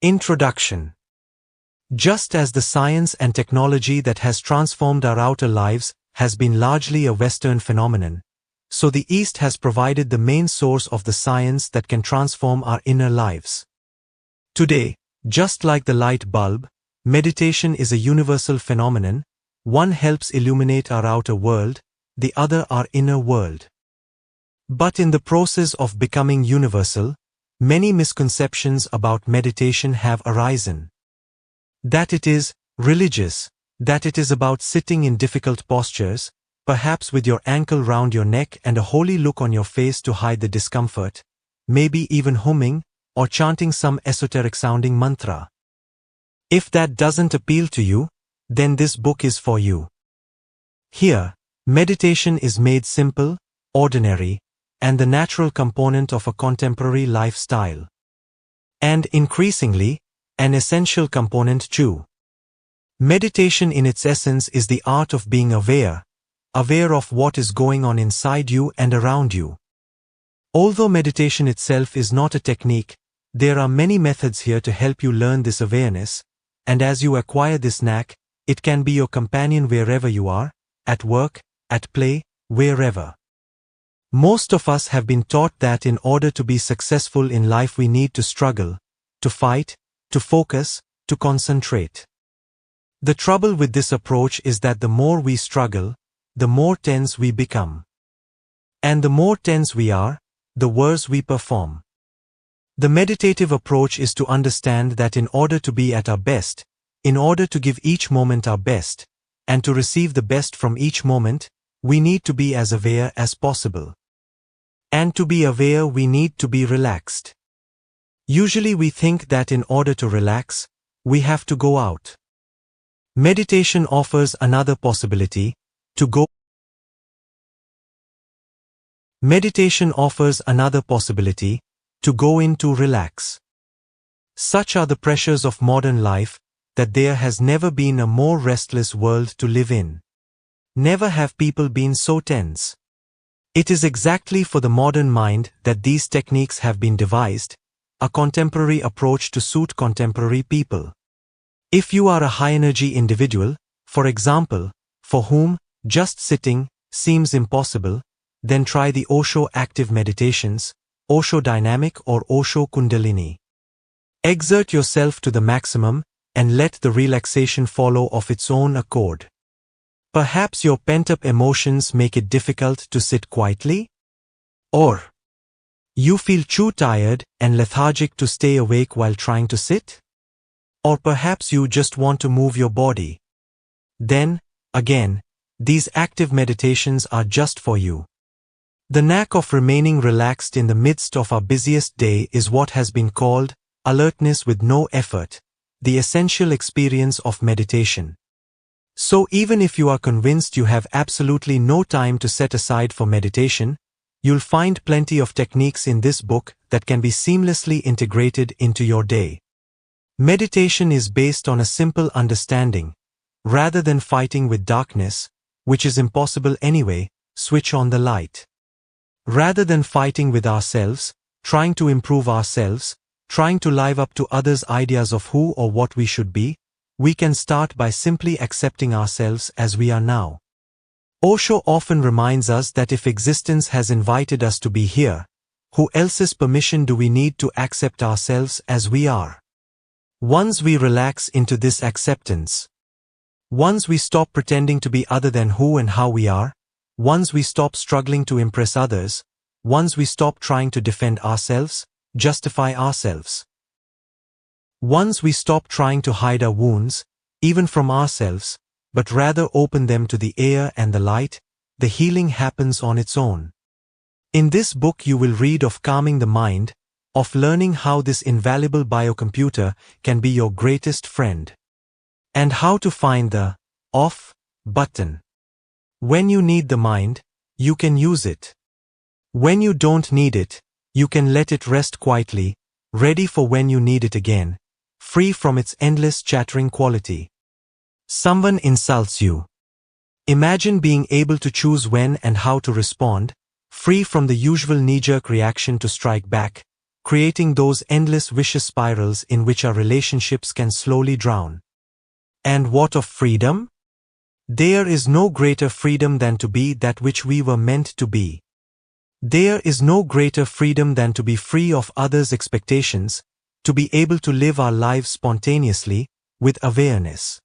Introduction. Just as the science and technology that has transformed our outer lives has been largely a Western phenomenon, so the East has provided the main source of the science that can transform our inner lives. Today, just like the light bulb, meditation is a universal phenomenon. One helps illuminate our outer world, the other our inner world. But in the process of becoming universal, many misconceptions about meditation have arisen. That it is religious, that it is about sitting in difficult postures, perhaps with your ankle round your neck and a holy look on your face to hide the discomfort, maybe even humming or chanting some esoteric-sounding mantra. If that doesn't appeal to you, then this book is for you. Here, meditation is made simple, ordinary, and the natural component of a contemporary lifestyle. And increasingly, an essential component too. Meditation in its essence is the art of being aware of what is going on inside you and around you. Although meditation itself is not a technique, there are many methods here to help you learn this awareness, and as you acquire this knack, it can be your companion wherever you are, at work, at play, wherever. Most of us have been taught that in order to be successful in life we need to struggle, to fight, to focus, to concentrate. The trouble with this approach is that the more we struggle, the more tense we become. And the more tense we are, the worse we perform. The meditative approach is to understand that in order to be at our best, in order to give each moment our best, and to receive the best from each moment, we need to be as aware as possible. And to be aware we need to be relaxed. Usually we think that in order to relax, we have to go out. Meditation offers another possibility, to go in to relax. Such are the pressures of modern life, that there has never been a more restless world to live in. Never have people been so tense. It is exactly for the modern mind that these techniques have been devised, a contemporary approach to suit contemporary people. If you are a high-energy individual, for example, for whom just sitting seems impossible, then try the Osho active meditations, Osho dynamic or Osho kundalini. Exert yourself to the maximum and let the relaxation follow of its own accord. Perhaps your pent-up emotions make it difficult to sit quietly? Or you feel too tired and lethargic to stay awake while trying to sit? Or perhaps you just want to move your body. Then, again, these active meditations are just for you. The knack of remaining relaxed in the midst of our busiest day is what has been called alertness with no effort, the essential experience of meditation. So even if you are convinced you have absolutely no time to set aside for meditation, you'll find plenty of techniques in this book that can be seamlessly integrated into your day. Meditation is based on a simple understanding. Rather than fighting with darkness, which is impossible anyway, switch on the light. Rather than fighting with ourselves, trying to improve ourselves, trying to live up to others' ideas of who or what we should be, we can start by simply accepting ourselves as we are now. Osho often reminds us that if existence has invited us to be here, who else's permission do we need to accept ourselves as we are? Once we relax into this acceptance, once we stop pretending to be other than who and how we are, once we stop struggling to impress others, once we stop trying to defend ourselves, justify ourselves, once we stop trying to hide our wounds, even from ourselves, but rather open them to the air and the light, the healing happens on its own. In this book you will read of calming the mind, of learning how this invaluable biocomputer can be your greatest friend, and how to find the off button. When you need the mind, you can use it. When you don't need it, you can let it rest quietly, ready for when you need it again, free from its endless chattering quality. Someone insults you. Imagine being able to choose when and how to respond, free from the usual knee-jerk reaction to strike back, creating those endless vicious spirals in which our relationships can slowly drown. And what of freedom? There is no greater freedom than to be that which we were meant to be. There is no greater freedom than to be free of others' expectations, to be able to live our lives spontaneously, with awareness.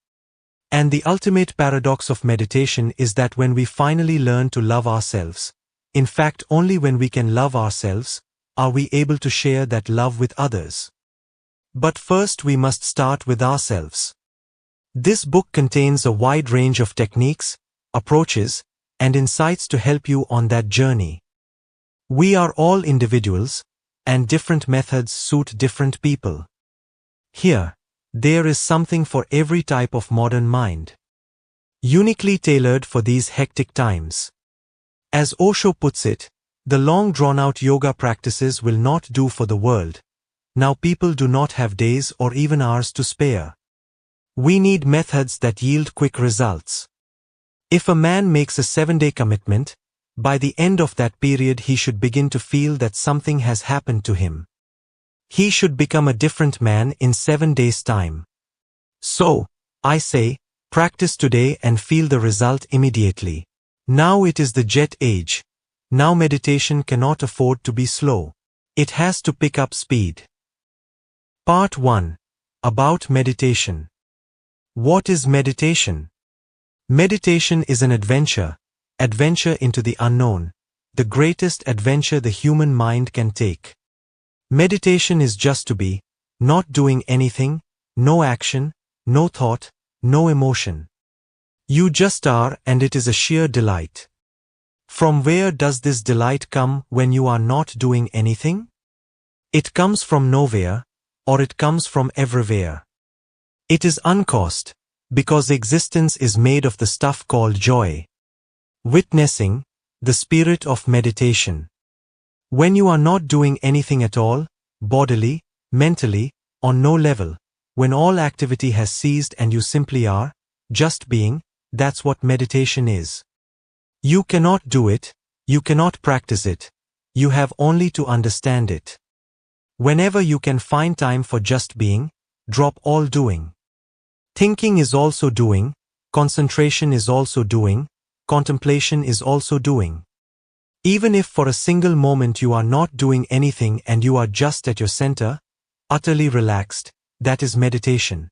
And the ultimate paradox of meditation is that when we finally learn to love ourselves, in fact only when we can love ourselves, are we able to share that love with others. But first we must start with ourselves. This book contains a wide range of techniques, approaches, and insights to help you on that journey. We are all individuals, and different methods suit different people. Here, there is something for every type of modern mind. Uniquely tailored for these hectic times. As Osho puts it, the long drawn-out yoga practices will not do for the world. Now people do not have days or even hours to spare. We need methods that yield quick results. If a man makes a 7-day commitment, by the end of that period he should begin to feel that something has happened to him. He should become a different man in 7 days' time. So, I say, practice today and feel the result immediately. Now it is the jet age. Now meditation cannot afford to be slow. It has to pick up speed. Part 1. About meditation. What is meditation? Meditation is an adventure into the unknown, the greatest adventure the human mind can take. Meditation is just to be, not doing anything, no action, no thought, no emotion. You just are, and it is a sheer delight. From where does this delight come when you are not doing anything? It comes from nowhere, or it comes from everywhere. It is uncaused, because existence is made of the stuff called joy. Witnessing, the spirit of meditation. When you are not doing anything at all, bodily, mentally, on no level, when all activity has ceased and you simply are, just being, that's what meditation is. You cannot do it, you cannot practice it, you have only to understand it. Whenever you can find time for just being, drop all doing. Thinking is also doing, concentration is also doing, contemplation is also doing. Even if for a single moment you are not doing anything and you are just at your center, utterly relaxed, that is meditation.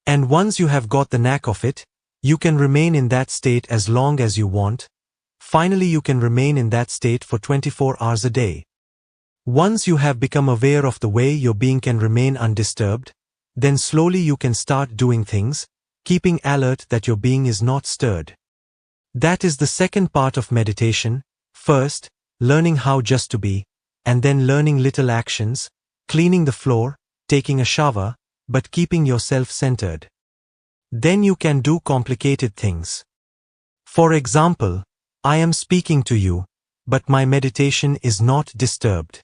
And once you have got the knack of it, you can remain in that state as long as you want. Finally you can remain in that state for 24 hours a day. Once you have become aware of the way your being can remain undisturbed, then slowly you can start doing things, keeping alert that your being is not stirred. That is the second part of meditation. First, learning how just to be, and then learning little actions, cleaning the floor, taking a shower, but keeping yourself centered. Then you can do complicated things. For example, I am speaking to you, but my meditation is not disturbed.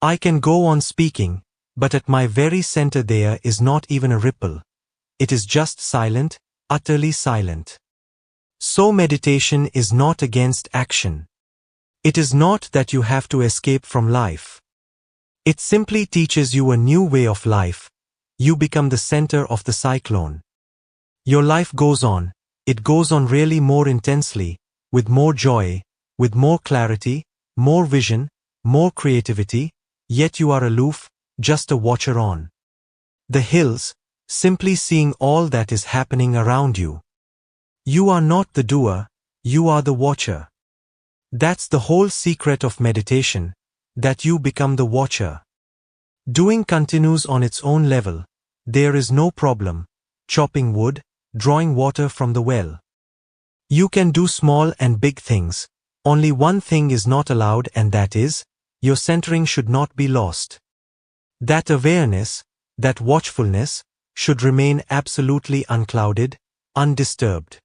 I can go on speaking, but at my very center there is not even a ripple. It is just silent, utterly silent. So meditation is not against action. It is not that you have to escape from life. It simply teaches you a new way of life. You become the center of the cyclone. Your life goes on. It goes on really more intensely, with more joy, with more clarity, more vision, more creativity, yet you are aloof, just a watcher on the hills, simply seeing all that is happening around you. You are not the doer, you are the watcher. That's the whole secret of meditation, that you become the watcher. Doing continues on its own level. There is no problem, chopping wood, drawing water from the well. You can do small and big things. Only one thing is not allowed, and that is, your centering should not be lost. That awareness, that watchfulness, should remain absolutely unclouded, undisturbed.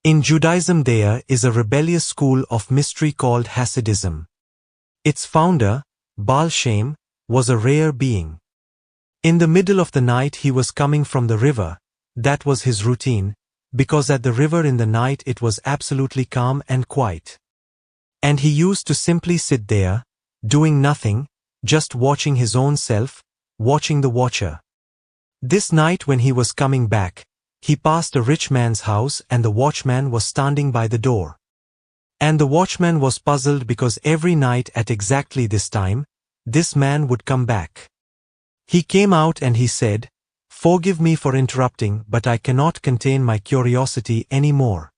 In Judaism there is a rebellious school of mystery called Hasidism. Its founder, Baal Shem, was a rare being. In the middle of the night he was coming from the river. That was his routine, because at the river in the night it was absolutely calm and quiet. And he used to simply sit there, doing nothing, just watching his own self, watching the watcher. This night when he was coming back, he passed a rich man's house and the watchman was standing by the door. And the watchman was puzzled because every night at exactly this time, this man would come back. He came out and he said, "Forgive me for interrupting, but I cannot contain my curiosity anymore.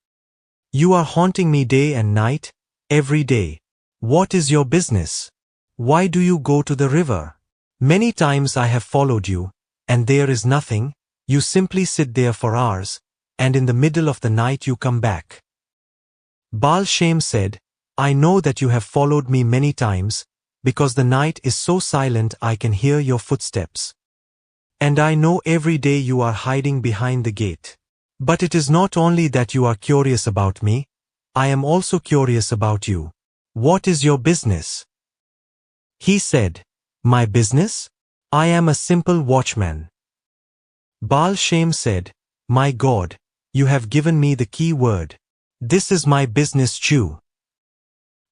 You are haunting me day and night, every day. What is your business? Why do you go to the river? Many times I have followed you, and there is nothing, you simply sit there for hours, and in the middle of the night you come back." Baal Shem said, "I know that you have followed me many times, because the night is so silent I can hear your footsteps. And I know every day you are hiding behind the gate. But it is not only that you are curious about me, I am also curious about you. What is your business?" He said, "My business? I am a simple watchman." Baal Shem said, "My God, you have given me the key word. This is my business too."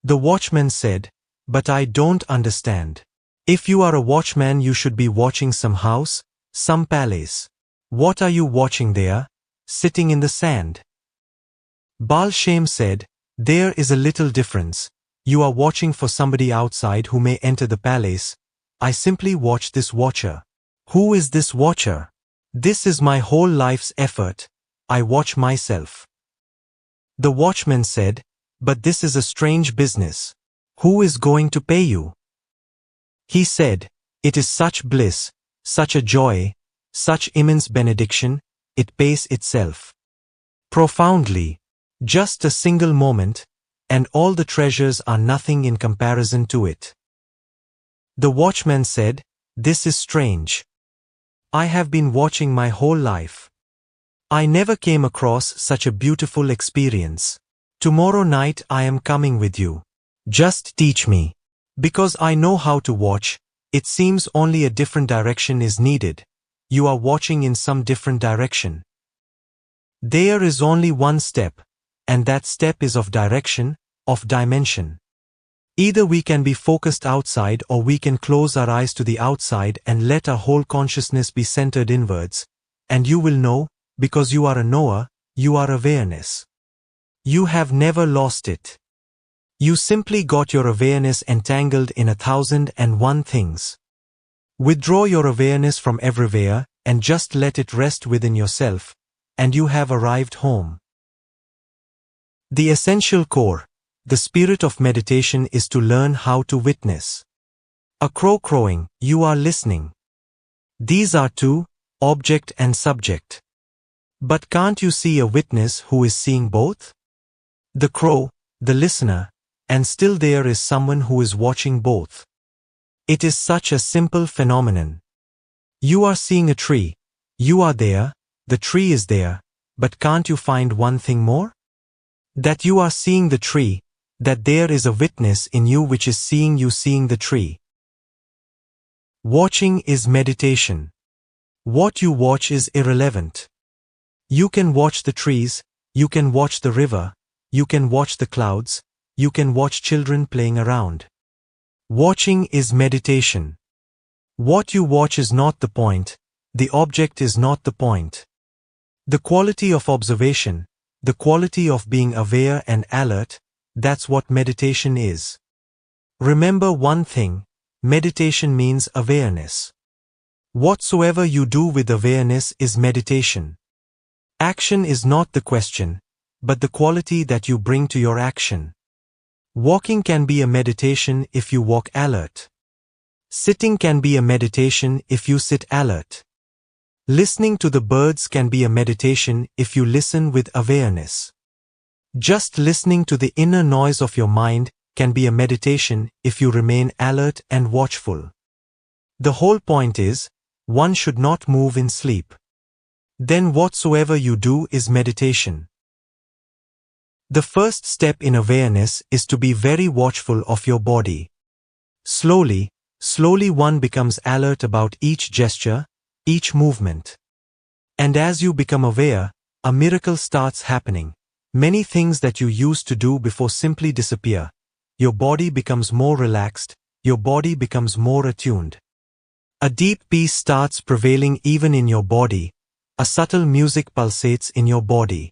The watchman said, "But I don't understand. If you are a watchman you should be watching some house, some palace. What are you watching there, sitting in the sand?" Baal Shem said, "There is a little difference. You are watching for somebody outside who may enter the palace. I simply watch this watcher." "Who is this watcher?" "This is my whole life's effort. I watch myself." The watchman said, "But this is a strange business. Who is going to pay you?" He said, "It is such bliss, such a joy, such immense benediction, it pays itself. Profoundly. Just a single moment, and all the treasures are nothing in comparison to it." The watchman said, "This is strange. I have been watching my whole life. I never came across such a beautiful experience. Tomorrow night I am coming with you. Just teach me. Because I know how to watch, it seems only a different direction is needed. You are watching in some different direction. There is only one step, and that step is of direction, of dimension. Either we can be focused outside or we can close our eyes to the outside and let our whole consciousness be centered inwards, and you will know, because you are a knower, you are awareness. You have never lost it. You simply got your awareness entangled in 1,001 things. Withdraw your awareness from everywhere and just let it rest within yourself, and you have arrived home. The essential core, the spirit of meditation is to learn how to witness. A crow crowing, you are listening. These are two, object and subject. But can't you see a witness who is seeing both? The crow, the listener, and still there is someone who is watching both. It is such a simple phenomenon. You are seeing a tree. You are there, the tree is there, but can't you find one thing more? That you are seeing the tree, that there is a witness in you which is seeing you seeing the tree. Watching is meditation. What you watch is irrelevant. You can watch the trees, you can watch the river, you can watch the clouds, you can watch children playing around. Watching is meditation. What you watch is not the point, the object is not the point. The quality of observation, the quality of being aware and alert, that's what meditation is. Remember one thing, meditation means awareness. Whatsoever you do with awareness is meditation. Action is not the question, but the quality that you bring to your action. Walking can be a meditation if you walk alert. Sitting can be a meditation if you sit alert. Listening to the birds can be a meditation if you listen with awareness. Just listening to the inner noise of your mind can be a meditation if you remain alert and watchful. The whole point is, one should not move in sleep. Then whatsoever you do is meditation. The first step in awareness is to be very watchful of your body. Slowly one becomes alert about each gesture, each movement. And as you become aware, a miracle starts happening. Many things that you used to do before simply disappear. Your body becomes more relaxed, your body becomes more attuned. A deep peace starts prevailing even in your body. A subtle music pulsates in your body.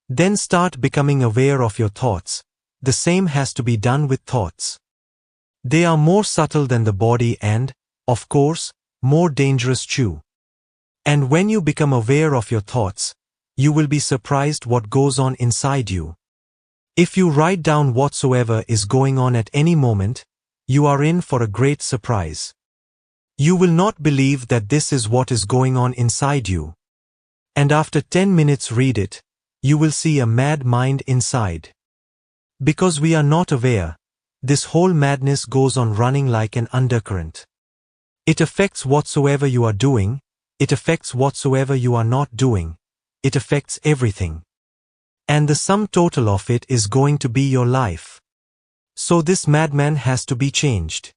Then start becoming aware of your thoughts. The same has to be done with thoughts. They are more subtle than the body and, of course, more dangerous too. And when you become aware of your thoughts, you will be surprised what goes on inside you. If you write down whatsoever is going on at any moment, you are in for a great surprise. You will not believe that this is what is going on inside you. And after 10 minutes read it, you will see a mad mind inside. Because we are not aware, this whole madness goes on running like an undercurrent. It affects whatsoever you are doing, it affects whatsoever you are not doing, it affects everything. And the sum total of it is going to be your life. So this madman has to be changed.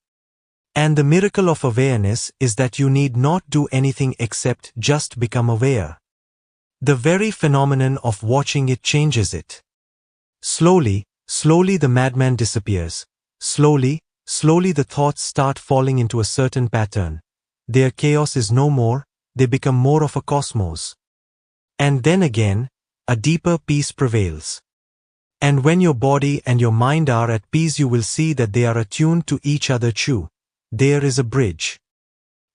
And the miracle of awareness is that you need not do anything except just become aware. The very phenomenon of watching it changes it. Slowly, slowly the madman disappears. Slowly, slowly the thoughts start falling into a certain pattern. Their chaos is no more, they become more of a cosmos. And then again, a deeper peace prevails. And when your body and your mind are at peace, you will see that they are attuned to each other too. There is a bridge.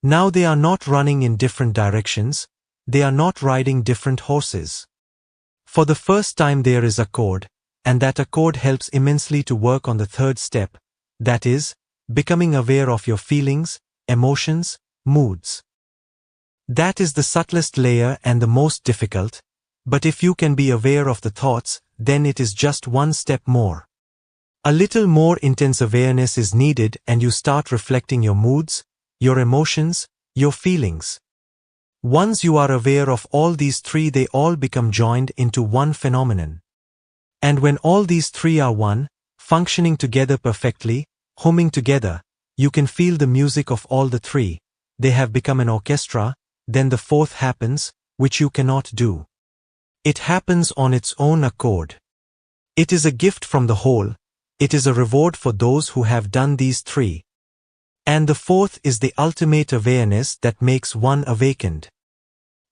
Now they are not running in different directions, they are not riding different horses. For the first time there is accord, and that accord helps immensely to work on the third step, that is, becoming aware of your feelings, emotions, moods. That is the subtlest layer and the most difficult, but if you can be aware of the thoughts, then it is just one step more. A little more intense awareness is needed and you start reflecting your moods, your emotions, your feelings. Once you are aware of all these three, they all become joined into one phenomenon. And when all these three are one, functioning together perfectly, humming together, you can feel the music of all the three. They have become an orchestra, then the fourth happens, which you cannot do. It happens on its own accord. It is a gift from the whole. It is a reward for those who have done these three. And the fourth is the ultimate awareness that makes one awakened.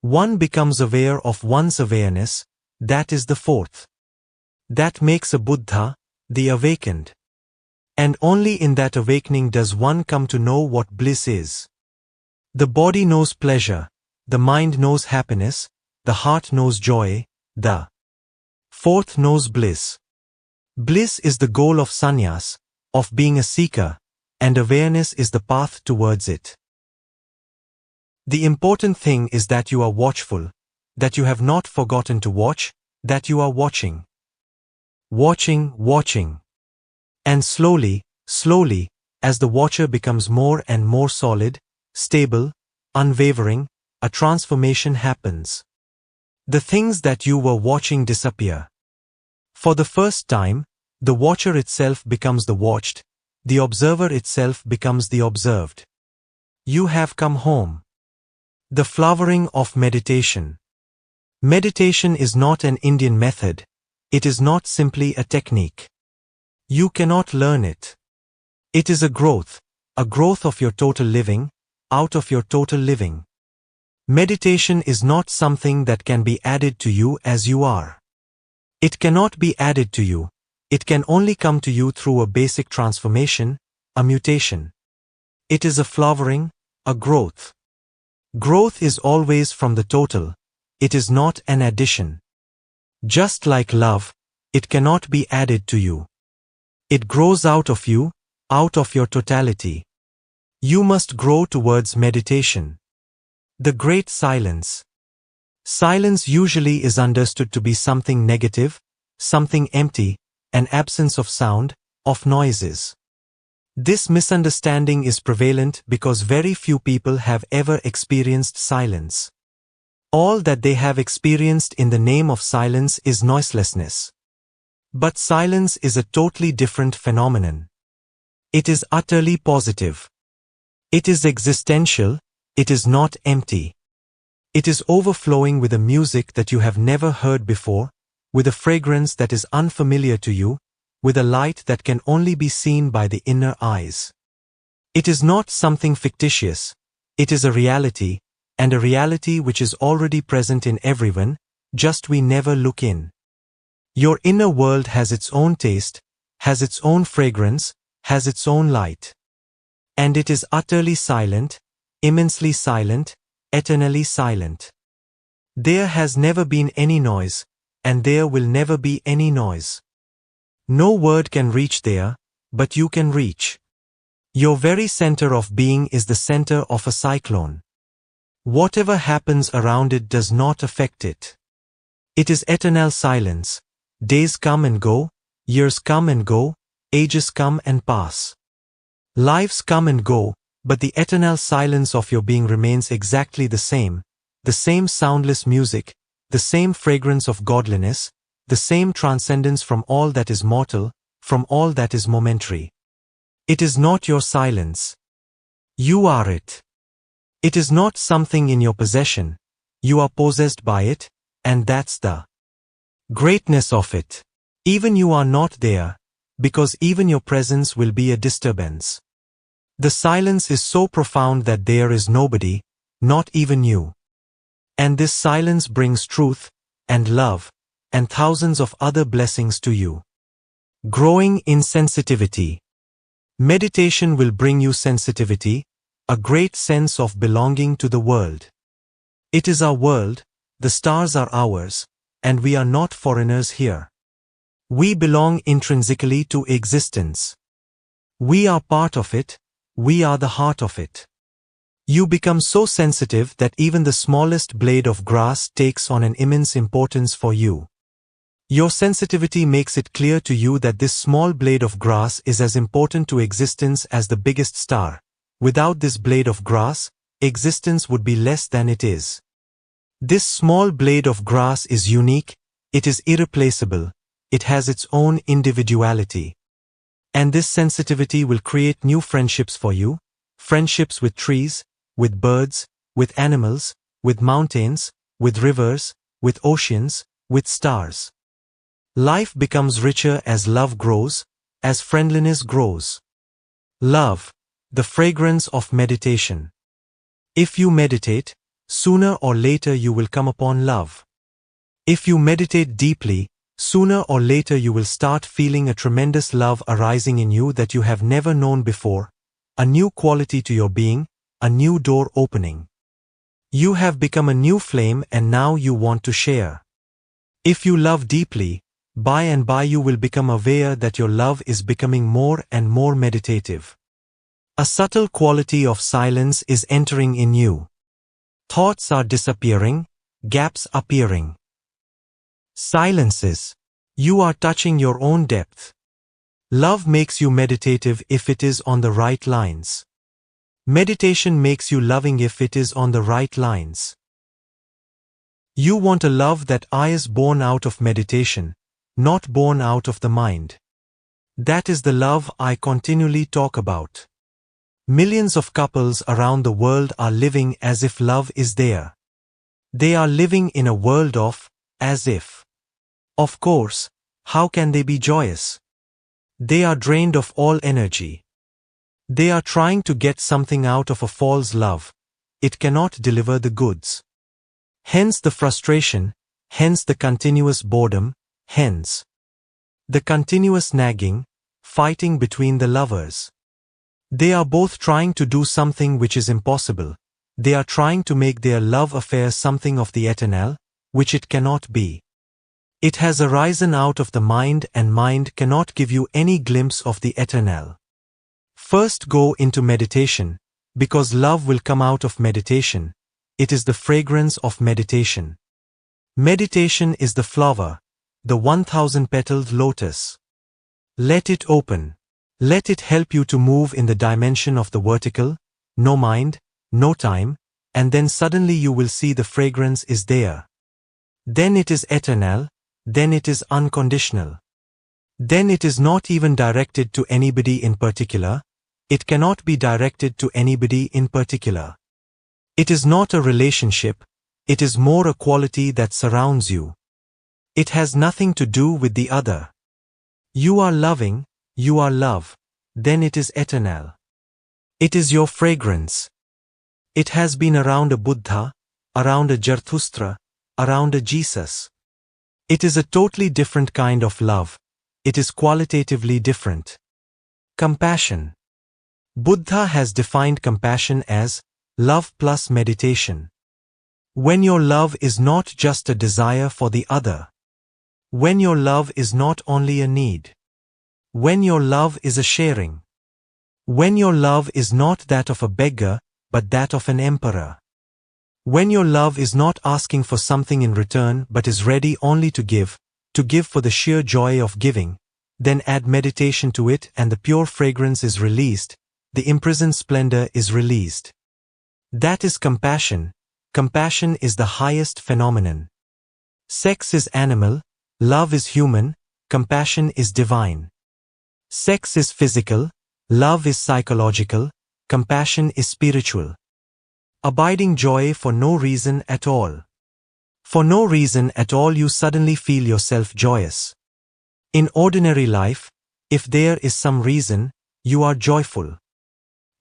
One becomes aware of one's awareness, that is the fourth. That makes a Buddha, the awakened. And only in that awakening does one come to know what bliss is. The body knows pleasure, the mind knows happiness, the heart knows joy, the fourth knows bliss. Bliss is the goal of sannyas, of being a seeker, and awareness is the path towards it. The important thing is that you are watchful, that you have not forgotten to watch, that you are watching. Watching, watching. And slowly, slowly, as the watcher becomes more and more solid, stable, unwavering, a transformation happens. The things that you were watching disappear. For the first time, the watcher itself becomes the watched, the observer itself becomes the observed. You have come home. The flowering of meditation. Meditation is not an Indian method, it is not simply a technique. You cannot learn it. It is a growth of your total living, out of your total living. Meditation is not something that can be added to you as you are. It cannot be added to you. It can only come to you through a basic transformation, a mutation. It is a flowering, a growth. Growth is always from the total. It is not an addition. Just like love, it cannot be added to you. It grows out of you, out of your totality. You must grow towards meditation. The great silence. Silence usually is understood to be something negative, something empty, an absence of sound, of noises. This misunderstanding is prevalent because very few people have ever experienced silence. All that they have experienced in the name of silence is noiselessness. But silence is a totally different phenomenon. It is utterly positive. It is existential, it is not empty. It is overflowing with a music that you have never heard before, with a fragrance that is unfamiliar to you, with a light that can only be seen by the inner eyes. It is not something fictitious. It is a reality, and a reality which is already present in everyone, just we never look in. Your inner world has its own taste, has its own fragrance, has its own light. And it is utterly silent, immensely silent, eternally silent. There has never been any noise, and there will never be any noise. No word can reach there, but you can reach. Your very center of being is the center of a cyclone. Whatever happens around it does not affect it. It is eternal silence. Days come and go, years come and go, ages come and pass. Lives come and go, but the eternal silence of your being remains exactly the same soundless music, the same fragrance of godliness, the same transcendence from all that is mortal, from all that is momentary. It is not your silence. You are it. It is not something in your possession. You are possessed by it, and that's the greatness of it. Even you are not there, because even your presence will be a disturbance. The silence is so profound that there is nobody, not even you. And this silence brings truth, and love, and thousands of other blessings to you. Growing in sensitivity. Meditation will bring you sensitivity, a great sense of belonging to the world. It is our world, the stars are ours, and we are not foreigners here. We belong intrinsically to existence. We are part of it, we are the heart of it. You become so sensitive that even the smallest blade of grass takes on an immense importance for you. Your sensitivity makes it clear to you that this small blade of grass is as important to existence as the biggest star. Without this blade of grass, existence would be less than it is. This small blade of grass is unique, it is irreplaceable, it has its own individuality. And this sensitivity will create new friendships for you, friendships with trees, with birds, with animals, with mountains, with rivers, with oceans, with stars. Life becomes richer as love grows, as friendliness grows. Love, the fragrance of meditation. If you meditate, sooner or later you will come upon love. If you meditate deeply, sooner or later you will start feeling a tremendous love arising in you that you have never known before, a new quality to your being, a new door opening. You have become a new flame and now you want to share. If you love deeply, by and by you will become aware that your love is becoming more and more meditative. A subtle quality of silence is entering in you. Thoughts are disappearing, gaps appearing. Silences. You are touching your own depth. Love makes you meditative if it is on the right lines. Meditation makes you loving if it is on the right lines. You want a love that is born out of meditation, not born out of the mind. That is the love I continually talk about. Millions of couples around the world are living as if love is there. They are living in a world of, as if. Of course, how can they be joyous? They are drained of all energy. They are trying to get something out of a false love. It cannot deliver the goods. Hence the frustration, hence the continuous boredom, hence the continuous nagging, fighting between the lovers. They are both trying to do something which is impossible. They are trying to make their love affair something of the eternal, which it cannot be. It has arisen out of the mind and mind cannot give you any glimpse of the eternal. First go into meditation, because love will come out of meditation. It is the fragrance of meditation. Meditation is the flower, the 1,000-petaled lotus. Let it open. Let it help you to move in the dimension of the vertical, no mind, no time, and then suddenly you will see the fragrance is there. Then it is eternal, then it is unconditional. Then it is not even directed to anybody in particular, it cannot be directed to anybody in particular. It is not a relationship, it is more a quality that surrounds you. It has nothing to do with the other. You are loving, you are love, then it is eternal. It is your fragrance. It has been around a Buddha, around a Zarathustra, around a Jesus. It is a totally different kind of love. It is qualitatively different. Compassion. Buddha has defined compassion as love plus meditation. When your love is not just a desire for the other. When your love is not only a need. When your love is a sharing. When your love is not that of a beggar, but that of an emperor. When your love is not asking for something in return but is ready only to give for the sheer joy of giving, then add meditation to it and the pure fragrance is released, the imprisoned splendor is released. That is compassion. Compassion is the highest phenomenon. Sex is animal, love is human, compassion is divine. Sex is physical, love is psychological, compassion is spiritual. Abiding joy for no reason at all. For no reason at all you suddenly feel yourself joyous. In ordinary life, if there is some reason, you are joyful.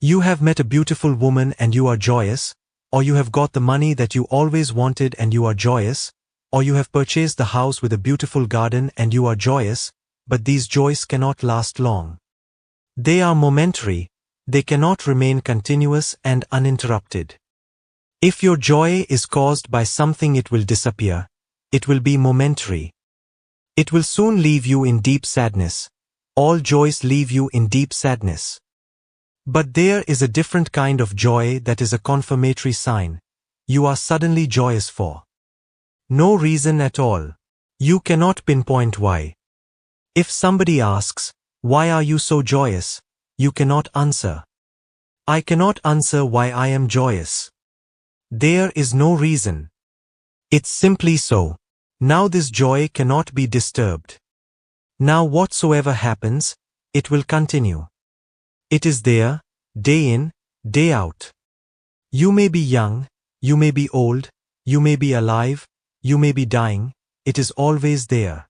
You have met a beautiful woman and you are joyous, or you have got the money that you always wanted and you are joyous, or you have purchased the house with a beautiful garden and you are joyous, but these joys cannot last long. They are momentary, they cannot remain continuous and uninterrupted. If your joy is caused by something it will disappear, it will be momentary. It will soon leave you in deep sadness. All joys leave you in deep sadness. But there is a different kind of joy that is a confirmatory sign. You are suddenly joyous for no reason at all. You cannot pinpoint why. If somebody asks, "Why are you so joyous?" you cannot answer. I cannot answer why I am joyous. There is no reason. It's simply so. Now this joy cannot be disturbed. Now whatsoever happens, it will continue. It is there, day in, day out. You may be young, you may be old, you may be alive, you may be dying, it is always there.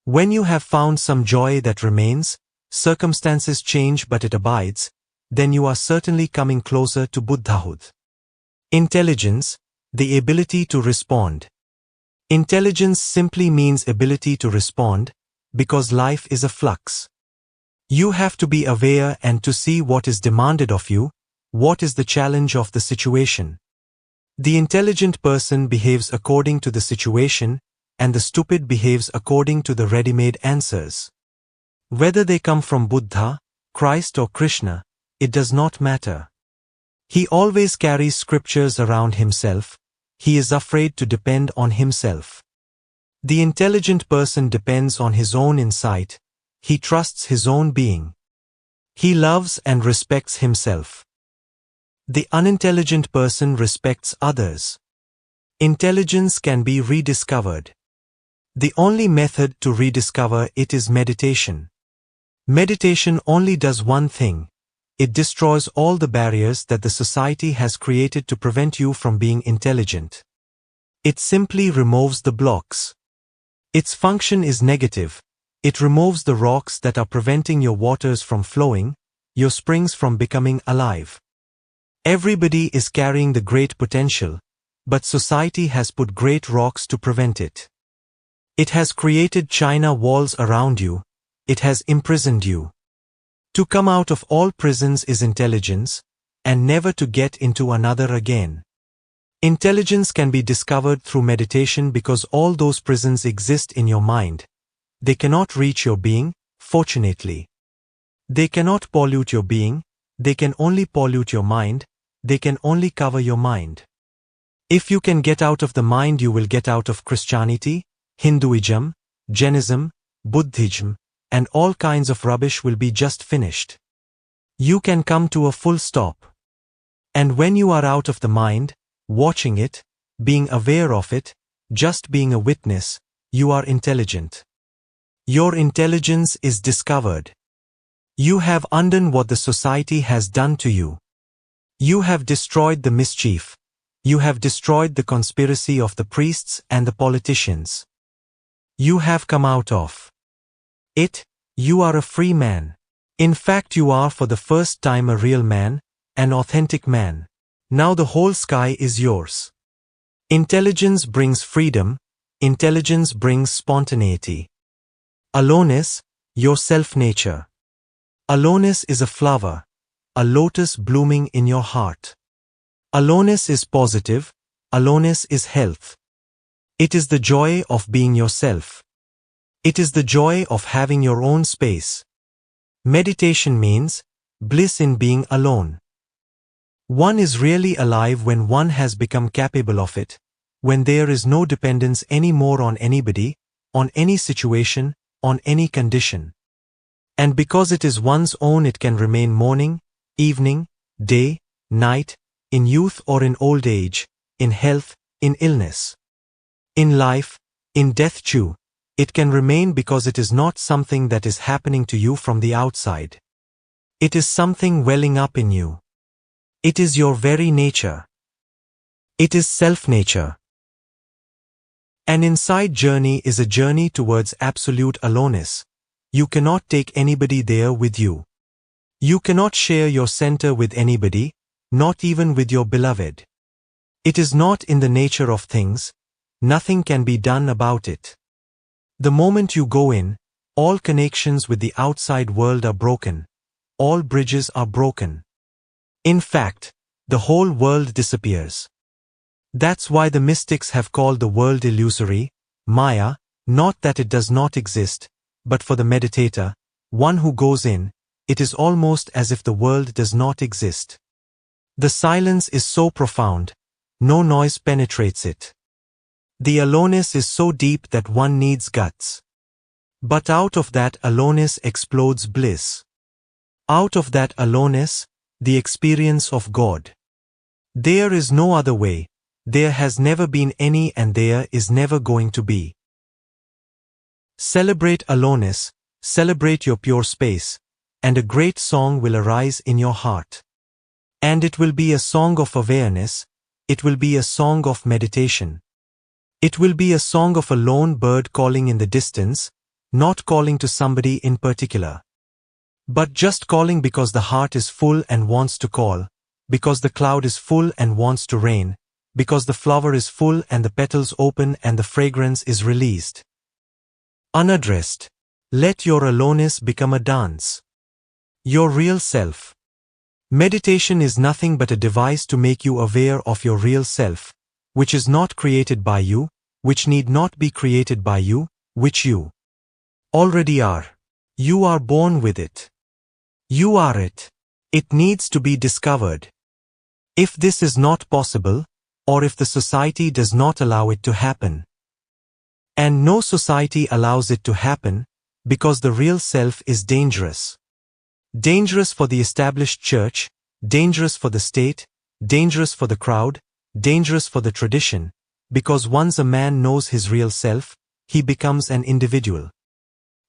When you have found some joy that remains, circumstances change but it abides, then you are certainly coming closer to Buddhahood. Intelligence, the ability to respond. Intelligence simply means ability to respond, because life is a flux. You have to be aware and to see what is demanded of you, what is the challenge of the situation. The intelligent person behaves according to the situation, and the stupid behaves according to the ready-made answers. Whether they come from Buddha, Christ or Krishna, it does not matter. He always carries scriptures around himself. He is afraid to depend on himself. The intelligent person depends on his own insight. He trusts his own being. He loves and respects himself. The unintelligent person respects others. Intelligence can be rediscovered. The only method to rediscover it is meditation. Meditation only does one thing. It destroys all the barriers that the society has created to prevent you from being intelligent. It simply removes the blocks. Its function is negative. It removes the rocks that are preventing your waters from flowing, your springs from becoming alive. Everybody is carrying the great potential, but society has put great rocks to prevent it. It has created China walls around you. It has imprisoned you. To come out of all prisons is intelligence, and never to get into another again. Intelligence can be discovered through meditation because all those prisons exist in your mind. They cannot reach your being, fortunately. They cannot pollute your being, they can only pollute your mind, they can only cover your mind. If you can get out of the mind, you will get out of Christianity, Hinduism, Jainism, Buddhism, and all kinds of rubbish will be just finished. You can come to a full stop. And when you are out of the mind, watching it, being aware of it, just being a witness, you are intelligent. Your intelligence is discovered. You have undone what the society has done to you. You have destroyed the mischief. You have destroyed the conspiracy of the priests and the politicians. You have come out of it. You are a free man. In fact, you are for the first time a real man, an authentic man. Now the whole sky is yours. Intelligence brings freedom, intelligence brings spontaneity. Aloneness, your self-nature. Aloneness is a flower, a lotus blooming in your heart. Aloneness is positive, aloneness is health. It is the joy of being yourself. It is the joy of having your own space. Meditation means bliss in being alone. One is really alive when one has become capable of it, when there is no dependence anymore on anybody, on any situation, on any condition. And because it is one's own, it can remain morning, evening, day, night, in youth or in old age, in health, in illness. In life, in death too, it can remain because it is not something that is happening to you from the outside. It is something welling up in you. It is your very nature. It is self-nature. An inside journey is a journey towards absolute aloneness. You cannot take anybody there with you. You cannot share your center with anybody, not even with your beloved. It is not in the nature of things. Nothing can be done about it. The moment you go in, all connections with the outside world are broken. All bridges are broken. In fact, the whole world disappears. That's why the mystics have called the world illusory, Maya, not that it does not exist, but for the meditator, one who goes in, it is almost as if the world does not exist. The silence is so profound, no noise penetrates it. The aloneness is so deep that one needs guts. But out of that aloneness explodes bliss. Out of that aloneness, the experience of God. There is no other way, there has never been any and there is never going to be. Celebrate aloneness, celebrate your pure space, and a great song will arise in your heart. And it will be a song of awareness, it will be a song of meditation. It will be a song of a lone bird calling in the distance, not calling to somebody in particular. But just calling because the heart is full and wants to call, because the cloud is full and wants to rain, because the flower is full and the petals open and the fragrance is released. Unaddressed, let your aloneness become a dance. Your real self. Meditation is nothing but a device to make you aware of your real self, which is not created by you, which need not be created by you, which you already are. You are born with it. You are it. It needs to be discovered. If this is not possible, or if the society does not allow it to happen, and no society allows it to happen, because the real self is dangerous. Dangerous for the established church, dangerous for the state, dangerous for the crowd, dangerous for the tradition, because once a man knows his real self, he becomes an individual.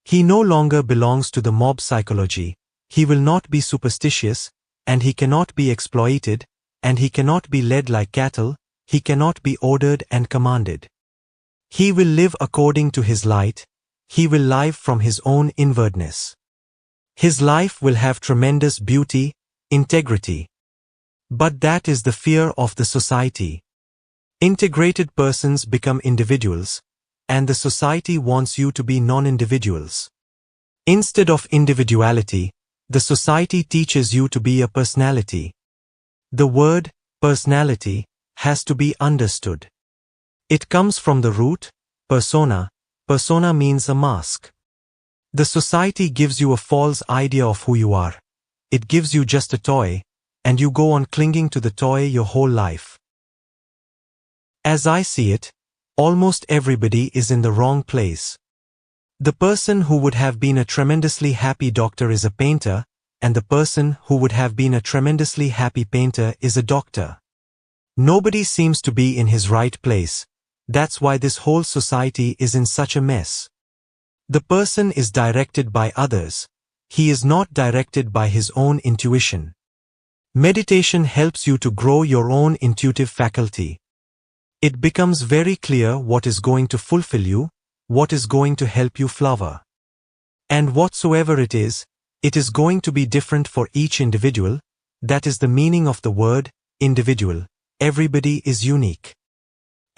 He no longer belongs to the mob psychology, he will not be superstitious, and he cannot be exploited, and he cannot be led like cattle, he cannot be ordered and commanded. He will live according to his light, he will live from his own inwardness. His life will have tremendous beauty, integrity. But that is the fear of the society. Integrated persons become individuals, and the society wants you to be non-individuals. Instead of individuality, the society teaches you to be a personality. The word, personality, has to be understood. It comes from the root, persona. Persona means a mask. The society gives you a false idea of who you are. It gives you just a toy, and you go on clinging to the toy your whole life. As I see it, almost everybody is in the wrong place. The person who would have been a tremendously happy doctor is a painter, and the person who would have been a tremendously happy painter is a doctor. Nobody seems to be in his right place. That's why this whole society is in such a mess. The person is directed by others. He is not directed by his own intuition. Meditation helps you to grow your own intuitive faculty. It becomes very clear what is going to fulfill you, what is going to help you flower. And whatsoever it is It is going to be different for each individual. That is the meaning of the word, individual. Everybody is unique.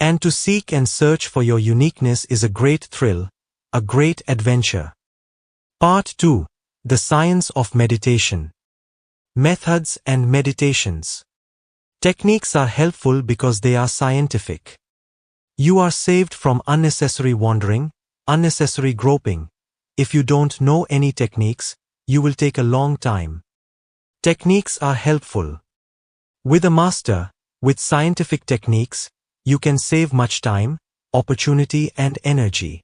And to seek and search for your uniqueness is a great thrill, a great adventure. Part 2. The Science of Meditation. Methods and meditations. Techniques are helpful because they are scientific. You are saved from unnecessary wandering, unnecessary groping. If you don't know any techniques, you will take a long time. Techniques are helpful. With a master, with scientific techniques, you can save much time, opportunity and energy.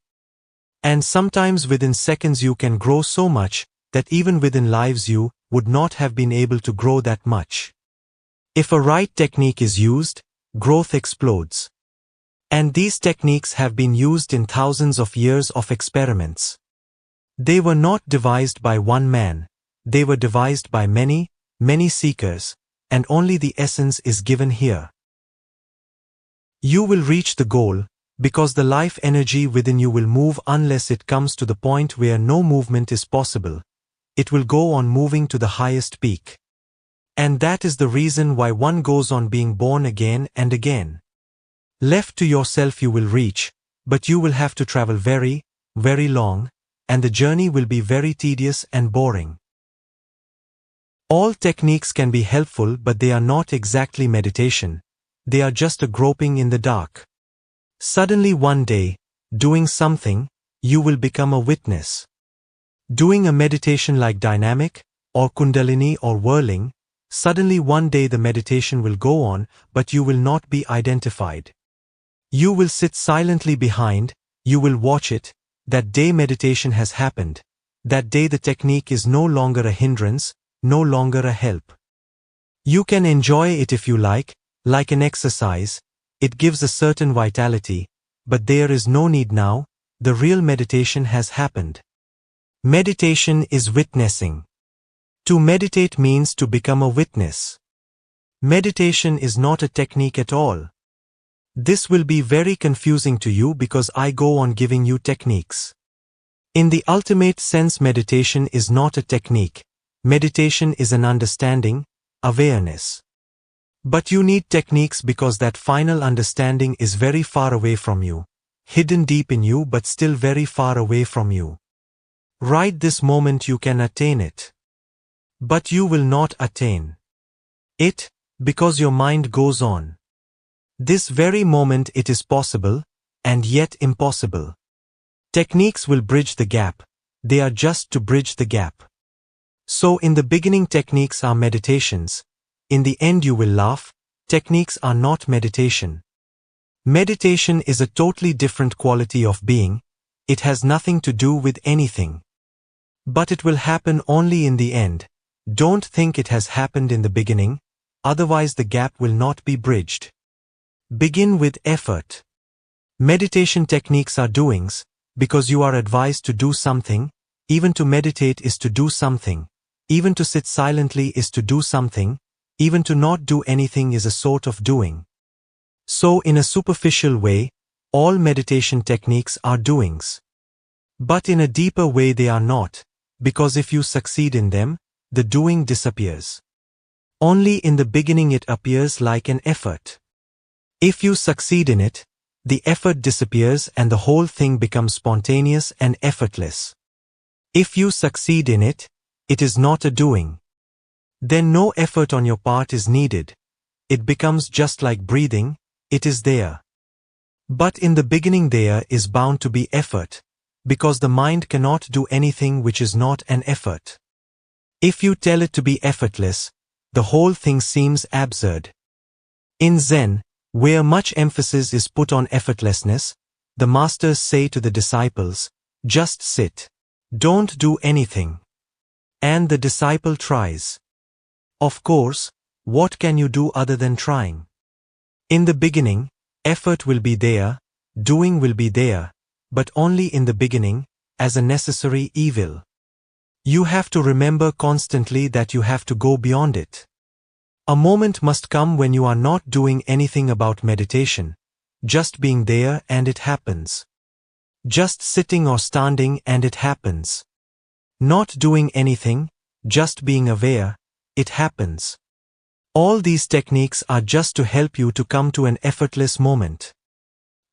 And sometimes within seconds you can grow so much that even within lives you would not have been able to grow that much. If a right technique is used, growth explodes. And these techniques have been used in thousands of years of experiments. They were not devised by one man, they were devised by many, many seekers, and only the essence is given here. You will reach the goal, because the life energy within you will move unless it comes to the point where no movement is possible. It will go on moving to the highest peak. And that is the reason why one goes on being born again and again. Left to yourself you will reach, but you will have to travel very, very long, and the journey will be very tedious and boring. All techniques can be helpful, but they are not exactly meditation. They are just a groping in the dark. Suddenly one day, doing something, you will become a witness. Doing a meditation like dynamic, or kundalini or whirling, suddenly one day the meditation will go on, but you will not be identified. You will sit silently behind, you will watch it. That day meditation has happened. That day the technique is no longer a hindrance, no longer a help. You can enjoy it if you like an exercise. It gives a certain vitality, but there is no need now. The real meditation has happened. Meditation is witnessing. To meditate means to become a witness. Meditation is not a technique at all. This will be very confusing to you because I go on giving you techniques. In the ultimate sense, meditation is not a technique. Meditation is an understanding, awareness. But you need techniques because that final understanding is very far away from you, hidden deep in you but still very far away from you. Right this moment you can attain it. But you will not attain it, because your mind goes on. This very moment it is possible, and yet impossible. Techniques will bridge the gap, they are just to bridge the gap. So in the beginning techniques are meditations. In the end you will laugh, techniques are not meditation. Meditation is a totally different quality of being, it has nothing to do with anything. But it will happen only in the end. Don't think it has happened in the beginning, otherwise the gap will not be bridged. Begin with effort. Meditation techniques are doings, because you are advised to do something. Even to meditate is to do something. Even to sit silently is to do something. Even to not do anything is a sort of doing. So in a superficial way, all meditation techniques are doings. But in a deeper way they are not, because if you succeed in them, the doing disappears. Only in the beginning it appears like an effort. If you succeed in it, the effort disappears and the whole thing becomes spontaneous and effortless. If you succeed in it, it is not a doing. Then no effort on your part is needed. It becomes just like breathing, it is there. But in the beginning there is bound to be effort, because the mind cannot do anything which is not an effort. If you tell it to be effortless, the whole thing seems absurd. In Zen, where much emphasis is put on effortlessness, the masters say to the disciples, just sit. Don't do anything. And the disciple tries. Of course, what can you do other than trying? In the beginning, effort will be there, doing will be there, but only in the beginning, as a necessary evil. You have to remember constantly that you have to go beyond it. A moment must come when you are not doing anything about meditation, just being there and it happens. Just sitting or standing and it happens. Not doing anything, just being aware, it happens. All these techniques are just to help you to come to an effortless moment.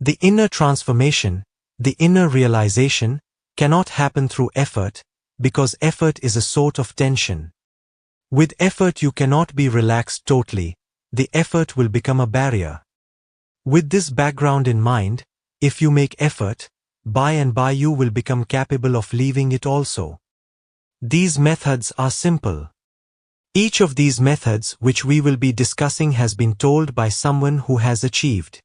The inner transformation, the inner realization, cannot happen through effort, because effort is a sort of tension. With effort you cannot be relaxed totally, the effort will become a barrier. With this background in mind, if you make effort, by and by you will become capable of leaving it also. These methods are simple. Each of these methods which we will be discussing has been told by someone who has achieved.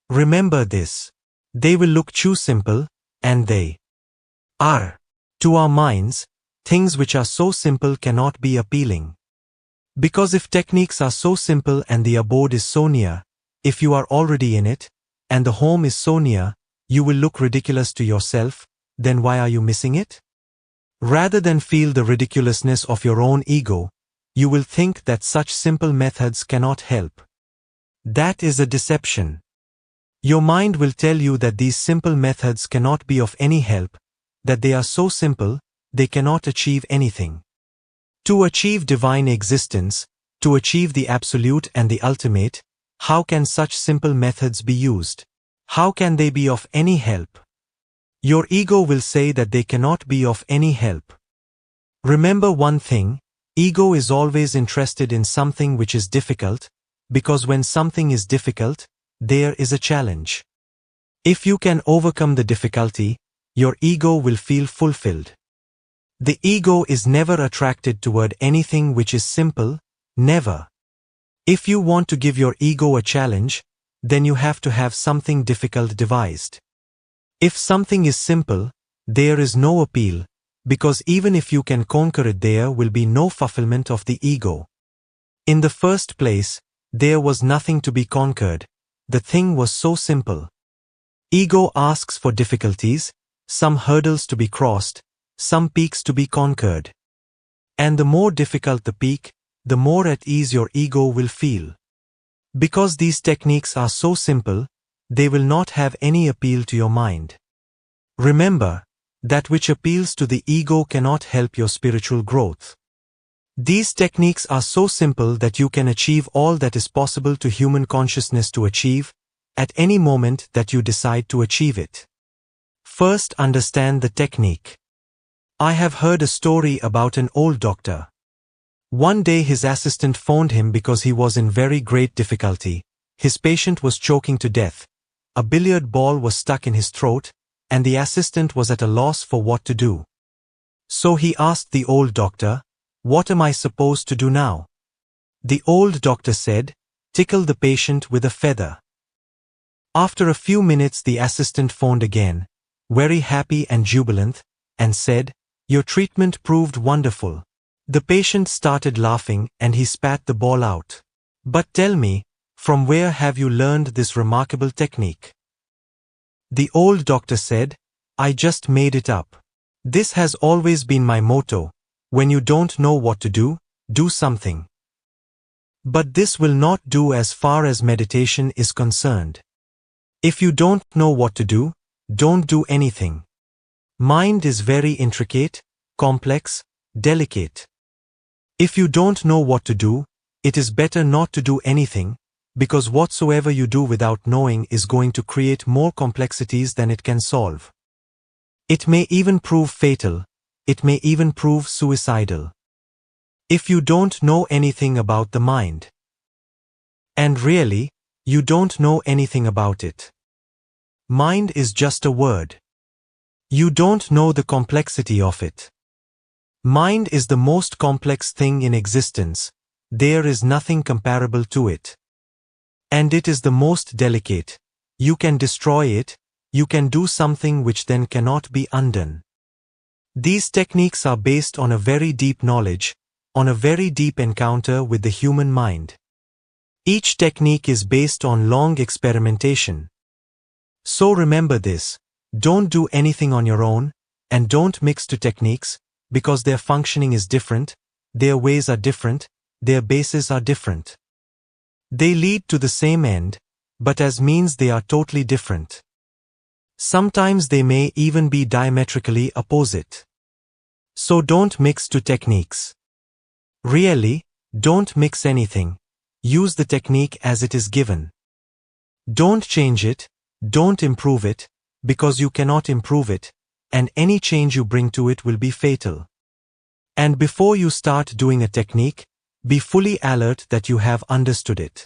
Remember this. They will look too simple, and they are. To our minds, things which are so simple cannot be appealing. Because if techniques are so simple and the abode is so near, if you are already in it, and the home is so near, you will look ridiculous to yourself, then why are you missing it? Rather than feel the ridiculousness of your own ego, you will think that such simple methods cannot help. That is a deception. Your mind will tell you that these simple methods cannot be of any help, that they are so simple, they cannot achieve anything. To achieve divine existence, to achieve the absolute and the ultimate, how can such simple methods be used? How can they be of any help? Your ego will say that they cannot be of any help. Remember one thing, ego is always interested in something which is difficult, because when something is difficult, there is a challenge. If you can overcome the difficulty, your ego will feel fulfilled. The ego is never attracted toward anything which is simple, never. If you want to give your ego a challenge, then you have to have something difficult devised. If something is simple, there is no appeal, because even if you can conquer it there will be no fulfillment of the ego. In the first place, there was nothing to be conquered, the thing was so simple. Ego asks for difficulties, some hurdles to be crossed, some peaks to be conquered. And the more difficult the peak, the more at ease your ego will feel. Because these techniques are so simple, they will not have any appeal to your mind. Remember, that which appeals to the ego cannot help your spiritual growth. These techniques are so simple that you can achieve all that is possible to human consciousness to achieve, at any moment that you decide to achieve it. First, understand the technique. I have heard a story about an old doctor. One day his assistant phoned him because he was in very great difficulty. His patient was choking to death. A billiard ball was stuck in his throat, and the assistant was at a loss for what to do. So he asked the old doctor, "What am I supposed to do now?" The old doctor said, "Tickle the patient with a feather." After a few minutes the assistant phoned again, very happy and jubilant, and said, "Your treatment proved wonderful." The patient started laughing and he spat the ball out. "But tell me, from where have you learned this remarkable technique?" The old doctor said, "I just made it up. This has always been my motto. When you don't know what to do, do something." But this will not do as far as meditation is concerned. If you don't know what to do, don't do anything. Mind is very intricate, complex, delicate. If you don't know what to do, it is better not to do anything, because whatsoever you do without knowing is going to create more complexities than it can solve. It may even prove fatal, it may even prove suicidal. If you don't know anything about the mind. And really, you don't know anything about it. Mind is just a word. You don't know the complexity of it. Mind is the most complex thing in existence, there is nothing comparable to it. And it is the most delicate, you can destroy it, you can do something which then cannot be undone. These techniques are based on a very deep knowledge, on a very deep encounter with the human mind. Each technique is based on long experimentation. So remember this, don't do anything on your own, and don't mix two techniques, because their functioning is different, their ways are different, their bases are different. They lead to the same end, but as means they are totally different. Sometimes they may even be diametrically opposite. So don't mix two techniques. Really, don't mix anything. Use the technique as it is given. Don't change it, don't improve it, because you cannot improve it, and any change you bring to it will be fatal. And before you start doing a technique, be fully alert that you have understood it.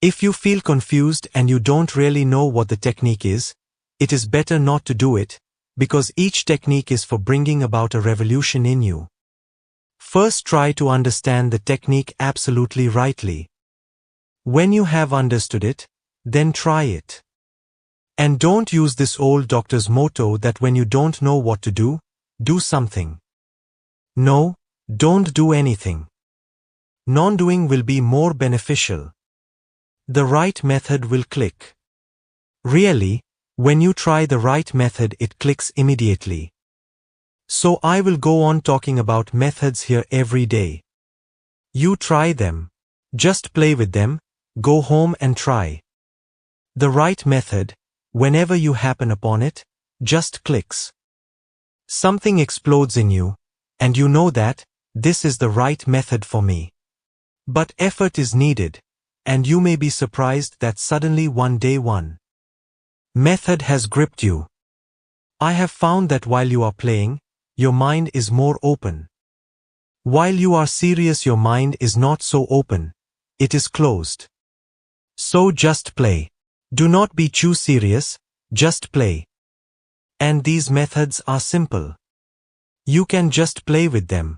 If you feel confused and you don't really know what the technique is, it is better not to do it, because each technique is for bringing about a revolution in you. First, try to understand the technique absolutely rightly. When you have understood it, then try it. And don't use this old doctor's motto that when you don't know what to do something. No, don't do anything. Non-doing will be more beneficial. The right method will click. Really, when you try the right method, it clicks immediately. So I will go on talking about methods here every day. You try them. Just play with them, go home and try. The right method, whenever you happen upon it, just clicks. Something explodes in you, and you know that this is the right method for me. But effort is needed, and you may be surprised that suddenly one day one method has gripped you. I have found that while you are playing, your mind is more open. While you are serious, your mind is not so open, it is closed. So just play. Do not be too serious, just play. And these methods are simple. You can just play with them.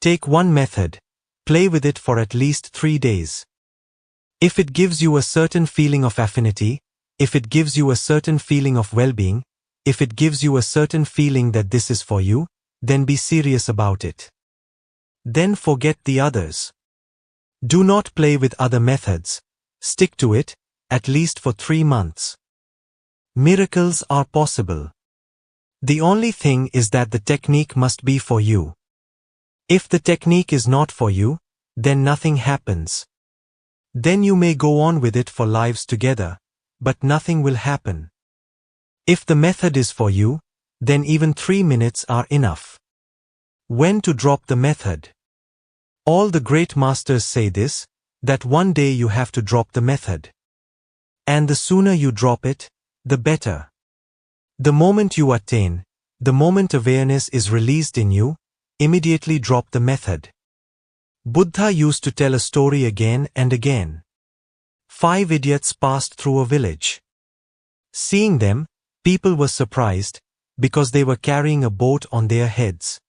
Take one method, play with it for at least 3 days. If it gives you a certain feeling of affinity, if it gives you a certain feeling of well-being, if it gives you a certain feeling that this is for you, then be serious about it. Then forget the others. Do not play with other methods. Stick to it, at least for 3 months. Miracles are possible. The only thing is that the technique must be for you. If the technique is not for you, then nothing happens. Then you may go on with it for lives together, but nothing will happen. If the method is for you, then even 3 minutes are enough. When to drop the method? All the great masters say this, that one day you have to drop the method. And the sooner you drop it, the better. The moment you attain, the moment awareness is released in you, immediately drop the method. Buddha used to tell a story again and again. 5 idiots passed through a village. Seeing them, people were surprised, because they were carrying a boat on their heads.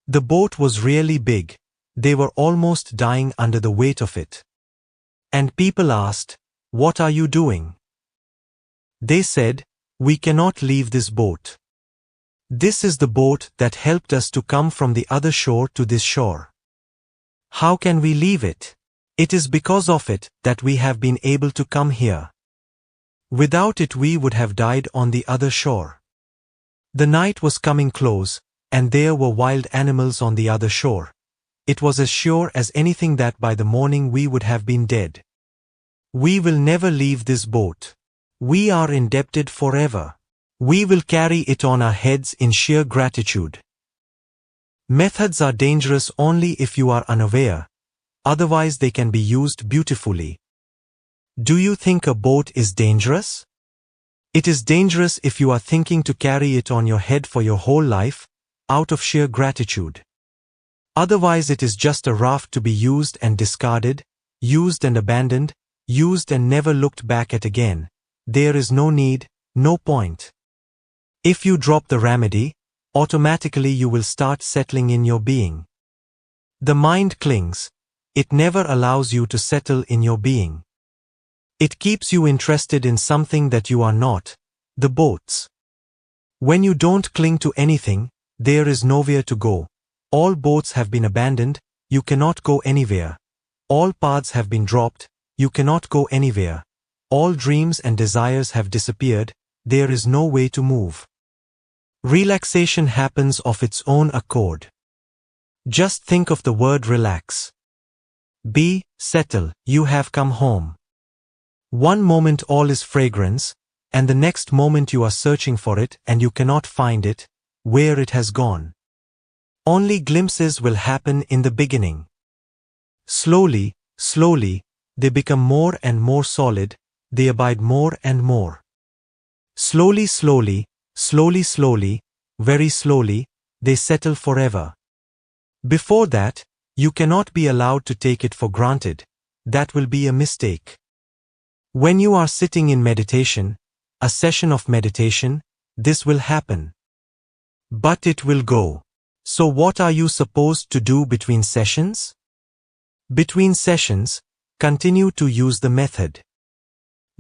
The boat was really big, they were almost dying under the weight of it. And people asked, "What are you doing?" They said, "We cannot leave this boat. This is the boat that helped us to come from the other shore to this shore. How can we leave it? It is because of it that we have been able to come here. Without it we would have died on the other shore." The night was coming close, and there were wild animals on the other shore. It was as sure as anything that by the morning we would have been dead. We will never leave this boat. We are indebted forever. We will carry it on our heads in sheer gratitude. Methods are dangerous only if you are unaware, otherwise they can be used beautifully. Do you think a boat is dangerous? It is dangerous if you are thinking to carry it on your head for your whole life, out of sheer gratitude. Otherwise it is just a raft to be used and discarded, used and abandoned, used and never looked back at again. There is no need, no point. If you drop the remedy, automatically you will start settling in your being. The mind clings. It never allows you to settle in your being. It keeps you interested in something that you are not, the boats. When you don't cling to anything, there is nowhere to go. All boats have been abandoned, you cannot go anywhere. All paths have been dropped, you cannot go anywhere. All dreams and desires have disappeared, there is no way to move. Relaxation happens of its own accord. Just think of the word relax. Be, settle, you have come home. One moment all is fragrance, and the next moment you are searching for it and you cannot find it, where it has gone. Only glimpses will happen in the beginning. Slowly, slowly, they become more and more solid, they abide more and more. Slowly, slowly, slowly, slowly, very slowly, they settle forever. Before that, you cannot be allowed to take it for granted. That will be a mistake. When you are sitting in meditation, a session of meditation, this will happen. But it will go. So what are you supposed to do between sessions? Between sessions, continue to use the method.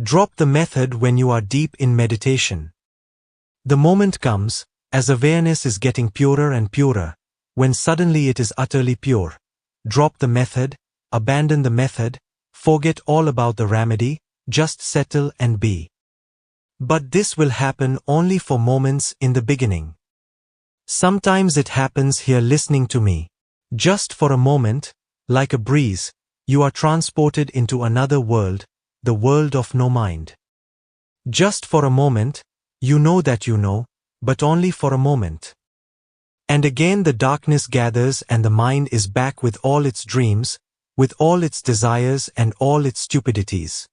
Drop the method when you are deep in meditation. The moment comes, as awareness is getting purer and purer, when suddenly it is utterly pure. Drop the method, abandon the method, forget all about the remedy, just settle and be. But this will happen only for moments in the beginning. Sometimes it happens here listening to me. Just for a moment, like a breeze, you are transported into another world, the world of no mind. Just for a moment, you know that you know, but only for a moment. And again the darkness gathers and the mind is back with all its dreams, with all its desires and all its stupidities.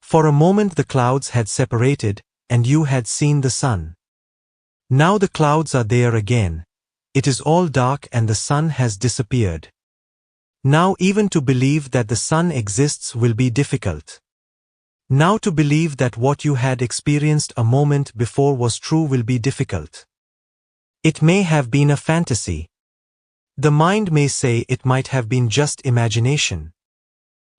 For a moment the clouds had separated, and you had seen the sun. Now the clouds are there again. It is all dark and the sun has disappeared. Now even to believe that the sun exists will be difficult. Now to believe that what you had experienced a moment before was true will be difficult. It may have been a fantasy. The mind may say it might have been just imagination.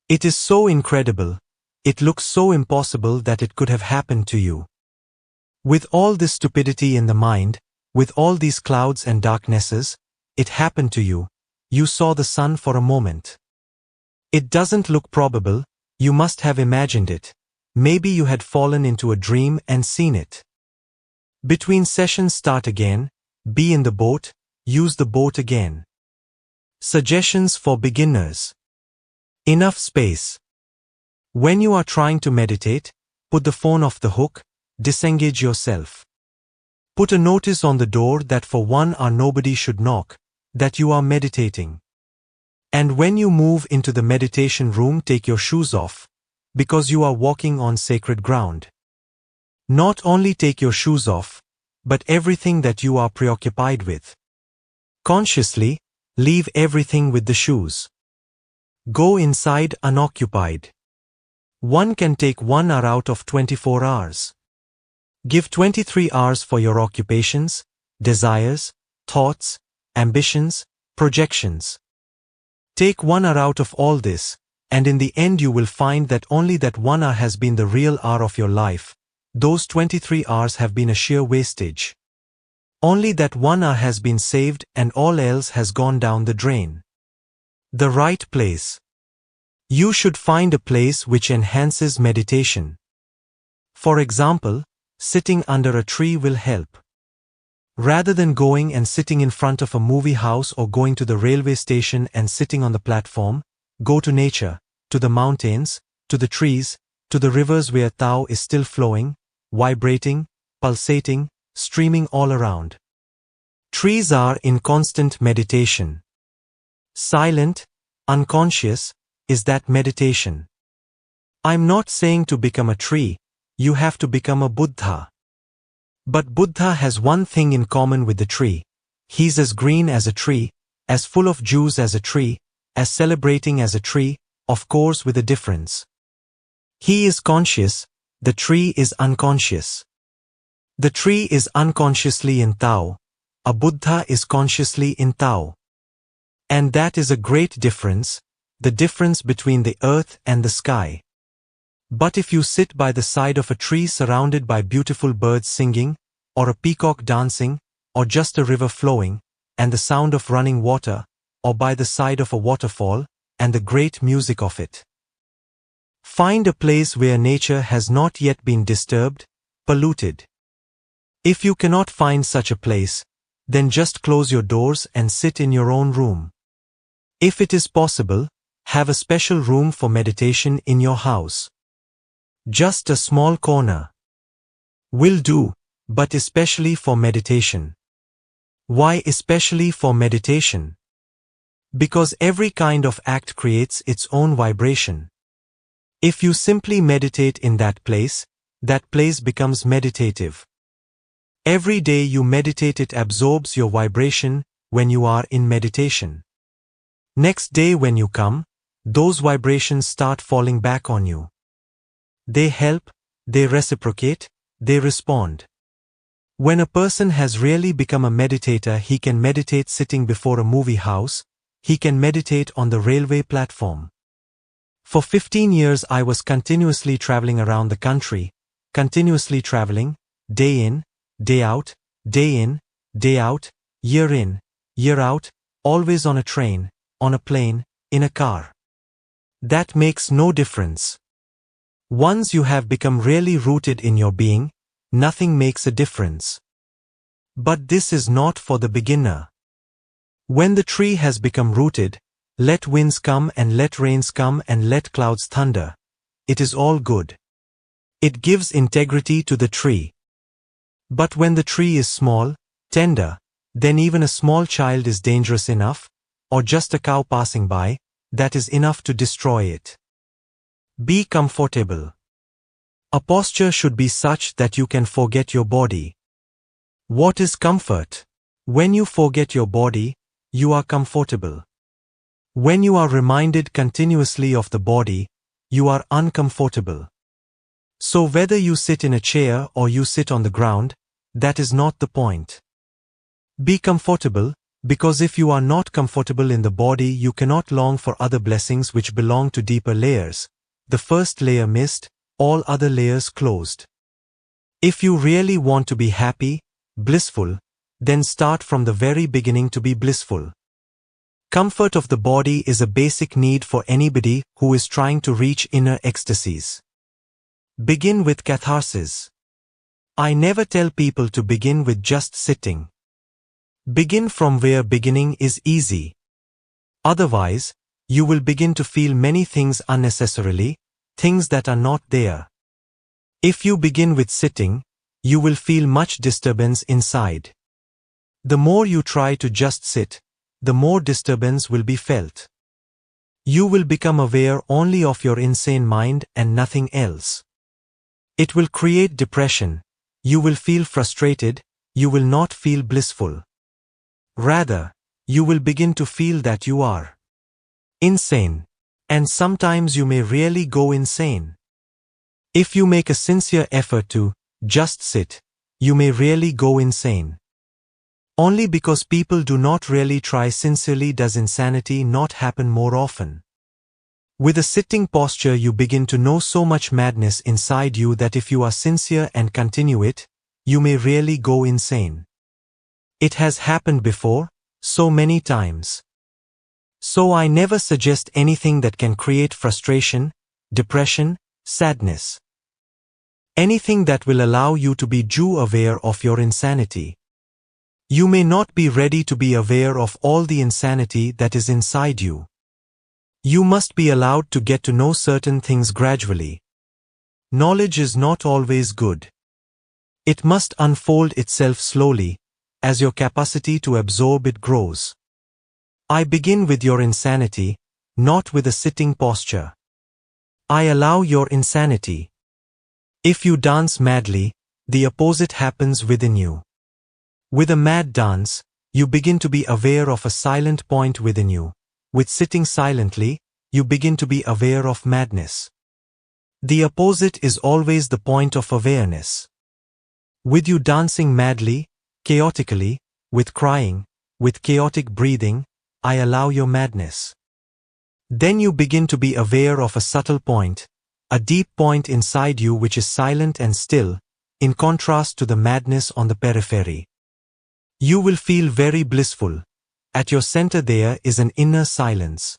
It is so incredible, it looks so impossible that it could have happened to you. With all this stupidity in the mind, with all these clouds and darknesses, it happened to you. You saw the sun for a moment. It doesn't look probable, you must have imagined it. Maybe you had fallen into a dream and seen it. Between sessions start again, be in the boat, use the boat again. Suggestions for beginners. Enough space. When you are trying to meditate, put the phone off the hook, disengage yourself. Put a notice on the door that for 1 hour nobody should knock, that you are meditating. And when you move into the meditation room, take your shoes off, because you are walking on sacred ground. Not only take your shoes off, but everything that you are preoccupied with. Consciously, leave everything with the shoes. Go inside unoccupied. One can take 1 hour out of 24 hours. Give 23 hours for your occupations, desires, thoughts, ambitions, projections. Take 1 hour out of all this, and in the end you will find that only that 1 hour has been the real hour of your life. Those 23 hours have been a sheer wastage. Only that 1 hour has been saved and all else has gone down the drain. The right place. You should find a place which enhances meditation. For example, sitting under a tree will help. Rather than going and sitting in front of a movie house or going to the railway station and sitting on the platform, go to nature, to the mountains, to the trees, to the rivers where Tao is still flowing, vibrating, pulsating, streaming all around. Trees are in constant meditation. Silent, unconscious, is that meditation. I'm not saying to become a tree, you have to become a Buddha. But Buddha has one thing in common with the tree. He's as green as a tree, as full of juice as a tree, as celebrating as a tree, of course with a difference. He is conscious, the tree is unconscious. The tree is unconsciously in Tao, a Buddha is consciously in Tao. And that is a great difference, the difference between the earth and the sky. But if you sit by the side of a tree surrounded by beautiful birds singing, or a peacock dancing, or just a river flowing, and the sound of running water, or by the side of a waterfall, and the great music of it. Find a place where nature has not yet been disturbed, polluted. If you cannot find such a place, then just close your doors and sit in your own room. If it is possible, have a special room for meditation in your house. Just a small corner will do, but especially for meditation. Why especially for meditation? Because every kind of act creates its own vibration. If you simply meditate in that place becomes meditative. Every day you meditate, it absorbs your vibration when you are in meditation. Next day when you come, those vibrations start falling back on you. They help, they reciprocate, they respond. When a person has really become a meditator, he can meditate sitting before a movie house, he can meditate on the railway platform. For 15 years I was continuously traveling around the country, continuously traveling, day in, day out, day in, day out, year out, always on a train, on a plane, in a car. That makes no difference. Once you have become really rooted in your being, nothing makes a difference. But this is not for the beginner. When the tree has become rooted, let winds come and let rains come and let clouds thunder. It is all good. It gives integrity to the tree. But when the tree is small, tender, then even a small child is dangerous enough, or just a cow passing by, that is enough to destroy it. Be comfortable. A posture should be such that you can forget your body. What is comfort? When you forget your body, you are comfortable. When you are reminded continuously of the body, you are uncomfortable. So whether you sit in a chair or you sit on the ground, that is not the point. Be comfortable, because if you are not comfortable in the body, you cannot long for other blessings which belong to deeper layers. The first layer missed, all other layers closed. If you really want to be happy, blissful, then start from the very beginning to be blissful. Comfort of the body is a basic need for anybody who is trying to reach inner ecstasies. Begin with catharsis. I never tell people to begin with just sitting. Begin from where beginning is easy. Otherwise, you will begin to feel many things unnecessarily, things that are not there. If you begin with sitting, you will feel much disturbance inside. The more you try to just sit, the more disturbance will be felt. You will become aware only of your insane mind and nothing else. It will create depression, you will feel frustrated, you will not feel blissful. Rather, you will begin to feel that you are insane. And sometimes you may really go insane. If you make a sincere effort to just sit, you may really go insane. Only because people do not really try sincerely does insanity not happen more often. With a sitting posture you begin to know so much madness inside you that if you are sincere and continue it, you may really go insane. It has happened before, so many times. So I never suggest anything that can create frustration, depression, sadness. Anything that will allow you to be aware of your insanity. You may not be ready to be aware of all the insanity that is inside you. You must be allowed to get to know certain things gradually. Knowledge is not always good. It must unfold itself slowly, as your capacity to absorb it grows. I begin with your insanity, not with a sitting posture. I allow your insanity. If you dance madly, the opposite happens within you. With a mad dance, you begin to be aware of a silent point within you. With sitting silently, you begin to be aware of madness. The opposite is always the point of awareness. With you dancing madly, chaotically, with crying, with chaotic breathing, I allow your madness. Then you begin to be aware of a subtle point, a deep point inside you which is silent and still, in contrast to the madness on the periphery. You will feel very blissful. At your center there is an inner silence.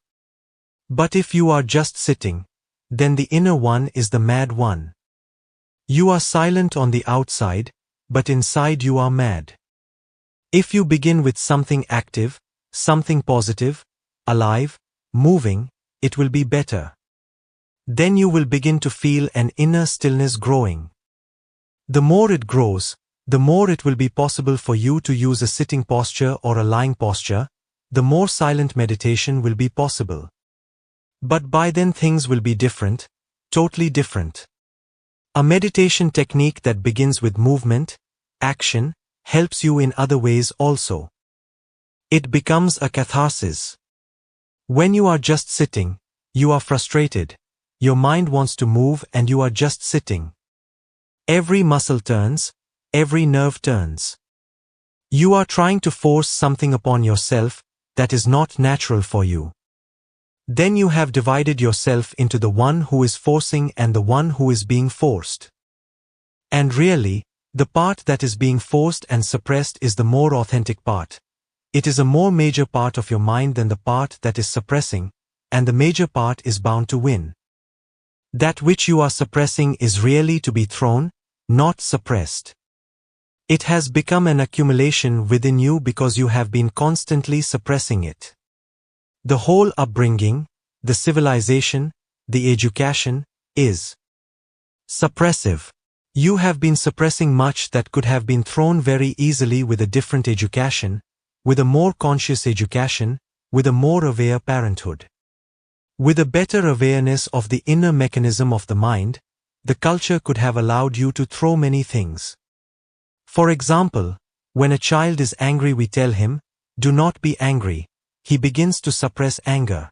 But if you are just sitting, then the inner one is the mad one. You are silent on the outside, but inside you are mad. If you begin with something active, something positive, alive, moving, it will be better. Then you will begin to feel an inner stillness growing. The more it grows, the more it will be possible for you to use a sitting posture or a lying posture, the more silent meditation will be possible. But by then things will be different, totally different. A meditation technique that begins with movement, action, helps you in other ways also. It becomes a catharsis. When you are just sitting, you are frustrated, your mind wants to move and you are just sitting. Every muscle turns, every nerve turns. You are trying to force something upon yourself that is not natural for you. Then you have divided yourself into the one who is forcing and the one who is being forced. And really, the part that is being forced and suppressed is the more authentic part. It is a more major part of your mind than the part that is suppressing, and the major part is bound to win. That which you are suppressing is really to be thrown, not suppressed. It has become an accumulation within you because you have been constantly suppressing it. The whole upbringing, the civilization, the education, is suppressive. You have been suppressing much that could have been thrown very easily with a different education, with a more conscious education, with a more aware parenthood. With a better awareness of the inner mechanism of the mind, the culture could have allowed you to throw many things. For example, when a child is angry we tell him, "Do not be angry." He begins to suppress anger.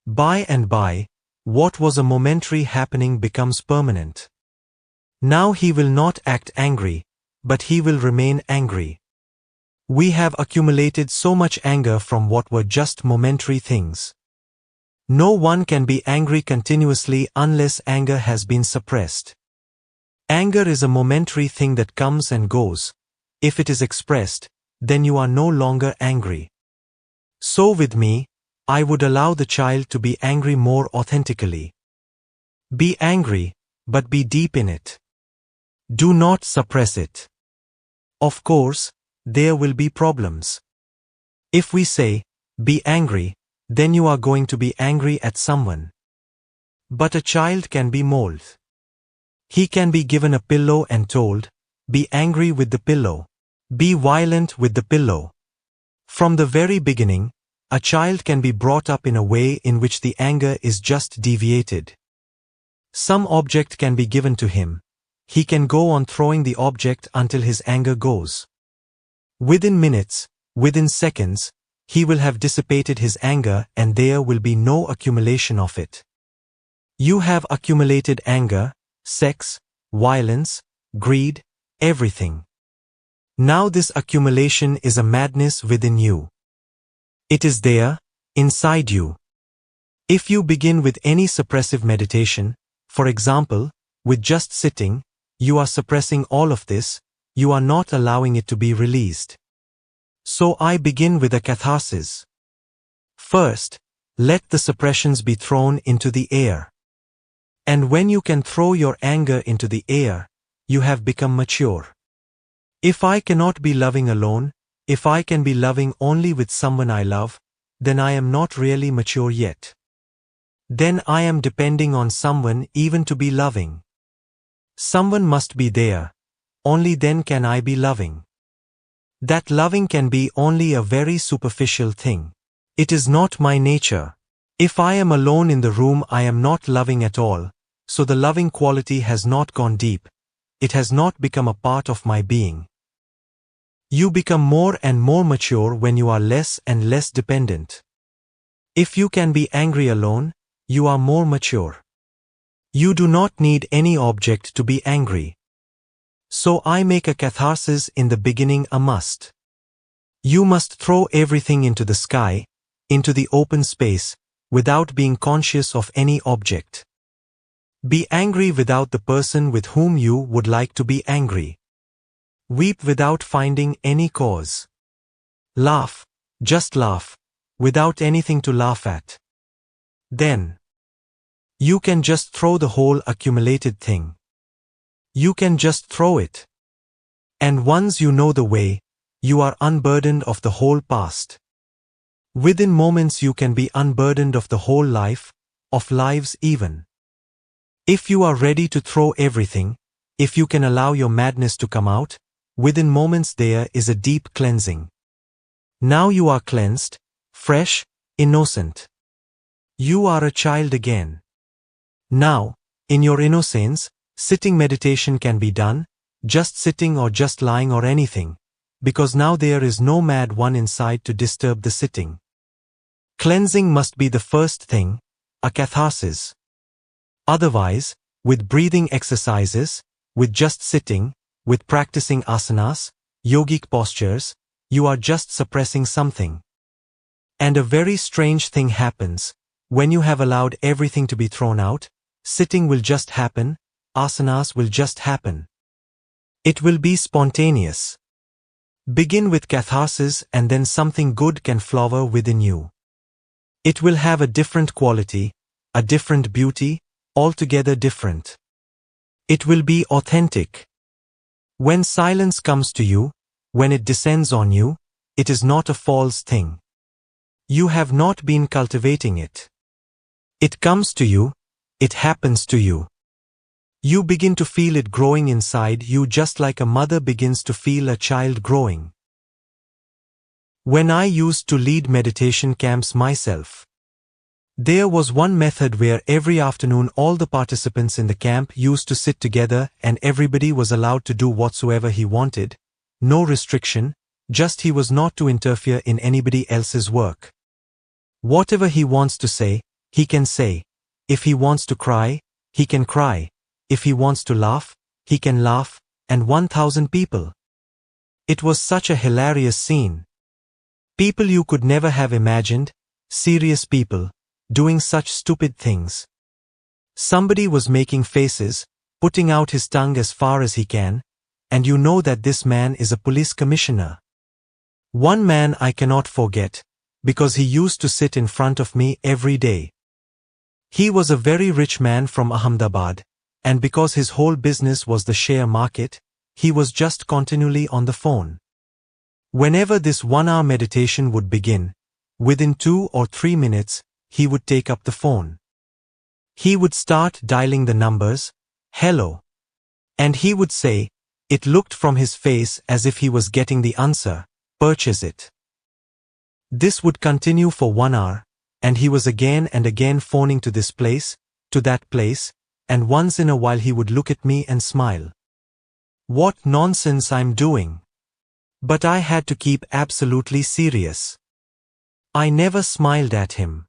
By and by, what was a momentary happening becomes permanent. Now he will not act angry, but he will remain angry. We have accumulated so much anger from what were just momentary things. No one can be angry continuously unless anger has been suppressed. Anger is a momentary thing that comes and goes. If it is expressed, then you are no longer angry. So with me, I would allow the child to be angry more authentically. Be angry, but be deep in it. Do not suppress it. Of course, there will be problems. If we say, be angry, then you are going to be angry at someone. But a child can be molded. He can be given a pillow and told, be angry with the pillow. Be violent with the pillow. From the very beginning, a child can be brought up in a way in which the anger is just deviated. Some object can be given to him. He can go on throwing the object until his anger goes. Within minutes, within seconds, he will have dissipated his anger and there will be no accumulation of it. You have accumulated anger, sex, violence, greed, everything. Now this accumulation is a madness within you. It is there, inside you. If you begin with any suppressive meditation, for example, with just sitting, you are suppressing all of this, you are not allowing it to be released. So I begin with a catharsis. First, let the suppressions be thrown into the air. And when you can throw your anger into the air, you have become mature. If I cannot be loving alone, if I can be loving only with someone I love, then I am not really mature yet. Then I am depending on someone even to be loving. Someone must be there, only then can I be loving. That loving can be only a very superficial thing. It is not my nature. If I am alone in the room I am not loving at all, so the loving quality has not gone deep. It has not become a part of my being. You become more and more mature when you are less and less dependent. If you can be angry alone, you are more mature. You do not need any object to be angry. So I make a catharsis in the beginning a must. You must throw everything into the sky, into the open space, without being conscious of any object. Be angry without the person with whom you would like to be angry. Weep without finding any cause. Laugh, just laugh, without anything to laugh at. Then, you can just throw the whole accumulated thing. You can just throw it. And once you know the way, you are unburdened of the whole past. Within moments you can be unburdened of the whole life, of lives even. If you are ready to throw everything, if you can allow your madness to come out, within moments there is a deep cleansing. Now you are cleansed, fresh, innocent. You are a child again. Now, in your innocence, sitting meditation can be done, just sitting or just lying or anything, because now there is no mad one inside to disturb the sitting. Cleansing must be the first thing, a catharsis. Otherwise, with breathing exercises, with just sitting, with practicing asanas, yogic postures, you are just suppressing something. And a very strange thing happens. When you have allowed everything to be thrown out, sitting will just happen, asanas will just happen. It will be spontaneous. Begin with catharsis and then something good can flower within you. It will have a different quality, a different beauty, altogether different. It will be authentic. When silence comes to you, when it descends on you, it is not a false thing. You have not been cultivating it. It comes to you, it happens to you. You begin to feel it growing inside you just like a mother begins to feel a child growing. When I used to lead meditation camps myself, there was one method where every afternoon all the participants in the camp used to sit together and everybody was allowed to do whatsoever he wanted, no restriction, just he was not to interfere in anybody else's work. Whatever he wants to say, he can say. If he wants to cry, he can cry. If he wants to laugh, he can laugh, and 1,000 people. It was such a hilarious scene. People you could never have imagined, serious people, doing such stupid things. Somebody was making faces, putting out his tongue as far as he can, and you know that this man is a police commissioner. One man I cannot forget, because he used to sit in front of me every day. He was a very rich man from Ahmedabad, and because his whole business was the share market, he was just continually on the phone. Whenever this 1-hour meditation would begin, within 2 or 3 minutes, he would take up the phone. He would start dialing the numbers, hello. And he would say, it looked from his face as if he was getting the answer, purchase it. This would continue for 1 hour, and he was again and again phoning to this place, to that place, and once in a while he would look at me and smile. What nonsense I'm doing. But I had to keep absolutely serious. I never smiled at him.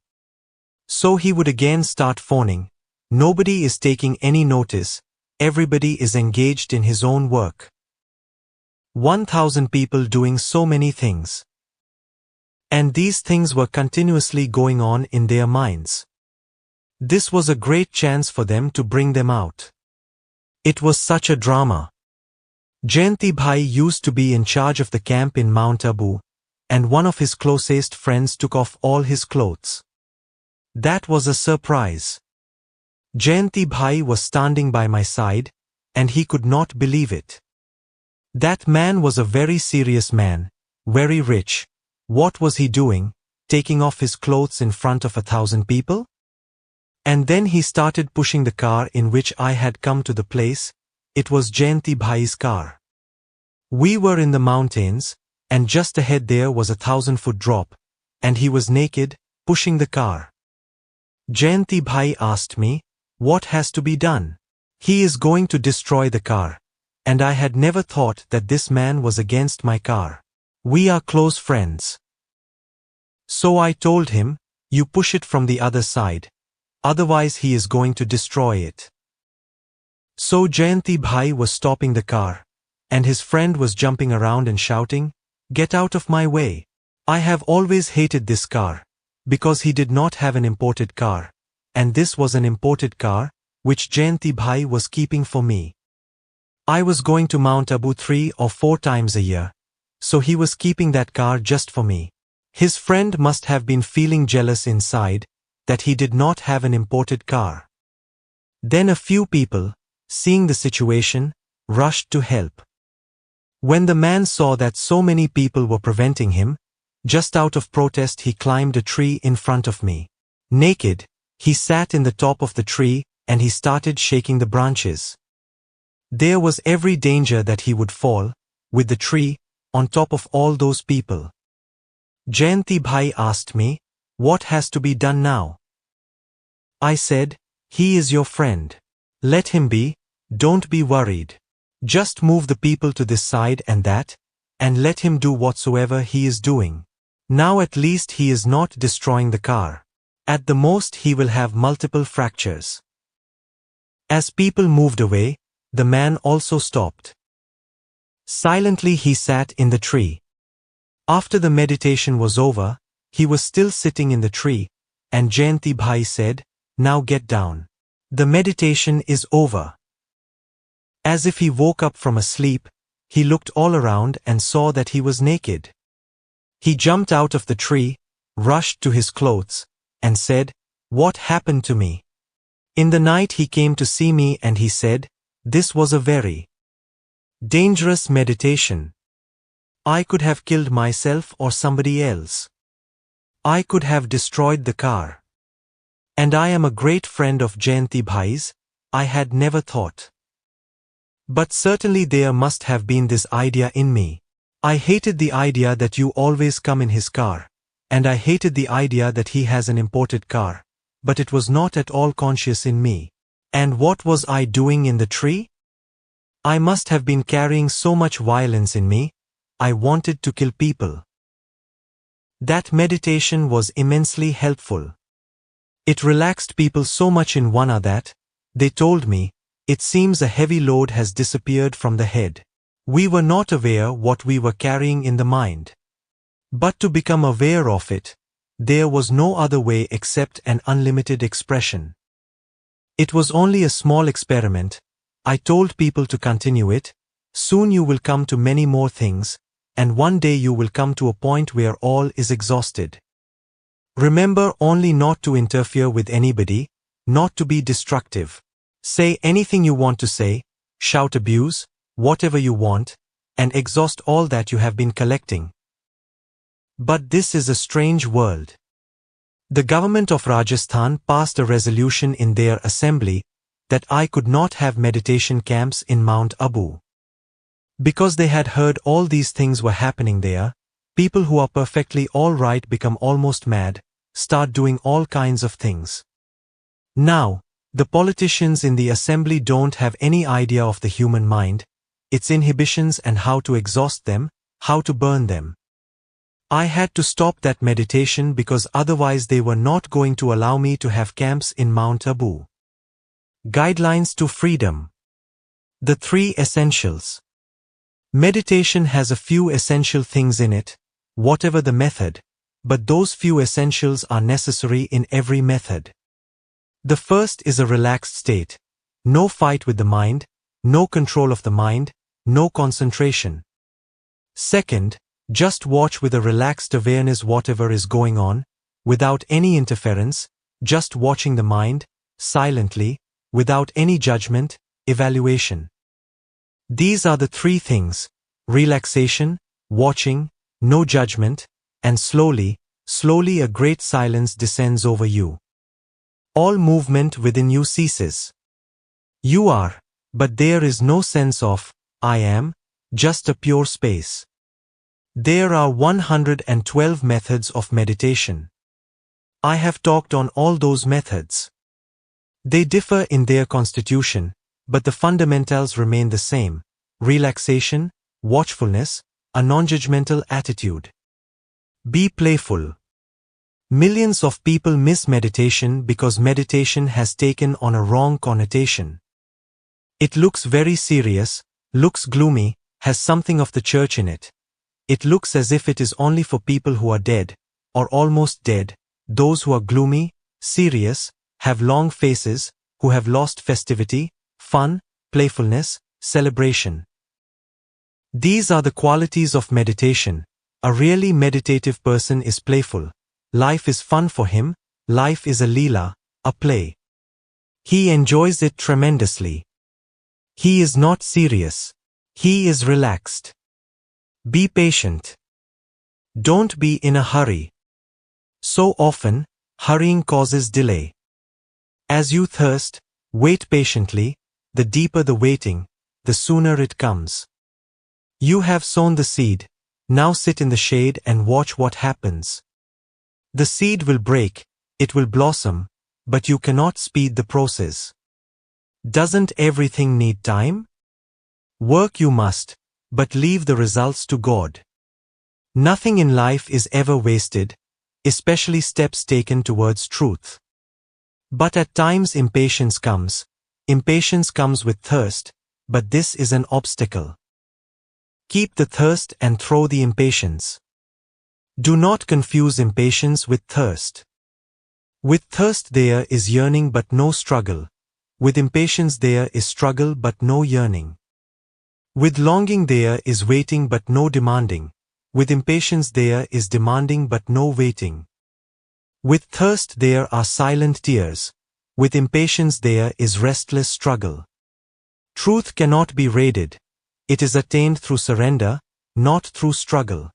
So he would again start phoning. Nobody is taking any notice, everybody is engaged in his own work. 1,000 people doing so many things. And these things were continuously going on in their minds. This was a great chance for them to bring them out. It was such a drama. Jayanti Bhai used to be in charge of the camp in Mount Abu, and one of his closest friends took off all his clothes. That was a surprise. Jayanti Bhai was standing by my side, and he could not believe it. That man was a very serious man, very rich. What was he doing, taking off his clothes in front of 1,000 people? And then he started pushing the car in which I had come to the place. It was Jayanti Bhai's car. We were in the mountains, and just ahead there was a 1,000-foot drop, and he was naked, pushing the car. Jayanti Bhai asked me, what has to be done? He is going to destroy the car. And I had never thought that this man was against my car. We are close friends. So I told him, you push it from the other side. Otherwise he is going to destroy it. So Jayanti Bhai was stopping the car, and his friend was jumping around and shouting, get out of my way. I have always hated this car, because he did not have an imported car, and this was an imported car, which Jayanti Bhai was keeping for me. I was going to Mount Abu 3 or 4 times a year, so he was keeping that car just for me. His friend must have been feeling jealous inside, that he did not have an imported car. Then a few people, seeing the situation, rushed to help. When the man saw that so many people were preventing him, just out of protest he climbed a tree in front of me. Naked, he sat in the top of the tree and he started shaking the branches. There was every danger that he would fall, with the tree, on top of all those people. Jayanti Bhai asked me, what has to be done now? I said, he is your friend. Let him be, don't be worried. Just move the people to this side and that, and let him do whatsoever he is doing. Now at least he is not destroying the car. At the most he will have multiple fractures. As people moved away, the man also stopped. Silently he sat in the tree. After the meditation was over, he was still sitting in the tree, and Jayanti Bhai said, now get down. The meditation is over. As if he woke up from a sleep, he looked all around and saw that he was naked. He jumped out of the tree, rushed to his clothes, and said, what happened to me? In the night he came to see me and he said, this was a very dangerous meditation. I could have killed myself or somebody else. I could have destroyed the car. And I am a great friend of Jayanti Bhai's, I had never thought. But certainly there must have been this idea in me. I hated the idea that you always come in his car, and I hated the idea that he has an imported car, but it was not at all conscious in me. And what was I doing in the tree? I must have been carrying so much violence in me, I wanted to kill people. That meditation was immensely helpful. It relaxed people so much in one that, they told me, it seems a heavy load has disappeared from the head. We were not aware what we were carrying in the mind. But to become aware of it, there was no other way except an unlimited expression. It was only a small experiment. I told people to continue it. Soon you will come to many more things, and one day you will come to a point where all is exhausted. Remember only not to interfere with anybody, not to be destructive. Say anything you want to say, shout abuse, whatever you want, and exhaust all that you have been collecting. But this is a strange world. The government of Rajasthan passed a resolution in their assembly that I could not have meditation camps in Mount Abu. Because they had heard all these things were happening there, people who are perfectly all right become almost mad, start doing all kinds of things. Now, the politicians in the assembly don't have any idea of the human mind, its inhibitions and how to exhaust them, how to burn them. I had to stop that meditation because otherwise they were not going to allow me to have camps in Mount Abu. Guidelines to freedom. The 3 essentials. Meditation has a few essential things in it, whatever the method, but those few essentials are necessary in every method. The first is a relaxed state. No fight with the mind, no control of the mind, no concentration. Second, just watch with a relaxed awareness whatever is going on, without any interference, just watching the mind, silently, without any judgment, evaluation. These are the 3 things: relaxation, watching, no judgment, and slowly a great silence descends over you. All movement within you ceases. You are, but there is no sense of, I am, just a pure space. There are 112 methods of meditation. I have talked on all those methods. They differ in their constitution, but the fundamentals remain the same: relaxation, watchfulness, a non-judgmental attitude. Be playful. Millions of people miss meditation because meditation has taken on a wrong connotation. It looks very serious, looks gloomy, has something of the church in it. It looks as if it is only for people who are dead, or almost dead, those who are gloomy, serious, have long faces, who have lost festivity, fun, playfulness, celebration. These are the qualities of meditation. A really meditative person is playful. Life is fun for him, life is a leela, a play. He enjoys it tremendously. He is not serious. He is relaxed. Be patient. Don't be in a hurry. So often, hurrying causes delay. As you thirst, wait patiently. The deeper the waiting, the sooner it comes. You have sown the seed, now sit in the shade and watch what happens. The seed will break, it will blossom, but you cannot speed the process. Doesn't everything need time? Work you must, but leave the results to God. Nothing in life is ever wasted, especially steps taken towards truth. But at times impatience comes with thirst, but this is an obstacle. Keep the thirst and throw the impatience. Do not confuse impatience with thirst. With thirst there is yearning but no struggle. With impatience there is struggle but no yearning. With longing there is waiting but no demanding. With impatience there is demanding but no waiting. With thirst there are silent tears. With impatience there is restless struggle. Truth cannot be raided. It is attained through surrender, not through struggle.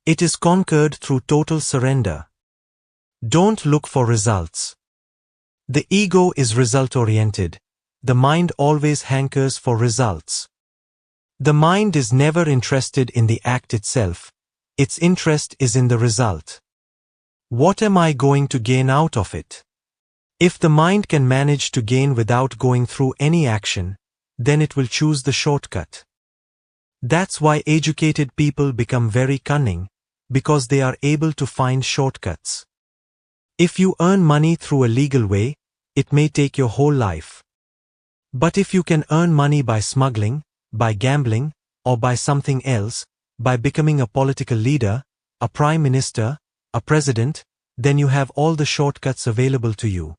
It is conquered through total surrender. Don't look for results. The ego is result-oriented. The mind always hankers for results. The mind is never interested in the act itself. Its interest is in the result. What am I going to gain out of it? If the mind can manage to gain without going through any action, then it will choose the shortcut. That's why educated people become very cunning, because they are able to find shortcuts. If you earn money through a legal way, it may take your whole life. But if you can earn money by smuggling, by gambling, or by something else, by becoming a political leader, a prime minister, a president, then you have all the shortcuts available to you.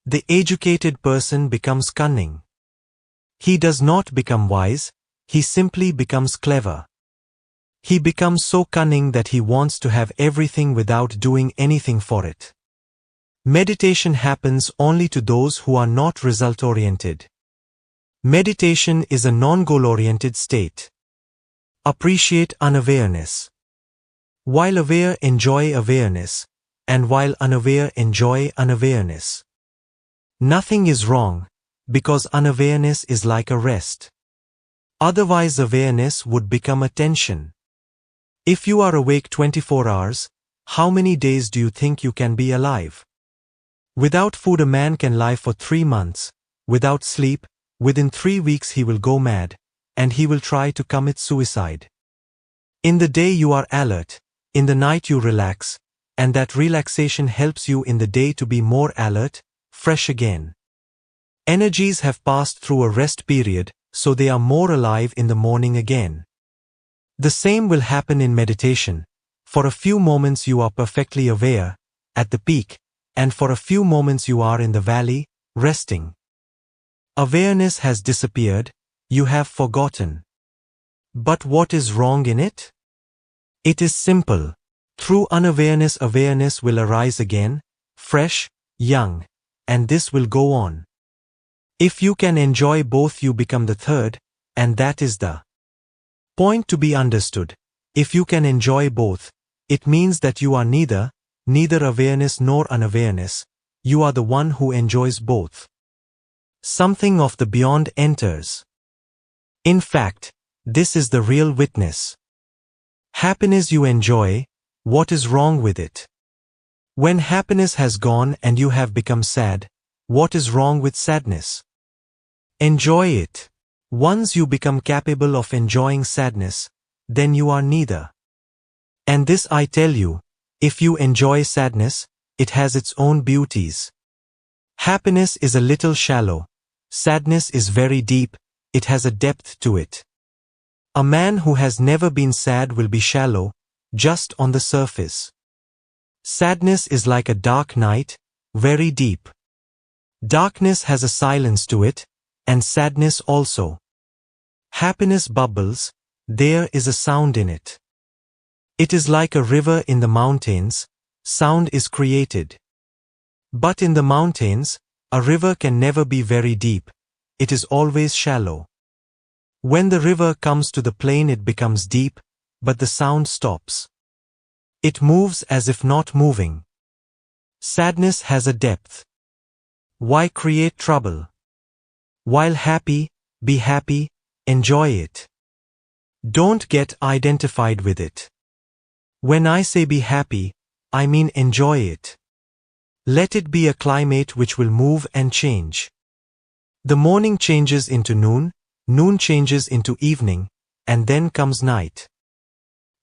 The educated person becomes cunning. He does not become wise, he simply becomes clever. He becomes so cunning that he wants to have everything without doing anything for it. Meditation happens only to those who are not result-oriented. Meditation is a non-goal-oriented state. Appreciate unawareness. While aware, enjoy awareness, and while unaware, enjoy unawareness. Nothing is wrong, because unawareness is like a rest. Otherwise awareness would become a tension. If you are awake 24 hours, how many days do you think you can be alive? Without food a man can lie for 3 months, without sleep, within 3 weeks he will go mad, and he will try to commit suicide. In the day you are alert, in the night you relax, and that relaxation helps you in the day to be more alert, fresh again. Energies have passed through a rest period, so they are more alive in the morning again. The same will happen in meditation. For a few moments you are perfectly aware, at the peak, and for a few moments you are in the valley, resting. Awareness has disappeared, you have forgotten. But what is wrong in it? It is simple. Through unawareness, awareness will arise again, fresh, young, and this will go on. If you can enjoy both, you become the third, and that is the point to be understood. If you can enjoy both, it means that you are neither awareness nor unawareness. You are the one who enjoys both. Something of the beyond enters. In fact, this is the real witness. Happiness you enjoy, what is wrong with it? When happiness has gone and you have become sad, what is wrong with sadness? Enjoy it. Once you become capable of enjoying sadness, then you are neither. And this I tell you, if you enjoy sadness, it has its own beauties. Happiness is a little shallow. Sadness is very deep, it has a depth to it. A man who has never been sad will be shallow, just on the surface. Sadness is like a dark night, very deep. Darkness has a silence to it, and sadness also. Happiness bubbles, there is a sound in it. It is like a river in the mountains, sound is created. But in the mountains, a river can never be very deep, it is always shallow. When the river comes to the plain it becomes deep, but the sound stops. It moves as if not moving. Sadness has a depth. Why create trouble? While happy, be happy, enjoy it. Don't get identified with it. When I say be happy, I mean enjoy it. Let it be a climate which will move and change. The morning changes into noon, noon changes into evening, and then comes night.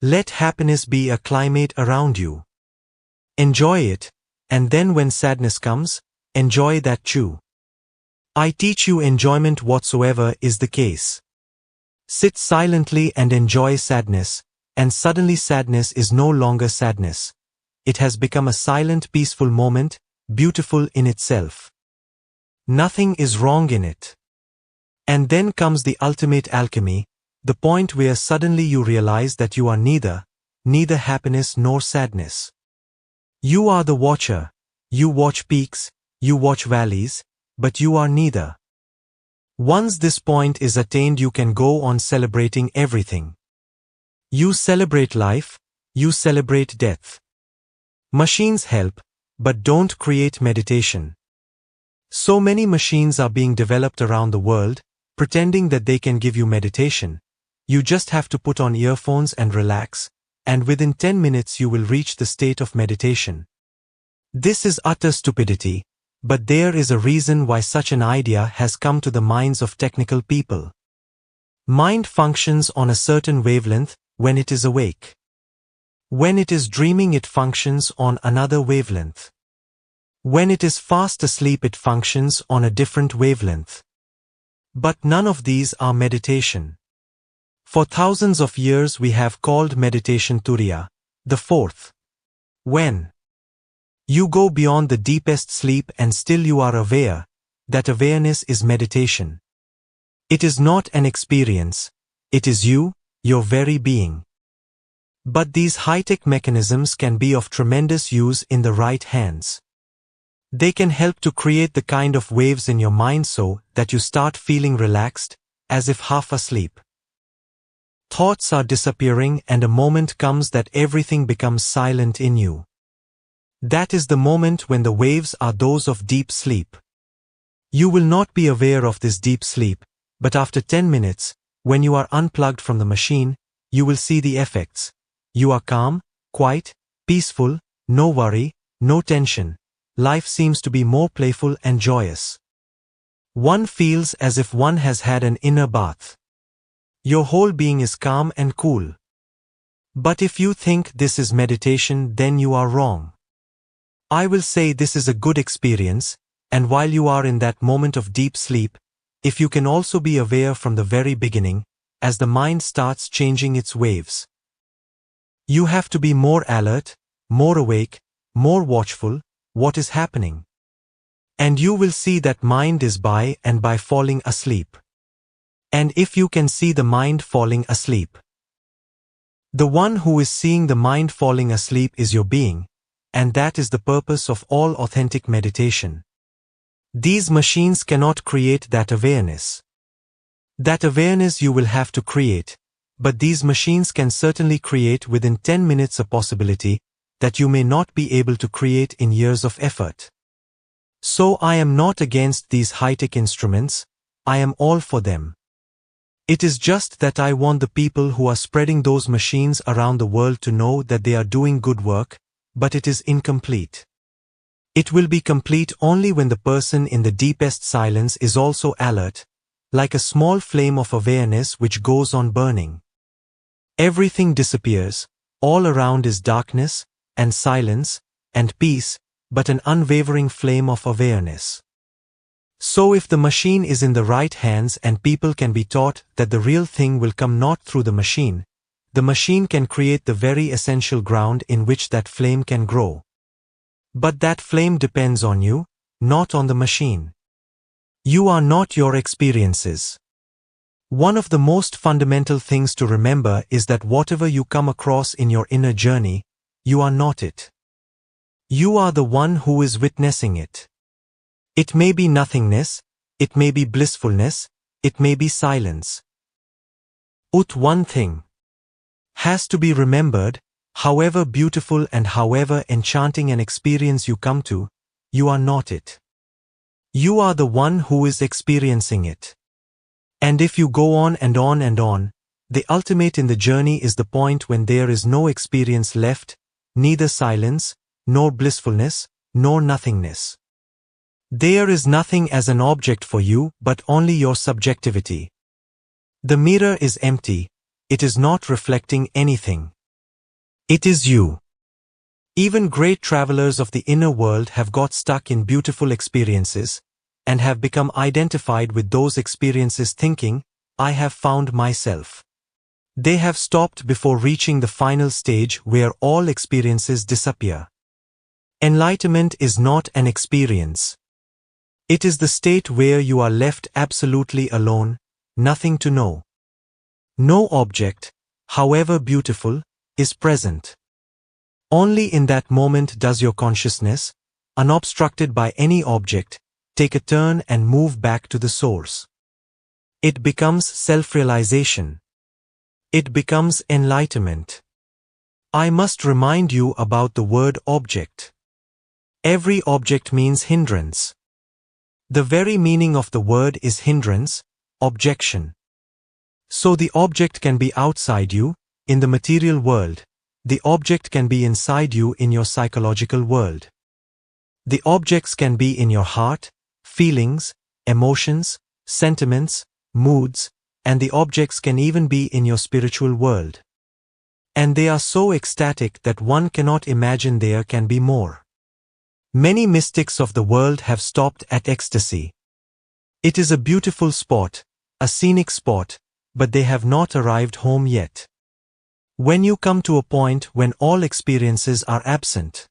Let happiness be a climate around you. Enjoy it, and then when sadness comes, enjoy that too. I teach you enjoyment whatsoever is the case. Sit silently and enjoy sadness, and suddenly sadness is no longer sadness. It has become a silent, peaceful moment, beautiful in itself. Nothing is wrong in it. And then comes the ultimate alchemy, the point where suddenly you realize that you are neither happiness nor sadness. You are the watcher, you watch peaks, you watch valleys, but you are neither. Once this point is attained, you can go on celebrating everything. You celebrate life, you celebrate death. Machines help, but don't create meditation. So many machines are being developed around the world, pretending that they can give you meditation. You just have to put on earphones and relax, and within 10 minutes you will reach the state of meditation. This is utter stupidity, but there is a reason why such an idea has come to the minds of technical people. Mind functions on a certain wavelength when it is awake. When it is dreaming, it functions on another wavelength. When it is fast asleep, it functions on a different wavelength. But none of these are meditation. For thousands of years we have called meditation Turiya, the fourth. When you go beyond the deepest sleep and still you are aware, that awareness is meditation. It is not an experience, it is you, your very being. But these high-tech mechanisms can be of tremendous use in the right hands. They can help to create the kind of waves in your mind so that you start feeling relaxed, as if half asleep. Thoughts are disappearing and a moment comes that everything becomes silent in you. That is the moment when the waves are those of deep sleep. You will not be aware of this deep sleep, but after 10 minutes, when you are unplugged from the machine, you will see the effects. You are calm, quiet, peaceful, no worry, no tension. Life seems to be more playful and joyous. One feels as if one has had an inner bath. Your whole being is calm and cool. But if you think this is meditation, then you are wrong. I will say this is a good experience, and while you are in that moment of deep sleep, if you can also be aware from the very beginning, as the mind starts changing its waves. You have to be more alert, more awake, more watchful, what is happening. And you will see that mind is by and by falling asleep. And if you can see the mind falling asleep, the one who is seeing the mind falling asleep is your being, and that is the purpose of all authentic meditation. These machines cannot create that awareness. That awareness you will have to create, but these machines can certainly create within 10 minutes a possibility that you may not be able to create in years of effort. So I am not against these high-tech instruments, I am all for them. It is just that I want the people who are spreading those machines around the world to know that they are doing good work, but it is incomplete. It will be complete only when the person in the deepest silence is also alert, like a small flame of awareness which goes on burning. Everything disappears, all around is darkness, and silence, and peace, but an unwavering flame of awareness. So if the machine is in the right hands and people can be taught that the real thing will come not through the machine can create the very essential ground in which that flame can grow. But that flame depends on you, not on the machine. You are not your experiences. One of the most fundamental things to remember is that whatever you come across in your inner journey, you are not it. You are the one who is witnessing it. It may be nothingness, it may be blissfulness, it may be silence. But one thing has to be remembered, however beautiful and however enchanting an experience you come to, you are not it. You are the one who is experiencing it. And if you go on and on and on, The ultimate in the journey is the point when there is no experience left, neither silence, nor blissfulness, nor nothingness. There is nothing as an object for you but only your subjectivity. The mirror is empty, it is not reflecting anything. It is you. Even great travelers of the inner world have got stuck in beautiful experiences, and have become identified with those experiences thinking, I have found myself. They have stopped before reaching the final stage where all experiences disappear. Enlightenment is not an experience. It is the state where you are left absolutely alone, nothing to know. No object, however beautiful, is present. Only in that moment does your consciousness, unobstructed by any object, take a turn and move back to the source. It becomes self-realization. It becomes enlightenment. I must remind you about the word object. Every object means hindrance. The very meaning of the word is hindrance, objection. So the object can be outside you, in the material world. The object can be inside you in your psychological world. The objects can be in your heart, feelings, emotions, sentiments, moods, and the objects can even be in your spiritual world. And they are so ecstatic that one cannot imagine there can be more. Many mystics of the world have stopped at ecstasy. It is a beautiful spot, a scenic spot, but they have not arrived home yet. When you come to a point when all experiences are absent,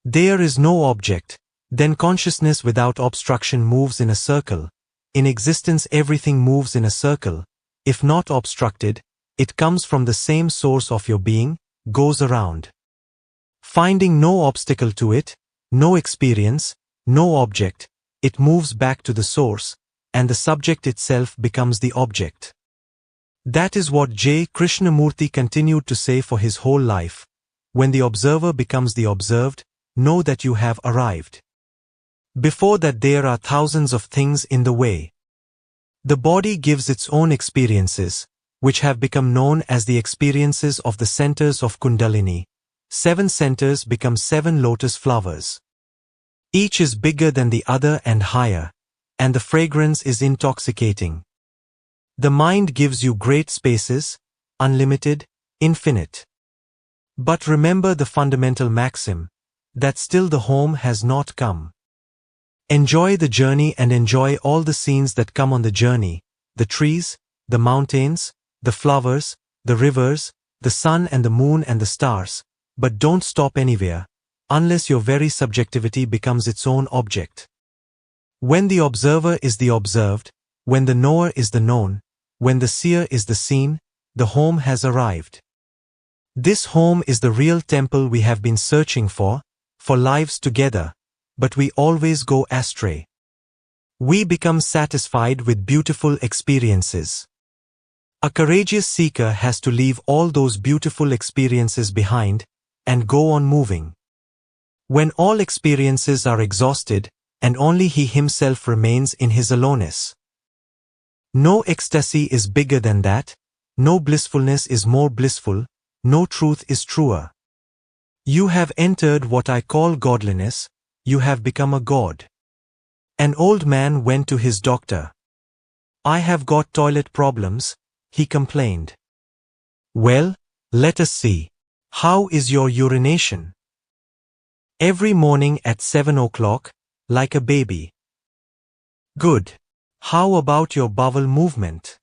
there is no object, then consciousness without obstruction moves in a circle. In existence everything moves in a circle. If not obstructed, it comes from the same source of your being, goes around. Finding no obstacle to it, no experience, no object, it moves back to the source, and the subject itself becomes the object. That is what J. Krishnamurti continued to say for his whole life. When the observer becomes the observed, know that you have arrived. Before that there are thousands of things in the way. The body gives its own experiences, which have become known as the experiences of the centers of Kundalini. 7 centers become 7 lotus flowers. Each is bigger than the other and higher, and the fragrance is intoxicating. The mind gives you great spaces, unlimited, infinite. But remember the fundamental maxim, that still the home has not come. Enjoy the journey and enjoy all the scenes that come on the journey, the trees, the mountains, the flowers, the rivers, the sun and the moon and the stars, but don't stop anywhere, unless your very subjectivity becomes its own object. When the observer is the observed, when the knower is the known, when the seer is the seen, the home has arrived. This home is the real temple we have been searching for lives together, but we always go astray. We become satisfied with beautiful experiences. A courageous seeker has to leave all those beautiful experiences behind and go on moving. When all experiences are exhausted, and only he himself remains in his aloneness. No ecstasy is bigger than that, no blissfulness is more blissful, no truth is truer. You have entered what I call godliness, you have become a god. An old man went to his doctor. I have got toilet problems, he complained. Well, let us see. How is your urination? Every morning at 7 o'clock, like a baby. Good. How about your bowel movement?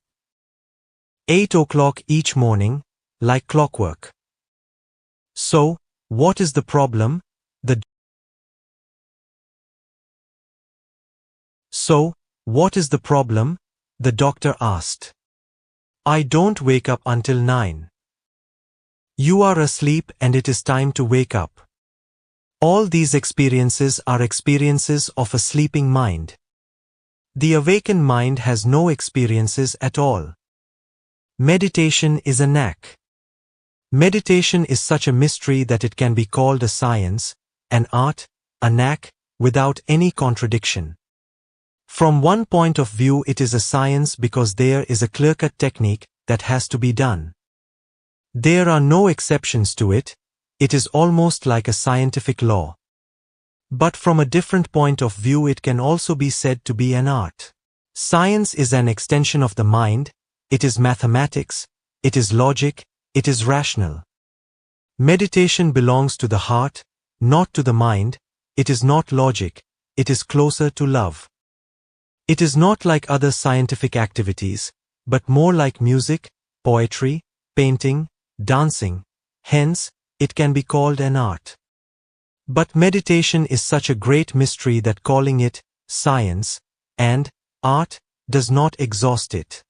8 o'clock each morning, like clockwork. So, what is the problem? The doctor asked. I don't wake up until 9. You are asleep and it is time to wake up. All these experiences are experiences of a sleeping mind. The awakened mind has no experiences at all. Meditation is a knack. Meditation is such a mystery that it can be called a science, an art, a knack, without any contradiction. From one point of view it is a science because there is a clear-cut technique, that has to be done. There are no exceptions to it. It is almost like a scientific law. But from a different point of view, it can also be said to be an art. Science is an extension of the mind, it is mathematics, it is logic, it is rational. Meditation belongs to the heart, not to the mind. It is not logic, it is closer to love. It is not like other scientific activities, but more like music, poetry, painting, dancing. Hence, it can be called an art. But meditation is such a great mystery that calling it science and art does not exhaust it.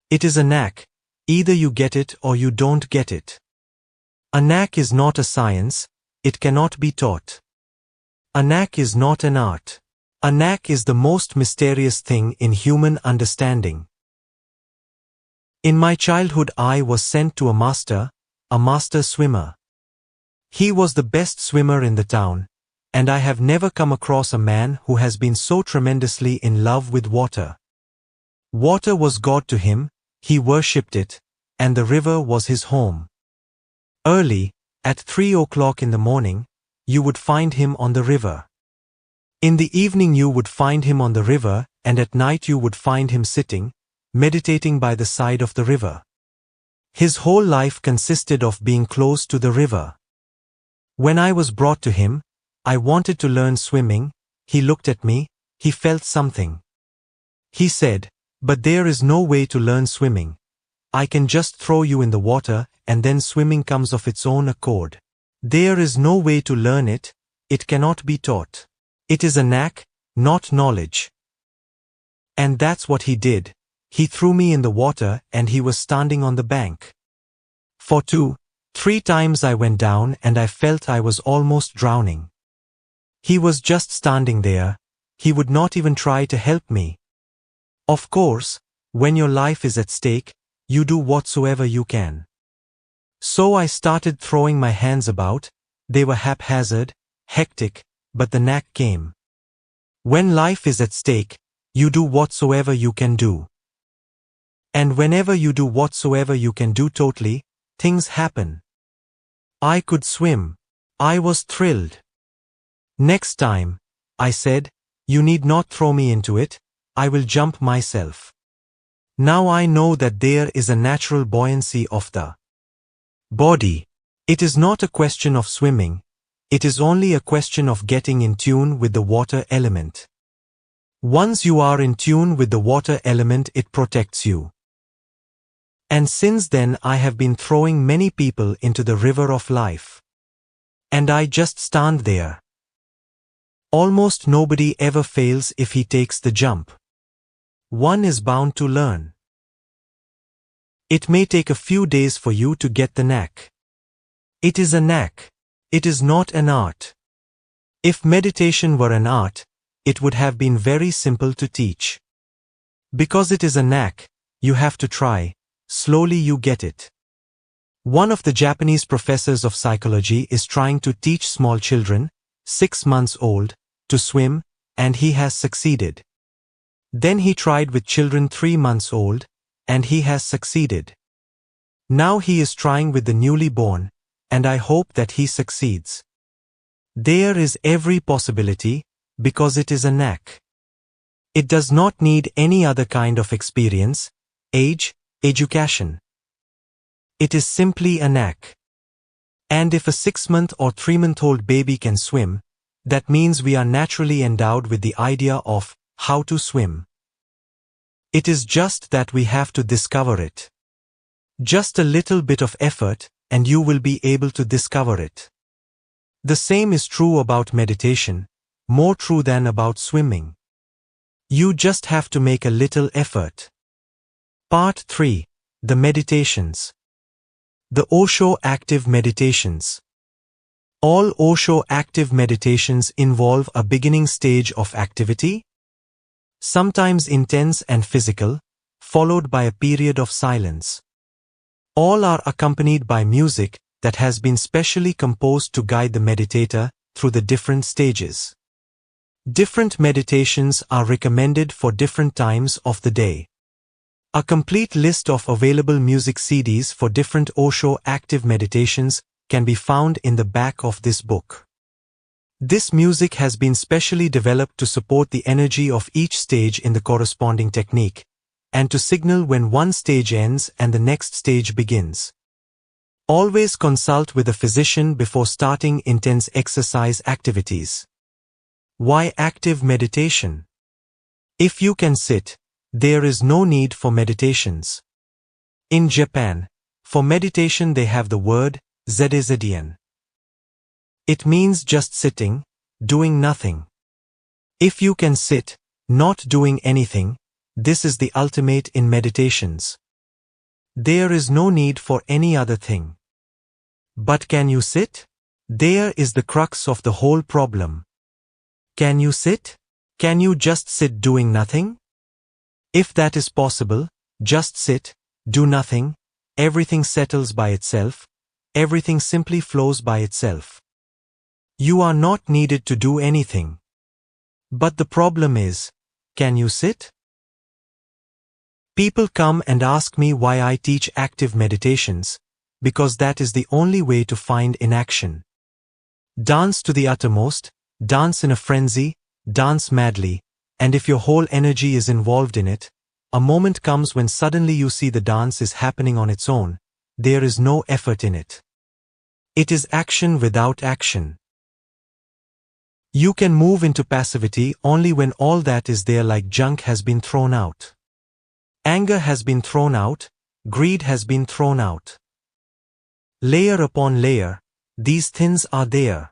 It is a knack. Either you get it or you don't get it. A knack is not a science, it cannot be taught. A knack is not an art. A knack is the most mysterious thing in human understanding. In my childhood, I was sent to a master swimmer. He was the best swimmer in the town, and I have never come across a man who has been so tremendously in love with water. Water was God to him, he worshipped it, and the river was his home. Early, at 3 o'clock in the morning, you would find him on the river. In the evening you would find him on the river, and at night you would find him sitting, meditating by the side of the river. His whole life consisted of being close to the river. When I was brought to him, I wanted to learn swimming. He looked at me, he felt something. He said, "But there is no way to learn swimming. I can just throw you in the water and then swimming comes of its own accord. There is no way to learn it, it cannot be taught. It is a knack, not knowledge." And that's what he did. He threw me in the water and he was standing on the bank. For 2-3 times I went down and I felt I was almost drowning. He was just standing there, he would not even try to help me. Of course, when your life is at stake, you do whatsoever you can. So I started throwing my hands about. They were haphazard, hectic, but the knack came. When life is at stake, you do whatsoever you can do. And whenever you do whatsoever you can do totally, things happen. I could swim. I was thrilled. "Next time," I said, "you need not throw me into it, I will jump myself." Now I know that there is a natural buoyancy of the body. It is not a question of swimming, it is only a question of getting in tune with the water element. Once you are in tune with the water element, it protects you. And since then I have been throwing many people into the river of life. And I just stand there. Almost nobody ever fails if he takes the jump. One is bound to learn. It may take a few days for you to get the knack. It is a knack. It is not an art. If meditation were an art, it would have been very simple to teach. Because it is a knack, you have to try. Slowly you get it. One of the Japanese professors of psychology is trying to teach small children, 6 months old, to swim, and he has succeeded. Then he tried with children 3 months old, and he has succeeded. Now he is trying with the newly born, and I hope that he succeeds. There is every possibility, because it is a knack. It does not need any other kind of experience, age, education. It is simply a knack. And if a 6-month or 3-month-old baby can swim, that means we are naturally endowed with the idea of how to swim. It is just that we have to discover it. Just a little bit of effort, and you will be able to discover it. The same is true about meditation, more true than about swimming. You just have to make a little effort. Part 3. The Meditations. The Osho Active Meditations. All Osho active meditations involve a beginning stage of activity, sometimes intense and physical, followed by a period of silence. All are accompanied by music that has been specially composed to guide the meditator through the different stages. Different meditations are recommended for different times of the day. A complete list of available music CDs for different Osho active meditations can be found in the back of this book. This music has been specially developed to support the energy of each stage in the corresponding technique, and to signal when one stage ends and the next stage begins. Always consult with a physician before starting intense exercise activities. Why active meditation? If you can sit, there is no need for meditations. In Japan, for meditation they have the word zedian. It means just sitting, doing nothing. If you can sit, not doing anything, this is the ultimate in meditations. There is no need for any other thing. But can you sit? There is the crux of the whole problem. Can you sit? Can you just sit doing nothing? If that is possible, just sit, do nothing, everything settles by itself, everything simply flows by itself. You are not needed to do anything. But the problem is, can you sit? People come and ask me why I teach active meditations, because that is the only way to find inaction. Dance to the uttermost, dance in a frenzy, dance madly, and if your whole energy is involved in it, a moment comes when suddenly you see the dance is happening on its own, there is no effort in it. It is action without action. You can move into passivity only when all that is there like junk has been thrown out. Anger has been thrown out, greed has been thrown out. Layer upon layer, these things are there.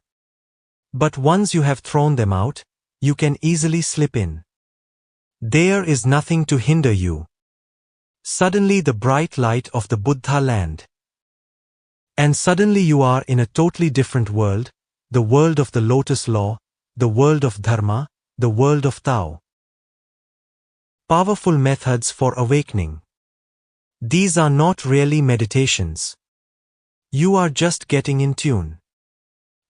But once you have thrown them out, you can easily slip in. There is nothing to hinder you. Suddenly the bright light of the Buddha land. And suddenly you are in a totally different world, the world of the lotus law, the world of dharma, the world of Tao. Powerful methods for awakening. These are not really meditations. You are just getting in tune.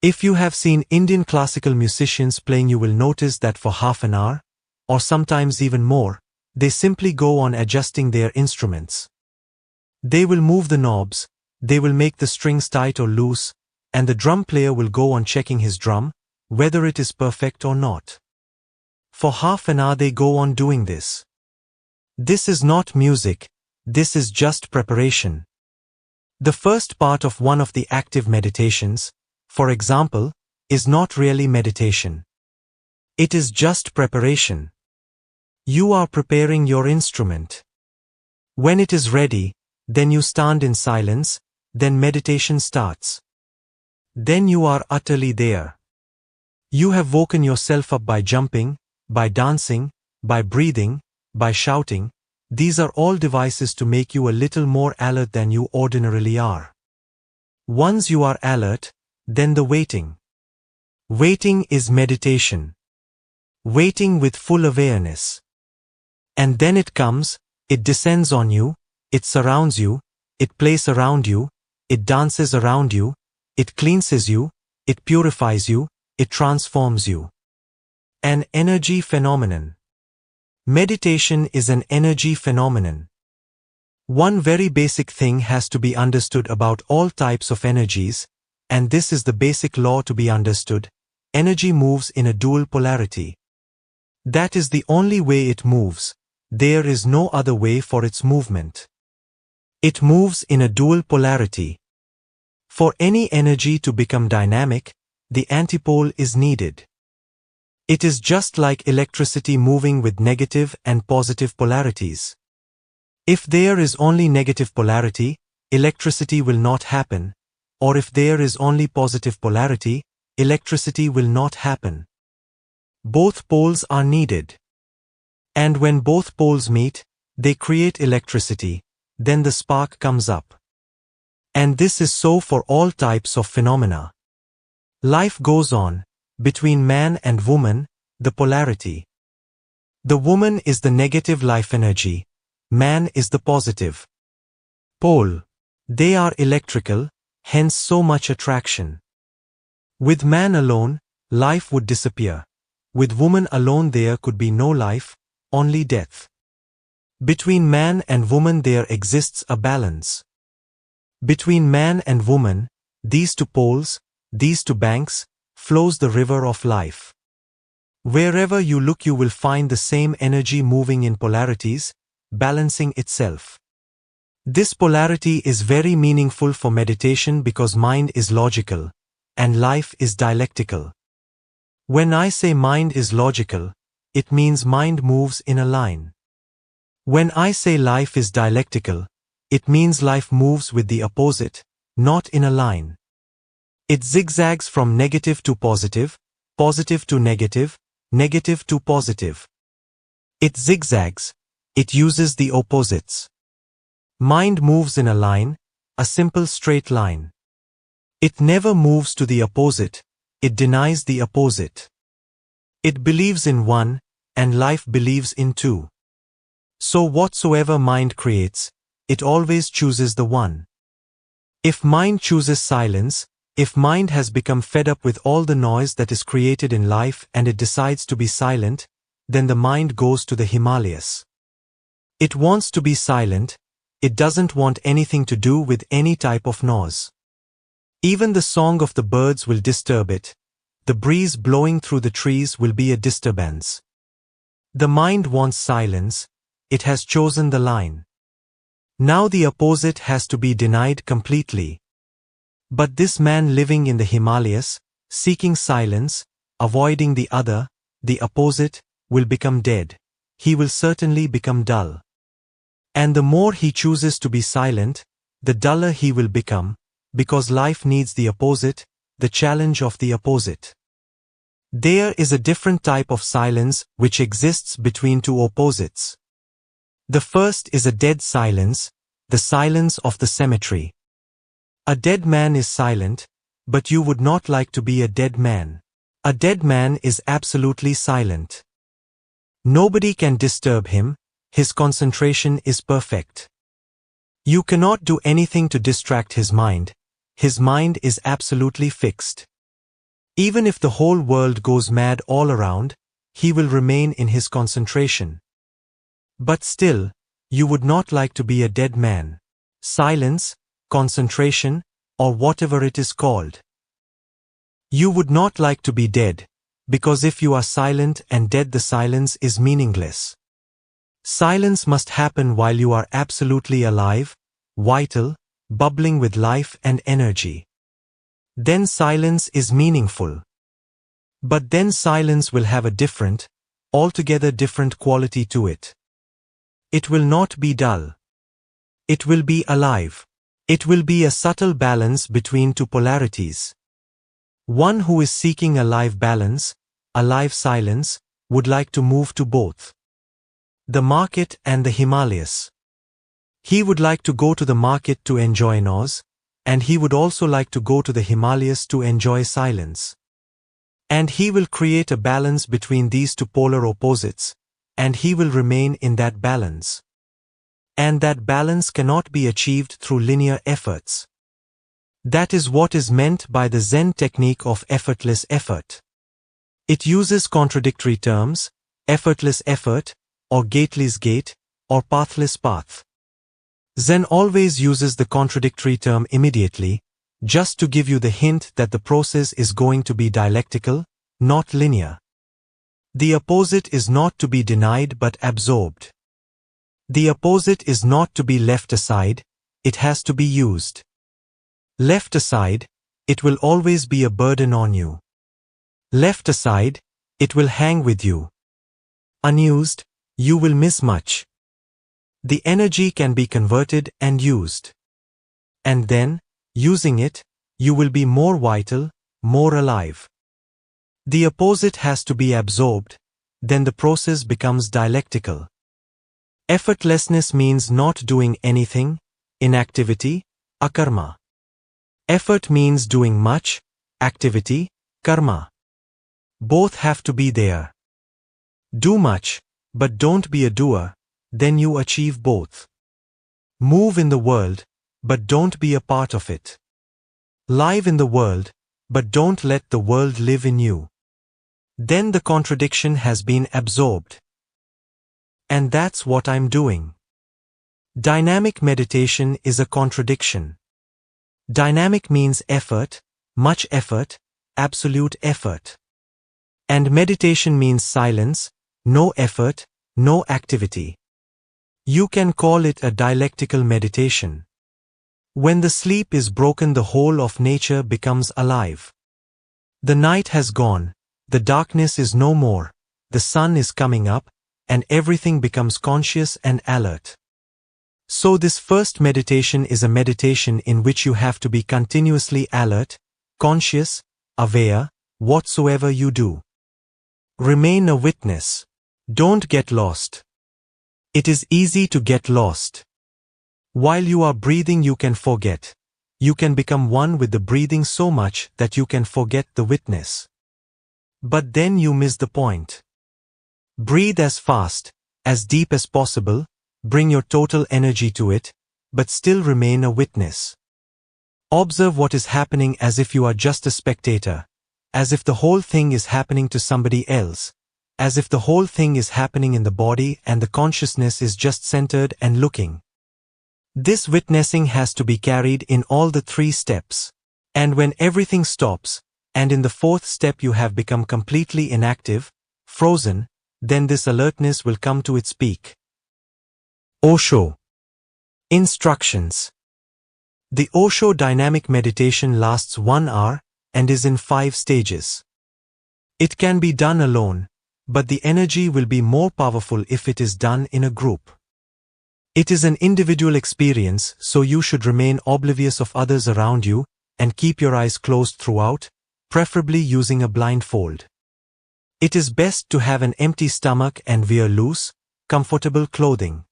If you have seen Indian classical musicians playing, you will notice that for half an hour, or sometimes even more, they simply go on adjusting their instruments. They will move the knobs, they will make the strings tight or loose, and the drum player will go on checking his drum, whether it is perfect or not. For half an hour they go on doing this. This is not music, this is just preparation. The first part of one of the active meditations, for example, is not really meditation. It is just preparation. You are preparing your instrument. When it is ready, then you stand in silence, then meditation starts. Then you are utterly there. You have woken yourself up by jumping, by dancing, by breathing, by shouting. These are all devices to make you a little more alert than you ordinarily are. Once you are alert, then the waiting. Waiting is meditation. Waiting with full awareness. And then it comes, it descends on you, it surrounds you, it plays around you, it dances around you, it cleanses you, it purifies you, it transforms you. An energy phenomenon. Meditation is an energy phenomenon. One very basic thing has to be understood about all types of energies, and this is the basic law to be understood: energy moves in a dual polarity. That is the only way it moves. There is no other way for its movement. It moves in a dual polarity. For any energy to become dynamic, the antipole is needed. It is just like electricity moving with negative and positive polarities. If there is only negative polarity, electricity will not happen, or if there is only positive polarity, electricity will not happen. Both poles are needed. And when both poles meet, they create electricity, then the spark comes up. And this is so for all types of phenomena. Life goes on, between man and woman, the polarity. The woman is the negative life energy, man is the positive pole. They are electrical, hence so much attraction. With man alone, life would disappear. With woman alone there could be no life, only death. Between man and woman there exists a balance. Between man and woman, these two poles, these two banks, flows the river of life. Wherever you look you will find the same energy moving in polarities, balancing itself. This polarity is very meaningful for meditation because mind is logical, and life is dialectical. When I say mind is logical, it means mind moves in a line. When I say life is dialectical, it means life moves with the opposite, not in a line. It zigzags from negative to positive, positive to negative, negative to positive. It zigzags, it uses the opposites. Mind moves in a line, a simple straight line. It never moves to the opposite, it denies the opposite. It believes in one, and life believes in two. So whatsoever mind creates, it always chooses the one. If mind chooses silence, if mind has become fed up with all the noise that is created in life and it decides to be silent, then the mind goes to the Himalayas. It wants to be silent, it doesn't want anything to do with any type of noise. Even the song of the birds will disturb it, the breeze blowing through the trees will be a disturbance. The mind wants silence, it has chosen the line. Now the opposite has to be denied completely. But this man living in the Himalayas, seeking silence, avoiding the other, the opposite, will become dead. He will certainly become dull. And the more he chooses to be silent, the duller he will become, because life needs the opposite, the challenge of the opposite. There is a different type of silence which exists between two opposites. The first is a dead silence, the silence of the cemetery. A dead man is silent, but you would not like to be a dead man. A dead man is absolutely silent. Nobody can disturb him, his concentration is perfect. You cannot do anything to distract his mind is absolutely fixed. Even if the whole world goes mad all around, he will remain in his concentration. But still, you would not like to be a dead man. Silence, concentration, or whatever it is called. You would not like to be dead, because if you are silent and dead the silence is meaningless. Silence must happen while you are absolutely alive, vital, bubbling with life and energy. Then silence is meaningful. But then silence will have a different, altogether different quality to it. It will not be dull. It will be alive. It will be a subtle balance between two polarities. One who is seeking a live balance, a live silence, would like to move to both. The market and the Himalayas. He would like to go to the market to enjoy noise, and he would also like to go to the Himalayas to enjoy silence. And he will create a balance between these two polar opposites, and he will remain in that balance. And that balance cannot be achieved through linear efforts. That is what is meant by the Zen technique of effortless effort. It uses contradictory terms, effortless effort, or gateless gate, or pathless path. Zen always uses the contradictory term immediately, just to give you the hint that the process is going to be dialectical, not linear. The opposite is not to be denied but absorbed. The opposite is not to be left aside, it has to be used. Left aside, it will always be a burden on you. Left aside, it will hang with you. Unused, you will miss much. The energy can be converted and used. And then, using it, you will be more vital, more alive. The opposite has to be absorbed, then the process becomes dialectical. Effortlessness means not doing anything, inactivity, akarma. Effort means doing much, activity, karma. Both have to be there. Do much, but don't be a doer, then you achieve both. Move in the world, but don't be a part of it. Live in the world, but don't let the world live in you. Then the contradiction has been absorbed. And that's what I'm doing. Dynamic meditation is a contradiction. Dynamic means effort, much effort, absolute effort. And meditation means silence, no effort, no activity. You can call it a dialectical meditation. When the sleep is broken, the whole of nature becomes alive. The night has gone, the darkness is no more, the sun is coming up, and everything becomes conscious and alert. So this first meditation is a meditation in which you have to be continuously alert, conscious, aware, whatsoever you do. Remain a witness. Don't get lost. It is easy to get lost. While you are breathing, you can forget. You can become one with the breathing so much that you can forget the witness. But then you miss the point. Breathe as fast, as deep as possible, bring your total energy to it, but still remain a witness. Observe what is happening as if you are just a spectator, as if the whole thing is happening to somebody else, as if the whole thing is happening in the body and the consciousness is just centered and looking. This witnessing has to be carried in all the 3 steps. And when everything stops, and in the 4th step you have become completely inactive, frozen, then this alertness will come to its peak. Osho. Instructions. The Osho dynamic meditation lasts 1 hour and is in 5 stages. It can be done alone, but the energy will be more powerful if it is done in a group. It is an individual experience, so you should remain oblivious of others around you and keep your eyes closed throughout, preferably using a blindfold. It is best to have an empty stomach and wear loose, comfortable clothing.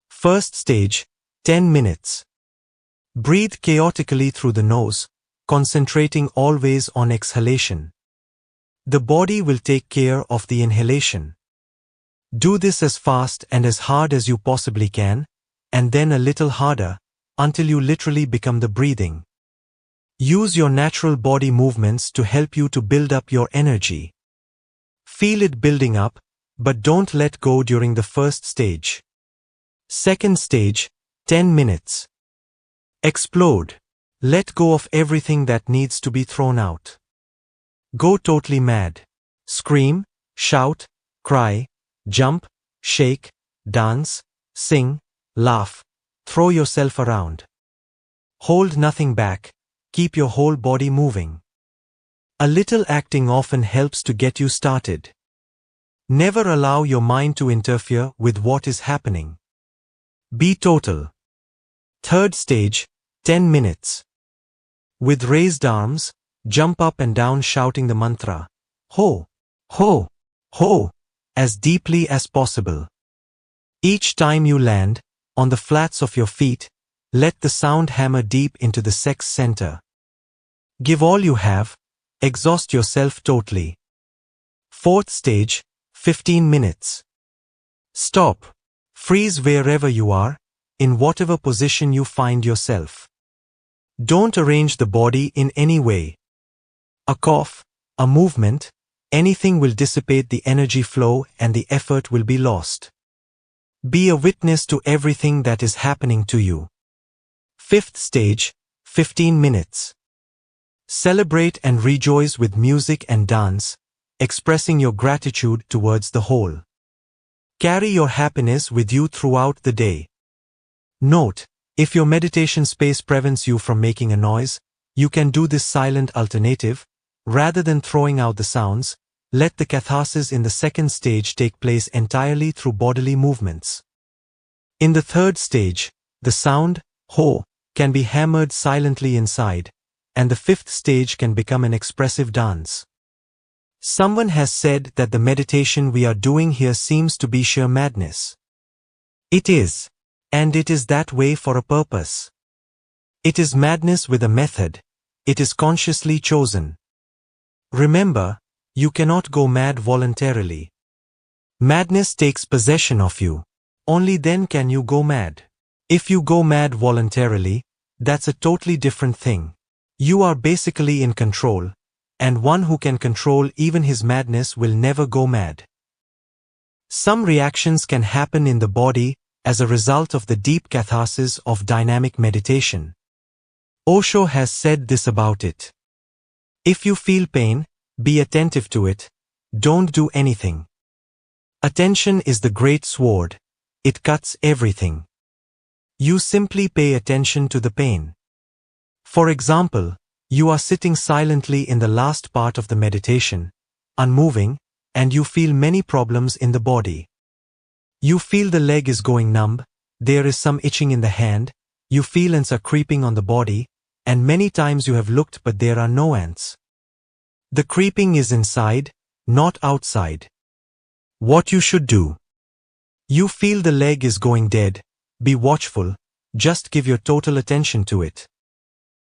First stage, 10 minutes. Breathe chaotically through the nose, concentrating always on exhalation. The body will take care of the inhalation. Do this as fast and as hard as you possibly can, and then a little harder, until you literally become the breathing. Use your natural body movements to help you to build up your energy. Feel it building up, but don't let go during the first stage. Second stage, 10 minutes. Explode. Let go of everything that needs to be thrown out. Go totally mad. Scream, shout, cry, jump, shake, dance, sing, laugh, throw yourself around. Hold nothing back, keep your whole body moving. A little acting often helps to get you started. Never allow your mind to interfere with what is happening. Be total. Third stage, 10 minutes. With raised arms, jump up and down shouting the mantra, ho, ho, ho, as deeply as possible. Each time you land, on the flats of your feet, let the sound hammer deep into the sex center. Give all you have, exhaust yourself totally. Fourth stage, 15 minutes. Stop. Freeze wherever you are, in whatever position you find yourself. Don't arrange the body in any way. A cough, a movement, anything will dissipate the energy flow and the effort will be lost. Be a witness to everything that is happening to you. Fifth stage, 15 minutes. Celebrate and rejoice with music and dance, expressing your gratitude towards the whole. Carry your happiness with you throughout the day. Note, if your meditation space prevents you from making a noise, you can do this silent alternative. Rather than throwing out the sounds, let the catharsis in the second stage take place entirely through bodily movements. In the third stage, the sound, ho, can be hammered silently inside, and the fifth stage can become an expressive dance. Someone has said that the meditation we are doing here seems to be sheer madness. It is, and it is that way for a purpose. It is madness with a method. It is consciously chosen. Remember, you cannot go mad voluntarily. Madness takes possession of you. Only then can you go mad. If you go mad voluntarily, that's a totally different thing. You are basically in control, and one who can control even his madness will never go mad. Some reactions can happen in the body as a result of the deep catharsis of dynamic meditation. Osho has said this about it. If you feel pain, be attentive to it. Don't do anything. Attention is the great sword. It cuts everything. You simply pay attention to the pain. For example, you are sitting silently in the last part of the meditation, unmoving, and you feel many problems in the body. You feel the leg is going numb, there is some itching in the hand, you feel ants are creeping on the body, and many times you have looked but there are no ants. The creeping is inside, not outside. What you should do. You feel the leg is going dead, be watchful, just give your total attention to it.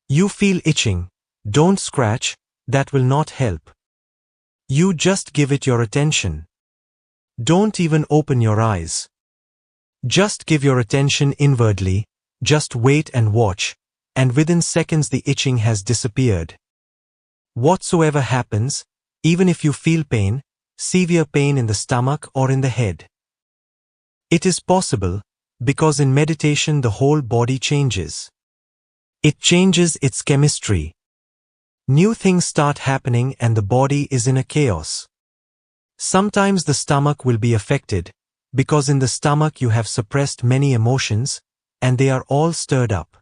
You feel itching, don't scratch, that will not help. You just give it your attention. Don't even open your eyes. Just give your attention inwardly, just wait and watch, and within seconds the itching has disappeared. Whatsoever happens, even if you feel pain, severe pain in the stomach or in the head. It is possible, because in meditation the whole body changes. It changes its chemistry. New things start happening and the body is in a chaos. Sometimes the stomach will be affected, because in the stomach you have suppressed many emotions, and they are all stirred up.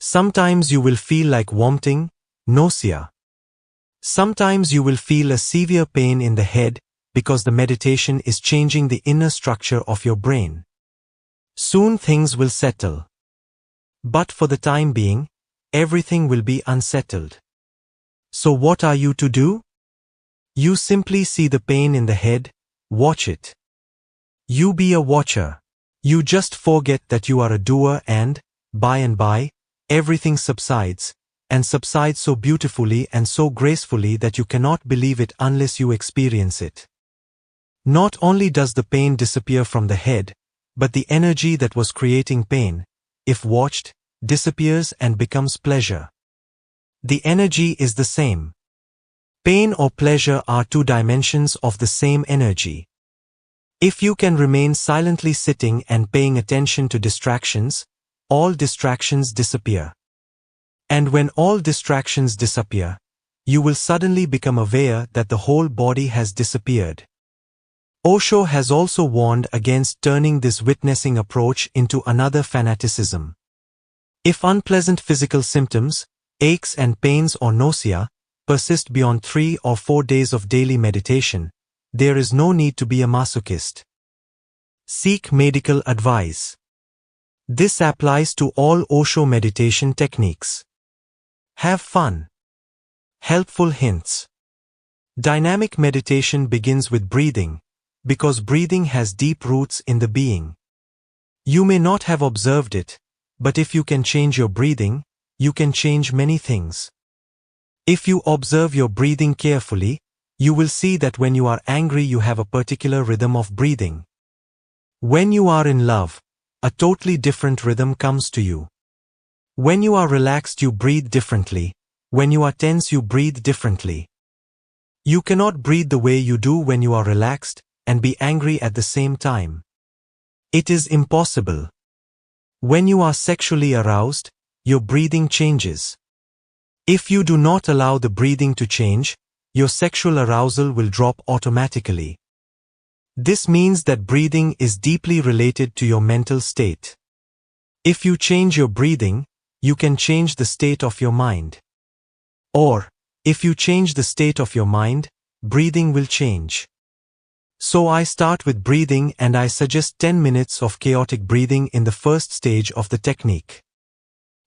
Sometimes you will feel like vomiting, nausea. Sometimes you will feel a severe pain in the head, because the meditation is changing the inner structure of your brain. Soon things will settle. But for the time being, everything will be unsettled. So what are you to do? You simply see the pain in the head, watch it. You be a watcher. You just forget that you are a doer and, by, everything subsides, and subsides so beautifully and so gracefully that you cannot believe it unless you experience it. Not only does the pain disappear from the head, but the energy that was creating pain, if watched, disappears and becomes pleasure. The energy is the same. Pain or pleasure are two dimensions of the same energy. If you can remain silently sitting and paying attention to distractions, all distractions disappear. And when all distractions disappear, you will suddenly become aware that the whole body has disappeared. Osho has also warned against turning this witnessing approach into another fanaticism. If unpleasant physical symptoms, aches and pains or nausea, persist beyond 3 or 4 days of daily meditation, there is no need to be a masochist. Seek medical advice. This applies to all Osho meditation techniques. Have fun. Helpful hints. Dynamic meditation begins with breathing, because breathing has deep roots in the being. You may not have observed it, but if you can change your breathing, you can change many things. If you observe your breathing carefully, you will see that when you are angry you have a particular rhythm of breathing. When you are in love, a totally different rhythm comes to you. When you are relaxed you breathe differently, when you are tense you breathe differently. You cannot breathe the way you do when you are relaxed and be angry at the same time. It is impossible. When you are sexually aroused, your breathing changes. If you do not allow the breathing to change, your sexual arousal will drop automatically. This means that breathing is deeply related to your mental state. If you change your breathing, you can change the state of your mind. Or, if you change the state of your mind, breathing will change. So I start with breathing and I suggest 10 minutes of chaotic breathing in the first stage of the technique.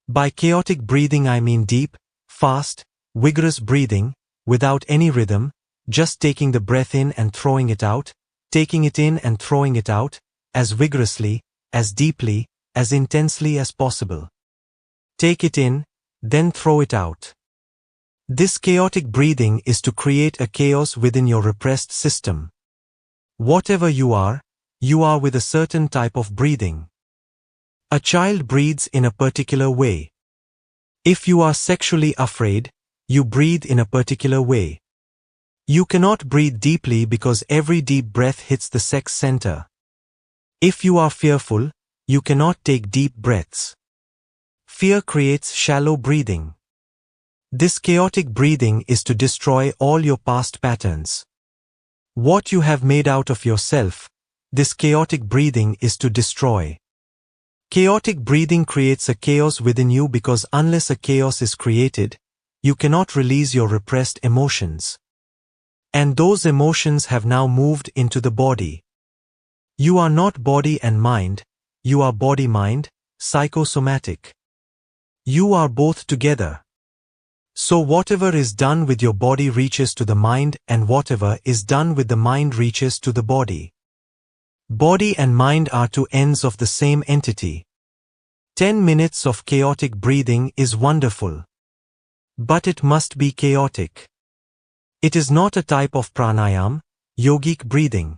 By chaotic breathing I mean deep, fast, vigorous breathing, without any rhythm, just taking the breath in and throwing it out, taking it in and throwing it out, as vigorously, as deeply, as intensely as possible. Take it in, then throw it out. This chaotic breathing is to create a chaos within your repressed system. Whatever you are with a certain type of breathing. A child breathes in a particular way. If you are sexually afraid, you breathe in a particular way. You cannot breathe deeply because every deep breath hits the sex center. If you are fearful, you cannot take deep breaths. Fear creates shallow breathing. This chaotic breathing is to destroy all your past patterns. What you have made out of yourself, this chaotic breathing is to destroy. Chaotic breathing creates a chaos within you because unless a chaos is created, you cannot release your repressed emotions. And those emotions have now moved into the body. You are not body and mind, you are body-mind, psychosomatic. You are both together. So whatever is done with your body reaches to the mind, and whatever is done with the mind reaches to the body. Body and mind are two ends of the same entity. 10 minutes of chaotic breathing is wonderful. But it must be chaotic. It is not a type of pranayam, yogic breathing.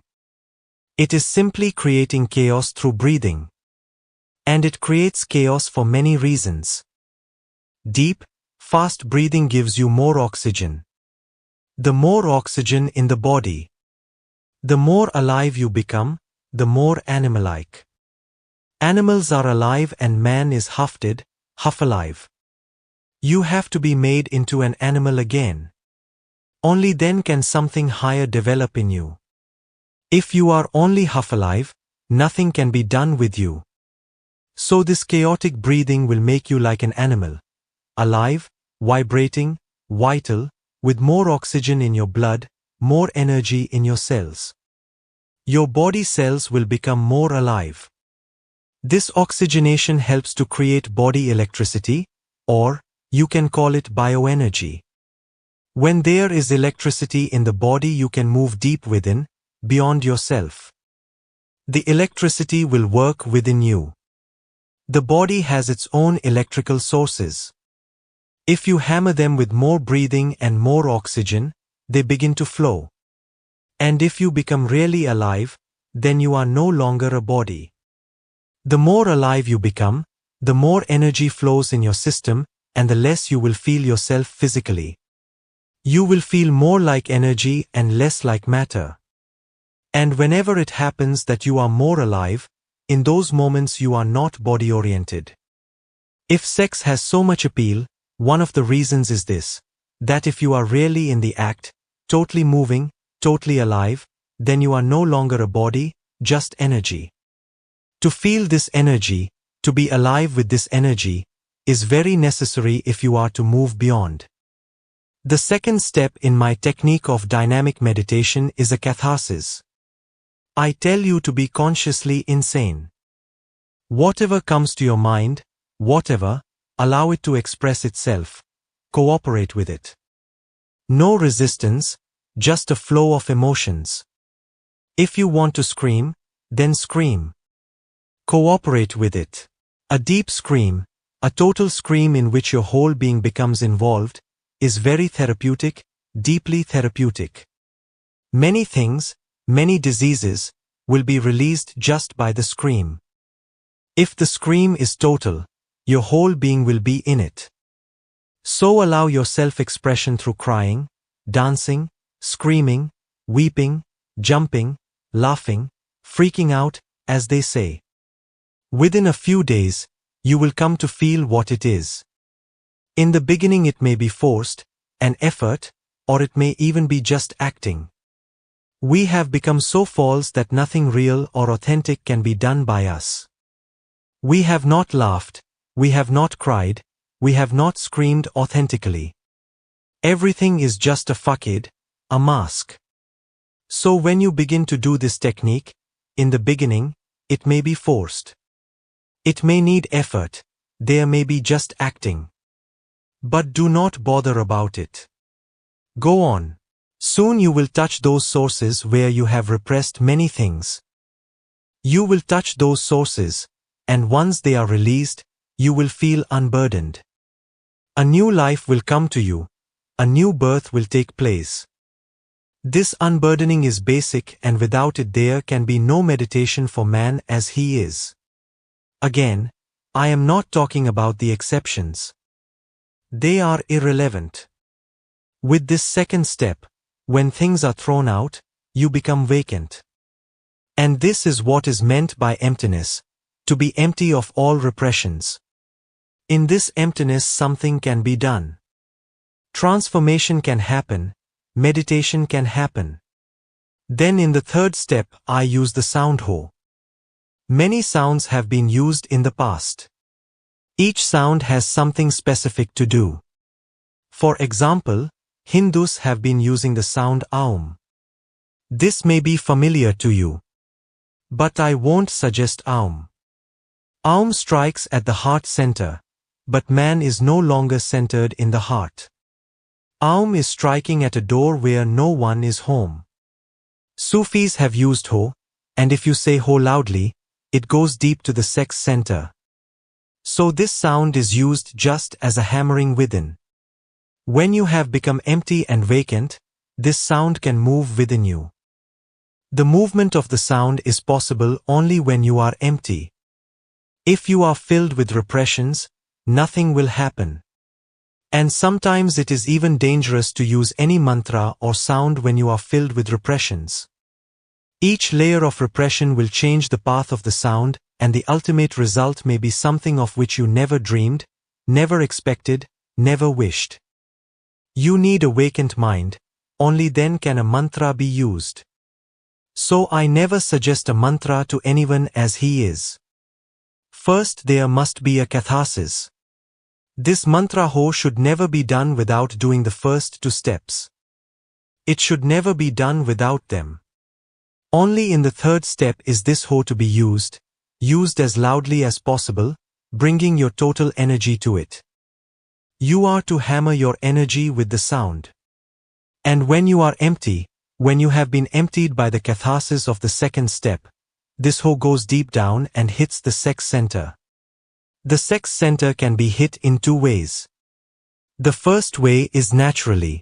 It is simply creating chaos through breathing. And it creates chaos for many reasons. Deep, fast breathing gives you more oxygen. The more oxygen in the body, the more alive you become, the more animal-like. Animals are alive and man is half alive. You have to be made into an animal again. Only then can something higher develop in you. If you are only half alive, nothing can be done with you. So this chaotic breathing will make you like an animal. Alive, vibrating, vital, with more oxygen in your blood, more energy in your cells. Your body cells will become more alive. This oxygenation helps to create body electricity, or you can call it bioenergy. When there is electricity in the body, you can move deep within, beyond yourself. The electricity will work within you. The body has its own electrical sources. If you hammer them with more breathing and more oxygen, they begin to flow. And if you become really alive, then you are no longer a body. The more alive you become, the more energy flows in your system, and the less you will feel yourself physically. You will feel more like energy and less like matter. And whenever it happens that you are more alive, in those moments you are not body-oriented. If sex has so much appeal, one of the reasons is this, that if you are really in the act, totally moving, totally alive, then you are no longer a body, just energy. To feel this energy, to be alive with this energy, is very necessary if you are to move beyond. The second step in my technique of dynamic meditation is a catharsis. I tell you to be consciously insane. Whatever comes to your mind, whatever, allow it to express itself. Cooperate with it. No resistance, just a flow of emotions. If you want to scream, then scream. Cooperate with it. A deep scream, a total scream in which your whole being becomes involved, is very therapeutic, deeply therapeutic. Many things, many diseases, will be released just by the scream. If the scream is total, your whole being will be in it. So allow your self-expression through crying, dancing, screaming, weeping, jumping, laughing, freaking out, as they say. Within a few days, you will come to feel what it is. In the beginning it may be forced, an effort, or it may even be just acting. We have become so false that nothing real or authentic can be done by us. We have not laughed, we have not cried, we have not screamed authentically. Everything is just a facade, a mask. So when you begin to do this technique, in the beginning, it may be forced. It may need effort, there may be just acting. But do not bother about it. Go on. Soon you will touch those sources where you have repressed many things. You will touch those sources, and once they are released, you will feel unburdened. A new life will come to you, a new birth will take place. This unburdening is basic, and without it there can be no meditation for man as he is. Again, I am not talking about the exceptions. They are irrelevant. With this second step, When things are thrown out, you become vacant. And this is what is meant by emptiness, to be empty of all repressions. In this emptiness something can be done. Transformation can happen, meditation can happen. Then in the third step, I use the sound Ho. Many sounds have been used in the past. Each sound has something specific to do. For example, Hindus have been using the sound Aum. This may be familiar to you. But I won't suggest Aum. Aum strikes at the heart center, but man is no longer centered in the heart. Aum is striking at a door where no one is home. Sufis have used Ho, and if you say Ho loudly, it goes deep to the sex center. So this sound is used just as a hammering within. When you have become empty and vacant, this sound can move within you. The movement of the sound is possible only when you are empty. If you are filled with repressions, nothing will happen. And sometimes it is even dangerous to use any mantra or sound when you are filled with repressions. Each layer of repression will change the path of the sound, and the ultimate result may be something of which you never dreamed, never expected, never wished. You need a vacant mind, only then can a mantra be used. So I never suggest a mantra to anyone as he is. First there must be a catharsis. This mantra Ho should never be done without doing the first two steps. It should never be done without them. Only in the third step is this Ho to be used as loudly as possible, bringing your total energy to it. You are to hammer your energy with the sound. And when you are empty, when you have been emptied by the catharsis of the second step, this Ho goes deep down and hits the sex center. The sex center can be hit in two ways. The first way is naturally.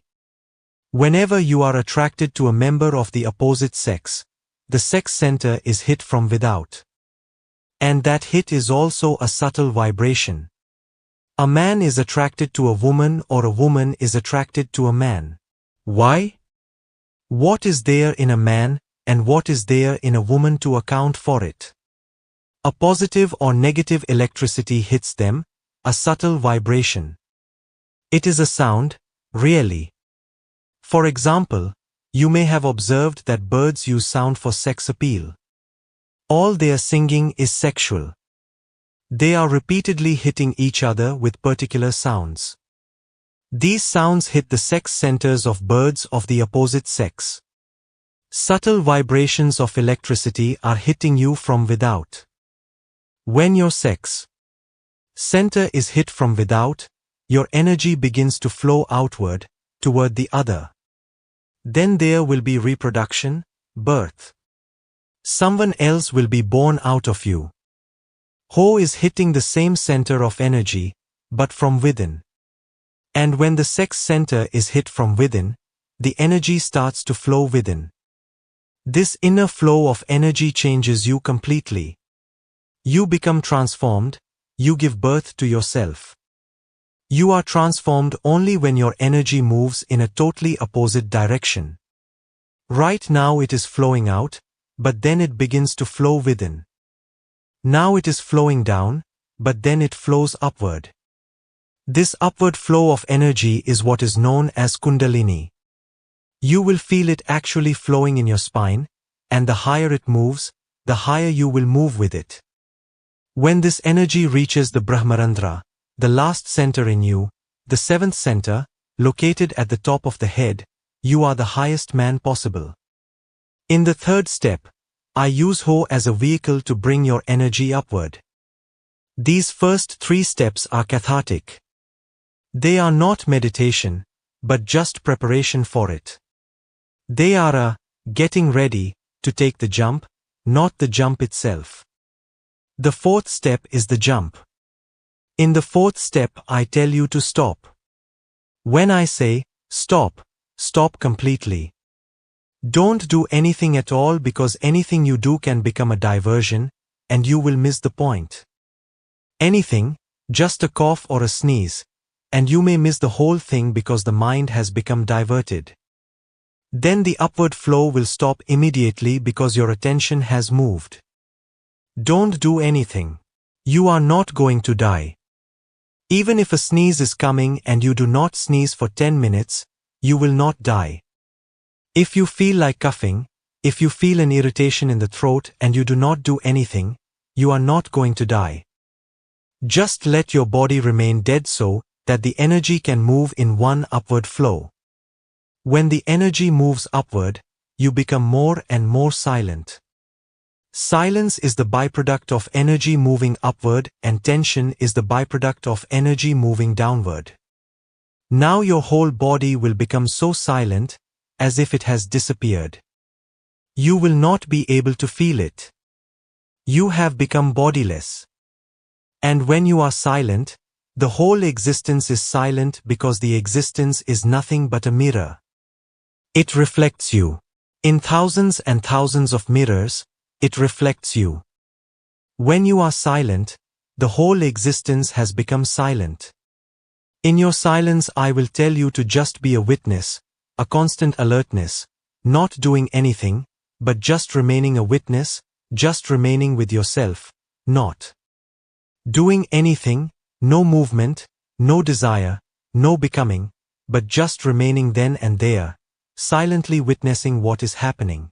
Whenever you are attracted to a member of the opposite sex, the sex center is hit from without. And that hit is also a subtle vibration. A man is attracted to a woman or a woman is attracted to a man. Why? What is there in a man and what is there in a woman to account for it? A positive or negative electricity hits them, a subtle vibration. It is a sound, really. For example, you may have observed that birds use sound for sex appeal. All their singing is sexual. They are repeatedly hitting each other with particular sounds. These sounds hit the sex centers of birds of the opposite sex. Subtle vibrations of electricity are hitting you from without. When your sex center is hit from without, your energy begins to flow outward, toward the other. Then there will be reproduction, birth. Someone else will be born out of you. Ho is hitting the same center of energy, but from within. And when the sex center is hit from within, the energy starts to flow within. This inner flow of energy changes you completely. You become transformed, you give birth to yourself. You are transformed only when your energy moves in a totally opposite direction. Right now it is flowing out, but then it begins to flow within. Now it is flowing down, but then it flows upward. This upward flow of energy is what is known as Kundalini. You will feel it actually flowing in your spine, and the higher it moves, the higher you will move with it. When this energy reaches the Brahmarandra, the last center in you, the seventh center, located at the top of the head, you are the highest man possible. In the third step, I use Ho as a vehicle to bring your energy upward. These first three steps are cathartic. They are not meditation, but just preparation for it. They are a getting ready to take the jump, not the jump itself. The fourth step is the jump. In the fourth step, I tell you to stop. When I say, stop, stop completely. Don't do anything at all because anything you do can become a diversion, and you will miss the point. Anything, just a cough or a sneeze, and you may miss the whole thing because the mind has become diverted. Then the upward flow will stop immediately because your attention has moved. Don't do anything. You are not going to die. Even if a sneeze is coming and you do not sneeze for 10 minutes, you will not die. If you feel like coughing, if you feel an irritation in the throat and you do not do anything, you are not going to die. Just let your body remain dead so that the energy can move in one upward flow. When the energy moves upward, you become more and more silent. Silence is the byproduct of energy moving upward and tension is the byproduct of energy moving downward. Now your whole body will become so silent as if it has disappeared. You will not be able to feel it. You have become bodiless. And when you are silent, the whole existence is silent because the existence is nothing but a mirror. It reflects you. In thousands and thousands of mirrors, it reflects you. When you are silent, the whole existence has become silent. In your silence I will tell you to just be a witness, a constant alertness, not doing anything, but just remaining a witness, just remaining with yourself, not doing anything, no movement, no desire, no becoming, but just remaining then and there, silently witnessing what is happening.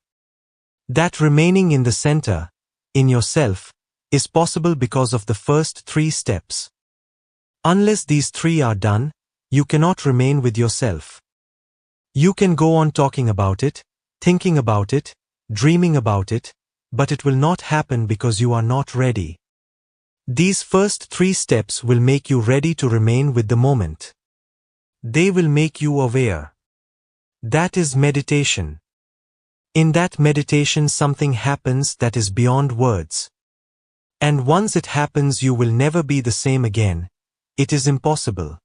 That remaining in the center, in yourself, is possible because of the first 3 steps. Unless these 3 are done, you cannot remain with yourself. You can go on talking about it, thinking about it, dreaming about it, but it will not happen because you are not ready. These first 3 steps will make you ready to remain with the moment. They will make you aware. That is meditation. In that meditation something happens that is beyond words. And once it happens you will never be the same again. It is impossible.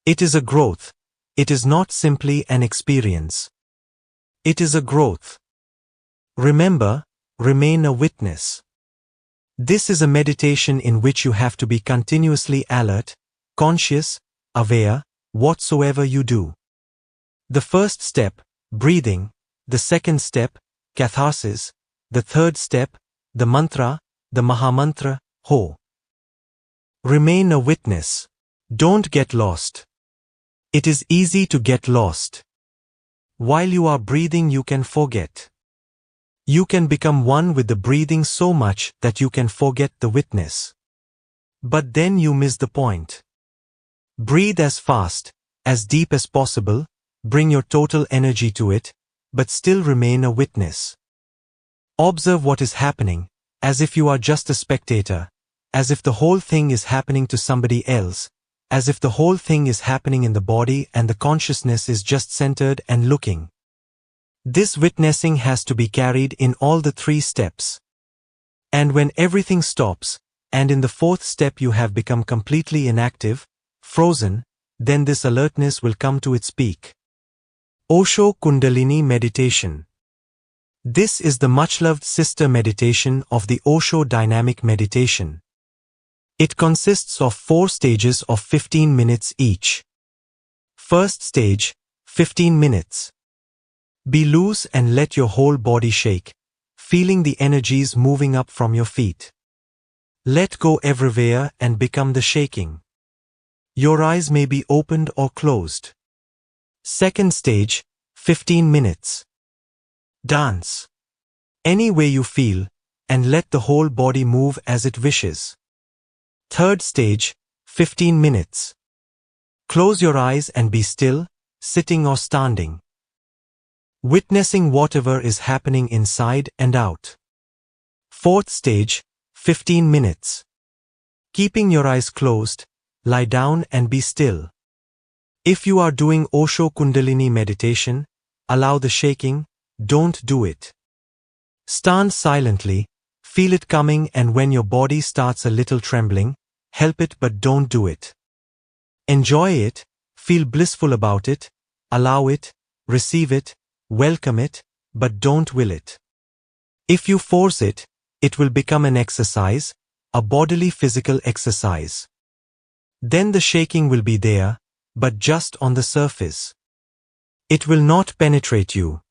It is a growth. It is not simply an experience. It is a growth. Remember, remain a witness. This is a meditation in which you have to be continuously alert, conscious, aware, whatsoever you do. The first step, breathing, the second step, catharsis, the third step, the mantra, the Mahamantra, Ho. Remain a witness. Don't get lost. It is easy to get lost. While you are breathing you can forget. You can become one with the breathing so much that you can forget the witness. But then you miss the point. Breathe as fast, as deep as possible, bring your total energy to it, but still remain a witness. Observe what is happening, as if you are just a spectator, as if the whole thing is happening to somebody else, as if the whole thing is happening in the body and the consciousness is just centered and looking. This witnessing has to be carried in all the 3 steps. And when everything stops, and in the 4th step you have become completely inactive, frozen, then this alertness will come to its peak. Osho Kundalini Meditation. This is the much-loved sister meditation of the Osho Dynamic Meditation. It consists of 4 stages of 15 minutes each. First stage, 15 minutes. Be loose and let your whole body shake, feeling the energies moving up from your feet. Let go everywhere and become the shaking. Your eyes may be opened or closed. Second stage, 15 minutes. Dance. Any way you feel, and let the whole body move as it wishes. Third stage, 15 minutes. Close your eyes and be still, sitting or standing. Witnessing whatever is happening inside and out. Fourth stage, 15 minutes. Keeping your eyes closed, lie down and be still. If you are doing Osho Kundalini meditation, allow the shaking, don't do it. Stand silently, feel it coming, and when your body starts a little trembling, help it but don't do it. Enjoy it, feel blissful about it, allow it, receive it, welcome it, but don't will it. If you force it, it will become an exercise, a bodily physical exercise. Then the shaking will be there, but just on the surface. It will not penetrate you.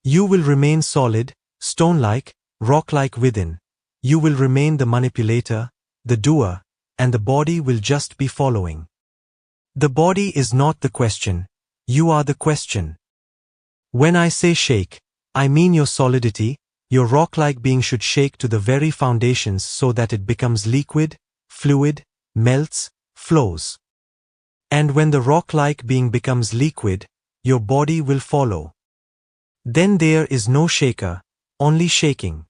You will remain solid, stone-like, rock-like within. You will remain the manipulator, the doer, and the body will just be following. The body is not the question, you are the question. When I say shake, I mean your solidity, your rock-like being should shake to the very foundations so that it becomes liquid, fluid, melts, flows. And when the rock-like being becomes liquid, your body will follow. Then there is no shaker, only shaking.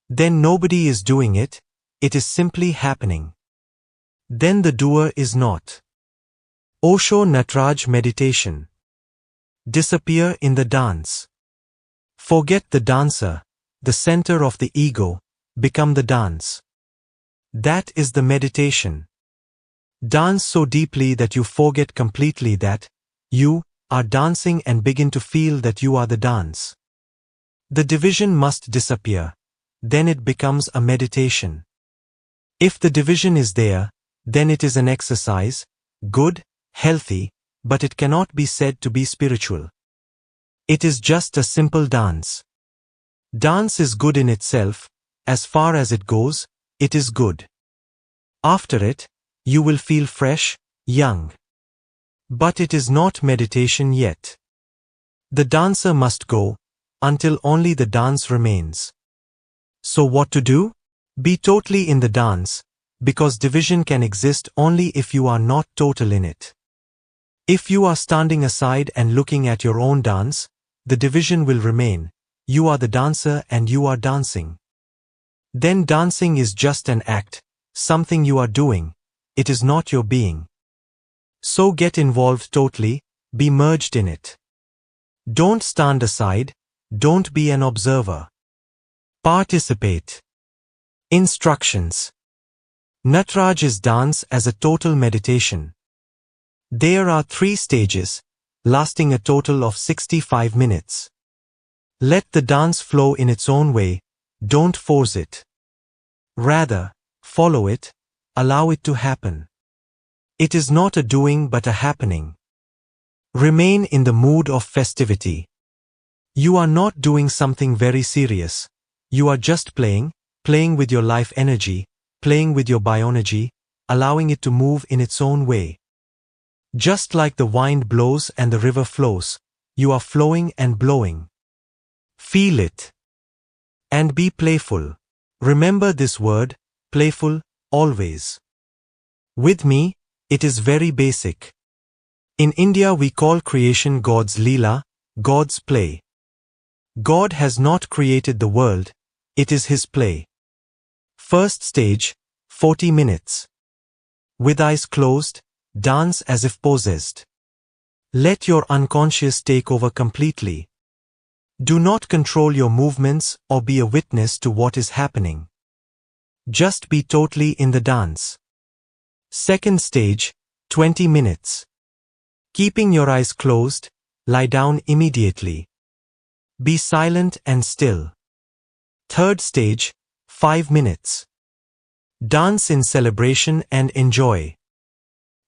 Then nobody is doing it, it is simply happening. Then the doer is not. Osho Nataraj meditation. Disappear in the dance. Forget the dancer, the center of the ego, become the dance. That is the meditation. Dance so deeply that you forget completely that you are dancing and begin to feel that you are the dance. The division must disappear, then it becomes a meditation. If the division is there, then it is an exercise, good, healthy, but it cannot be said to be spiritual. It is just a simple dance. Dance is good in itself, as far as it goes, it is good. After it, you will feel fresh, young. But it is not meditation yet. The dancer must go, until only the dance remains. So what to do? Be totally in the dance, because division can exist only if you are not total in it. If you are standing aside and looking at your own dance, the division will remain. You are the dancer and you are dancing. Then dancing is just an act, something you are doing. It is not your being. So get involved totally, be merged in it. Don't stand aside, don't be an observer. Participate. Instructions. Nataraj is dance as a total meditation. There are 3 stages, lasting a total of 65 minutes. Let the dance flow in its own way, don't force it. Rather, follow it, allow it to happen. It is not a doing but a happening. Remain in the mood of festivity. You are not doing something very serious. You are just playing with your life energy, playing with your bioenergy, allowing it to move in its own way. Just like the wind blows and the river flows, you are flowing and blowing. Feel it. And be playful. Remember this word, playful, always. With me, it is very basic. In India we call creation God's Leela, God's play. God has not created the world, it is His play. First stage, 40 minutes. With eyes closed, dance as if possessed. Let your unconscious take over completely. Do not control your movements or be a witness to what is happening. Just be totally in the dance. Second stage, 20 minutes. Keeping your eyes closed, lie down immediately. Be silent and still. Third stage, 5 minutes. Dance in celebration and enjoy.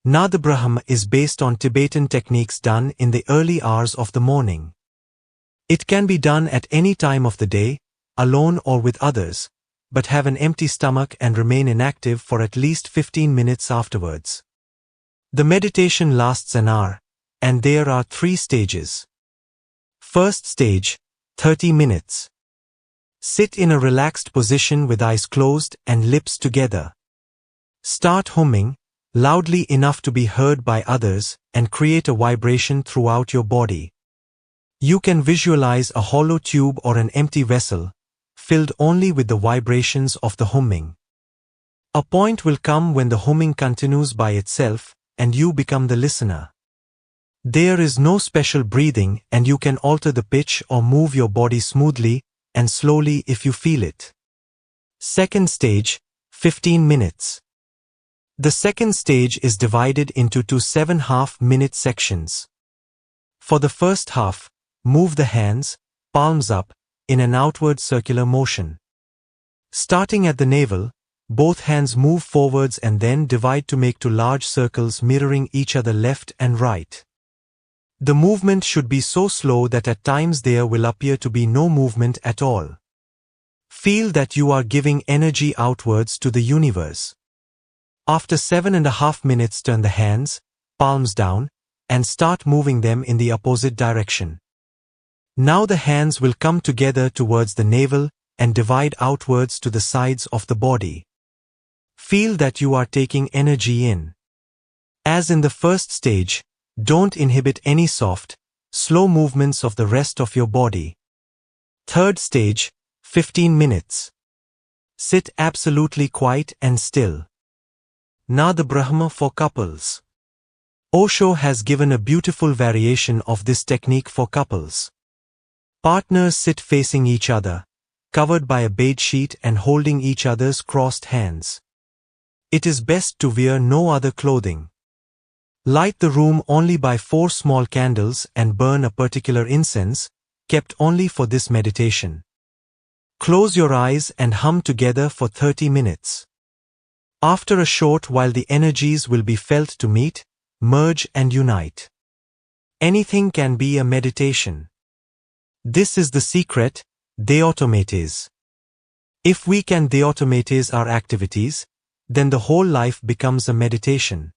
Nadabraham is based on Tibetan techniques done in the early hours of the morning. It can be done at any time of the day, alone or with others, but have an empty stomach and remain inactive for at least 15 minutes afterwards. The meditation lasts an hour, and there are 3 stages. First stage, 30 minutes. Sit in a relaxed position with eyes closed and lips together. Start humming, loudly enough to be heard by others, and create a vibration throughout your body. You can visualize a hollow tube or an empty vessel, filled only with the vibrations of the humming. A point will come when the humming continues by itself, and you become the listener. There is no special breathing and you can alter the pitch or move your body smoothly and slowly if you feel it. Second stage, 15 minutes. The second stage is divided into 2 7.5-minute sections. For the first half, move the hands, palms up, in an outward circular motion. Starting at the navel, both hands move forwards and then divide to make 2 large circles mirroring each other left and right. The movement should be so slow that at times there will appear to be no movement at all. Feel that you are giving energy outwards to the universe. After 7.5 minutes, turn the hands, palms down, and start moving them in the opposite direction. Now the hands will come together towards the navel and divide outwards to the sides of the body. Feel that you are taking energy in. As in the first stage, don't inhibit any soft, slow movements of the rest of your body. Third stage, 15 minutes. Sit absolutely quiet and still. Nada Brahma for couples. Osho has given a beautiful variation of this technique for couples. Partners sit facing each other, covered by a bed sheet and holding each other's crossed hands. It is best to wear no other clothing. Light the room only by 4 small candles and burn a particular incense, kept only for this meditation. Close your eyes and hum together for 30 minutes. After a short while the energies will be felt to meet, merge and unite. Anything can be a meditation. This is the secret, deautomatize. If we can deautomatize our activities, then the whole life becomes a meditation.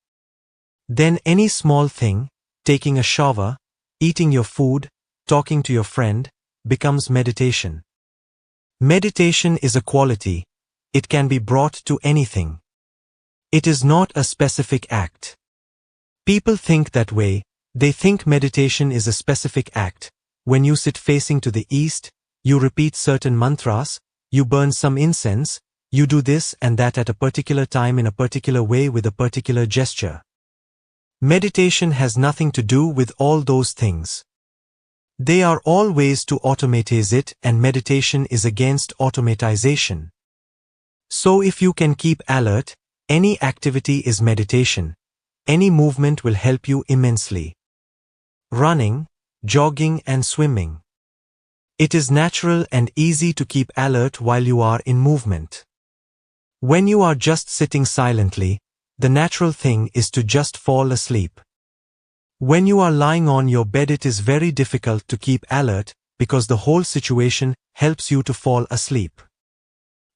Then any small thing, taking a shower, eating your food, talking to your friend, becomes meditation. Meditation is a quality. It can be brought to anything. It is not a specific act. People think that way. They think meditation is a specific act. When you sit facing to the east, you repeat certain mantras, you burn some incense, you do this and that at a particular time in a particular way with a particular gesture. Meditation has nothing to do with all those things. They are all ways to automatize it, and meditation is against automatization. So if you can keep alert, any activity is meditation. Any movement will help you immensely. Running, jogging and swimming. It is natural and easy to keep alert while you are in movement. When you are just sitting silently, the natural thing is to just fall asleep. When you are lying on your bed, it is very difficult to keep alert because the whole situation helps you to fall asleep.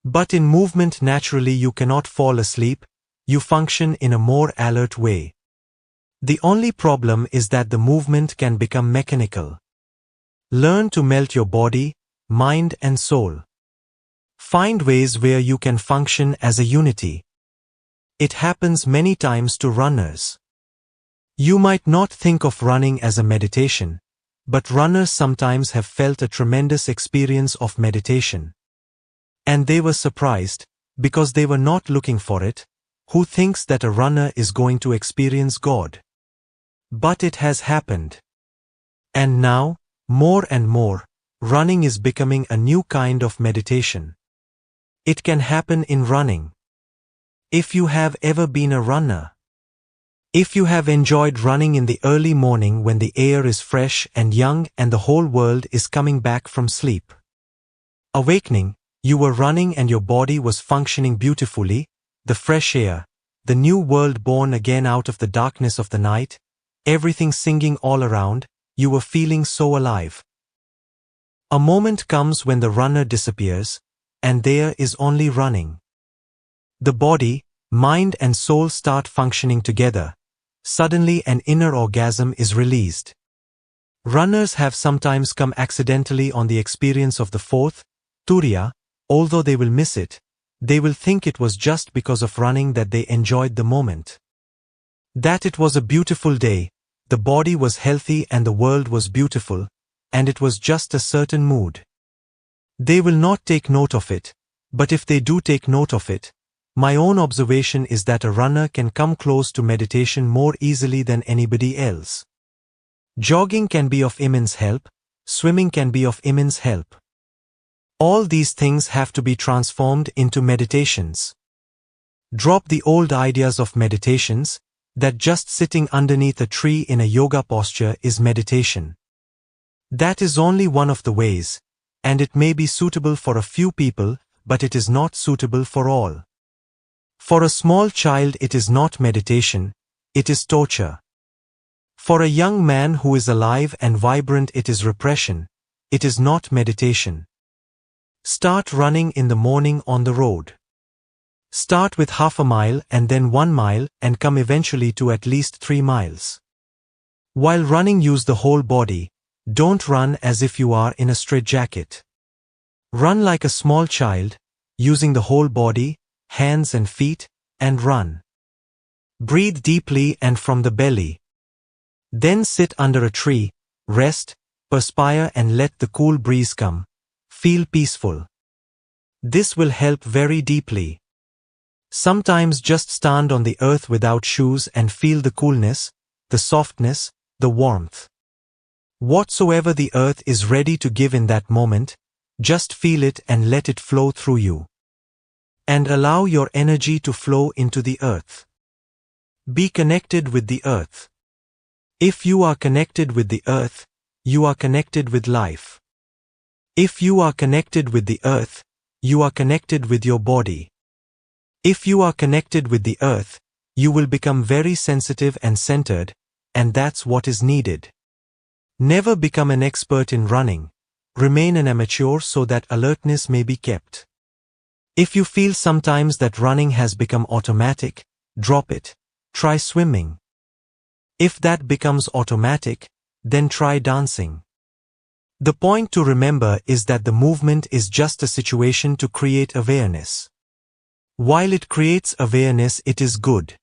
But in movement naturally you cannot fall asleep, you function in a more alert way. The only problem is that the movement can become mechanical. Learn to melt your body, mind and soul. Find ways where you can function as a unity. It happens many times to runners. You might not think of running as a meditation, but runners sometimes have felt a tremendous experience of meditation. And they were surprised, because they were not looking for it. Who thinks that a runner is going to experience God? But it has happened. And now, more and more, running is becoming a new kind of meditation. It can happen in running. If you have ever been a runner, if you have enjoyed running in the early morning when the air is fresh and young and the whole world is coming back from sleep. Awakening, you were running and your body was functioning beautifully, the fresh air, the new world born again out of the darkness of the night, everything singing all around, you were feeling so alive. A moment comes when the runner disappears, and there is only running. The body, mind and soul start functioning together. Suddenly an inner orgasm is released. Runners have sometimes come accidentally on the experience of the fourth, Turiya, although they will miss it. They will think it was just because of running that they enjoyed the moment. That it was a beautiful day, the body was healthy and the world was beautiful, and it was just a certain mood. They will not take note of it, but if they do take note of it, my own observation is that a runner can come close to meditation more easily than anybody else. Jogging can be of immense help, swimming can be of immense help. All these things have to be transformed into meditations. Drop the old ideas of meditations, that just sitting underneath a tree in a yoga posture is meditation. That is only one of the ways, and it may be suitable for a few people, but it is not suitable for all. For a small child it is not meditation, it is torture. For a young man who is alive and vibrant, it is repression. It is not meditation. Start running in the morning on the road. Start with half a mile and then 1 mile and come eventually to at least 3 miles. While running, use the whole body. Don't run as if you are in a straitjacket. Run like a small child, using the whole body, hands and feet, and run. Breathe deeply and from the belly. Then sit under a tree, rest, perspire and let the cool breeze come. Feel peaceful. This will help very deeply. Sometimes just stand on the earth without shoes and feel the coolness, the softness, the warmth. Whatsoever the earth is ready to give in that moment, just feel it and let it flow through you. And allow your energy to flow into the earth. Be connected with the earth. If you are connected with the earth, you are connected with life. If you are connected with the earth, you are connected with your body. If you are connected with the earth, you will become very sensitive and centered, and that's what is needed. Never become an expert in running. Remain an amateur so that alertness may be kept. If you feel sometimes that running has become automatic, drop it. Try swimming. If that becomes automatic, then try dancing. The point to remember is that the movement is just a situation to create awareness. While it creates awareness, it is good.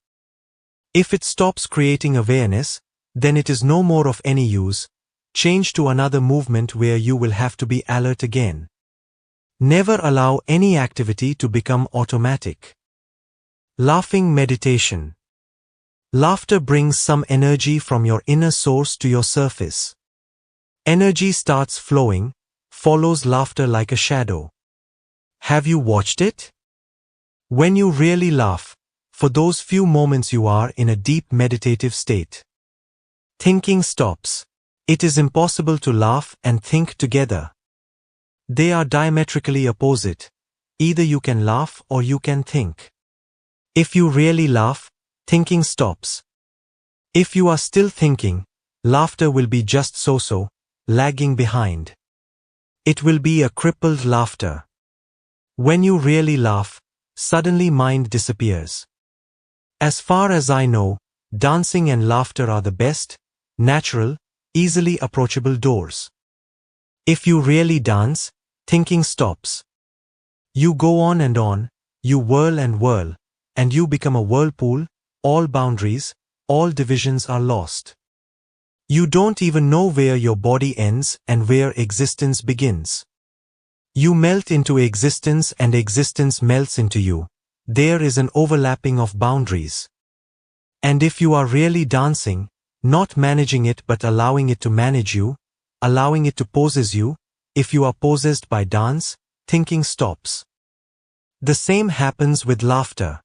If it stops creating awareness, then it is no more of any use. Change to another movement where you will have to be alert again. Never allow any activity to become automatic. Laughing meditation. Laughter brings some energy from your inner source to your surface. Energy starts flowing, follows laughter like a shadow. Have you watched it? When you really laugh, for those few moments you are in a deep meditative state. Thinking stops. It is impossible to laugh and think together. They are diametrically opposite. Either you can laugh or you can think. If you really laugh, thinking stops. If you are still thinking, laughter will be just so-so, lagging behind. It will be a crippled laughter. When you really laugh, suddenly mind disappears. As far as I know, dancing and laughter are the best, natural, easily approachable doors. If you really dance, thinking stops. You go on, you whirl and you become a whirlpool, all boundaries, all divisions are lost. You don't even know where your body ends and where existence begins. You melt into existence and existence melts into you. There is an overlapping of boundaries. And if you are really dancing, not managing it but allowing it to manage you, allowing it to possess you, if you are possessed by dance, thinking stops. The same happens with laughter.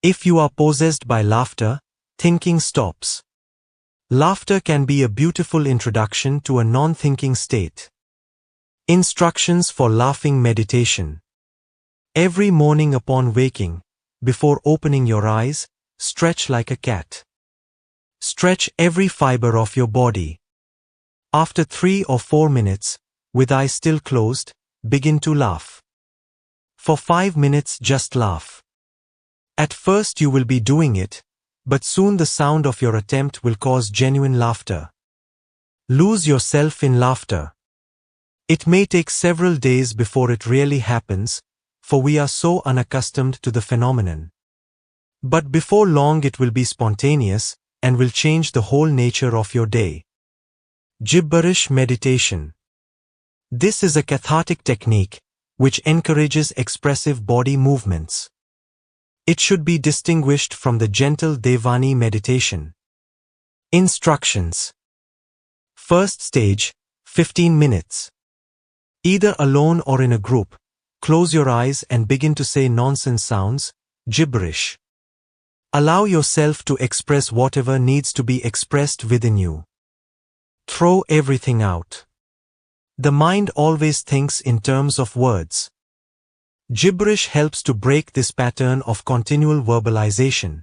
If you are possessed by laughter, thinking stops. Laughter can be a beautiful introduction to a non-thinking state. Instructions for laughing meditation. Every morning upon waking, before opening your eyes, stretch like a cat. Stretch every fiber of your body. After 3 or 4 minutes, with eyes still closed, begin to laugh. For 5 minutes just laugh. At first you will be doing it, but soon the sound of your attempt will cause genuine laughter. Lose yourself in laughter. It may take several days before it really happens, for we are so unaccustomed to the phenomenon. But before long it will be spontaneous, and will change the whole nature of your day. Gibberish meditation. This is a cathartic technique, which encourages expressive body movements. It should be distinguished from the gentle Devani meditation. Instructions. First stage, 15 minutes. Either alone or in a group, close your eyes and begin to say nonsense sounds, gibberish. Allow yourself to express whatever needs to be expressed within you. Throw everything out. The mind always thinks in terms of words. Gibberish helps to break this pattern of continual verbalization.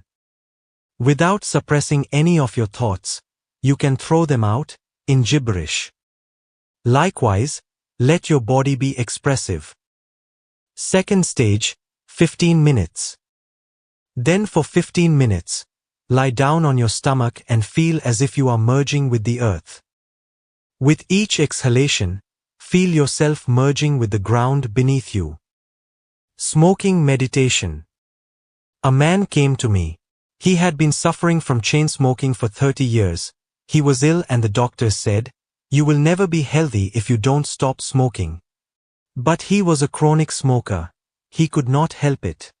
Without suppressing any of your thoughts, you can throw them out, in gibberish. Likewise, let your body be expressive. Second stage, 15 minutes. Then for 15 minutes, lie down on your stomach and feel as if you are merging with the earth. With each exhalation, feel yourself merging with the ground beneath you. Smoking meditation. A man came to me. He had been suffering from chain smoking for 30 years. He was ill and the doctors said, "You will never be healthy if you don't stop smoking." But he was a chronic smoker. He could not help it.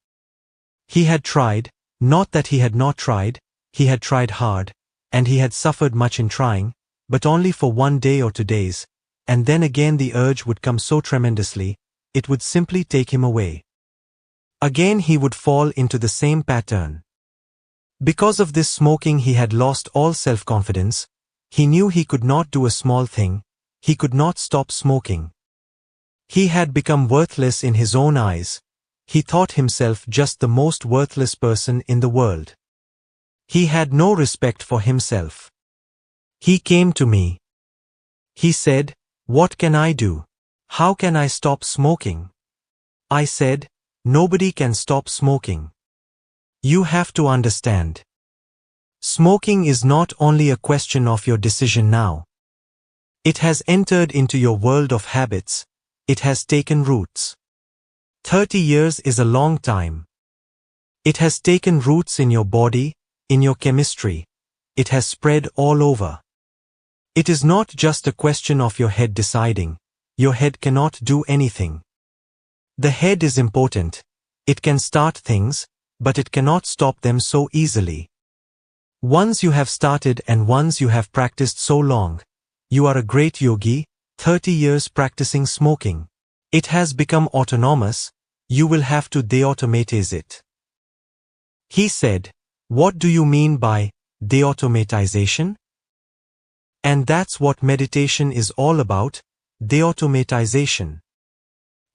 He had tried, not that he had not tried, he had tried hard, and he had suffered much in trying, but only for 1 day or 2 days, and then again the urge would come so tremendously, it would simply take him away. Again he would fall into the same pattern. Because of this smoking he had lost all self-confidence. He knew he could not do a small thing, he could not stop smoking. He had become worthless in his own eyes. He thought himself just the most worthless person in the world. He had no respect for himself. He came to me. He said, "What can I do? How can I stop smoking?" I said, "Nobody can stop smoking. You have to understand. Smoking is not only a question of your decision now. It has entered into your world of habits. It has taken roots. 30 years is a long time. It has taken roots in your body, in your chemistry. It has spread all over. It is not just a question of your head deciding. Your head cannot do anything. The head is important. It can start things, but it cannot stop them so easily. Once you have started and once you have practiced so long, you are a great yogi, 30 years practicing smoking. It has become autonomous. You will have to deautomatize it. He said, "What do you mean by deautomatization?" And that's what meditation is all about, deautomatization.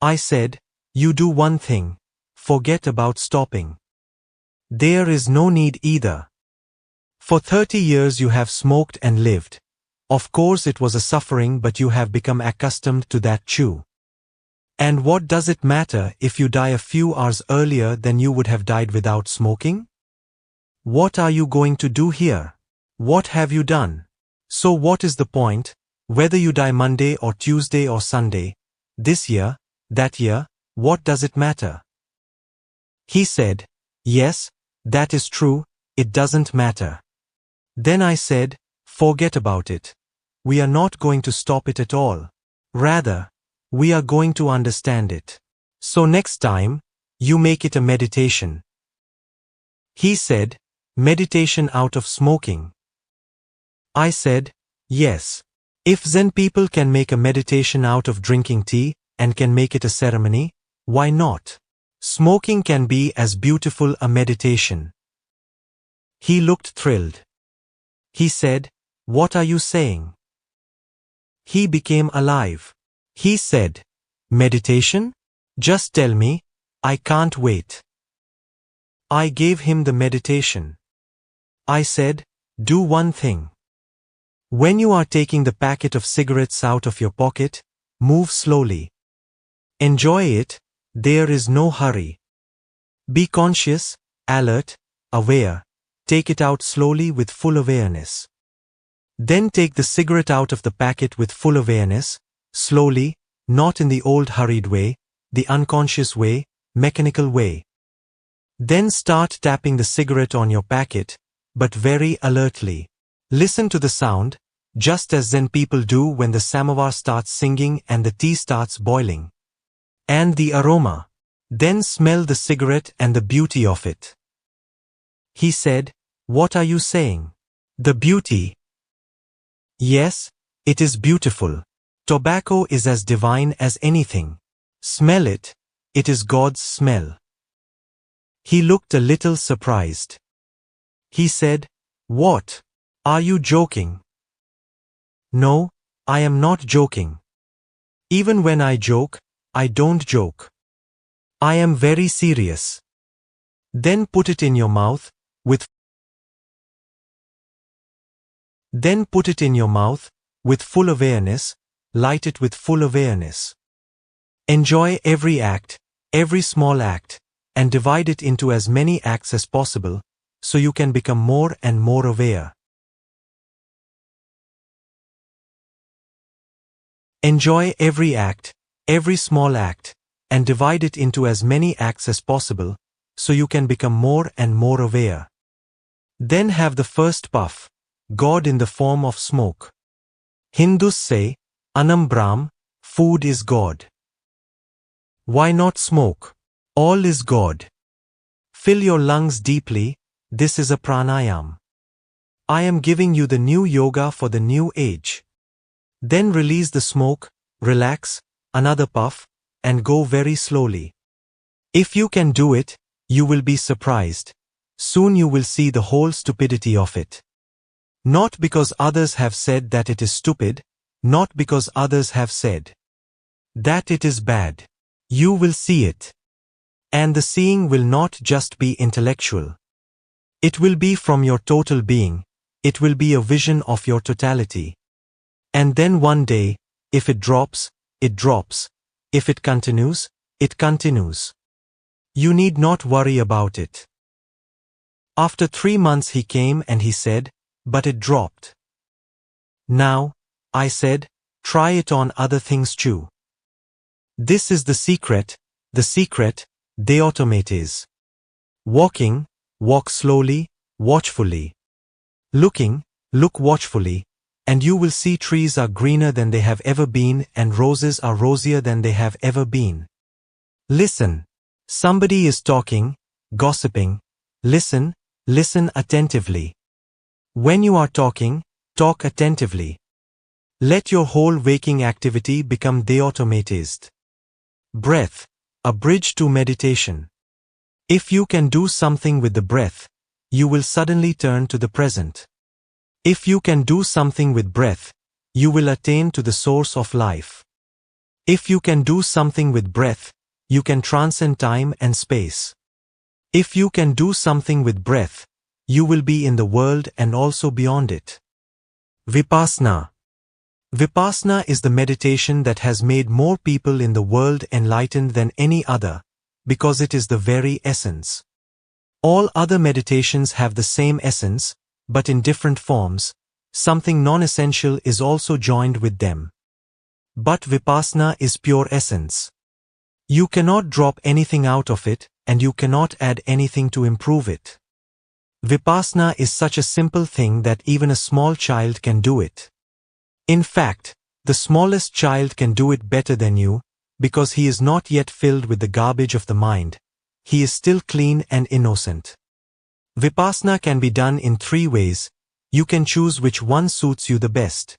I said, "You do one thing, forget about stopping. There is no need either. For 30 years you have smoked and lived. Of course it was a suffering, but you have become accustomed to that too. And what does it matter if you die a few hours earlier than you would have died without smoking? What are you going to do here? What have you done? So what is the point, whether you die Monday or Tuesday or Sunday, this year, that year, what does it matter?" He said, "Yes, that is true, it doesn't matter." Then I said, "Forget about it. We are not going to stop it at all. Rather, we are going to understand it. So next time, you make it a meditation." He said, "Meditation out of smoking." I said, "Yes. If Zen people can make a meditation out of drinking tea, and can make it a ceremony, why not? Smoking can be as beautiful a meditation." He looked thrilled. He said, "What are you saying?" He became alive. He said, "Meditation? Just tell me, I can't wait." I gave him the meditation. I said, "Do one thing. When you are taking the packet of cigarettes out of your pocket, move slowly. Enjoy it, there is no hurry. Be conscious, alert, aware, take it out slowly with full awareness. Then take the cigarette out of the packet with full awareness, slowly, not in the old hurried way, the unconscious way, mechanical way. Then start tapping the cigarette on your packet, but very alertly. Listen to the sound, just as Zen people do when the samovar starts singing and the tea starts boiling. And the aroma. Then smell the cigarette and the beauty of it." He said, "What are you saying? The beauty?" Yes, it is beautiful. Tobacco is as divine as anything. Smell it, it is God's smell. He looked a little surprised. He said, "What? Are you joking?" No, I am not joking. Even when I joke, I don't joke. I am very serious. Then put it in your mouth, with Then put it in your mouth, with full awareness, light it with full awareness. Enjoy every act, every small act, and divide it into as many acts as possible, so you can become more and more aware. Enjoy every act, every small act, and divide it into as many acts as possible, so you can become more and more aware. Then have the first puff, God in the form of smoke. Hindus say, Annam Brahm, food is God. Why not smoke? All is God. Fill your lungs deeply, this is a pranayam. I am giving you the new yoga for the new age. Then release the smoke, relax, another puff, and go very slowly. If you can do it, you will be surprised. Soon you will see the whole stupidity of it. Not because others have said that it is stupid, not because others have said that it is bad. You will see it. And the seeing will not just be intellectual. It will be from your total being, it will be a vision of your totality. And then one day, if it drops, it drops. If it continues, it continues. You need not worry about it. After 3 months he came and he said, but it dropped. Now, I said, try it on other things too. This is the secret, de automate is. Walking, walk slowly, watchfully. Looking, look watchfully, and you will see trees are greener than they have ever been and roses are rosier than they have ever been. Listen. Somebody is talking, gossiping. Listen, listen attentively. When you are talking, talk attentively. Let your whole waking activity become de-automatized. Breath, a bridge to meditation. If you can do something with the breath, you will suddenly turn to the present. If you can do something with breath, you will attain to the source of life. If you can do something with breath, you can transcend time and space. If you can do something with breath, you will be in the world and also beyond it. Vipassana. Vipassana is the meditation that has made more people in the world enlightened than any other, because it is the very essence. All other meditations have the same essence, but in different forms. Something non-essential is also joined with them. But Vipassana is pure essence. You cannot drop anything out of it, and you cannot add anything to improve it. Vipassana is such a simple thing that even a small child can do it. In fact, the smallest child can do it better than you, because he is not yet filled with the garbage of the mind. He is still clean and innocent. Vipassana can be done in 3 ways. You can choose which one suits you the best.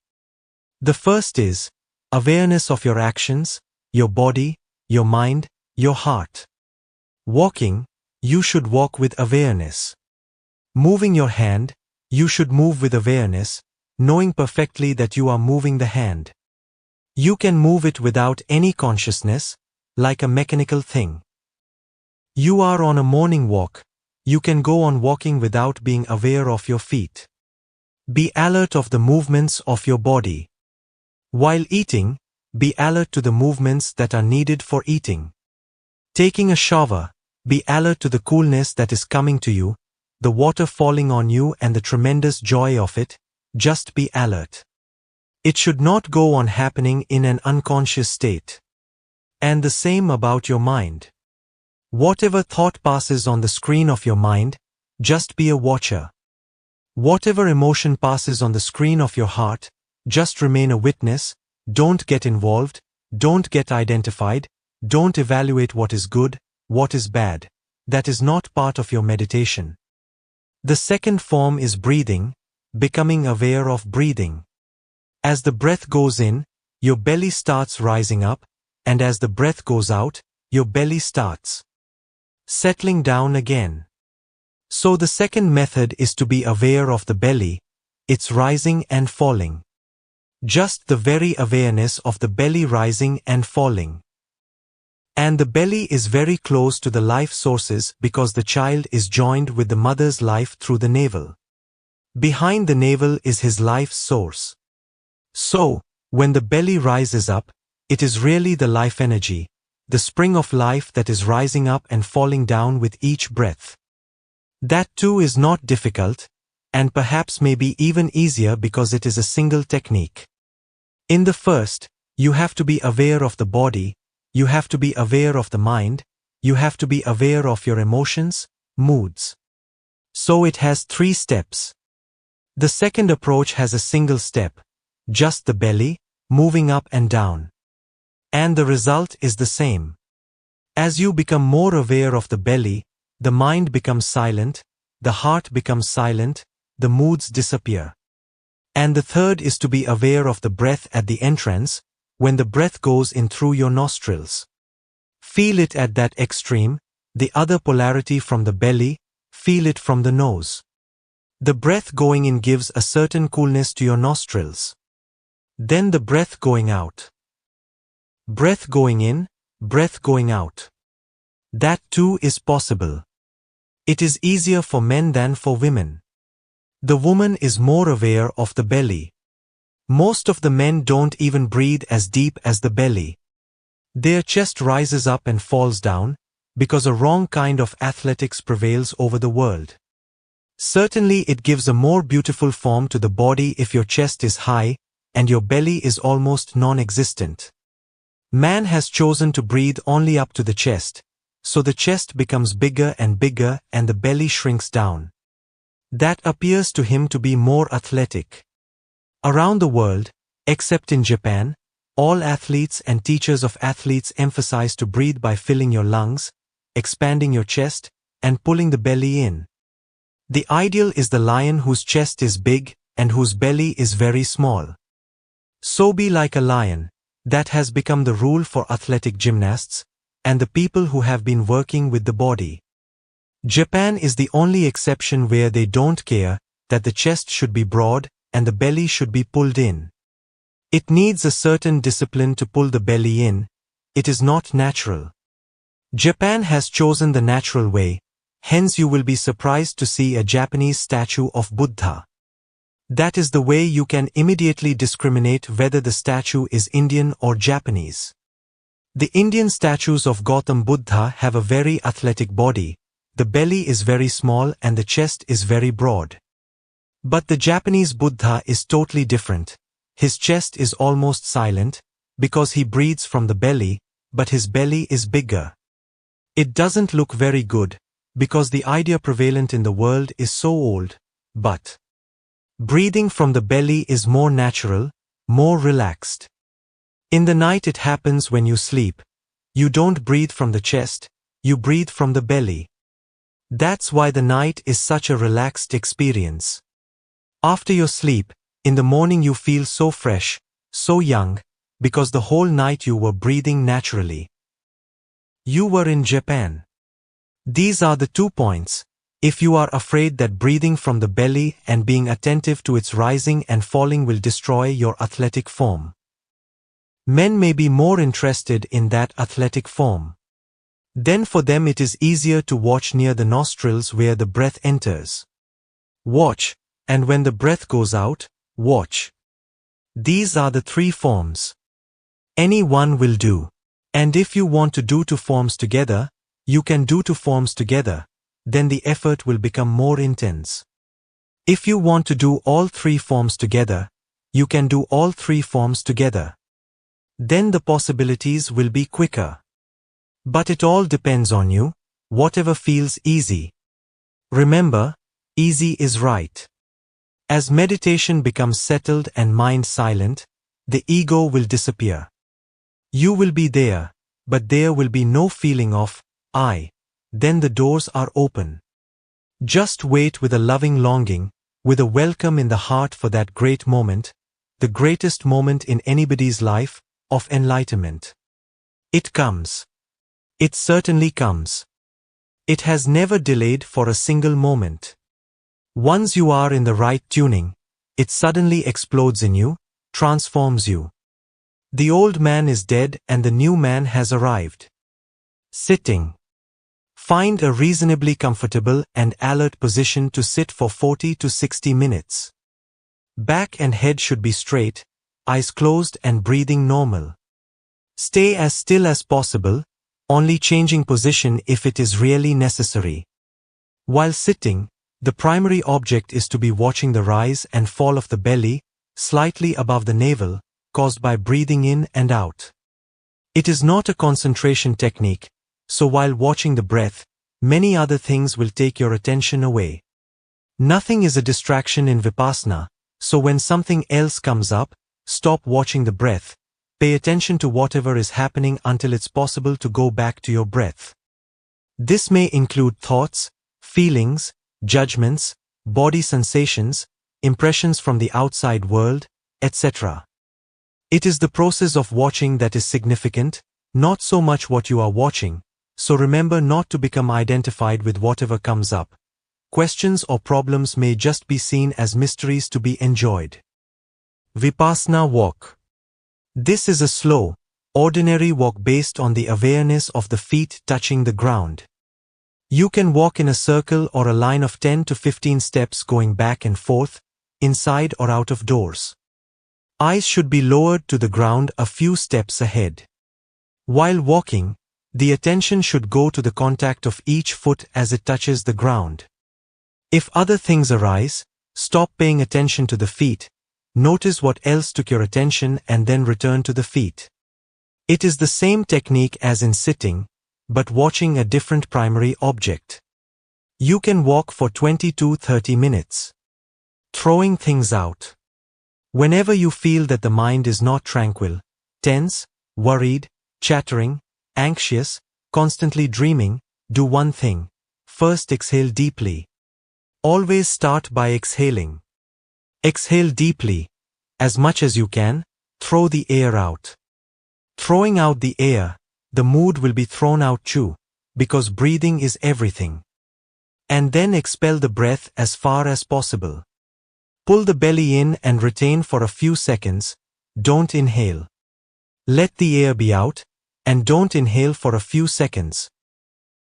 The first is awareness of your actions, your body, your mind, your heart. Walking, you should walk with awareness. Moving your hand, you should move with awareness, knowing perfectly that you are moving the hand. You can move it without any consciousness, like a mechanical thing. You are on a morning walk. You can go on walking without being aware of your feet. Be alert of the movements of your body. While eating, be alert to the movements that are needed for eating. Taking a shower, be alert to the coolness that is coming to you, the water falling on you and the tremendous joy of it. Just be alert. It should not go on happening in an unconscious state. And the same about your mind. Whatever thought passes on the screen of your mind, just be a watcher. Whatever emotion passes on the screen of your heart, just remain a witness. Don't get involved, don't get identified, don't evaluate what is good, what is bad. That is not part of your meditation. The second form is breathing, becoming aware of breathing. As the breath goes in, your belly starts rising up, and as the breath goes out, your belly starts settling down again. So the second method is to be aware of the belly, its rising and falling. Just the very awareness of the belly rising and falling. And the belly is very close to the life sources because the child is joined with the mother's life through the navel. Behind the navel is his life's source. So, when the belly rises up, it is really the life energy, the spring of life that is rising up and falling down with each breath. That too is not difficult, and perhaps maybe even easier because it is a single technique. In the first, you have to be aware of the body, you have to be aware of the mind, you have to be aware of your emotions, moods. So it has 3 steps. The second approach has a single step, just the belly, moving up and down. And the result is the same. As you become more aware of the belly, the mind becomes silent, the heart becomes silent, the moods disappear. And the third is to be aware of the breath at the entrance, when the breath goes in through your nostrils. Feel it at that extreme, the other polarity from the belly, feel it from the nose. The breath going in gives a certain coolness to your nostrils. Then the breath going out. Breath going in, breath going out. That too is possible. It is easier for men than for women. The woman is more aware of the belly. Most of the men don't even breathe as deep as the belly. Their chest rises up and falls down, because a wrong kind of athletics prevails over the world. Certainly it gives a more beautiful form to the body if your chest is high, and your belly is almost non-existent. Man has chosen to breathe only up to the chest, so the chest becomes bigger and the belly shrinks down. That appears to him to be more athletic. Around the world, except in Japan, all athletes and teachers of athletes emphasize to breathe by filling your lungs, expanding your chest, and pulling the belly in. The ideal is the lion whose chest is big and whose belly is very small. So be like a lion. That has become the rule for athletic gymnasts, and the people who have been working with the body. Japan is the only exception where they don't care that the chest should be broad and the belly should be pulled in. It needs a certain discipline to pull the belly in. It is not natural. Japan has chosen the natural way, hence you will be surprised to see a Japanese statue of Buddha. That is the way you can immediately discriminate whether the statue is Indian or Japanese. The Indian statues of Gautam Buddha have a very athletic body, the belly is very small and the chest is very broad. But the Japanese Buddha is totally different. His chest is almost silent, because he breathes from the belly, but his belly is bigger. It doesn't look very good, because the idea prevalent in the world is so old, but breathing from the belly is more natural, more relaxed. In the night it happens when you sleep. You don't breathe from the chest, you breathe from the belly. That's why the night is such a relaxed experience. After your sleep, in the morning you feel so fresh, so young, because the whole night you were breathing naturally. You were in Japan. These are the 2 points. If you are afraid that breathing from the belly and being attentive to its rising and falling will destroy your athletic form. Men may be more interested in that athletic form. Then for them it is easier to watch near the nostrils where the breath enters. Watch, and when the breath goes out, watch. These are the 3 forms. Any one will do. And if you want to do 2 forms together, you can do 2 forms together, then the effort will become more intense. If you want to do all 3 forms together, you can do all 3 forms together. Then the possibilities will be quicker. But it all depends on you, whatever feels easy. Remember, easy is right. As meditation becomes settled and mind silent, the ego will disappear. You will be there, but there will be no feeling of I. Then the doors are open. Just wait with a loving longing, with a welcome in the heart for that great moment, the greatest moment in anybody's life, of enlightenment. It comes. It certainly comes. It has never delayed for a single moment. Once you are in the right tuning, it suddenly explodes in you, transforms you. The old man is dead and the new man has arrived. Sitting. Find a reasonably comfortable and alert position to sit for 40 to 60 minutes. Back and head should be straight, eyes closed and breathing normal. Stay as still as possible, only changing position if it is really necessary. While sitting, the primary object is to be watching the rise and fall of the belly, slightly above the navel, caused by breathing in and out. It is not a concentration technique, so while watching the breath, many other things will take your attention away. Nothing is a distraction in Vipassana, so when something else comes up, stop watching the breath, pay attention to whatever is happening until it's possible to go back to your breath. This may include thoughts, feelings, judgments, body sensations, impressions from the outside world, etc. It is the process of watching that is significant, not so much what you are watching, so remember not to become identified with whatever comes up. Questions or problems may just be seen as mysteries to be enjoyed. Vipassana walk. This is a slow, ordinary walk based on the awareness of the feet touching the ground. You can walk in a circle or a line of 10 to 15 steps going back and forth, inside or out of doors. Eyes should be lowered to the ground a few steps ahead. While walking, the attention should go to the contact of each foot as it touches the ground. If other things arise, stop paying attention to the feet, notice what else took your attention and then return to the feet. It is the same technique as in sitting, but watching a different primary object. You can walk for 20 to 30 minutes. Throwing things out. Whenever you feel that the mind is not tranquil, tense, worried, chattering, anxious, constantly dreaming, do one thing. First exhale deeply. Always start by exhaling. Exhale deeply. As much as you can, throw the air out. Throwing out the air, the mood will be thrown out too, because breathing is everything. And then expel the breath as far as possible. Pull the belly in and retain for a few seconds, don't inhale. Let the air be out, and don't inhale for a few seconds.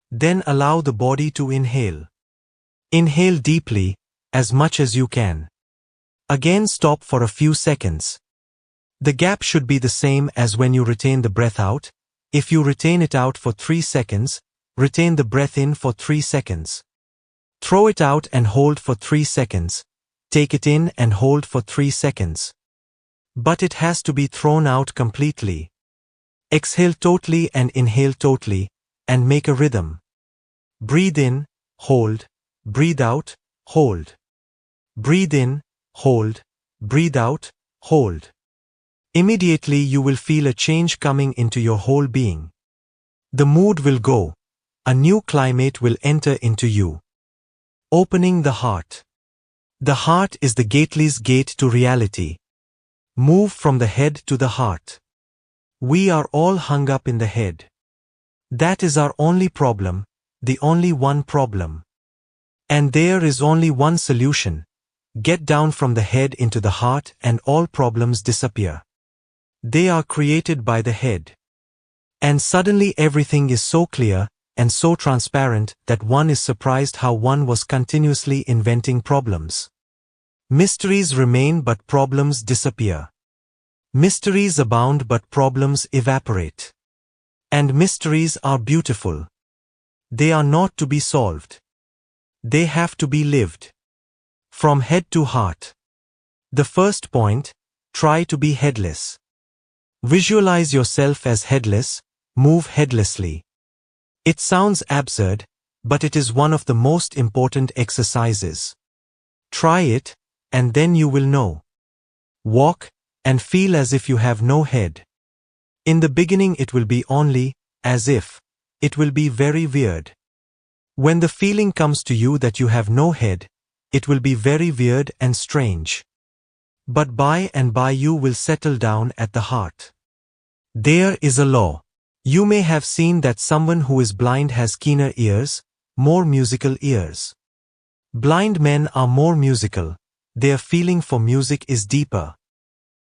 Then allow the body to inhale. Inhale deeply, as much as you can. Again stop for a few seconds. The gap should be the same as when you retain the breath out. If you retain it out for 3 seconds, retain the breath in for 3 seconds. Throw it out and hold for 3 seconds. Take it in and hold for 3 seconds. But it has to be thrown out completely. Exhale totally and inhale totally, and make a rhythm. Breathe in, hold, breathe out, hold. Breathe in, hold, breathe out, hold. Immediately you will feel a change coming into your whole being. The mood will go. A new climate will enter into you. Opening the heart. The heart is the gateless gate to reality. Move from the head to the heart. We are all hung up in the head. That is our only problem, the only one problem. And there is only one solution. Get down from the head into the heart and all problems disappear. They are created by the head. And suddenly everything is so clear and so transparent that one is surprised how one was continuously inventing problems. Mysteries remain but problems disappear. Mysteries abound but problems evaporate. And mysteries are beautiful. They are not to be solved. They have to be lived. From head to heart. The first point, try to be headless. Visualize yourself as headless, move headlessly. It sounds absurd, but it is one of the most important exercises. Try it, and then you will know. Walk, and feel as if you have no head. In the beginning it will be only, as if. It will be very weird. When the feeling comes to you that you have no head, it will be very weird and strange. But by and by you will settle down at the heart. There is a law. You may have seen that someone who is blind has keener ears, more musical ears. Blind men are more musical. Their feeling for music is deeper.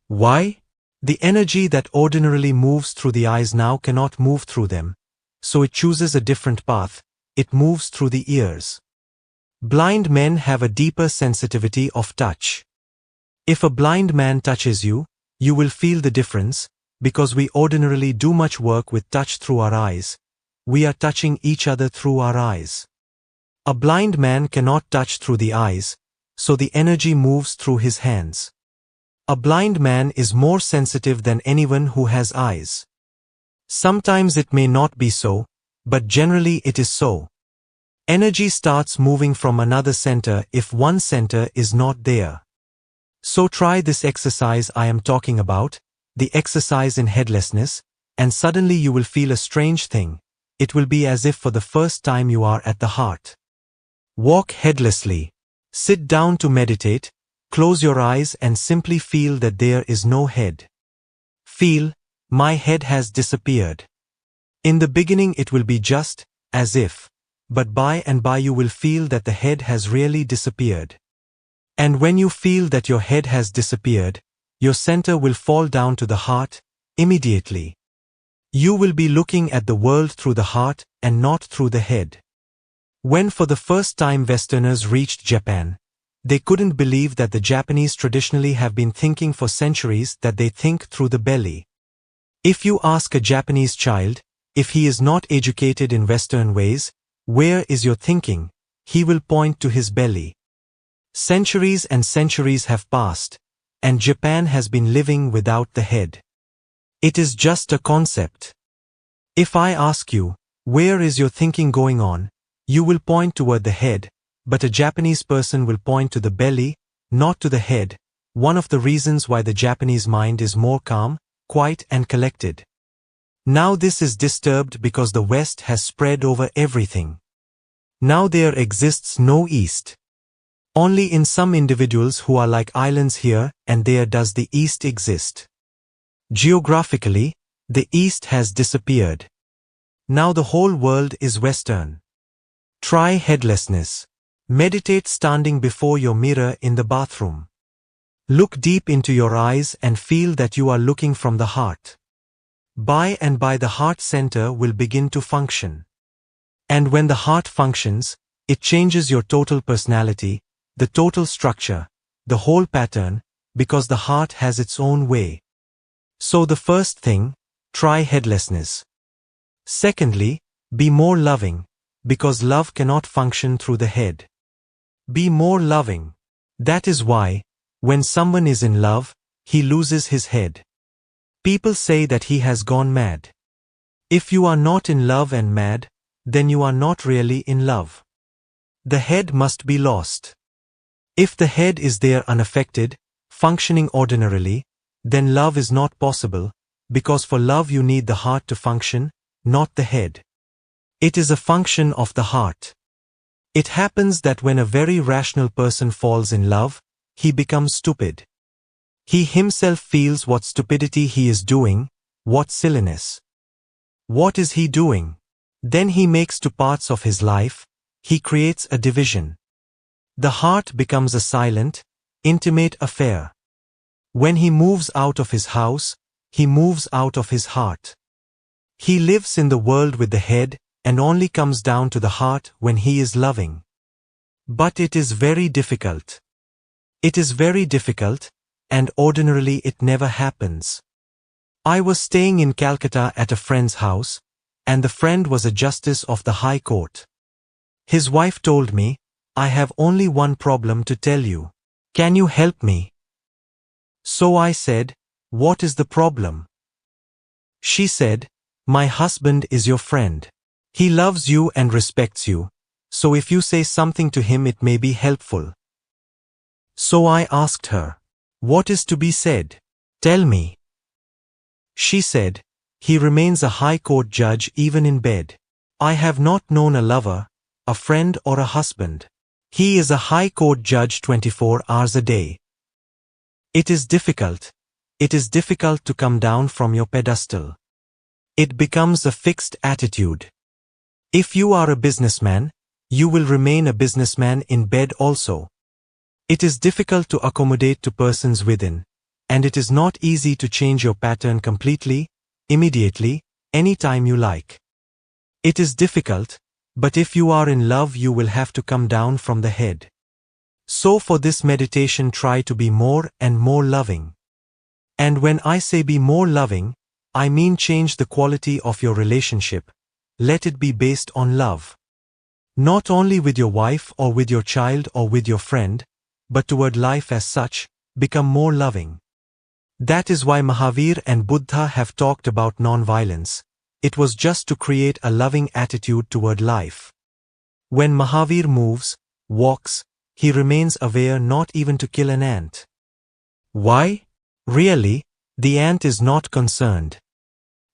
Why? The energy that ordinarily moves through the eyes now cannot move through them, so it chooses a different path, it moves through the ears. Blind men have a deeper sensitivity of touch. If a blind man touches you, you will feel the difference, because we ordinarily do much work with touch through our eyes. We are touching each other through our eyes. A blind man cannot touch through the eyes, so the energy moves through his hands. A blind man is more sensitive than anyone who has eyes. Sometimes it may not be so, but generally it is so. Energy starts moving from another center if one center is not there. So try this exercise I am talking about, the exercise in headlessness, and suddenly you will feel a strange thing. It will be as if for the first time you are at the heart. Walk headlessly. Sit down to meditate, close your eyes and simply feel that there is no head. Feel, my head has disappeared. In the beginning it will be just, as if. But by and by you will feel that the head has really disappeared. And when you feel that your head has disappeared, your center will fall down to the heart, immediately. You will be looking at the world through the heart and not through the head. When for the first time Westerners reached Japan, they couldn't believe that the Japanese traditionally have been thinking for centuries that they think through the belly. If you ask a Japanese child, if he is not educated in Western ways, where is your thinking? He will point to his belly. Centuries and centuries have passed, and Japan has been living without the head. It is just a concept. If I ask you, where is your thinking going on, you will point toward the head, but a Japanese person will point to the belly, not to the head, one of the reasons why the Japanese mind is more calm, quiet and collected. Now this is disturbed because the West has spread over everything. Now there exists no East. Only in some individuals who are like islands here and there does the East exist. Geographically, the East has disappeared. Now the whole world is Western. Try headlessness. Meditate standing before your mirror in the bathroom. Look deep into your eyes and feel that you are looking from the heart. By and by the heart center will begin to function. And when the heart functions, it changes your total personality, the total structure, the whole pattern, because the heart has its own way. So the first thing, try headlessness. Secondly, be more loving, because love cannot function through the head. Be more loving. That is why, when someone is in love, he loses his head. People say that he has gone mad. If you are not in love and mad, then you are not really in love. The head must be lost. If the head is there unaffected, functioning ordinarily, then love is not possible, because for love you need the heart to function, not the head. It is a function of the heart. It happens that when a very rational person falls in love, he becomes stupid. He himself feels what stupidity he is doing, what silliness. What is he doing? Then he makes two parts of his life, he creates a division. The heart becomes a silent, intimate affair. When he moves out of his house, he moves out of his heart. He lives in the world with the head and only comes down to the heart when he is loving. But it is very difficult. It is very difficult, and ordinarily it never happens. I was staying in Calcutta at a friend's house, and the friend was a justice of the High Court. His wife told me, I have only one problem to tell you. Can you help me? So I said, what is the problem? She said, my husband is your friend. He loves you and respects you, so if you say something to him it may be helpful. So I asked her, what is to be said? Tell me. She said, he remains a high court judge even in bed. I have not known a lover, a friend or a husband. He is a high court judge 24 hours a day. It is difficult. It is difficult to come down from your pedestal. It becomes a fixed attitude. If you are a businessman, you will remain a businessman in bed also. It is difficult to accommodate to persons within, and it is not easy to change your pattern completely, immediately, anytime you like. It is difficult, But if you are in love, you will have to come down from the head. So for this meditation, try to be more and more loving. And when I say be more loving, I mean change the quality of your relationship. Let it be based on love. Not only with your wife or with your child or with your friend, but toward life as such, become more loving. That is why Mahavir and Buddha have talked about non-violence. It was just to create a loving attitude toward life. When Mahavir moves, walks, he remains aware not even to kill an ant. Why? Really, the ant is not concerned.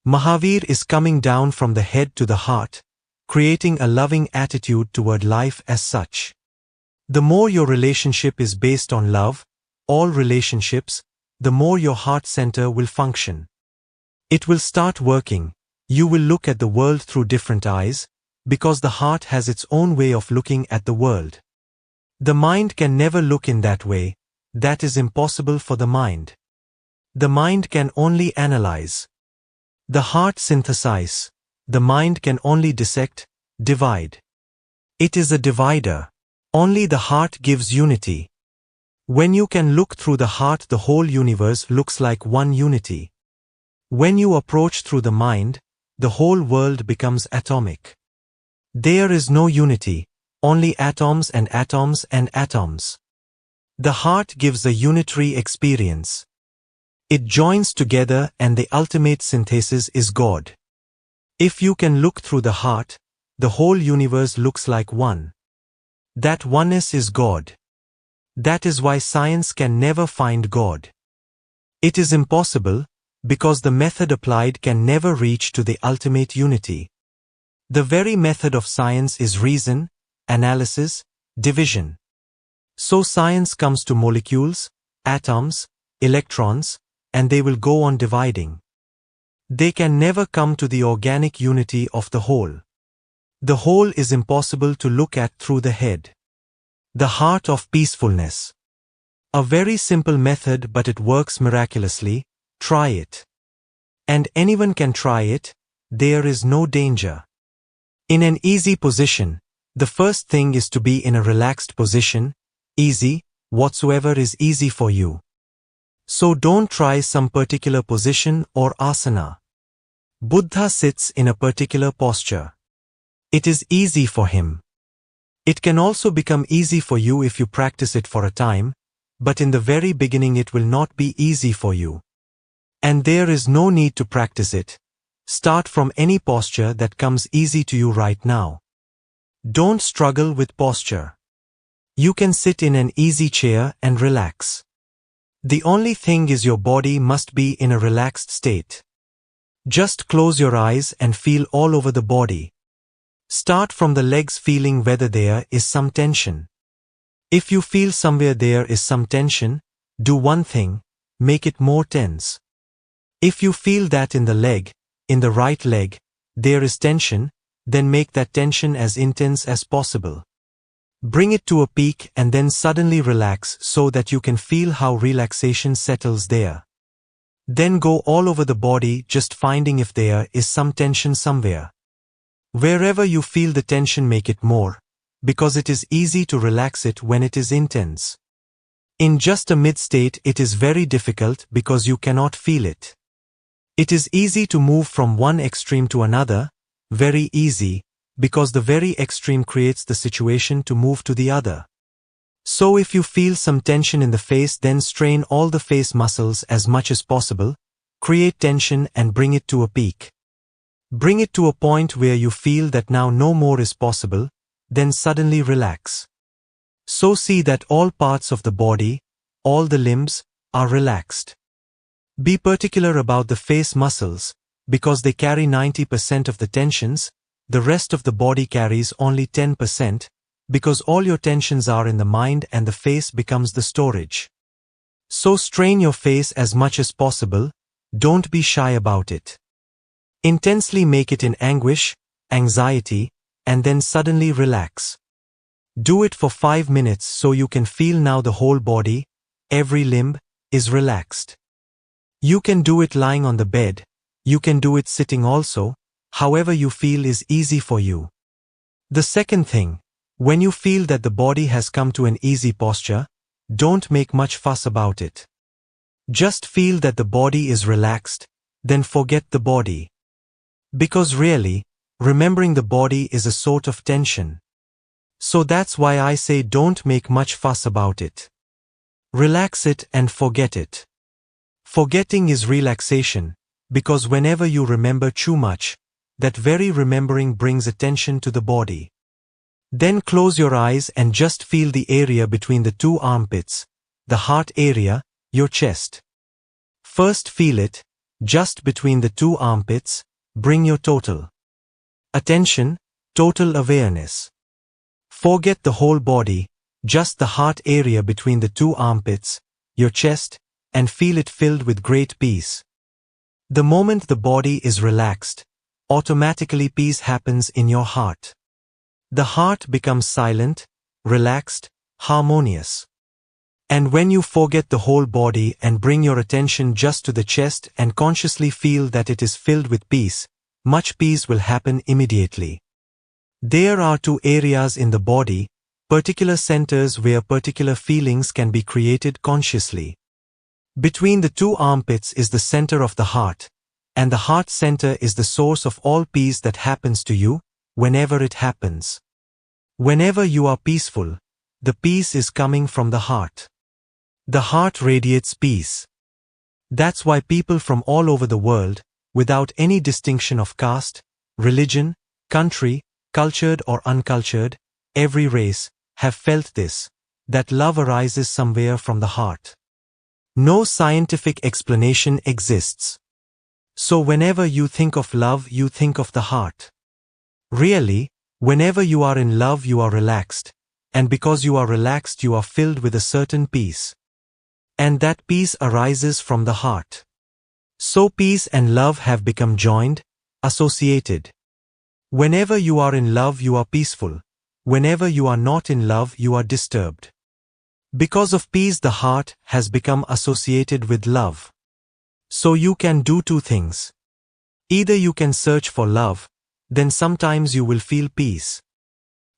Mahavir is coming down from the head to the heart, creating a loving attitude toward life as such. The more your relationship is based on love, all relationships, the more your heart center will function. It will start working. You will look at the world through different eyes, because the heart has its own way of looking at the world. The mind can never look in that way. That is impossible for the mind. The mind can only analyze. The heart synthesize. The mind can only dissect, divide. It is a divider. Only the heart gives unity. When you can look through the heart, the whole universe looks like one unity. When you approach through the mind, the whole world becomes atomic. There is no unity, only atoms and atoms and atoms. The heart gives a unitary experience. It joins together and the ultimate synthesis is God. If you can look through the heart, the whole universe looks like one. That oneness is God. That is why science can never find God. It is impossible, because the method applied can never reach to the ultimate unity. The very method of science is reason, analysis, division. So science comes to molecules, atoms, electrons, and they will go on dividing. They can never come to the organic unity of the whole. The whole is impossible to look at through the head. The heart of peacefulness. A very simple method, but it works miraculously. Try it. And anyone can try it. There is no danger. In an easy position, the first thing is to be in a relaxed position, easy, whatsoever is easy for you. So don't try some particular position or asana. Buddha sits in a particular posture. It is easy for him. It can also become easy for you if you practice it for a time, but in the very beginning it will not be easy for you. And there is no need to practice it. Start from any posture that comes easy to you right now. Don't struggle with posture. You can sit in an easy chair and relax. The only thing is your body must be in a relaxed state. Just close your eyes and feel all over the body. Start from the legs, feeling whether there is some tension. If you feel somewhere there is some tension, do one thing, make it more tense. If you feel that in the leg, in the right leg, there is tension, then make that tension as intense as possible. Bring it to a peak and then suddenly relax so that you can feel how relaxation settles there. Then go all over the body, just finding if there is some tension somewhere. Wherever you feel the tension, make it more, because it is easy to relax it when it is intense. In just a mid-state it is very difficult because you cannot feel it. It is easy to move from one extreme to another, very easy, because the very extreme creates the situation to move to the other. So if you feel some tension in the face, then strain all the face muscles as much as possible, create tension and bring it to a peak. Bring it to a point where you feel that now no more is possible, then suddenly relax. So see that all parts of the body, all the limbs, are relaxed. Be particular about the face muscles, because they carry 90% of the tensions, the rest of the body carries only 10%, because all your tensions are in the mind and the face becomes the storage. So strain your face as much as possible, don't be shy about it. Intensely make it in anguish, anxiety, and then suddenly relax. Do it for 5 minutes so you can feel now the whole body, every limb, is relaxed. You can do it lying on the bed, you can do it sitting also, however you feel is easy for you. The second thing, when you feel that the body has come to an easy posture, don't make much fuss about it. Just feel that the body is relaxed, then forget the body. Because really, remembering the body is a sort of tension. So that's why I say don't make much fuss about it. Relax it and forget it. Forgetting is relaxation, because whenever you remember too much, that very remembering brings attention to the body. Then close your eyes and just feel the area between the two armpits, the heart area, your chest. First feel it, just between the two armpits, bring your total attention, total awareness. Forget the whole body, just the heart area between the two armpits, your chest, and feel it filled with great peace. The moment the body is relaxed, automatically peace happens in your heart. The heart becomes silent, relaxed, harmonious. And when you forget the whole body and bring your attention just to the chest and consciously feel that it is filled with peace, much peace will happen immediately. There are two areas in the body, particular centers where particular feelings can be created consciously. Between the two armpits is the center of the heart, and the heart center is the source of all peace that happens to you, whenever it happens. Whenever you are peaceful, the peace is coming from the heart. The heart radiates peace. That's why people from all over the world, without any distinction of caste, religion, country, cultured or uncultured, every race, have felt this, that love arises somewhere from the heart. No scientific explanation exists. So whenever you think of love, you think of the heart. Really, whenever you are in love, you are relaxed, and because you are relaxed, you are filled with a certain peace. And that peace arises from the heart. So peace and love have become joined, associated. Whenever you are in love, you are peaceful. Whenever you are not in love, you are disturbed. Because of peace, the heart has become associated with love. So you can do two things. Either you can search for love, then sometimes you will feel peace.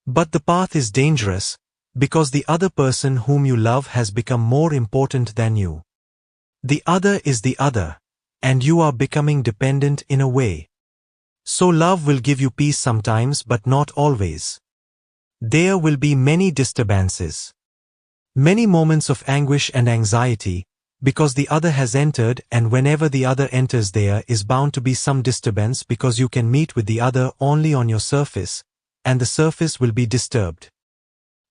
But the path is dangerous, because the other person whom you love has become more important than you. The other is the other, and you are becoming dependent in a way. So love will give you peace sometimes but not always. There will be many disturbances. Many moments of anguish and anxiety, because the other has entered, and whenever the other enters there is bound to be some disturbance because you can meet with the other only on your surface, and the surface will be disturbed.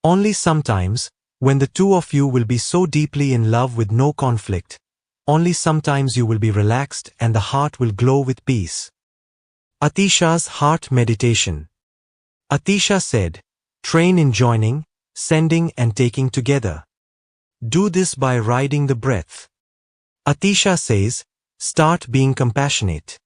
Only sometimes, when the two of you will be so deeply in love with no conflict, only sometimes you will be relaxed and the heart will glow with peace. Atisha's heart meditation. Atisha said, train in joining, sending and taking together. Do this by riding the breath. Atisha says, start being compassionate.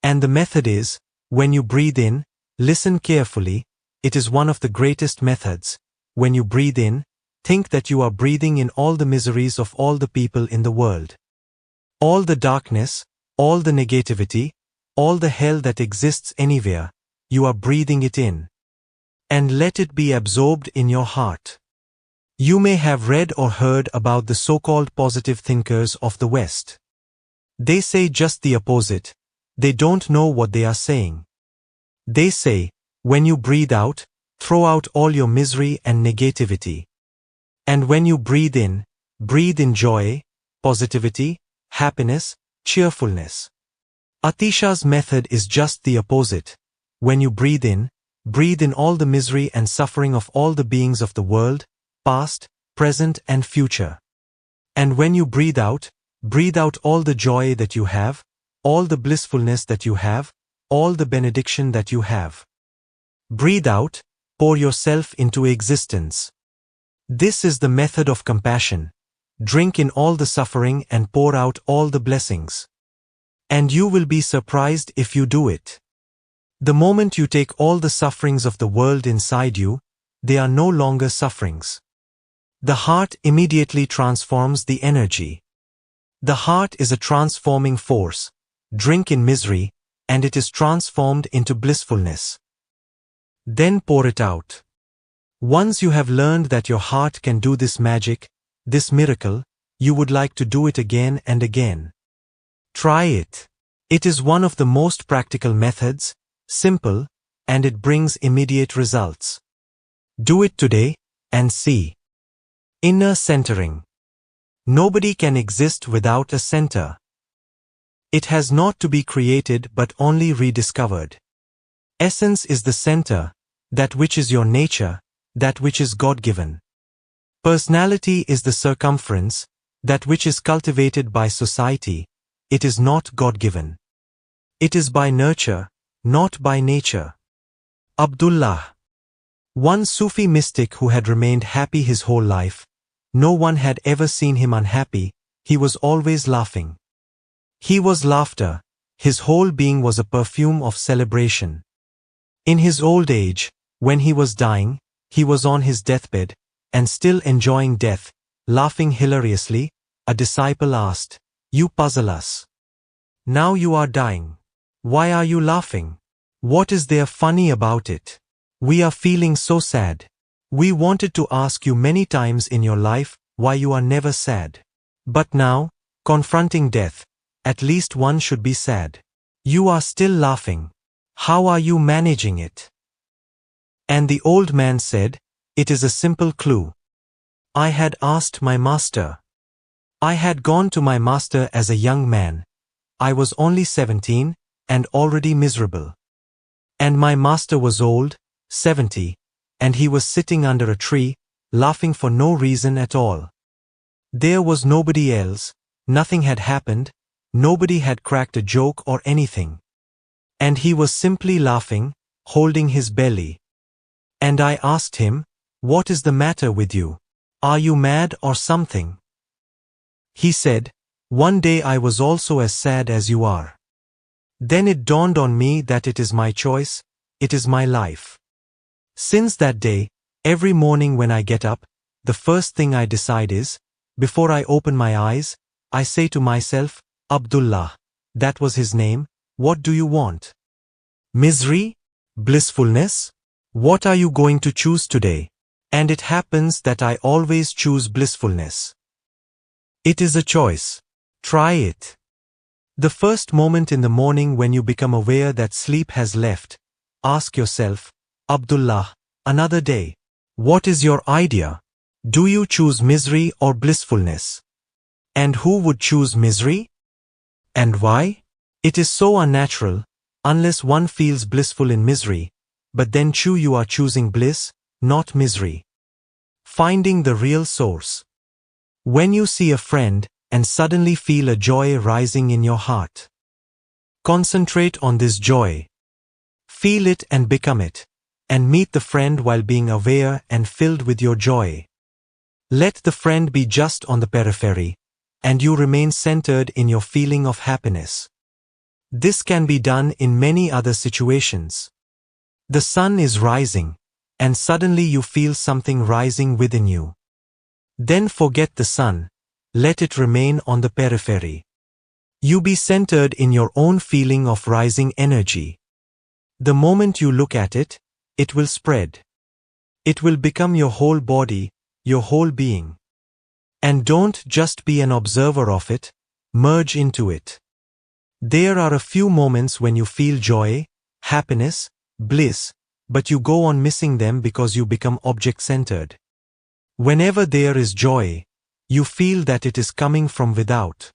And the method is, when you breathe in, listen carefully, it is one of the greatest methods. When you breathe in, think that you are breathing in all the miseries of all the people in the world. All the darkness, all the negativity, all the hell that exists anywhere, you are breathing it in. And let it be absorbed in your heart. You may have read or heard about the so-called positive thinkers of the West. They say just the opposite. They don't know what they are saying. They say, when you breathe out, throw out all your misery and negativity. And when you breathe in joy, positivity, happiness, cheerfulness. Atisha's method is just the opposite. When you breathe in all the misery and suffering of all the beings of the world, past, present and future. And when you breathe out all the joy that you have, all the blissfulness that you have, all the benediction that you have. Breathe out, pour yourself into existence. This is the method of compassion. Drink in all the suffering and pour out all the blessings. And you will be surprised if you do it. The moment you take all the sufferings of the world inside you, they are no longer sufferings. The heart immediately transforms the energy. The heart is a transforming force. Drink in misery, and it is transformed into blissfulness. Then pour it out. Once you have learned that your heart can do this magic, this miracle, you would like to do it again and again. Try it. It is one of the most practical methods, simple, and it brings immediate results. Do it today, and see. Inner centering. Nobody can exist without a center. It has not to be created but only rediscovered. Essence is the center, that which is your nature, that which is God-given. Personality is the circumference, that which is cultivated by society, it is not God-given. It is by nurture, not by nature. Abdullah. One Sufi mystic who had remained happy his whole life, no one had ever seen him unhappy, he was always laughing. He was laughter, his whole being was a perfume of celebration. In his old age, when he was dying, he was on his deathbed, and still enjoying death, laughing hilariously, a disciple asked, "You puzzle us. Now you are dying. Why are you laughing? What is there funny about it? We are feeling so sad. We wanted to ask you many times in your life why you are never sad. But now, confronting death, at least one should be sad. You are still laughing. How are you managing it?" And the old man said, "It is a simple clue. I had asked my master. I had gone to my master as a young man. I was only 17, and already miserable. And my master was old, 70, and he was sitting under a tree, laughing for no reason at all. There was nobody else, nothing had happened, nobody had cracked a joke or anything. And he was simply laughing, holding his belly. And I asked him, 'What is the matter with you? Are you mad or something?' He said, 'One day I was also as sad as you are.' Then it dawned on me that it is my choice, it is my life. Since that day, every morning when I get up, the first thing I decide is, before I open my eyes, I say to myself, 'Abdullah,' that was his name, 'what do you want? Misery? Blissfulness? What are you going to choose today?' And it happens that I always choose blissfulness. It is a choice. Try it. The first moment in the morning when you become aware that sleep has left, ask yourself, 'Abdullah, another day. What is your idea? Do you choose misery or blissfulness? And who would choose misery? And why? It is so unnatural, unless one feels blissful in misery, but then you are choosing bliss, not misery. Finding the real source. When you see a friend, and suddenly feel a joy rising in your heart. Concentrate on this joy. Feel it and become it, and meet the friend while being aware and filled with your joy. Let the friend be just on the periphery, and you remain centered in your feeling of happiness. This can be done in many other situations. The sun is rising, and suddenly you feel something rising within you. Then forget the sun. Let it remain on the periphery. You be centered in your own feeling of rising energy. The moment you look at it, it will spread. It will become your whole body, your whole being. And don't just be an observer of it, merge into it. There are a few moments when you feel joy, happiness, bliss, but you go on missing them because you become object-centered. Whenever there is joy, you feel that it is coming from without.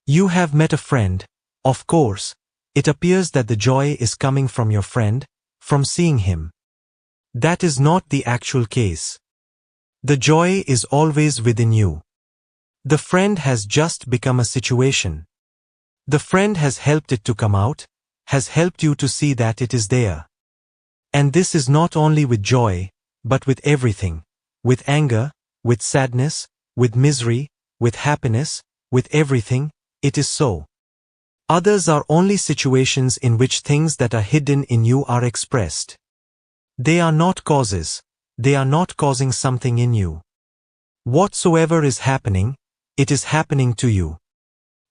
You have met a friend, of course, it appears that the joy is coming from your friend, from seeing him. That is not the actual case. The joy is always within you. The friend has just become a situation. The friend has helped it to come out, has helped you to see that it is there. And this is not only with joy, but with everything, with anger, with sadness, with misery, with happiness, with everything, it is so. Others are only situations in which things that are hidden in you are expressed. They are not causes, they are not causing something in you. Whatsoever is happening, it is happening to you.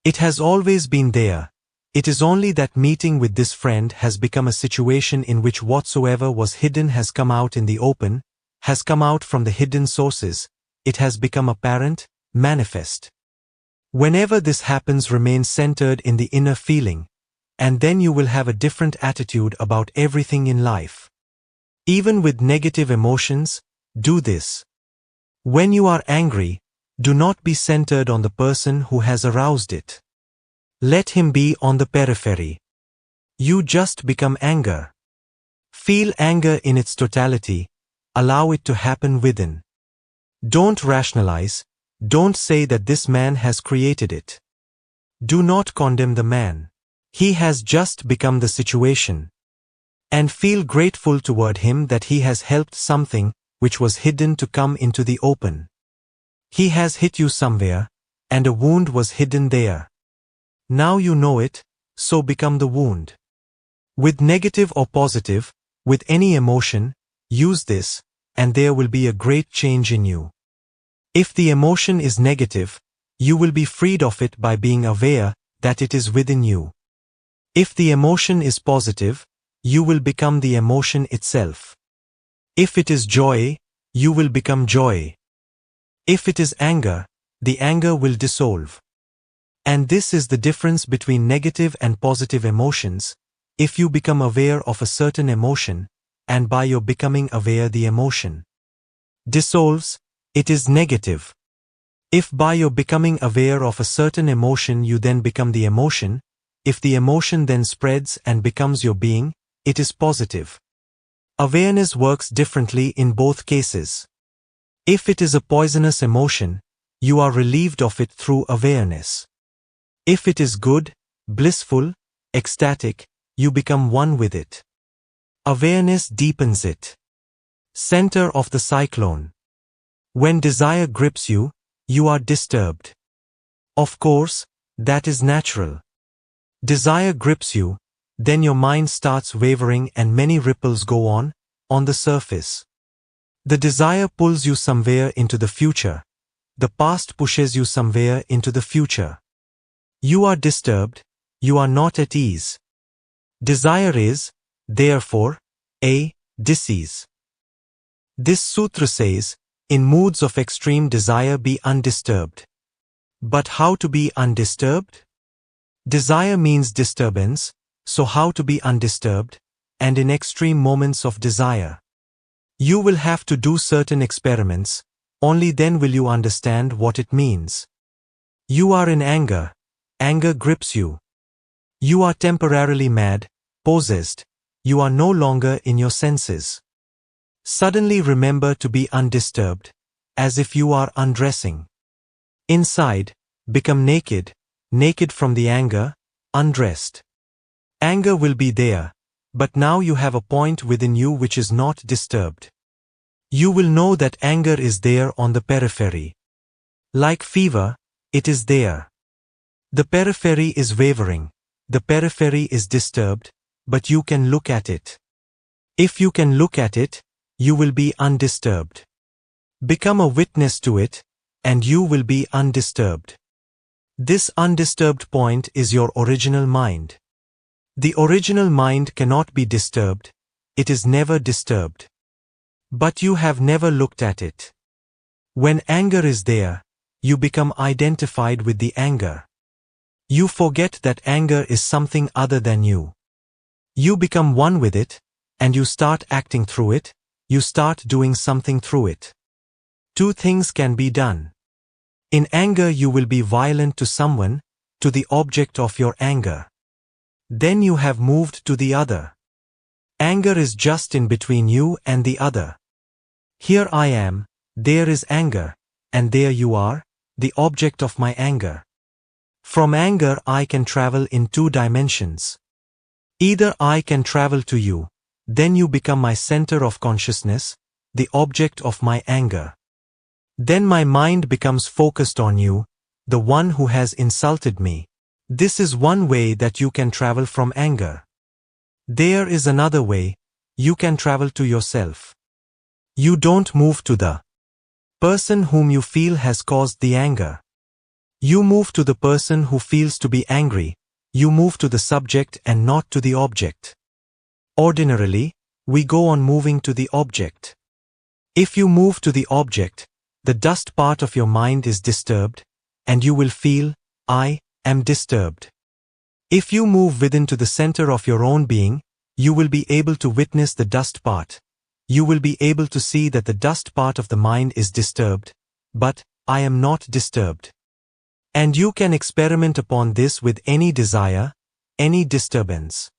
It has always been there, It is only that meeting with this friend has become a situation in which whatsoever was hidden has come out in the open, has come out from the hidden sources, it has become apparent, manifest. Whenever this happens, remain centered in the inner feeling, and then you will have a different attitude about everything in life. Even with negative emotions, do this. When you are angry, do not be centered on the person who has aroused it. Let him be on the periphery. You just become anger. Feel anger in its totality, allow it to happen within. Don't rationalize, don't say that this man has created it. Do not condemn the man. He has just become the situation. And feel grateful toward him that he has helped something which was hidden to come into the open. He has hit you somewhere, and a wound was hidden there. Now you know it, so become the wound. With negative or positive, with any emotion, use this, and there will be a great change in you. If the emotion is negative, you will be freed of it by being aware that it is within you. If the emotion is positive, you will become the emotion itself. If it is joy, you will become joy. If it is anger, the anger will dissolve. And this is the difference between negative and positive emotions. If you become aware of a certain emotion, and by your becoming aware the emotion dissolves, it is negative. If by your becoming aware of a certain emotion you then become the emotion, if the emotion then spreads and becomes your being, it is positive. Awareness works differently in both cases. If it is a poisonous emotion, you are relieved of it through awareness. If it is good, blissful, ecstatic, you become one with it. Awareness deepens it. Center of the cyclone. When desire grips you, you are disturbed. Of course, that is natural. Desire grips you, then your mind starts wavering and many ripples go on the surface. The desire pulls you somewhere into the future. The past pushes you somewhere into the future. You are disturbed, you are not at ease. Desire is, therefore, a disease. This sutra says, in moods of extreme desire be undisturbed. But how to be undisturbed? Desire means disturbance, so how to be undisturbed, and in extreme moments of desire? You will have to do certain experiments, only then will you understand what it means. You are in anger. Anger grips you. You are temporarily mad, possessed. You are no longer in your senses. Suddenly remember to be undisturbed, as if you are undressing. Inside, become naked, naked from the anger, undressed. Anger will be there, but now you have a point within you which is not disturbed. You will know that anger is there on the periphery. Like fever, it is there. The periphery is wavering, the periphery is disturbed, but you can look at it. If you can look at it, you will be undisturbed. Become a witness to it, and you will be undisturbed. This undisturbed point is your original mind. The original mind cannot be disturbed, it is never disturbed. But you have never looked at it. When anger is there, you become identified with the anger. You forget that anger is something other than you. You become one with it, and you start acting through it, you start doing something through it. Two things can be done. In anger you will be violent to someone, to the object of your anger. Then you have moved to the other. Anger is just in between you and the other. Here I am, there is anger, and there you are, the object of my anger. From anger I can travel in two dimensions. Either I can travel to you, then you become my center of consciousness, the object of my anger. Then my mind becomes focused on you, the one who has insulted me. This is one way that you can travel from anger. There is another way, you can travel to yourself. You don't move to the person whom you feel has caused the anger. You move to the person who feels to be angry, you move to the subject and not to the object. Ordinarily, we go on moving to the object. If you move to the object, the dust part of your mind is disturbed, and you will feel, I am disturbed. If you move within to the center of your own being, you will be able to witness the dust part. You will be able to see that the dust part of the mind is disturbed, but I am not disturbed. And you can experiment upon this with any desire, any disturbance.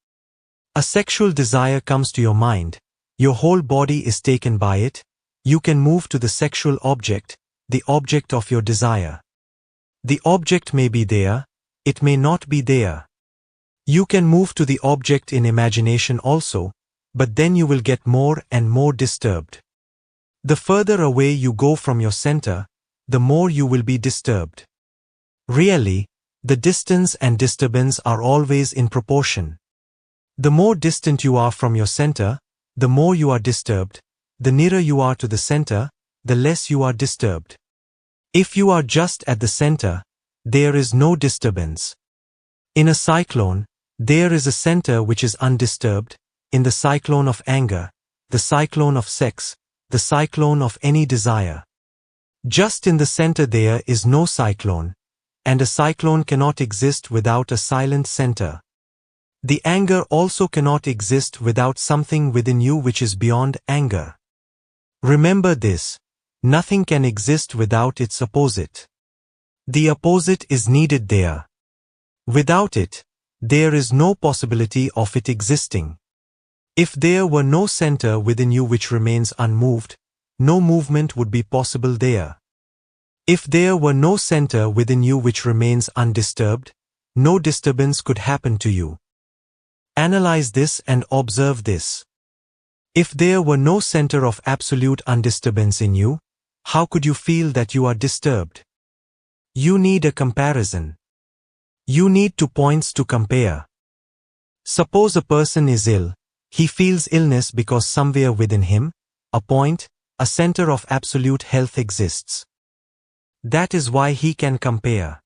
A sexual desire comes to your mind, your whole body is taken by it, you can move to the sexual object, the object of your desire. The object may be there, it may not be there. You can move to the object in imagination also, but then you will get more and more disturbed. The further away you go from your center, the more you will be disturbed. Really, the distance and disturbance are always in proportion. The more distant you are from your center, the more you are disturbed. The nearer you are to the center, the less you are disturbed. If you are just at the center, there is no disturbance. In a cyclone, there is a center which is undisturbed. In the cyclone of anger, the cyclone of sex, the cyclone of any desire. Just in the center there is no cyclone, and a cyclone cannot exist without a silent center. The anger also cannot exist without something within you which is beyond anger. Remember this, nothing can exist without its opposite. The opposite is needed there. Without it, there is no possibility of it existing. If there were no center within you which remains unmoved, no movement would be possible there. If there were no center within you which remains undisturbed, no disturbance could happen to you. Analyze this and observe this. If there were no center of absolute undisturbance in you, how could you feel that you are disturbed? You need a comparison. You need 2 points to compare. Suppose a person is ill. He feels illness because somewhere within him, a point, a center of absolute health exists. That is why he can compare.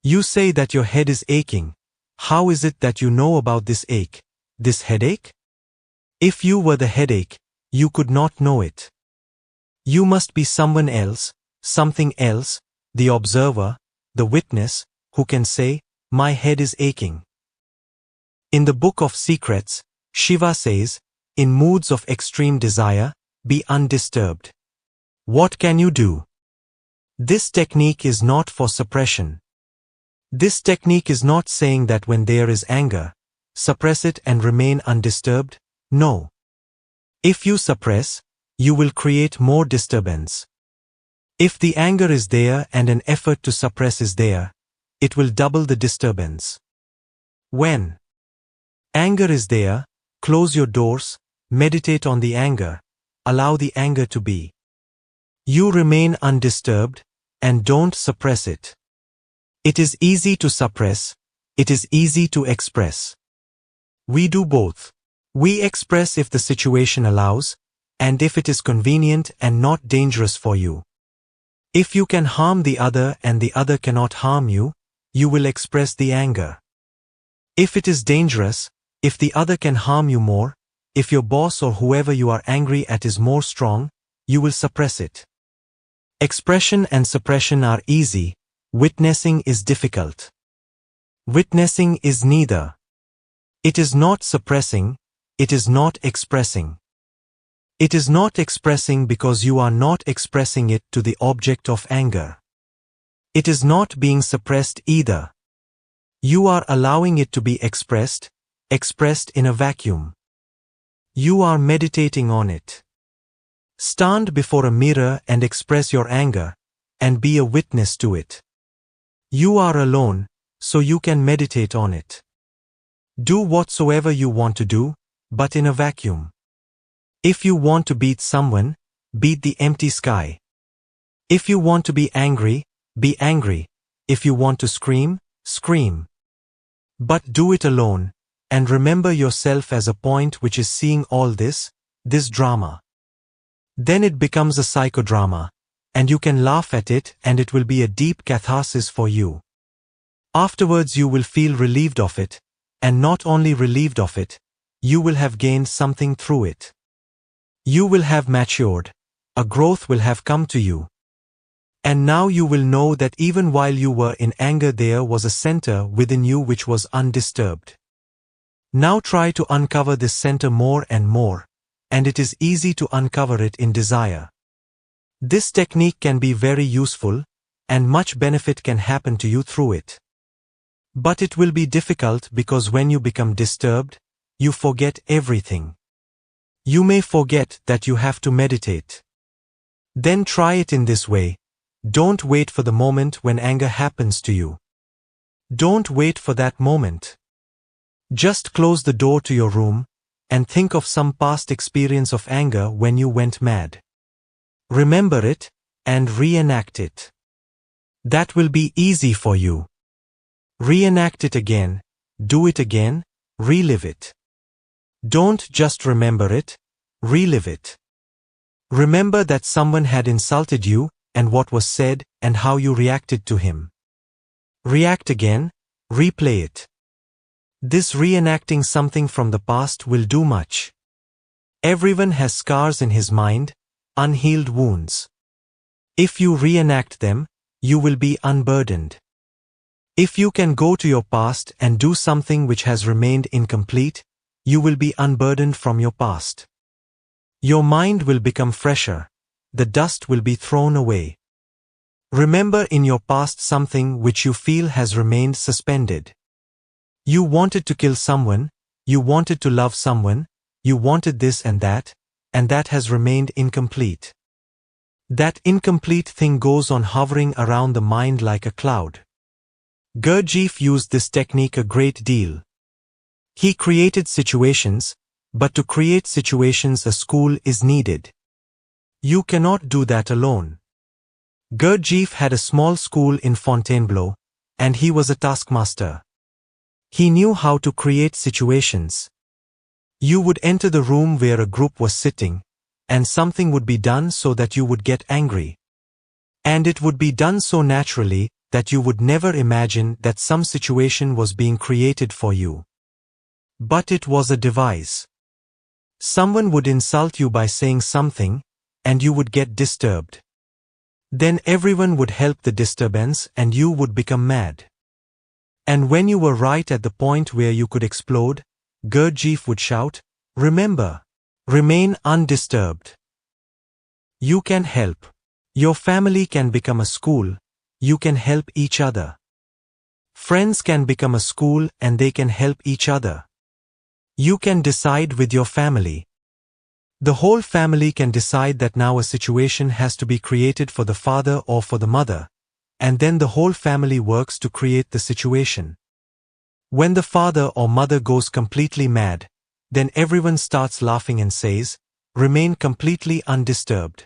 You say that your head is aching. How is it that you know about this ache, this headache? If you were the headache, you could not know it. You must be someone else, something else, the observer, the witness, who can say, my head is aching. In the Book of Secrets, Shiva says, in moods of extreme desire, be undisturbed. What can you do? This technique is not for suppression. This technique is not saying that when there is anger, suppress it and remain undisturbed. No. If you suppress, you will create more disturbance. If the anger is there and an effort to suppress is there, it will double the disturbance. When anger is there, close your doors, meditate on the anger, allow the anger to be. You remain undisturbed, and don't suppress it. It is easy to suppress, it is easy to express. We do both. We express if the situation allows, and if it is convenient and not dangerous for you. If you can harm the other and the other cannot harm you, you will express the anger. If it is dangerous, if the other can harm you more, if your boss or whoever you are angry at is more strong, you will suppress it. Expression and suppression are easy, witnessing is difficult. Witnessing is neither. It is not suppressing, it is not expressing. It is not expressing because you are not expressing it to the object of anger. It is not being suppressed either. You are allowing it to be expressed in a vacuum. You are meditating on it. Stand before a mirror and express your anger, and be a witness to it. You are alone, so you can meditate on it. Do whatsoever you want to do, but in a vacuum. If you want to beat someone, beat the empty sky. If you want to be angry, be angry. If you want to scream, scream. But do it alone, and remember yourself as a point which is seeing all this drama. Then it becomes a psychodrama, and you can laugh at it and it will be a deep catharsis for you. Afterwards you will feel relieved of it, and not only relieved of it, you will have gained something through it. You will have matured, a growth will have come to you. And now you will know that even while you were in anger there was a center within you which was undisturbed. Now try to uncover this center more and more, and it is easy to uncover it in desire. This technique can be very useful, and much benefit can happen to you through it. But it will be difficult because when you become disturbed, you forget everything. You may forget that you have to meditate. Then try it in this way. Don't wait for the moment when anger happens to you. Don't wait for that moment. Just close the door to your room, and think of some past experience of anger when you went mad. Remember it, and reenact it. That will be easy for you. Reenact it again, do it again, relive it. Don't just remember it, relive it. Remember that someone had insulted you, and what was said, and how you reacted to him. React again, replay it. This reenacting something from the past will do much. Everyone has scars in his mind, unhealed wounds. If you reenact them, you will be unburdened. If you can go to your past and do something which has remained incomplete, you will be unburdened from your past. Your mind will become fresher. The dust will be thrown away. Remember in your past something which you feel has remained suspended. You wanted to kill someone, you wanted to love someone, you wanted this and that has remained incomplete. That incomplete thing goes on hovering around the mind like a cloud. Gurdjieff used this technique a great deal. He created situations, but to create situations a school is needed. You cannot do that alone. Gurdjieff had a small school in Fontainebleau, and he was a taskmaster. He knew how to create situations. You would enter the room where a group was sitting, and something would be done so that you would get angry. And it would be done so naturally that you would never imagine that some situation was being created for you. But it was a device. Someone would insult you by saying something, and you would get disturbed. Then everyone would help the disturbance and you would become mad. And when you were right at the point where you could explode, Gurdjieff would shout, "Remember, remain undisturbed. You can help. Your family can become a school, you can help each other. Friends can become a school and they can help each other. You can decide with your family. The whole family can decide that now a situation has to be created for the father or for the mother, and then the whole family works to create the situation. When the father or mother goes completely mad, then everyone starts laughing and says, 'Remain completely undisturbed.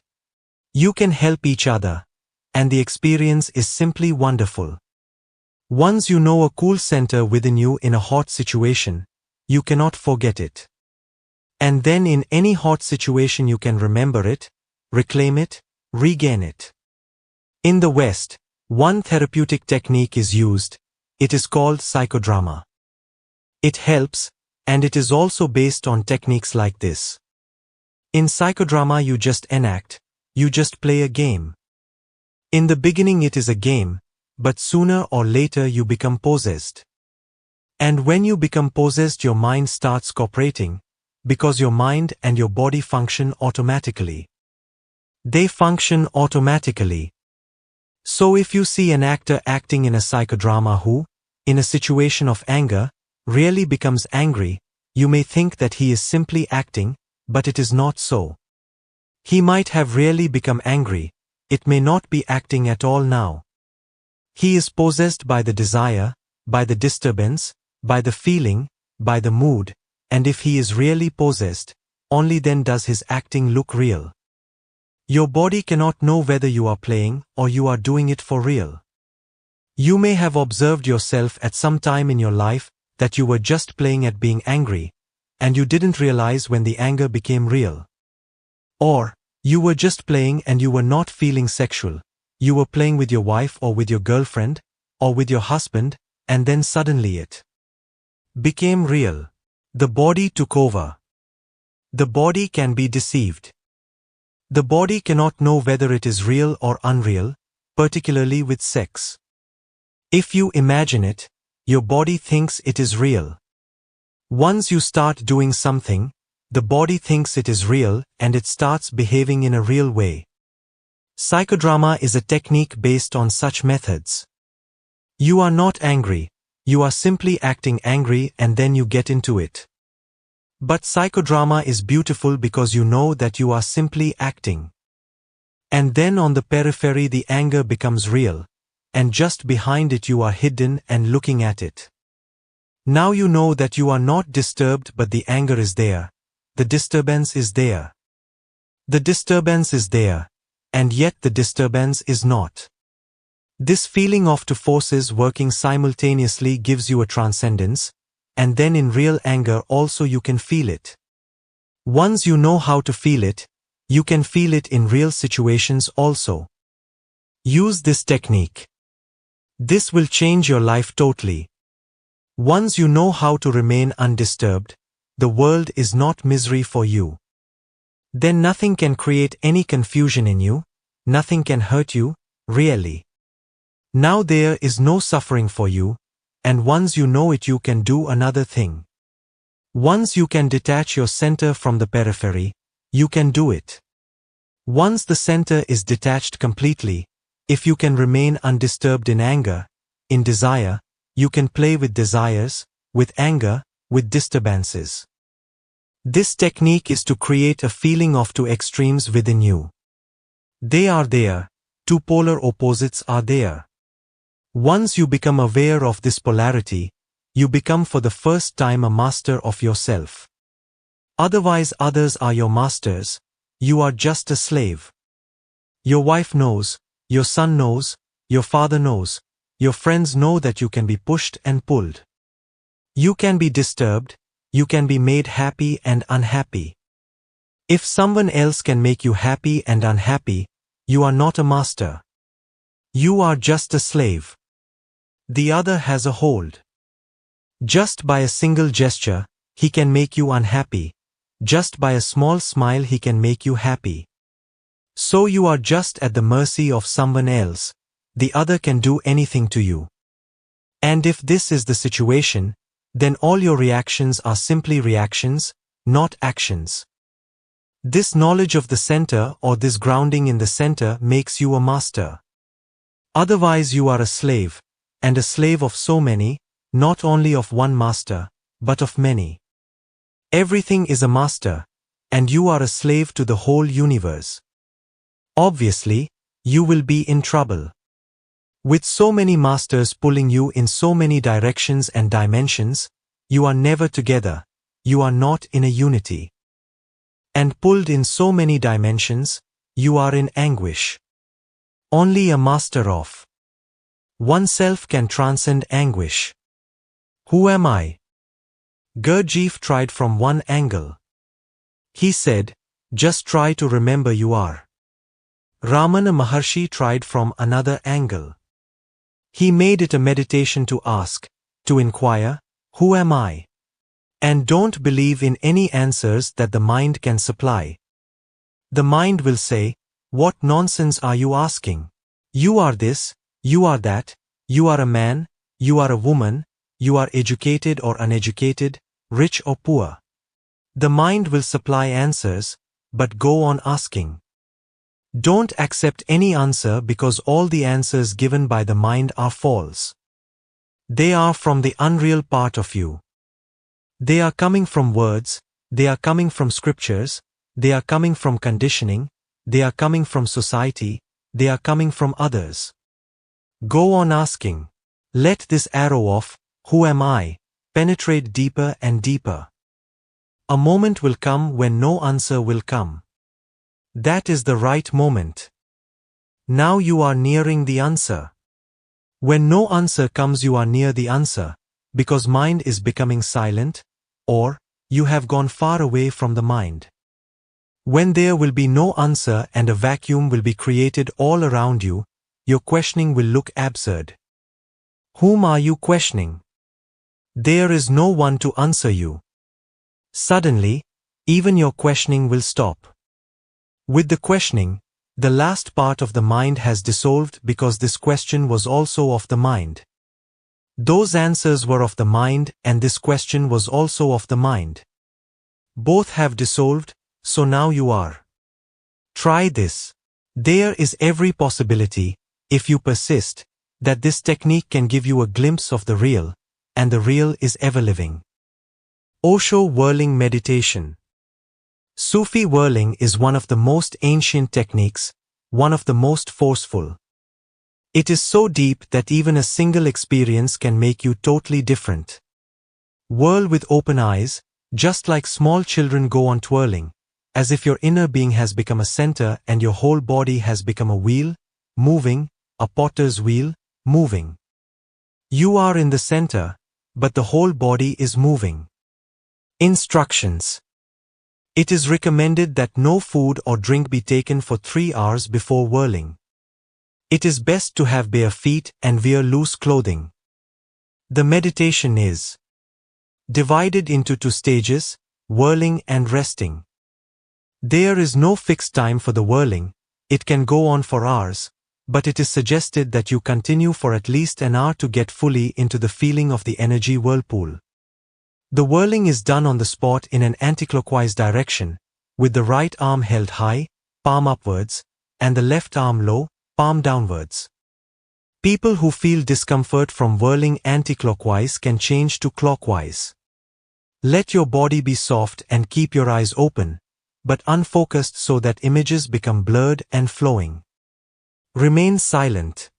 You can help each other,' and the experience is simply wonderful. Once you know a cool center within you in a hot situation, you cannot forget it. And then in any hot situation you can remember it, reclaim it, regain it. In the West, one therapeutic technique is used. It is called psychodrama. It helps, and it is also based on techniques like this. In psychodrama you just enact, you just play a game. In the beginning it is a game, but sooner or later you become possessed. And when you become possessed your mind starts cooperating, because your mind and your body function automatically. They function automatically. So if you see an actor acting in a psychodrama who, in a situation of anger, really becomes angry, you may think that he is simply acting, but it is not so. He might have really become angry, it may not be acting at all now. He is possessed by the desire, by the disturbance, by the feeling, by the mood, and if he is really possessed, only then does his acting look real. Your body cannot know whether you are playing or you are doing it for real. You may have observed yourself at some time in your life that you were just playing at being angry, and you didn't realize when the anger became real. Or, you were just playing and you were not feeling sexual. You were playing with your wife or with your girlfriend, or with your husband, and then suddenly it became real. The body took over. The body can be deceived. The body cannot know whether it is real or unreal, particularly with sex. If you imagine it, your body thinks it is real. Once you start doing something, the body thinks it is real and it starts behaving in a real way. Psychodrama is a technique based on such methods. You are not angry, you are simply acting angry and then you get into it. But psychodrama is beautiful because you know that you are simply acting. And then on the periphery the anger becomes real, and just behind it you are hidden and looking at it. Now you know that you are not disturbed but the anger is there, the disturbance is there. The disturbance is there, and yet the disturbance is not. This feeling of two forces working simultaneously gives you a transcendence, and then in real anger also you can feel it. Once you know how to feel it, you can feel it in real situations also. Use this technique. This will change your life totally. Once you know how to remain undisturbed, the world is not misery for you. Then nothing can create any confusion in you, nothing can hurt you, really. Now there is no suffering for you, and once you know it you can do another thing. Once you can detach your center from the periphery, you can do it. Once the center is detached completely, if you can remain undisturbed in anger, in desire, you can play with desires, with anger, with disturbances. This technique is to create a feeling of two extremes within you. They are there, two polar opposites are there. Once you become aware of this polarity, you become for the first time a master of yourself. Otherwise others are your masters, you are just a slave. Your wife knows, your son knows, your father knows, your friends know that you can be pushed and pulled. You can be disturbed, you can be made happy and unhappy. If someone else can make you happy and unhappy, you are not a master. You are just a slave. The other has a hold. Just by a single gesture, he can make you unhappy. Just by a small smile he can make you happy. So you are just at the mercy of someone else. The other can do anything to you. And if this is the situation, then all your reactions are simply reactions, not actions. This knowledge of the center or this grounding in the center makes you a master. Otherwise you are a slave, and a slave of so many, not only of one master, but of many. Everything is a master, and you are a slave to the whole universe. Obviously, you will be in trouble. With so many masters pulling you in so many directions and dimensions, you are never together, you are not in a unity. And pulled in so many dimensions, you are in anguish. Only a master of oneself can transcend anguish. Who am I? Gurdjieff tried from one angle. He said, just try to remember you are. Ramana Maharshi tried from another angle. He made it a meditation to ask, to inquire, who am I? And don't believe in any answers that the mind can supply. The mind will say, what nonsense are you asking? You are this, you are that, you are a man, you are a woman, you are educated or uneducated, rich or poor. The mind will supply answers, but go on asking. Don't accept any answer because all the answers given by the mind are false. They are from the unreal part of you. They are coming from words, they are coming from scriptures, they are coming from conditioning, they are coming from society, they are coming from others. Go on asking. Let this arrow of, who am I, penetrate deeper and deeper. A moment will come when no answer will come. That is the right moment. Now you are nearing the answer. When no answer comes you are near the answer, because mind is becoming silent, or, you have gone far away from the mind. When there will be no answer and a vacuum will be created all around you, your questioning will look absurd. Whom are you questioning? There is no one to answer you. Suddenly, even your questioning will stop. With the questioning, the last part of the mind has dissolved because this question was also of the mind. Those answers were of the mind and this question was also of the mind. Both have dissolved, so now you are. Try this. There is every possibility, if you persist, that this technique can give you a glimpse of the real, and the real is ever-living. Osho whirling meditation. Sufi whirling is one of the most ancient techniques, one of the most forceful. It is so deep that even a single experience can make you totally different. Whirl with open eyes, just like small children go on twirling, as if your inner being has become a center and your whole body has become a wheel, moving, a potter's wheel, moving. You are in the center, but the whole body is moving. Instructions. It is recommended that no food or drink be taken for 3 hours before whirling. It is best to have bare feet and wear loose clothing. The meditation is divided into 2 stages, whirling and resting. There is no fixed time for the whirling, it can go on for hours, but it is suggested that you continue for at least an hour to get fully into the feeling of the energy whirlpool. The whirling is done on the spot in an anticlockwise direction, with the right arm held high, palm upwards, and the left arm low, palm downwards. People who feel discomfort from whirling anticlockwise can change to clockwise. Let your body be soft and keep your eyes open, but unfocused so that images become blurred and flowing. Remain silent.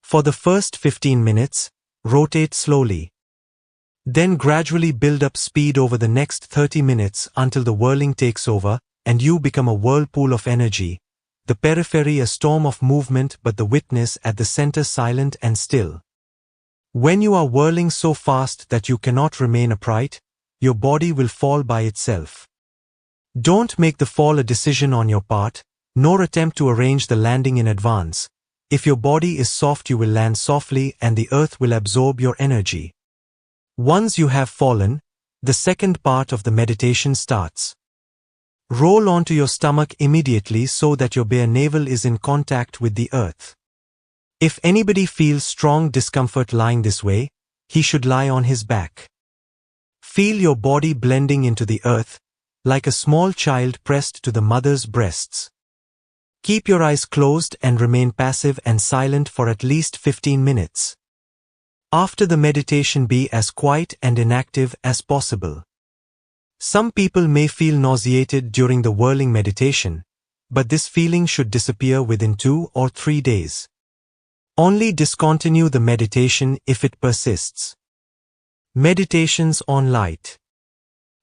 For the first 15 minutes, rotate slowly. Then gradually build up speed over the next 30 minutes until the whirling takes over and you become a whirlpool of energy, the periphery a storm of movement but the witness at the center silent and still. When you are whirling so fast that you cannot remain upright, your body will fall by itself. Don't make the fall a decision on your part, nor attempt to arrange the landing in advance. If your body is soft you will land softly and the earth will absorb your energy. Once you have fallen, the second part of the meditation starts. Roll onto your stomach immediately so that your bare navel is in contact with the earth. If anybody feels strong discomfort lying this way, he should lie on his back. Feel your body blending into the earth, like a small child pressed to the mother's breasts. Keep your eyes closed and remain passive and silent for at least 15 minutes. After the meditation be as quiet and inactive as possible. Some people may feel nauseated during the whirling meditation, but this feeling should disappear within 2 or 3 days. Only discontinue the meditation if it persists. Meditations on light.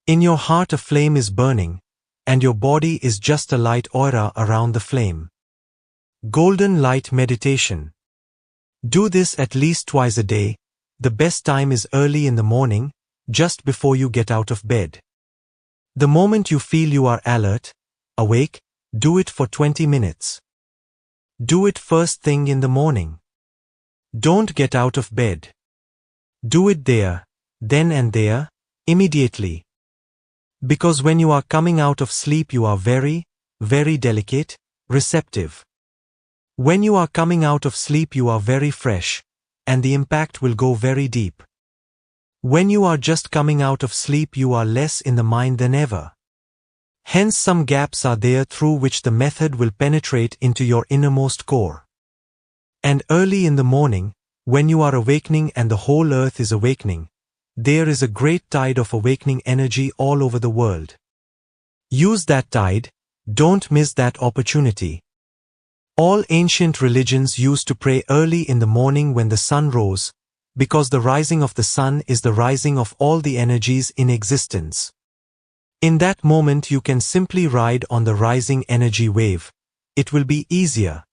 In your heart a flame is burning, and your body is just a light aura around the flame. Golden light meditation. Do this at least twice a day. The best time is early in the morning, just before you get out of bed. The moment you feel you are alert, awake, do it for 20 minutes. Do it first thing in the morning. Don't get out of bed. Do it there, then and there, immediately. Because when you are coming out of sleep you are very, very delicate, receptive. When you are coming out of sleep you are very fresh, and the impact will go very deep. When you are just coming out of sleep you are less in the mind than ever. Hence some gaps are there through which the method will penetrate into your innermost core. And early in the morning, when you are awakening and the whole earth is awakening, there is a great tide of awakening energy all over the world. Use that tide, don't miss that opportunity. All ancient religions used to pray early in the morning when the sun rose, because the rising of the sun is the rising of all the energies in existence. In that moment you can simply ride on the rising energy wave. It will be easier.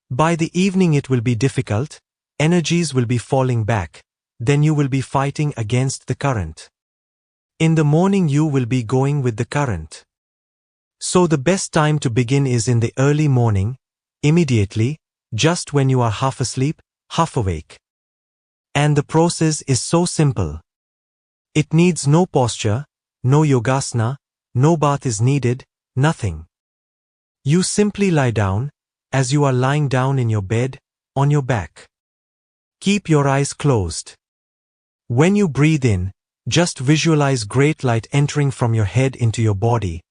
By the evening it will be difficult, energies will be falling back, then you will be fighting against the current. In the morning you will be going with the current. So the best time to begin is in the early morning, immediately, just when you are half asleep, half awake. And the process is so simple. It needs no posture, no yogasana, no bath is needed, nothing. You simply lie down, as you are lying down in your bed, on your back. Keep your eyes closed. When you breathe in, just visualize great light entering from your head into your body,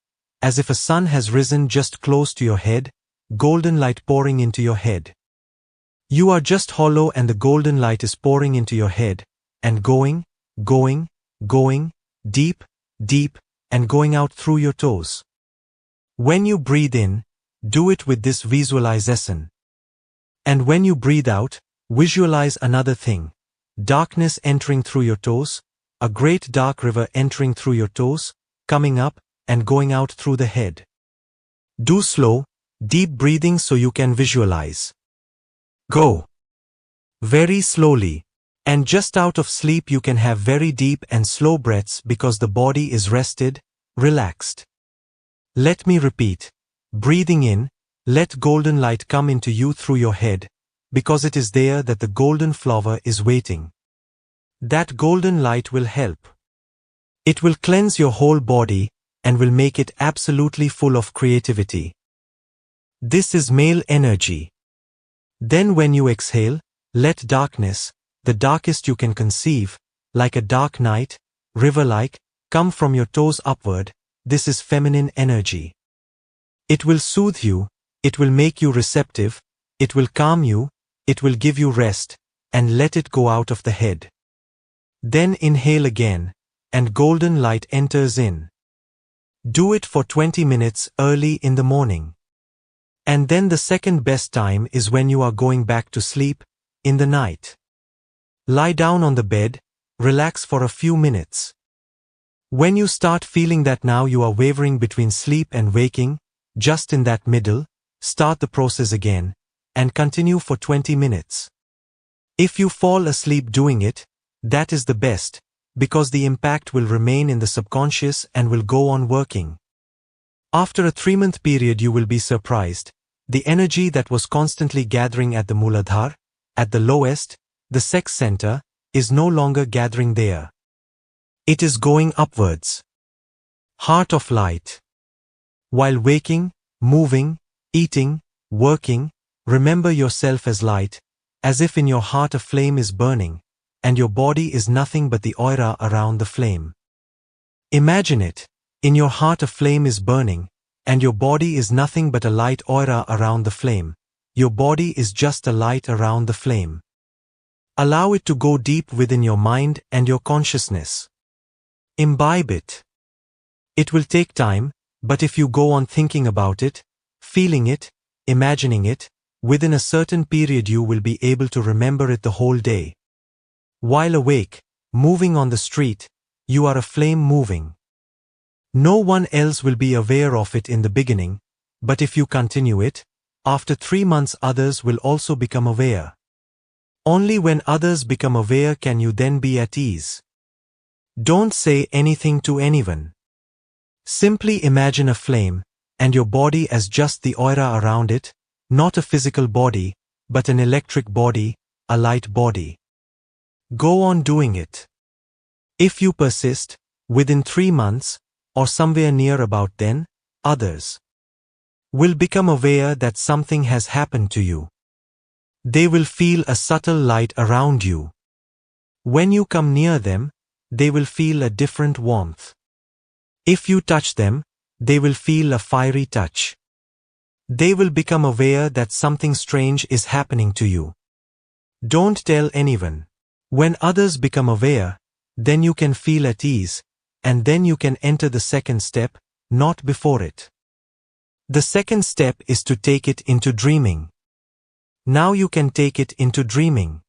as if a sun has risen just close to your head, golden light pouring into your head. You are just hollow and the golden light is pouring into your head, and going, deep, deep, and going out through your toes. When you breathe in, do it with this visualization. And when you breathe out, visualize another thing. Darkness entering through your toes, a great dark river entering through your toes, coming up, and going out through the head. Do slow, deep breathing so you can visualize. Go. Very slowly. And just out of sleep you can have very deep and slow breaths because the body is rested, relaxed. Let me repeat. Breathing in, let golden light come into you through your head, because it is there that the golden flower is waiting. That golden light will help. It will cleanse your whole body and will make it absolutely full of creativity. This is male energy. Then when you exhale, let darkness, the darkest you can conceive, like a dark night, river-like, come from your toes upward. This is feminine energy. It will soothe you, it will make you receptive, it will calm you, it will give you rest, and let it go out of the head. Then inhale again, and golden light enters in. Do it for 20 minutes early in the morning. And then the second best time is when you are going back to sleep, in the night. Lie down on the bed, relax for a few minutes. When you start feeling that now you are wavering between sleep and waking, just in that middle, start the process again, and continue for 20 minutes. If you fall asleep doing it, that is the best, because the impact will remain in the subconscious and will go on working. After a 3-month period you will be surprised. The energy that was constantly gathering at the Muladhara, at the lowest, the sex center, is no longer gathering there. It is going upwards. Heart of light. While waking, moving, eating, working, remember yourself as light, as if in your heart a flame is burning, and your body is nothing but the aura around the flame. Imagine it, in your heart a flame is burning, and your body is nothing but a light aura around the flame. Your body is just a light around the flame. Allow it to go deep within your mind and your consciousness. Imbibe it. It will take time, but if you go on thinking about it, feeling it, imagining it, within a certain period you will be able to remember it the whole day. While awake, moving on the street, you are a flame moving. No one else will be aware of it in the beginning, but if you continue it, after 3 months others will also become aware. Only when others become aware can you then be at ease. Don't say anything to anyone. Simply imagine a flame, and your body as just the aura around it, not a physical body, but an electric body, a light body. Go on doing it. If you persist, within 3 months, or somewhere near about then, others will become aware that something has happened to you. They will feel a subtle light around you. When you come near them, they will feel a different warmth. If you touch them, they will feel a fiery touch. They will become aware that something strange is happening to you. Don't tell anyone. When others become aware, then you can feel at ease, and then you can enter the second step, not before it. The second step is to take it into dreaming. Now you can take it into dreaming.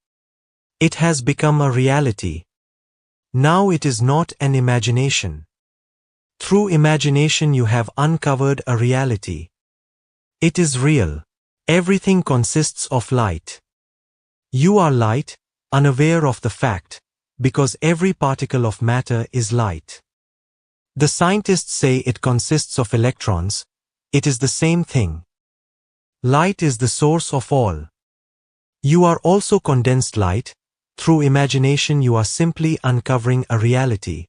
It has become a reality. Now it is not an imagination. Through imagination you have uncovered a reality. It is real. Everything consists of light. You are light, unaware of the fact, because every particle of matter is light. The scientists say it consists of electrons. It is the same thing. Light is the source of all. You are also condensed light, Through imagination you are simply uncovering a reality.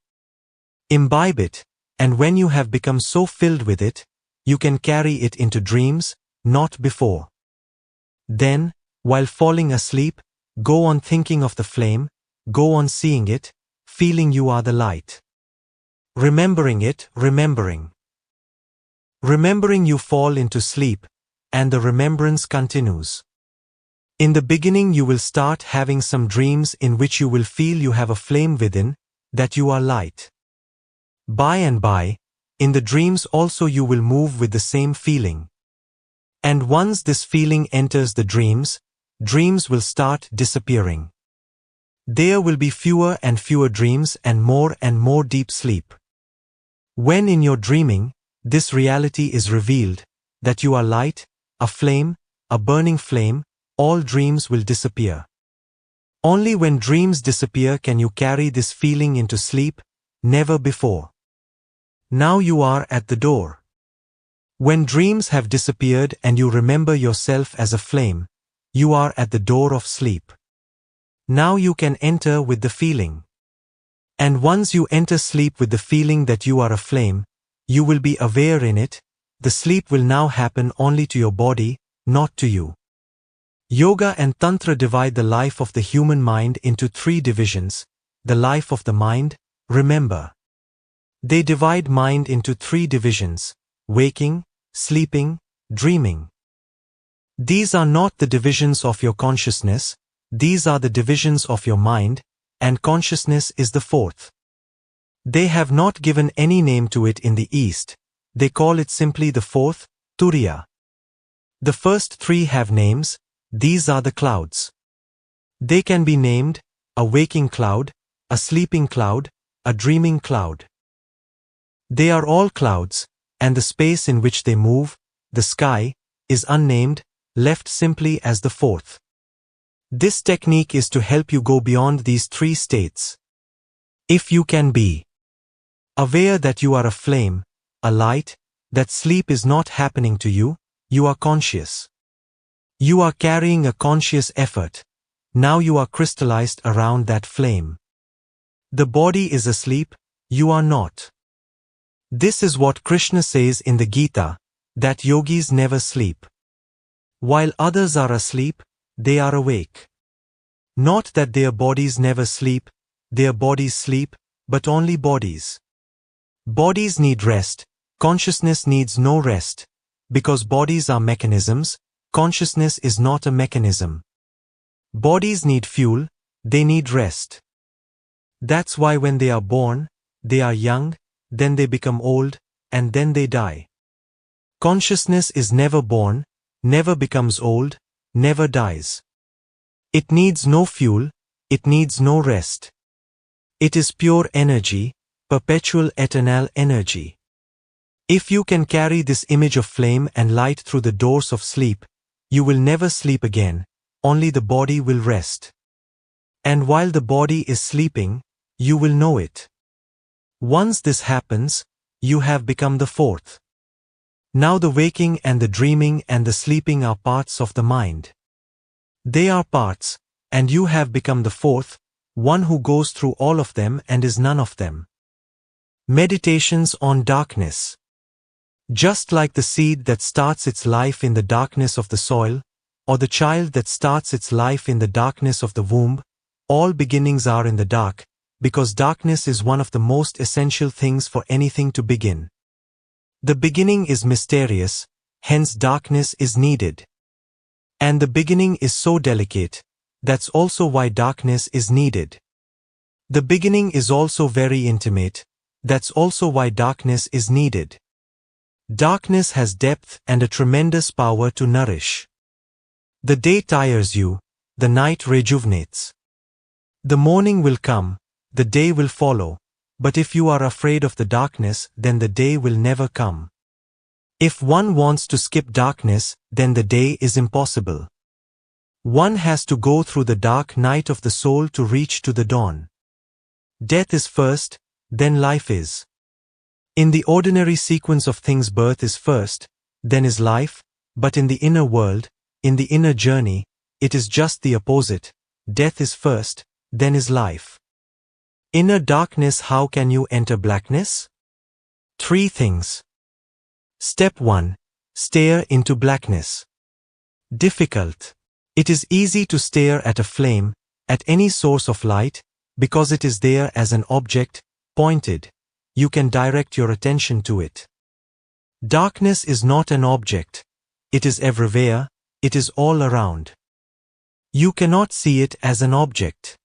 Imbibe it, and when you have become so filled with it, you can carry it into dreams, not before. Then, while falling asleep, go on thinking of the flame, go on seeing it, feeling you are the light. Remembering it, remembering. Remembering you fall into sleep, and the remembrance continues. In the beginning you will start having some dreams in which you will feel you have a flame within, that you are light. By and by, in the dreams also you will move with the same feeling. And once this feeling enters the dreams, dreams will start disappearing. There will be fewer and fewer dreams and more deep sleep. When in your dreaming, this reality is revealed, that you are light, a flame, a burning flame, all dreams will disappear. Only when dreams disappear can you carry this feeling into sleep, never before. Now you are at the door. When dreams have disappeared and you remember yourself as a flame, you are at the door of sleep. Now you can enter with the feeling. And once you enter sleep with the feeling that you are a flame, you will be aware in it, the sleep will now happen only to your body, not to you. Yoga and Tantra divide the life of the human mind into three divisions. The life of the mind, remember. They divide mind into three divisions: waking, sleeping, dreaming. These are not the divisions of your consciousness, these are the divisions of your mind, and consciousness is the fourth. They have not given any name to it in the East, they call it simply the fourth, Turiya. The first three have names. These are the clouds. They can be named a waking cloud, a sleeping cloud, a dreaming cloud. They are all clouds, and the space in which they move, the sky, is unnamed, left simply as the fourth. This technique is to help you go beyond these three states. If you can be aware that you are a flame, a light, that sleep is not happening to you, you are conscious. You are carrying a conscious effort. Now you are crystallized around that flame. The body is asleep, you are not. This is what Krishna says in the Gita, that yogis never sleep. While others are asleep, they are awake. Not that their bodies never sleep, their bodies sleep, but only bodies. Bodies need rest, consciousness needs no rest. Because bodies are mechanisms, consciousness is not a mechanism. Bodies need fuel, they need rest. That's why when they are born, they are young, then they become old, and then they die. Consciousness is never born, never becomes old, never dies. It needs no fuel, it needs no rest. It is pure energy, perpetual eternal energy. If you can carry this image of flame and light through the doors of sleep, you will never sleep again, only the body will rest. And while the body is sleeping, you will know it. Once this happens, you have become the fourth. Now the waking and the dreaming and the sleeping are parts of the mind. They are parts, and you have become the fourth, one who goes through all of them and is none of them. Meditations on darkness. Just like the seed that starts its life in the darkness of the soil, or the child that starts its life in the darkness of the womb, all beginnings are in the dark, because darkness is one of the most essential things for anything to begin. The beginning is mysterious, hence darkness is needed. And the beginning is so delicate, that's also why darkness is needed. The beginning is also very intimate, that's also why darkness is needed. Darkness has depth and a tremendous power to nourish. The day tires you, the night rejuvenates. The morning will come, the day will follow, but if you are afraid of the darkness, then the day will never come. If one wants to skip darkness, then the day is impossible. One has to go through the dark night of the soul to reach to the dawn. Death is first, then life is. In the ordinary sequence of things, birth is first, then is life, but in the inner world, in the inner journey, it is just the opposite. Death is first, then is life. Inner darkness. How can you enter blackness? 3 things. Step 1. Stare into blackness. Difficult. It is easy to stare at a flame, at any source of light, because it is there as an object, pointed. You can direct your attention to it. Darkness is not an object. It is everywhere, it is all around. You cannot see it as an object.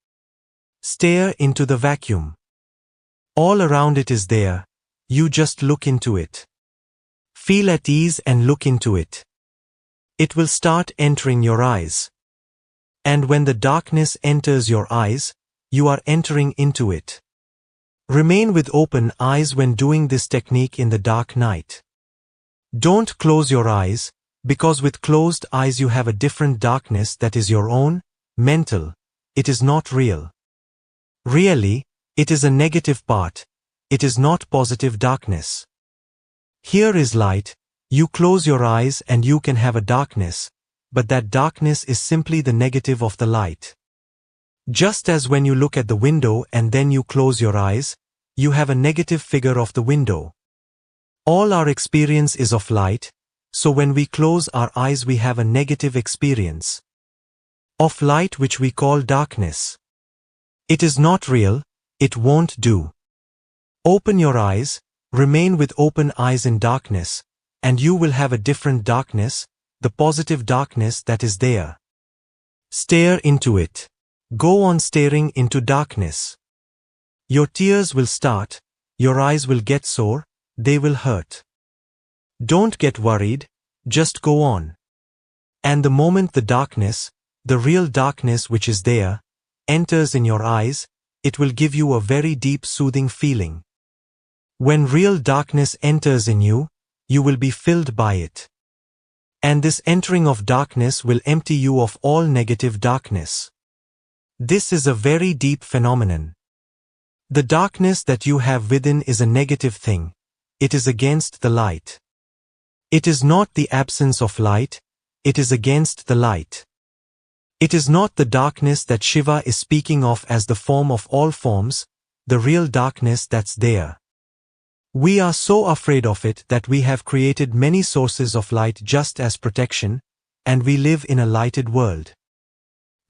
Stare into the vacuum. All around it is there, you just look into it. Feel at ease and look into it. It will start entering your eyes. And when the darkness enters your eyes, you are entering into it. Remain with open eyes when doing this technique in the dark night. Don't close your eyes, because with closed eyes you have a different darkness that is your own, mental. It is not real. Really, it is a negative part. It is not positive darkness. Here is light. You close your eyes and you can have a darkness, but that darkness is simply the negative of the light. Just as when you look at the window and then you close your eyes, you have a negative figure of the window. All our experience is of light, so when we close our eyes we have a negative experience of light which we call darkness. It is not real, it won't do. Open your eyes, remain with open eyes in darkness, and you will have a different darkness, the positive darkness that is there. Stare into it. Go on staring into darkness. Your tears will start, your eyes will get sore, they will hurt. Don't get worried, just go on. And the moment the darkness, the real darkness which is there, enters in your eyes, it will give you a very deep soothing feeling. When real darkness enters in you, you will be filled by it. And this entering of darkness will empty you of all negative darkness. This is a very deep phenomenon. The darkness that you have within is a negative thing. It is against the light. It is not the absence of light, it is against the light. It is not the darkness that Shiva is speaking of as the form of all forms, the real darkness that's there. We are so afraid of it that we have created many sources of light just as protection, and we live in a lighted world.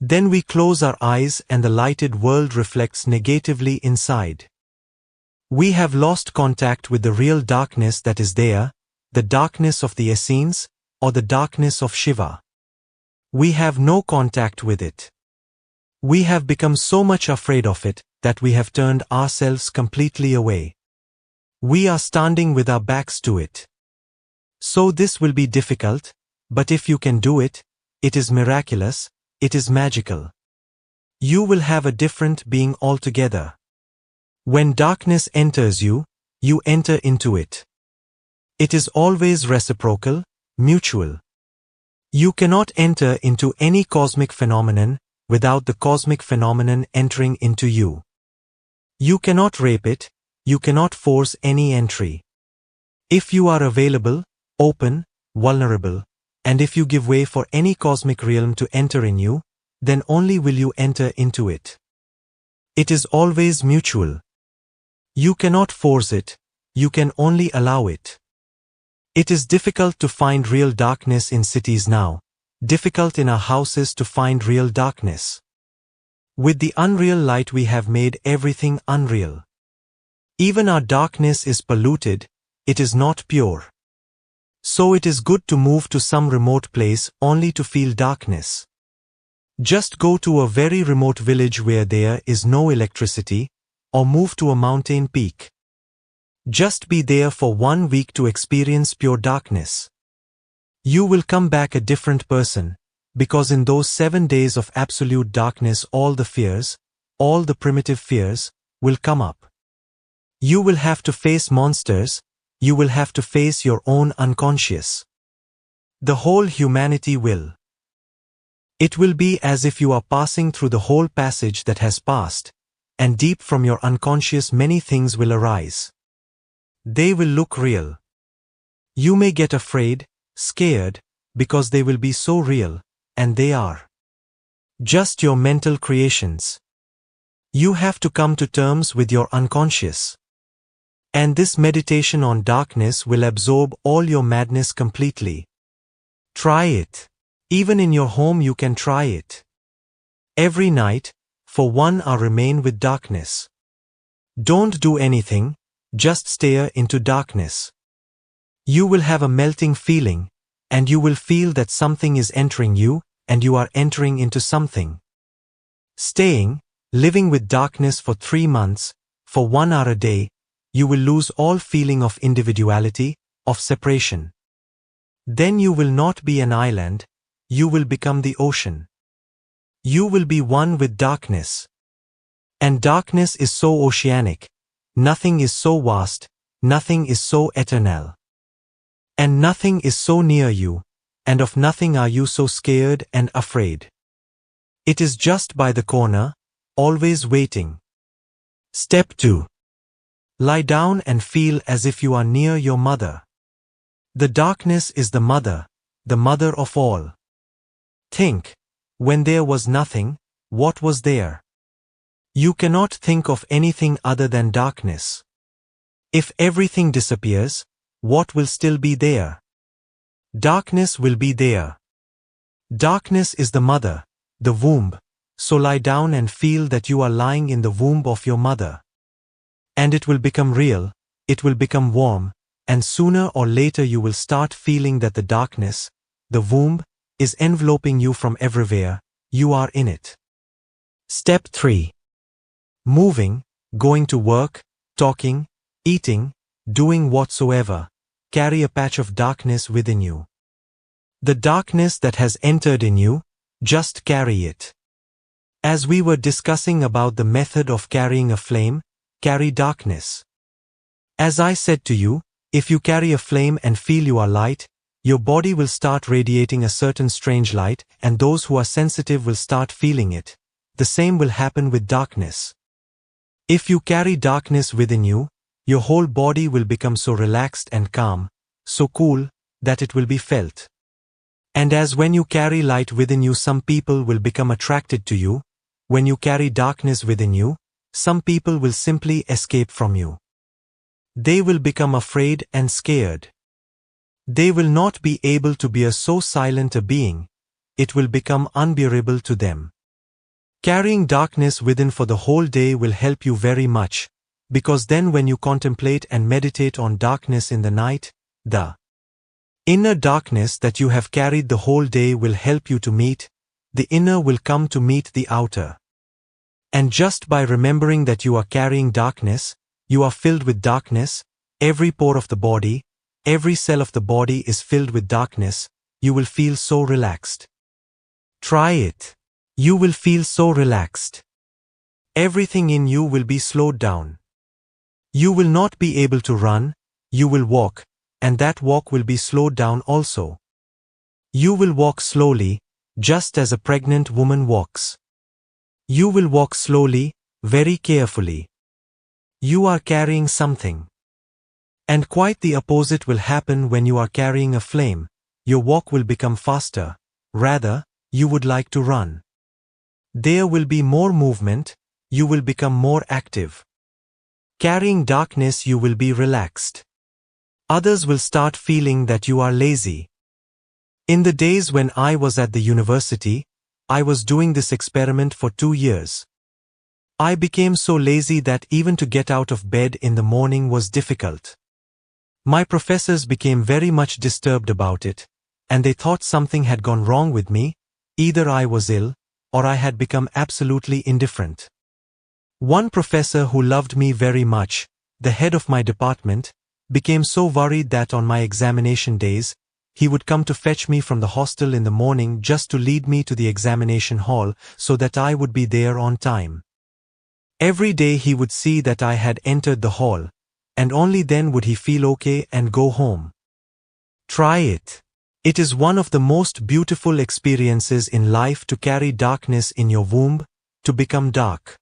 Then we close our eyes and the lighted world reflects negatively inside. We have lost contact with the real darkness that is there, the darkness of the Essenes, or the darkness of Shiva. We have no contact with it. We have become so much afraid of it that we have turned ourselves completely away. We are standing with our backs to it. So this will be difficult, but if you can do it, it is miraculous, it is magical. You will have a different being altogether. When darkness enters you, you enter into it. It is always reciprocal, mutual. You cannot enter into any cosmic phenomenon without the cosmic phenomenon entering into you. You cannot rape it, you cannot force any entry. If you are available, open, vulnerable, and if you give way for any cosmic realm to enter in you, then only will you enter into it. It is always mutual. You cannot force it, you can only allow it. It is difficult to find real darkness in cities now, difficult in our houses to find real darkness. With the unreal light we have made everything unreal. Even our darkness is polluted, it is not pure. So it is good to move to some remote place only to feel darkness. Just go to a very remote village where there is no electricity, or move to a mountain peak. Just be there for 1 week to experience pure darkness. You will come back a different person, because in those 7 days of absolute darkness all the fears, all the primitive fears, will come up. You will have to face monsters, you will have to face your own unconscious. The whole humanity will. It will be as if you are passing through the whole passage that has passed, and deep from your unconscious many things will arise. They will look real. You may get afraid, scared, because they will be so real, and they are. Just your mental creations. You have to come to terms with your unconscious. And this meditation on darkness will absorb all your madness completely. Try it. Even in your home you can try it. Every night, for 1 hour remain with darkness. Don't do anything, just stare into darkness. You will have a melting feeling, and you will feel that something is entering you, and you are entering into something. Living with darkness for 3 months, for 1 hour a day, you will lose all feeling of individuality, of separation. Then you will not be an island, you will become the ocean. You will be one with darkness. And darkness is so oceanic, nothing is so vast, nothing is so eternal. And nothing is so near you, and of nothing are you so scared and afraid. It is just by the corner, always waiting. Step 2. Lie down and feel as if you are near your mother. The darkness is the mother of all. Think, when there was nothing, what was there? You cannot think of anything other than darkness. If everything disappears, what will still be there? Darkness will be there. Darkness is the mother, the womb, so lie down and feel that you are lying in the womb of your mother. And it will become real, it will become warm, and sooner or later you will start feeling that the darkness, the womb, is enveloping you from everywhere, you are in it. Step 3. Moving, going to work, talking, eating, doing whatsoever, carry a patch of darkness within you. The darkness that has entered in you, just carry it. As we were discussing about the method of carrying a flame, carry darkness. As I said to you, if you carry a flame and feel you are light, your body will start radiating a certain strange light, and those who are sensitive will start feeling it. The same will happen with darkness. If you carry darkness within you, your whole body will become so relaxed and calm, so cool, that it will be felt. And as when you carry light within you, some people will become attracted to you, when you carry darkness within you, some people will simply escape from you. They will become afraid and scared. They will not be able to be so silent a being. It will become unbearable to them. Carrying darkness within for the whole day will help you very much, because then when you contemplate and meditate on darkness in the night, the inner darkness that you have carried the whole day will help you to meet, the inner will come to meet the outer. And just by remembering that you are carrying darkness, you are filled with darkness, every pore of the body, every cell of the body is filled with darkness, you will feel so relaxed. Try it. You will feel so relaxed. Everything in you will be slowed down. You will not be able to run, you will walk, and that walk will be slowed down also. You will walk slowly, just as a pregnant woman walks. You will walk slowly, very carefully. You are carrying something. And quite the opposite will happen when you are carrying a flame. Your walk will become faster, rather, you would like to run. There will be more movement, you will become more active. Carrying darkness, you will be relaxed. Others will start feeling that you are lazy. In the days when I was at the university, I was doing this experiment for 2 years. I became so lazy that even to get out of bed in the morning was difficult. My professors became very much disturbed about it, and they thought something had gone wrong with me, either I was ill, or I had become absolutely indifferent. One professor who loved me very much, the head of my department, became so worried that on my examination days, he would come to fetch me from the hostel in the morning just to lead me to the examination hall so that I would be there on time. Every day he would see that I had entered the hall, and only then would he feel okay and go home. Try it. It is one of the most beautiful experiences in life to carry darkness in your womb, to become dark.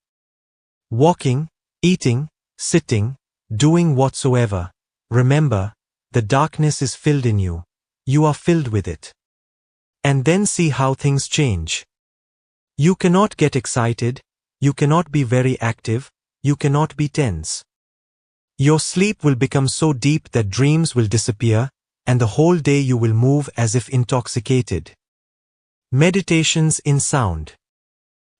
Walking, eating, sitting, doing whatsoever, remember, the darkness is filled in you. You are filled with it. And then see how things change. You cannot get excited, you cannot be very active, you cannot be tense. Your sleep will become so deep that dreams will disappear, and the whole day you will move as if intoxicated. Meditations in sound.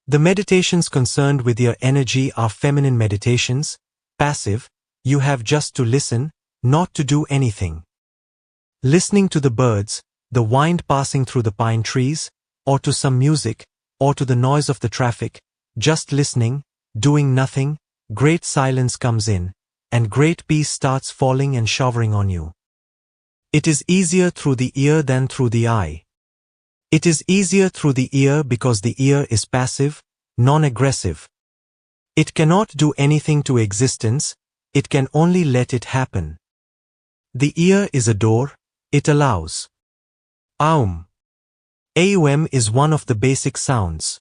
The meditations concerned with your energy are feminine meditations, passive, you have just to listen, not to do anything. Listening to the birds, the wind passing through the pine trees, or to some music, or to the noise of the traffic, just listening, doing nothing, great silence comes in, and great peace starts falling and showering on you. It is easier through the ear than through the eye. It is easier through the ear because the ear is passive, non-aggressive. It cannot do anything to existence, it can only let it happen. The ear is a door, it allows. Aum. Aum is one of the basic sounds.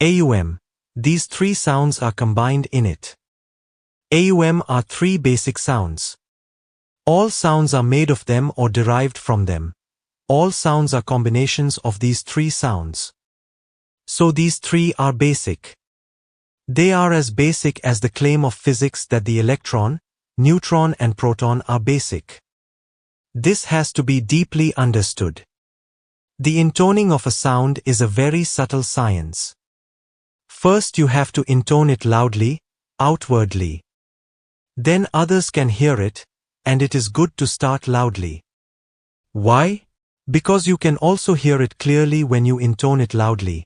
Aum. These three sounds are combined in it. Aum are three basic sounds. All sounds are made of them or derived from them. All sounds are combinations of these three sounds. So these three are basic. They are as basic as the claim of physics that the electron, neutron and proton are basic. This has to be deeply understood. The intoning of a sound is a very subtle science. First you have to intone it loudly, outwardly. Then others can hear it, and it is good to start loudly. Why? Because you can also hear it clearly when you intone it loudly.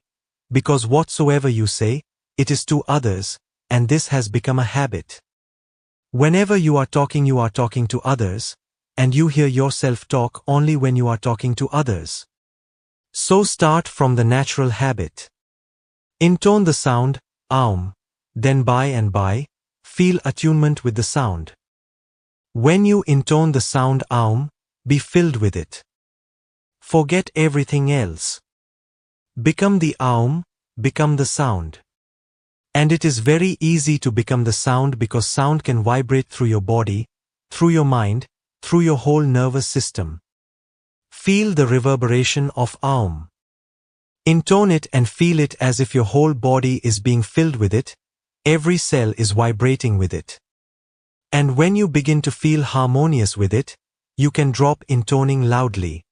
Because whatsoever you say, it is to others, and this has become a habit. Whenever you are talking to others, and you hear yourself talk only when you are talking to others. So start from the natural habit. Intone the sound, aum, then by and by, feel attunement with the sound. When you intone the sound aum, be filled with it. Forget everything else. Become the aum, become the sound. And it is very easy to become the sound because sound can vibrate through your body, through your mind, through your whole nervous system. Feel the reverberation of aum. Intone it and feel it as if your whole body is being filled with it, every cell is vibrating with it. And when you begin to feel harmonious with it, you can drop intoning loudly.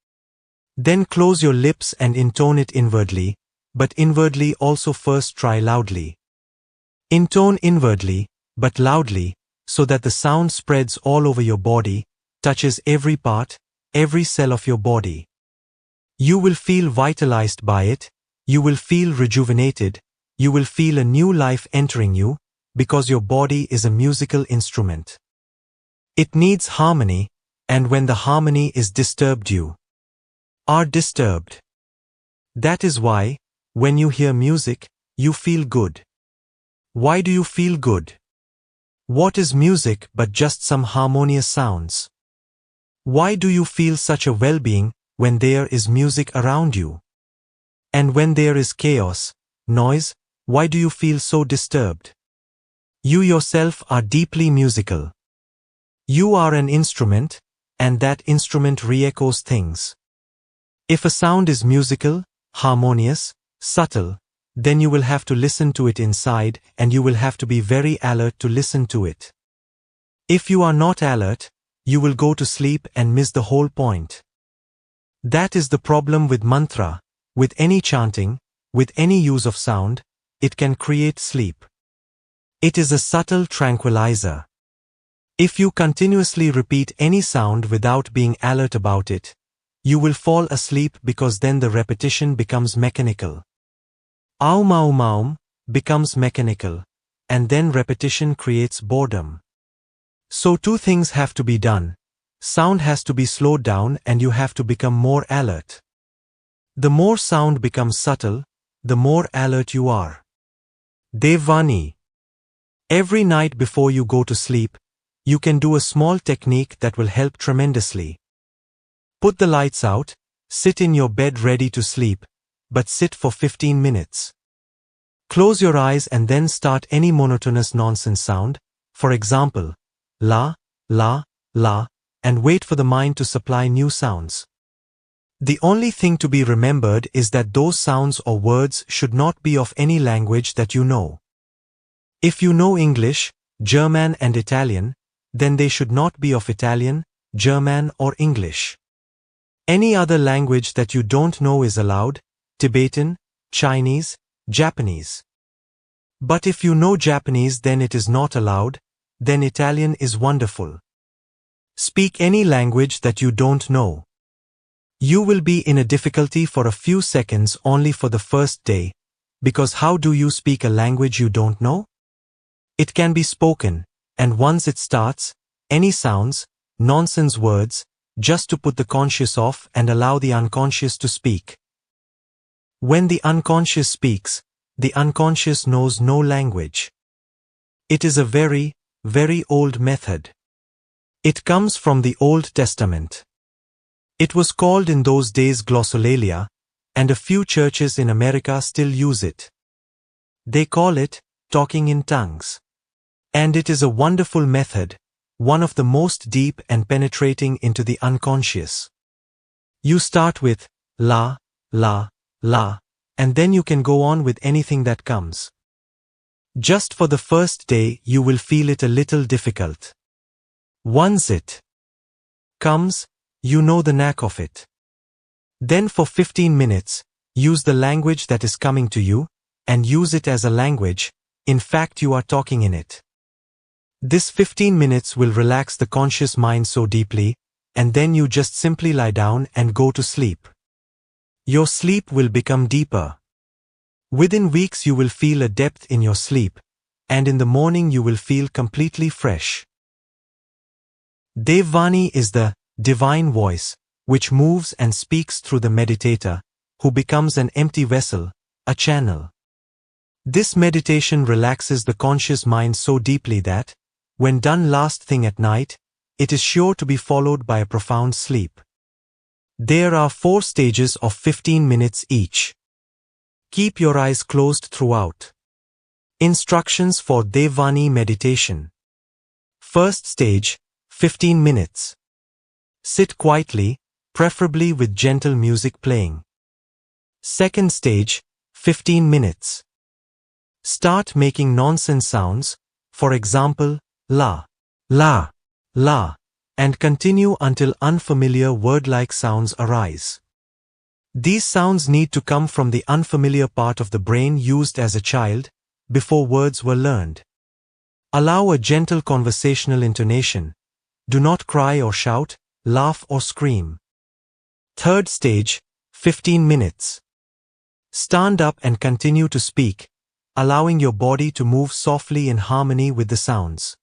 Then close your lips and intone it inwardly, but inwardly also first try loudly. Intone inwardly, but loudly, so that the sound spreads all over your body, touches every part, every cell of your body. You will feel vitalized by it, you will feel rejuvenated, you will feel a new life entering you, because your body is a musical instrument. It needs harmony, and when the harmony is disturbed you are disturbed. That is why, when you hear music, you feel good. Why do you feel good? What is music but just some harmonious sounds? Why do you feel such a well-being when there is music around you? And when there is chaos, noise, why do you feel so disturbed? You yourself are deeply musical. You are an instrument, and that instrument re-echoes things. If a sound is musical, harmonious, subtle, then you will have to listen to it inside and you will have to be very alert to listen to it. If you are not alert, you will go to sleep and miss the whole point. That is the problem with mantra, with any chanting, with any use of sound, it can create sleep. It is a subtle tranquilizer. If you continuously repeat any sound without being alert about it, you will fall asleep because then the repetition becomes mechanical. Aum aum aum becomes mechanical, and then repetition creates boredom. So two things have to be done. Sound has to be slowed down and you have to become more alert. The more sound becomes subtle, the more alert you are. Devvani. Every night before you go to sleep, you can do a small technique that will help tremendously. Put the lights out, sit in your bed ready to sleep, but sit for 15 minutes. Close your eyes and then start any monotonous nonsense sound, for example, la, la, la, and wait for the mind to supply new sounds. The only thing to be remembered is that those sounds or words should not be of any language that you know. If you know English, German and Italian, then they should not be of Italian, German or English. Any other language that you don't know is allowed, Tibetan, Chinese, Japanese. But if you know Japanese, then it is not allowed, then Italian is wonderful. Speak any language that you don't know. You will be in a difficulty for a few seconds only for the first day, because how do you speak a language you don't know? It can be spoken, and once it starts, any sounds, nonsense words, just to put the conscious off and allow the unconscious to speak. When the unconscious speaks, the unconscious knows no language. It is a very, very old method. It comes from the Old Testament. It was called in those days glossolalia, and a few churches in America still use it. They call it talking in tongues. And it is a wonderful method, one of the most deep and penetrating into the unconscious. You start with la, la, la, and then you can go on with anything that comes. Just for the first day you will feel it a little difficult. Once it comes, you know the knack of it. Then for 15 minutes, use the language that is coming to you, and use it as a language, in fact you are talking in it. This 15 minutes will relax the conscious mind so deeply, and then you just simply lie down and go to sleep. Your sleep will become deeper. Within weeks you will feel a depth in your sleep, and in the morning you will feel completely fresh. Devvani is the divine voice, which moves and speaks through the meditator, who becomes an empty vessel, a channel. This meditation relaxes the conscious mind so deeply that, when done last thing at night, it is sure to be followed by a profound sleep. There are 4 stages of 15 minutes each. Keep your eyes closed throughout. Instructions for Devvani meditation. First stage, 15 minutes. Sit quietly, preferably with gentle music playing. Second stage, 15 minutes. Start making nonsense sounds, for example, la, la, la, and continue until unfamiliar word-like sounds arise. These sounds need to come from the unfamiliar part of the brain used as a child, before words were learned. Allow a gentle conversational intonation. Do not cry or shout, laugh or scream. Third stage, 15 minutes. Stand up and continue to speak, allowing your body to move softly in harmony with the sounds.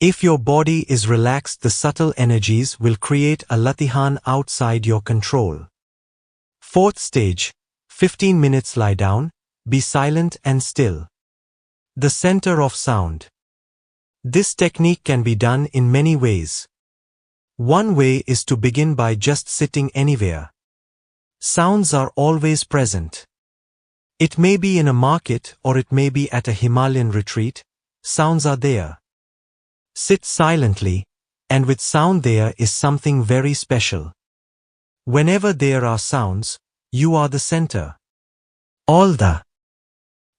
If your body is relaxed, the subtle energies will create a latihan outside your control. Fourth stage, 15 minutes lie down, be silent and still. The center of sound. This technique can be done in many ways. One way is to begin by just sitting anywhere. Sounds are always present. It may be in a market or it may be at a Himalayan retreat, sounds are there. Sit silently, and with sound there is something very special. Whenever there are sounds, you are the center. All the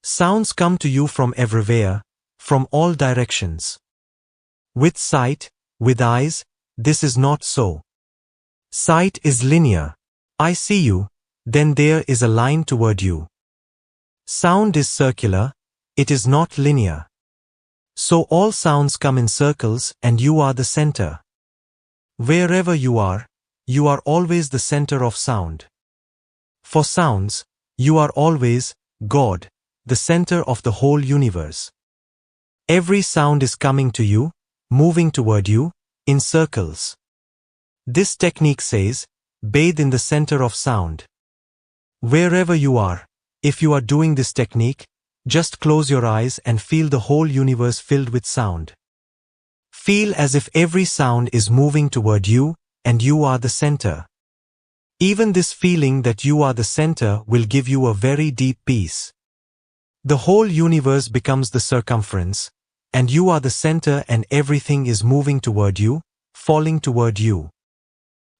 sounds come to you from everywhere, from all directions. With sight, with eyes, this is not so. Sight is linear. I see you, then there is a line toward you. Sound is circular, it is not linear. So all sounds come in circles and you are the center. Wherever you are always the center of sound. For sounds, you are always God, the center of the whole universe. Every sound is coming to you, moving toward you, in circles. This technique says, bathe in the center of sound. Wherever you are, if you are doing this technique, just close your eyes and feel the whole universe filled with sound. Feel as if every sound is moving toward you, and you are the center. Even this feeling that you are the center will give you a very deep peace. The whole universe becomes the circumference, and you are the center and everything is moving toward you, falling toward you.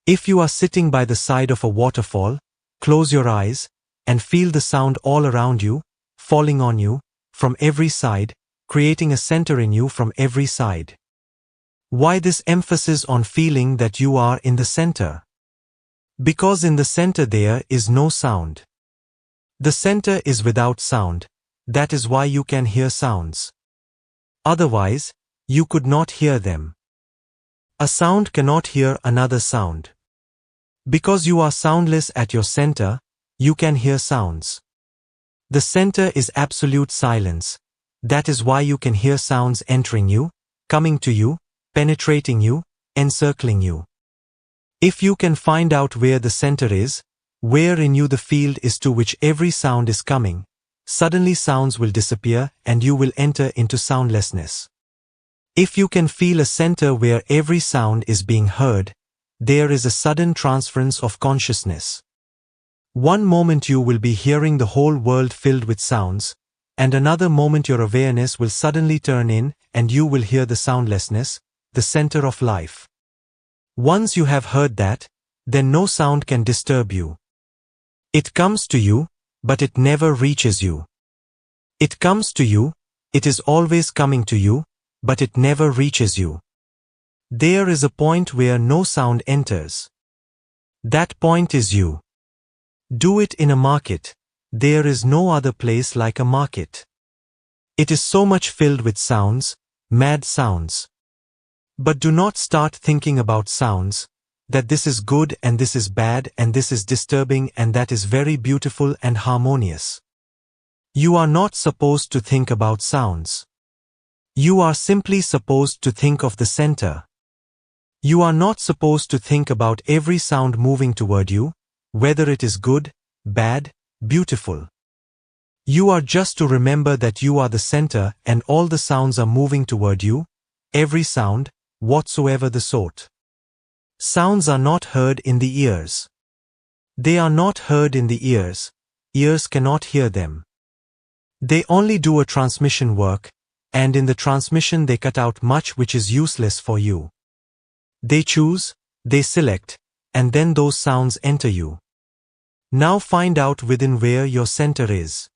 If you are sitting by the side of a waterfall, close your eyes, and feel the sound all around you, falling on you, from every side, creating a center in you from every side. Why this emphasis on feeling that you are in the center? Because in the center there is no sound. The center is without sound, that is why you can hear sounds. Otherwise, you could not hear them. A sound cannot hear another sound. Because you are soundless at your center, you can hear sounds. The center is absolute silence. That is why you can hear sounds entering you, coming to you, penetrating you, encircling you. If you can find out where the center is, where in you the field is to which every sound is coming, suddenly sounds will disappear and you will enter into soundlessness. If you can feel a center where every sound is being heard, there is a sudden transference of consciousness. One moment you will be hearing the whole world filled with sounds, and another moment your awareness will suddenly turn in and you will hear the soundlessness, the center of life. Once you have heard that, then no sound can disturb you. It comes to you, but it never reaches you. It comes to you, it is always coming to you, but it never reaches you. There is a point where no sound enters. That point is you. Do it in a market. There is no other place like a market. It is so much filled with sounds, mad sounds. But do not start thinking about sounds, that this is good and this is bad and this is disturbing and that is very beautiful and harmonious. You are not supposed to think about sounds. You are simply supposed to think of the center. You are not supposed to think about every sound moving toward you, whether it is good, bad, beautiful. You are just to remember that you are the center and all the sounds are moving toward you, every sound, whatsoever the sort. Sounds are not heard in the ears. They are not heard in the ears. Ears cannot hear them. They only do a transmission work, and in the transmission they cut out much which is useless for you. They choose, they select, and then those sounds enter you. Now find out within where your center is.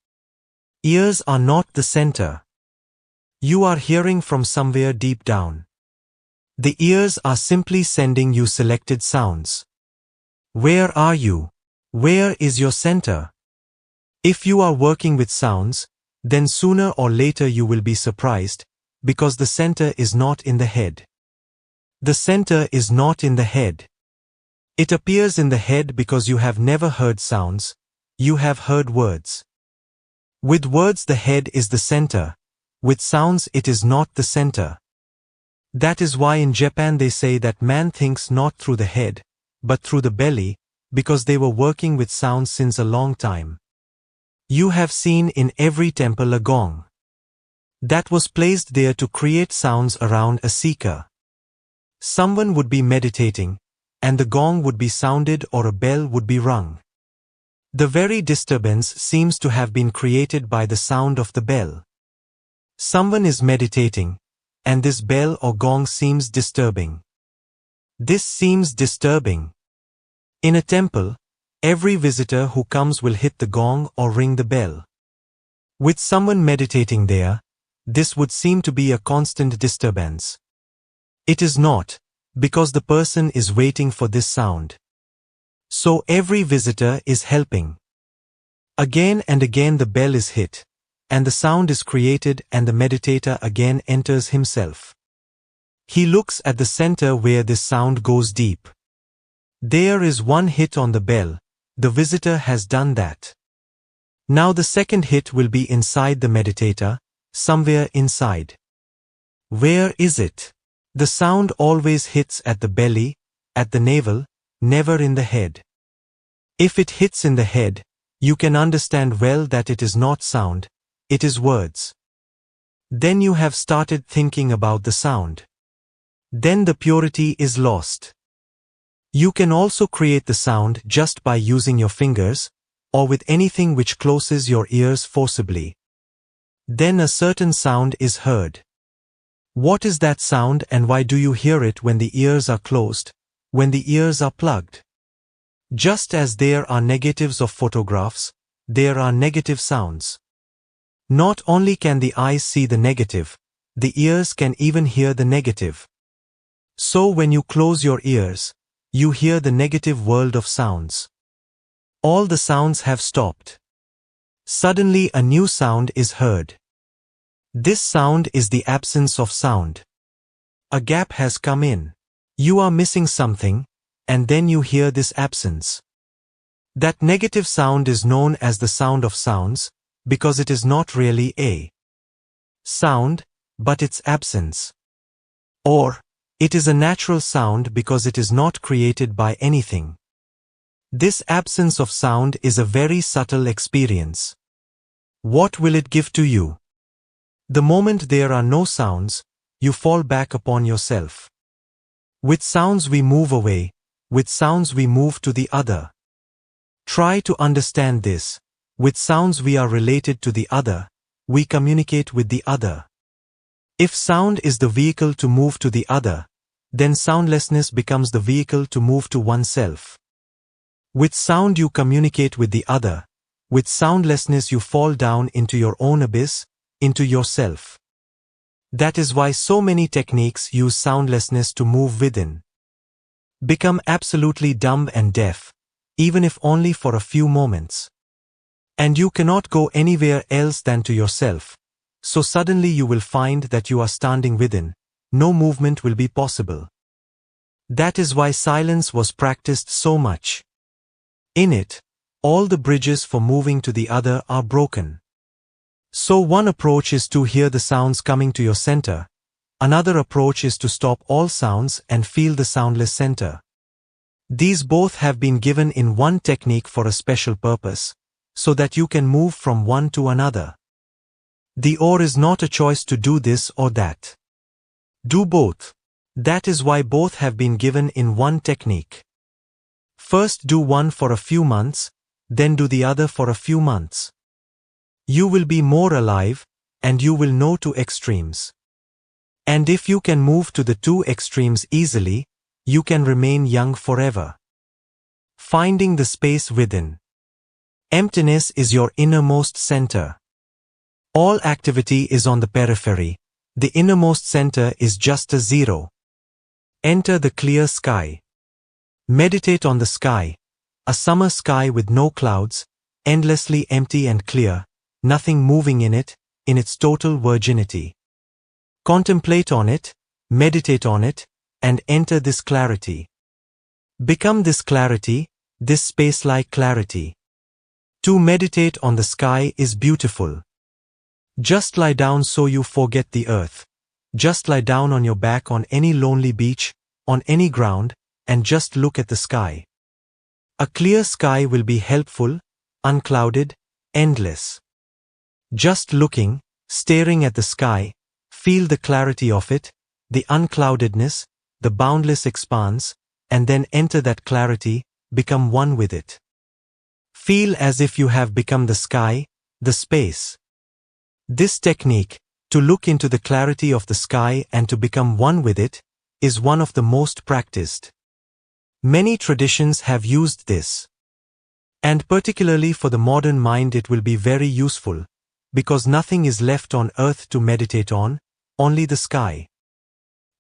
Ears are not the center. You are hearing from somewhere deep down. The ears are simply sending you selected sounds. Where are you? Where is your center? If you are working with sounds, then sooner or later you will be surprised, because the center is not in the head. The center is not in the head. It appears in the head because you have never heard sounds, you have heard words. With words the head is the center, with sounds it is not the center. That is why in Japan they say that man thinks not through the head, but through the belly, because they were working with sounds since a long time. You have seen in every temple a gong. That was placed there to create sounds around a seeker. Someone would be meditating, and the gong would be sounded or a bell would be rung. The very disturbance seems to have been created by the sound of the bell. Someone is meditating, and this bell or gong seems disturbing. This seems disturbing. In a temple, every visitor who comes will hit the gong or ring the bell. With someone meditating there, this would seem to be a constant disturbance. It is not, because the person is waiting for this sound. So every visitor is helping. Again and again the bell is hit, and the sound is created and the meditator again enters himself. He looks at the center where this sound goes deep. There is one hit on the bell, the visitor has done that. Now the second hit will be inside the meditator, somewhere inside. Where is it? The sound always hits at the belly, at the navel, never in the head. If it hits in the head, you can understand well that it is not sound, it is words. Then you have started thinking about the sound. Then the purity is lost. You can also create the sound just by using your fingers, or with anything which closes your ears forcibly. Then a certain sound is heard. What is that sound and why do you hear it when the ears are closed, when the ears are plugged? Just as there are negatives of photographs, there are negative sounds. Not only can the eyes see the negative, the ears can even hear the negative. So when you close your ears, you hear the negative world of sounds. All the sounds have stopped. Suddenly a new sound is heard. This sound is the absence of sound. A gap has come in. You are missing something, and then you hear this absence. That negative sound is known as the sound of sounds, because it is not really a sound, but its absence. Or, it is a natural sound because it is not created by anything. This absence of sound is a very subtle experience. What will it give to you? The moment there are no sounds, you fall back upon yourself. With sounds we move away, with sounds we move to the other. Try to understand this. With sounds we are related to the other, we communicate with the other. If sound is the vehicle to move to the other, then soundlessness becomes the vehicle to move to oneself. With sound you communicate with the other, with soundlessness you fall down into your own abyss, into yourself. That is why so many techniques use soundlessness to move within. Become absolutely dumb and deaf, even if only for a few moments. And you cannot go anywhere else than to yourself, so suddenly you will find that you are standing within, no movement will be possible. That is why silence was practiced so much. In it, all the bridges for moving to the other are broken. So one approach is to hear the sounds coming to your center, another approach is to stop all sounds and feel the soundless center. These both have been given in one technique for a special purpose, so that you can move from one to another. The or is not a choice to do this or that. Do both. That is why both have been given in one technique. First do one for a few months, then do the other for a few months. You will be more alive, and you will know two extremes. And if you can move to the two extremes easily, you can remain young forever. Finding the space within. Emptiness is your innermost center. All activity is on the periphery. The innermost center is just a zero. Enter the clear sky. Meditate on the sky, a summer sky with no clouds, endlessly empty and clear, nothing moving in its total virginity. Contemplate on it, meditate on it, and enter this clarity. Become this clarity, this space-like clarity. To meditate on the sky is beautiful. Just lie down so you forget the earth. Just lie down on your back on any lonely beach, on any ground, and just look at the sky. A clear sky will be helpful, unclouded, endless. Just looking, staring at the sky, feel the clarity of it, the uncloudedness, the boundless expanse, and then enter that clarity, become one with it. Feel as if you have become the sky, the space. This technique, to look into the clarity of the sky and to become one with it, is one of the most practiced. Many traditions have used this. And particularly for the modern mind it will be very useful, because nothing is left on earth to meditate on, only the sky.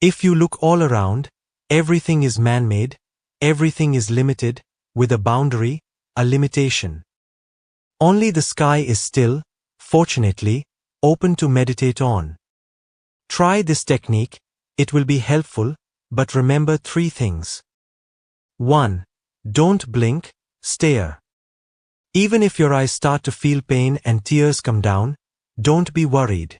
If you look all around, everything is man-made, everything is limited, with a boundary, a limitation. Only the sky is still, fortunately, open to meditate on. Try this technique, it will be helpful, but remember 3 things. 1. Don't blink, stare. Even if your eyes start to feel pain and tears come down, don't be worried.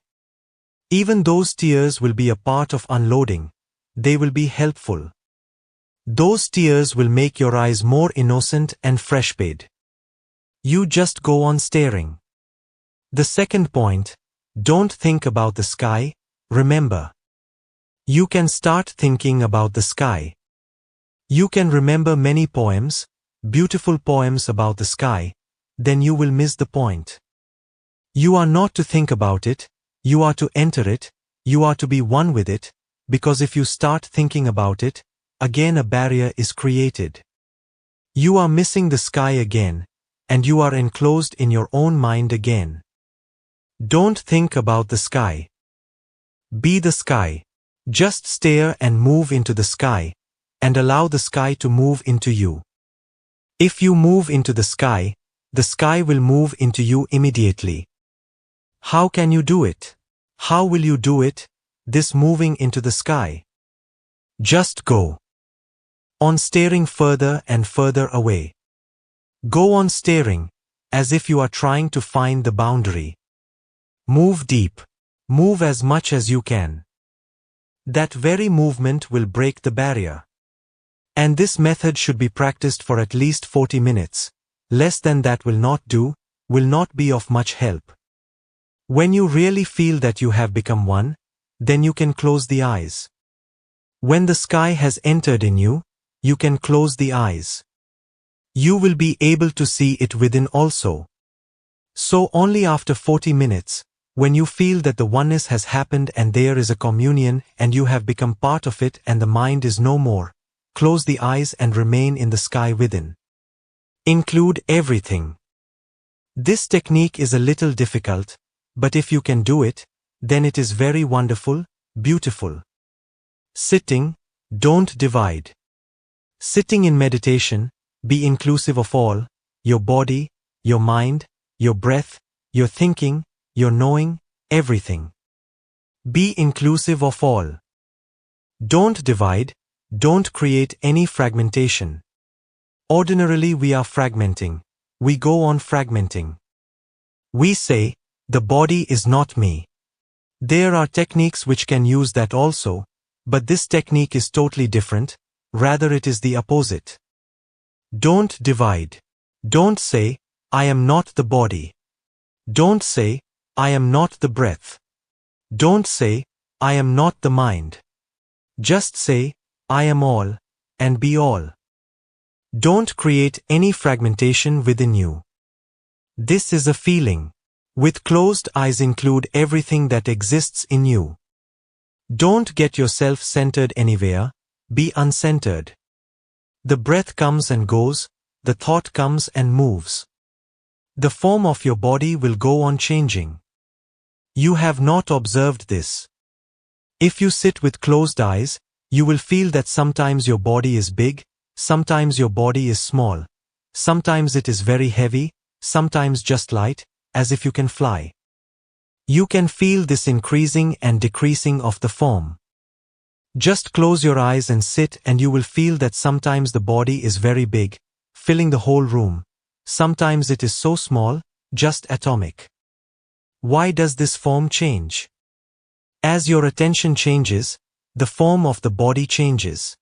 Even those tears will be a part of unloading, they will be helpful. Those tears will make your eyes more innocent and fresh-paid. You just go on staring. The second point, don't think about the sky, remember. You can start thinking about the sky. You can remember many poems, beautiful poems about the sky, then you will miss the point. You are not to think about it, you are to enter it, you are to be one with it, because if you start thinking about it, again a barrier is created. You are missing the sky again, and you are enclosed in your own mind again. Don't think about the sky. Be the sky. Just stare and move into the sky, and allow the sky to move into you. If you move into the sky will move into you immediately. How can you do it? How will you do it, this moving into the sky? Just go on staring further and further away. Go on staring, as if you are trying to find the boundary. Move deep. Move as much as you can. That very movement will break the barrier. And this method should be practiced for at least 40 minutes. Less than that will not be of much help. When you really feel that you have become one, then you can close the eyes. When the sky has entered in you, you can close the eyes. You will be able to see it within also. So only after 40 minutes, when you feel that the oneness has happened and there is a communion and you have become part of it and the mind is no more, close the eyes and remain in the sky within. Include everything. This technique is a little difficult, but if you can do it, then it is very wonderful, beautiful. Sitting, don't divide. Sitting in meditation, be inclusive of all, your body, your mind, your breath, your thinking, your knowing, everything. Be inclusive of all. Don't divide, don't create any fragmentation. Ordinarily we are fragmenting. We go on fragmenting. We say, the body is not me. There are techniques which can use that also, but this technique is totally different, rather it is the opposite. Don't divide. Don't say, I am not the body. Don't say, I am not the breath. Don't say, I am not the mind. Just say, I am all, and be all. Don't create any fragmentation within you. This is a feeling. With closed eyes include everything that exists in you. Don't get yourself centered anywhere, be uncentered. The breath comes and goes, the thought comes and moves. The form of your body will go on changing. You have not observed this. If you sit with closed eyes, you will feel that sometimes your body is big, sometimes your body is small, sometimes it is very heavy, sometimes just light, as if you can fly. You can feel this increasing and decreasing of the form. Just close your eyes and sit and you will feel that sometimes the body is very big, filling the whole room. Sometimes it is so small, just atomic. Why does this form change? As your attention changes, the form of the body changes.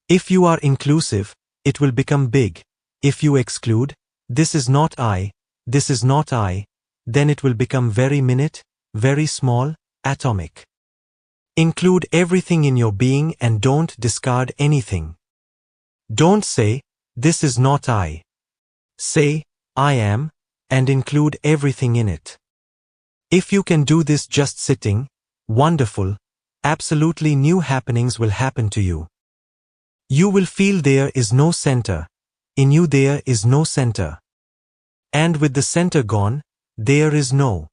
If you are inclusive, it will become big. If you exclude, this is not I, this is not I, then it will become very minute, very small, atomic. Include everything in your being and don't discard anything. Don't say, this is not I. Say, I am, and include everything in it. If you can do this just sitting, wonderful, absolutely new happenings will happen to you. You will feel there is no center. In you there is no center. And with the center gone, there is no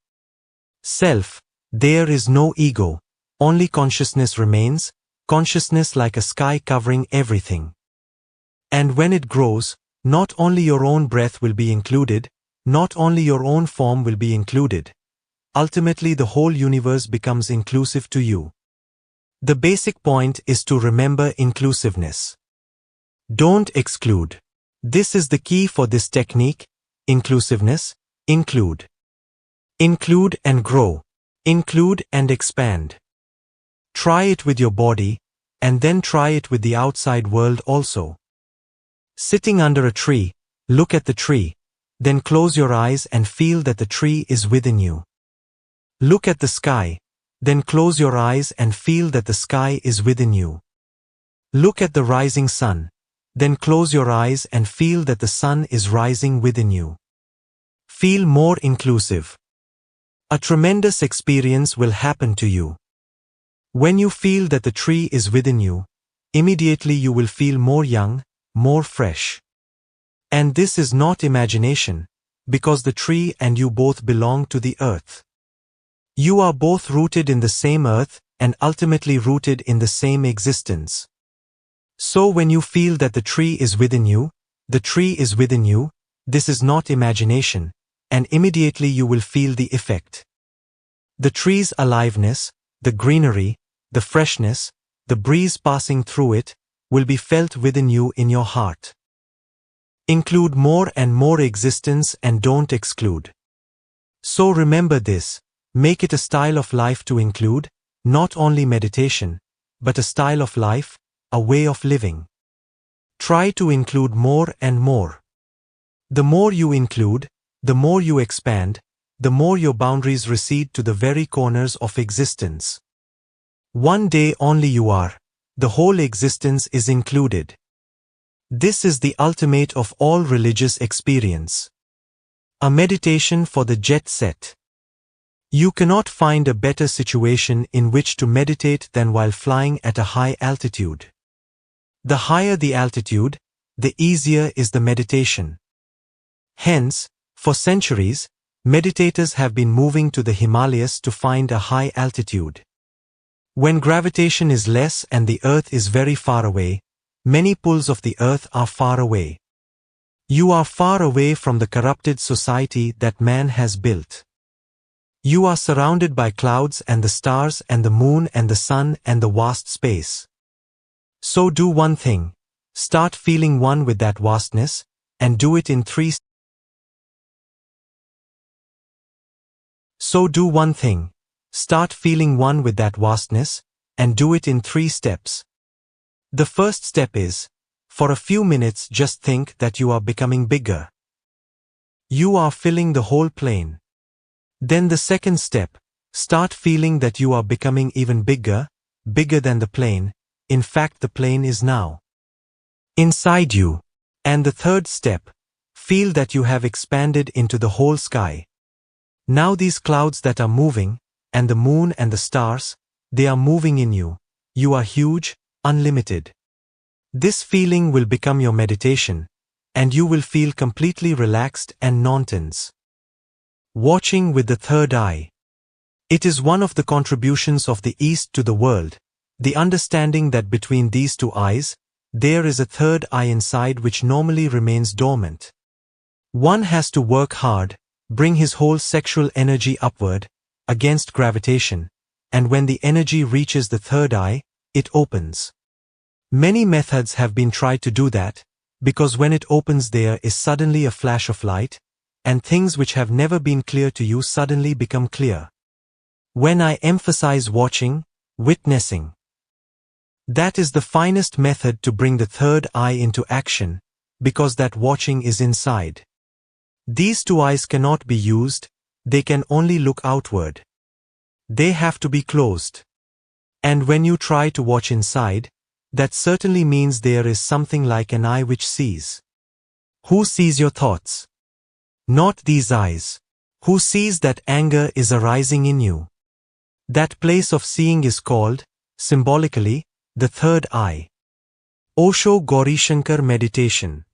self, there is no ego, only consciousness remains, consciousness like a sky covering everything. And when it grows, not only your own breath will be included, not only your own form will be included. Ultimately the whole universe becomes inclusive to you. The basic point is to remember inclusiveness. Don't exclude. This is the key for this technique, inclusiveness, include. Include and grow. Include and expand. Try it with your body, and then try it with the outside world also. Sitting under a tree, look at the tree, then close your eyes and feel that the tree is within you. Look at the sky, then close your eyes and feel that the sky is within you. Look at the rising sun, then close your eyes and feel that the sun is rising within you. Feel more inclusive. A tremendous experience will happen to you. When you feel that the tree is within you, immediately you will feel more young, more fresh. And this is not imagination, because the tree and you both belong to the earth. You are both rooted in the same earth and ultimately rooted in the same existence. So when you feel that the tree is within you, the tree is within you, this is not imagination, and immediately you will feel the effect. The tree's aliveness, the greenery, the freshness, the breeze passing through it, will be felt within you in your heart. Include more and more existence and don't exclude. So remember this, make it a style of life to include, not only meditation, but a style of life, a way of living. Try to include more and more. The more you include, the more you expand, the more your boundaries recede to the very corners of existence. One day only you are, the whole existence is included. This is the ultimate of all religious experience. A meditation for the jet set. You cannot find a better situation in which to meditate than while flying at a high altitude. The higher the altitude, the easier is the meditation. Hence, for centuries, meditators have been moving to the Himalayas to find a high altitude. When gravitation is less and the earth is very far away, many pulls of the earth are far away. You are far away from the corrupted society that man has built. You are surrounded by clouds and the stars and the moon and the sun and the vast space. So do one thing, start feeling one with that vastness, and do it in 3 steps. So do one thing, start feeling one with that vastness, and do it in 3 steps. The first step is, for a few minutes just think that you are becoming bigger. You are filling the whole plane. Then the second step, start feeling that you are becoming even bigger, bigger than the plane, in fact the plane is now inside you. And the third step, feel that you have expanded into the whole sky. Now these clouds that are moving, and the moon and the stars, they are moving in you. You are huge, unlimited. This feeling will become your meditation, and you will feel completely relaxed and non-tense. Watching with the third eye. It is one of the contributions of the East to the world, the understanding that between these two eyes, there is a third eye inside which normally remains dormant. One has to work hard, bring his whole sexual energy upward, against gravitation, and when the energy reaches the third eye, it opens. Many methods have been tried to do that, because when it opens there is suddenly a flash of light, and things which have never been clear to you suddenly become clear. When I emphasize watching, witnessing, that is the finest method to bring the third eye into action, because that watching is inside. These two eyes cannot be used, they can only look outward. They have to be closed. And when you try to watch inside, that certainly means there is something like an eye which sees. Who sees your thoughts? Not these eyes. Who sees that anger is arising in you? That place of seeing is called, symbolically, the third eye. Osho Gaurishankar meditation.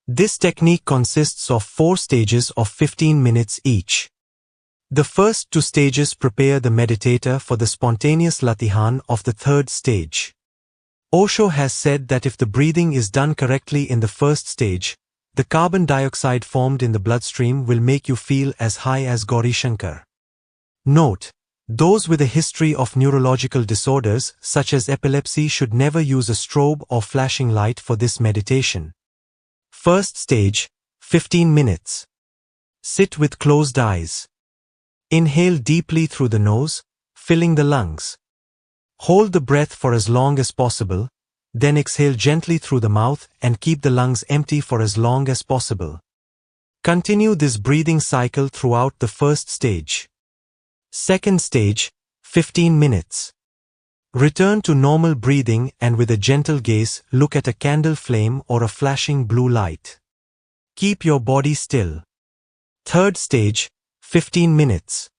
This technique consists of 4 stages of 15 minutes each. The first 2 stages prepare the meditator for the spontaneous latihan of the third stage. Osho has said that if the breathing is done correctly in the first stage, the carbon dioxide formed in the bloodstream will make you feel as high as Gaurishankar. Note, those with a history of neurological disorders such as epilepsy should never use a strobe or flashing light for this meditation. First stage, 15 minutes. Sit with closed eyes. Inhale deeply through the nose, filling the lungs. Hold the breath for as long as possible, then exhale gently through the mouth and keep the lungs empty for as long as possible. Continue this breathing cycle throughout the first stage. Second stage, 15 minutes. Return to normal breathing and with a gentle gaze look at a candle flame or a flashing blue light. Keep your body still. Third stage, 15 minutes.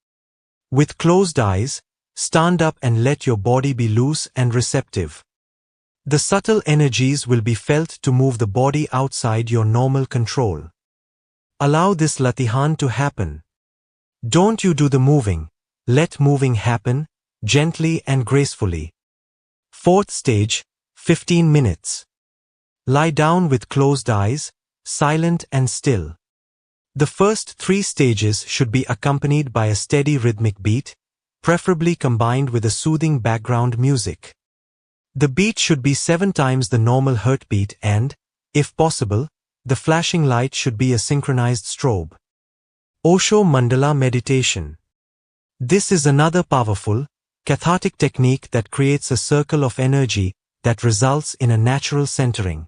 With closed eyes, stand up and let your body be loose and receptive. The subtle energies will be felt to move the body outside your normal control. Allow this latihan to happen. Don't you do the moving, Let moving happen, gently and gracefully. Fourth stage, 15 minutes. Lie down with closed eyes, silent and still. The first 3 stages should be accompanied by a steady rhythmic beat, preferably combined with a soothing background music. The beat should be 7 times the normal heartbeat and, if possible, the flashing light should be a synchronized strobe. Osho Mandala Meditation. This is another powerful, cathartic technique that creates a circle of energy that results in a natural centering.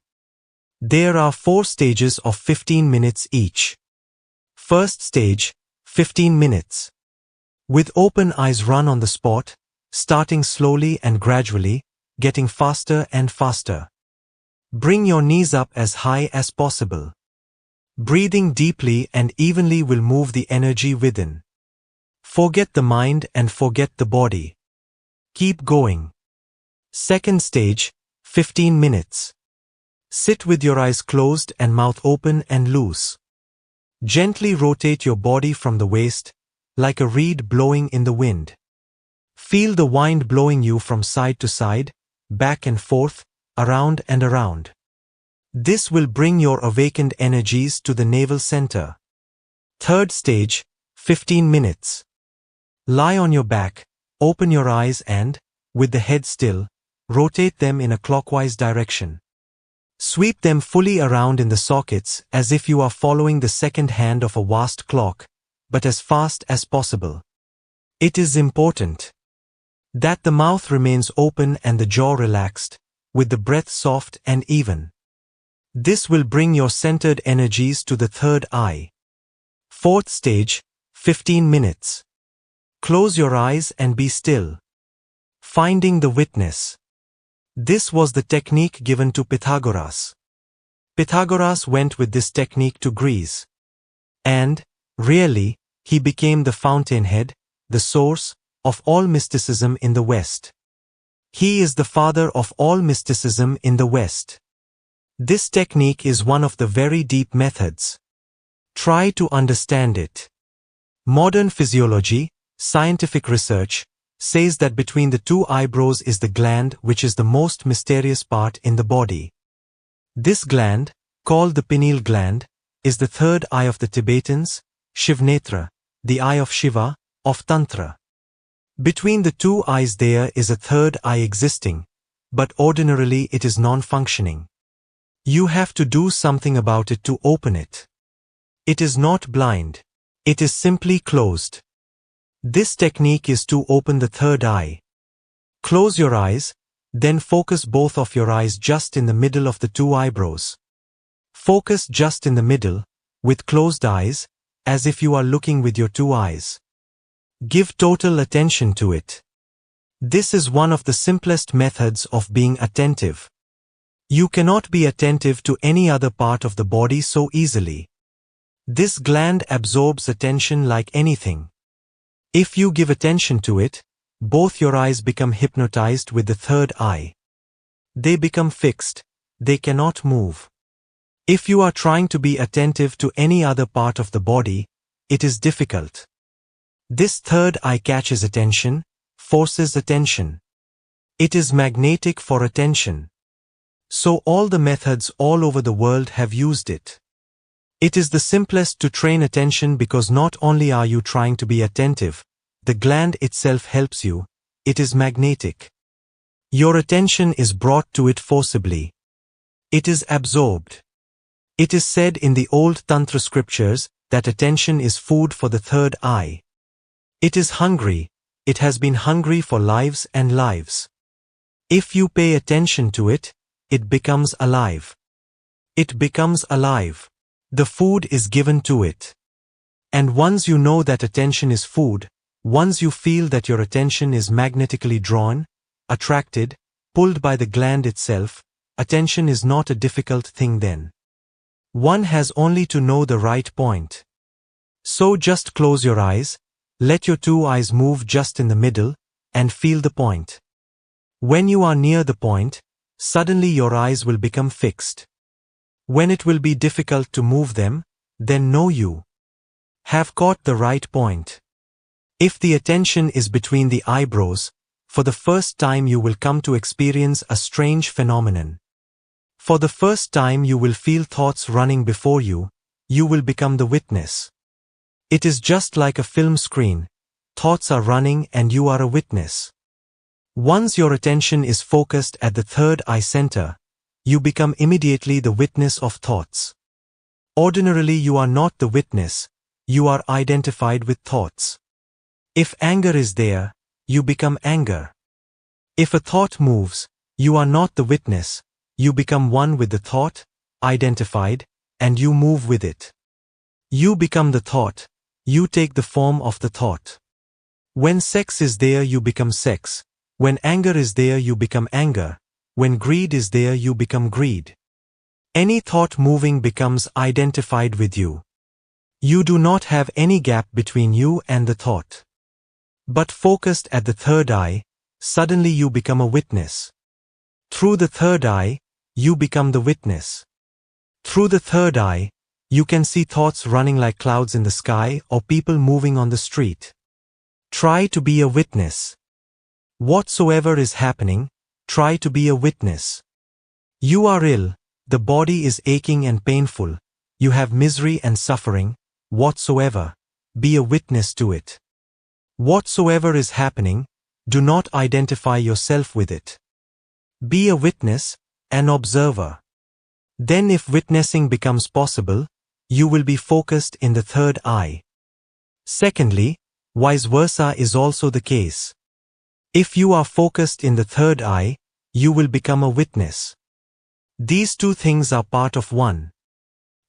There are 4 stages of 15 minutes each. First stage, 15 minutes. With open eyes, run on the spot, starting slowly and gradually, getting faster and faster. Bring your knees up as high as possible. Breathing deeply and evenly will move the energy within. Forget the mind and forget the body. Keep going. Second stage, 15 minutes. Sit with your eyes closed and mouth open and loose. Gently rotate your body from the waist, like a reed blowing in the wind. Feel the wind blowing you from side to side, back and forth, around and around. This will bring your awakened energies to the navel center. Third stage, 15 minutes. Lie on your back, open your eyes and, with the head still, rotate them in a clockwise direction. Sweep them fully around in the sockets as if you are following the second hand of a vast clock, but as fast as possible. It is important that the mouth remains open and the jaw relaxed, with the breath soft and even. This will bring your centered energies to the third eye. Fourth stage, 15 minutes. Close your eyes and be still. Finding the witness. This was the technique given to Pythagoras. Pythagoras went with this technique to Greece. And, really, he became the fountainhead, the source, of all mysticism in the West. He is the father of all mysticism in the West. This technique is one of the very deep methods. Try to understand it. Modern physiology, scientific research, says that between the 2 eyebrows is the gland which is the most mysterious part in the body. This gland, called the pineal gland, is the third eye of the Tibetans, Shivnetra, the eye of Shiva, of Tantra. Between the 2 eyes there is a third eye existing, but ordinarily it is non-functioning. You have to do something about it to open it. It is not blind. It is simply closed. This technique is to open the third eye. Close your eyes, then focus both of your eyes just in the middle of the 2 eyebrows. Focus just in the middle, with closed eyes, as if you are looking with your 2 eyes. Give total attention to it. This is one of the simplest methods of being attentive. You cannot be attentive to any other part of the body so easily. This gland absorbs attention like anything. If you give attention to it, both your eyes become hypnotized with the third eye. They become fixed, they cannot move. If you are trying to be attentive to any other part of the body, it is difficult. This third eye catches attention, forces attention. It is magnetic for attention. So all the methods all over the world have used it. It is the simplest to train attention because not only are you trying to be attentive, the gland itself helps you, it is magnetic. Your attention is brought to it forcibly. It is absorbed. It is said in the old Tantra scriptures that attention is food for the third eye. It is hungry, it has been hungry for lives and lives. If you pay attention to it, it becomes alive. It becomes alive. The food is given to it. And once you know that attention is food, once you feel that your attention is magnetically drawn, attracted, pulled by the gland itself, attention is not a difficult thing then. One has only to know the right point. So just close your eyes, let your 2 eyes move just in the middle, and feel the point. When you are near the point, suddenly your eyes will become fixed. When it will be difficult to move them, then know you have caught the right point. If the attention is between the eyebrows, for the first time you will come to experience a strange phenomenon. For the first time you will feel thoughts running before you will become the witness. It is just like a film screen, thoughts are running and you are a witness. Once your attention is focused at the third eye center, you become immediately the witness of thoughts. Ordinarily you are not the witness, you are identified with thoughts. If anger is there, you become anger. If a thought moves, you are not the witness, you become one with the thought, identified, and you move with it. You become the thought, you take the form of the thought. When sex is there you become sex, when anger is there you become anger, when greed is there you become greed. Any thought moving becomes identified with you. You do not have any gap between you and the thought. But focused at the third eye, suddenly you become a witness. Through the third eye, you become the witness. Through the third eye, you can see thoughts running like clouds in the sky or people moving on the street. Try to be a witness. Whatsoever is happening, try to be a witness. You are ill, the body is aching and painful, you have misery and suffering, whatsoever, be a witness to it. Whatsoever is happening, do not identify yourself with it. Be a witness, an observer. Then if witnessing becomes possible, you will be focused in the third eye. Secondly, vice versa is also the case. If you are focused in the third eye, you will become a witness. These two things are part of one.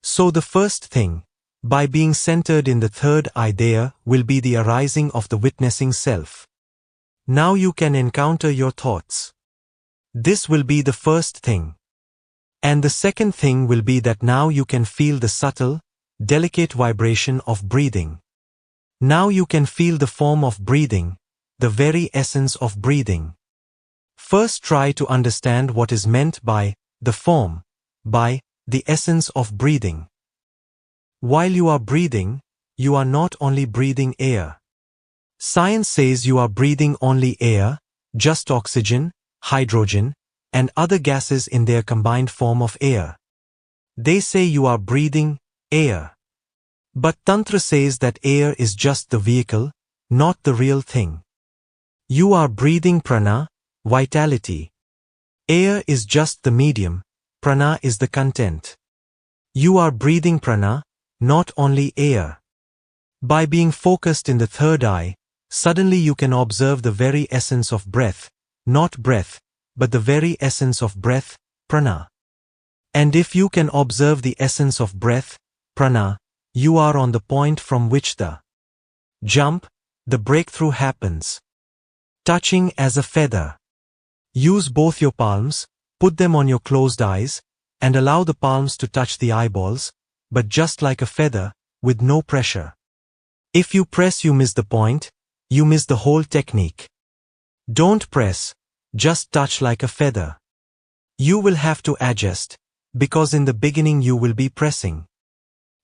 So the first thing, by being centered in the third eye, there will be the arising of the witnessing self. Now you can encounter your thoughts. This will be the first thing. And the second thing will be that now you can feel the subtle, delicate vibration of breathing. Now you can feel the form of breathing, the very essence of breathing. First try to understand what is meant by the form, by the essence of breathing. While you are breathing, you are not only breathing air. Science says you are breathing only air, just oxygen, hydrogen, and other gases in their combined form of air. They say you are breathing air. But Tantra says that air is just the vehicle, not the real thing. You are breathing prana, vitality. Air is just the medium, prana is the content. You are breathing prana, not only air. By being focused in the third eye, suddenly you can observe the very essence of breath, not breath, but the very essence of breath, prana. And if you can observe the essence of breath, prana, you are on the point from which the jump, the breakthrough happens. Touching as a feather. Use both your palms, put them on your closed eyes, and allow the palms to touch the eyeballs, but just like a feather, with no pressure. If you press, you miss the point, you miss the whole technique. Don't press, just touch like a feather. You will have to adjust, because in the beginning you will be pressing.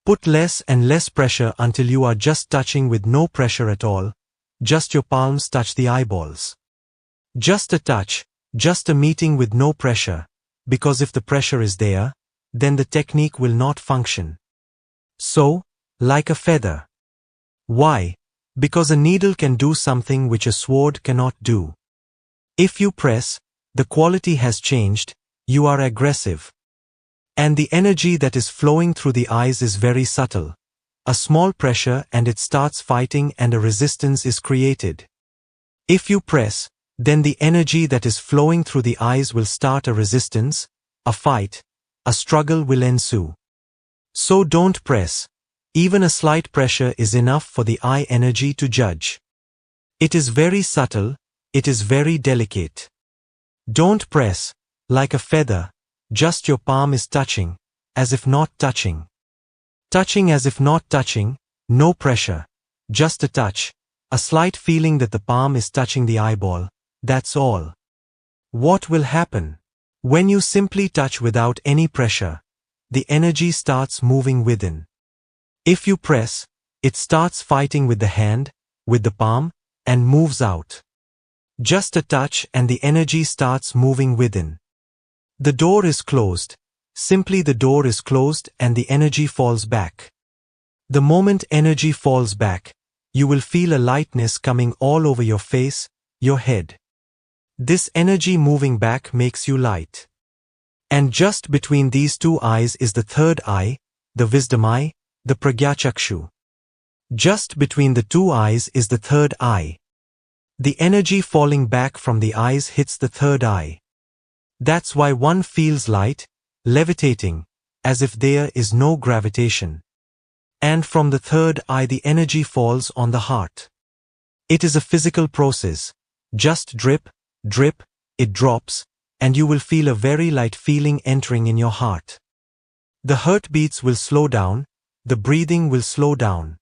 Put less and less pressure until you are just touching with no pressure at all, just your palms touch the eyeballs. Just a touch, just a meeting with no pressure, because if the pressure is there, then the technique will not function. So, like a feather. Why? Because a needle can do something which a sword cannot do. If you press, the quality has changed, you are aggressive. And the energy that is flowing through the eyes is very subtle. A small pressure and it starts fighting and a resistance is created. If you press, then the energy that is flowing through the eyes will start a resistance, a fight, a struggle will ensue. So don't press. Even a slight pressure is enough for the eye energy to judge. It is very subtle, it is very delicate. Don't press, like a feather, just your palm is touching, as if not touching. Touching as if not touching, no pressure, just a touch, a slight feeling that the palm is touching the eyeball, that's all. What will happen? When you simply touch without any pressure, the energy starts moving within. If you press, it starts fighting with the hand, with the palm, and moves out. Just a touch and the energy starts moving within. The door is closed. Simply the door is closed and the energy falls back. The moment energy falls back, you will feel a lightness coming all over your face, your head. This energy moving back makes you light. And just between these two eyes is the third eye, the wisdom eye, the pragyachakshu. Just between the two eyes is the third eye. The energy falling back from the eyes hits the third eye. That's why one feels light, levitating, as if there is no gravitation. And from the third eye the energy falls on the heart. It is a physical process. Just drip, drip, it drops, and you will feel a very light feeling entering in your heart. The heartbeats will slow down, the breathing will slow down.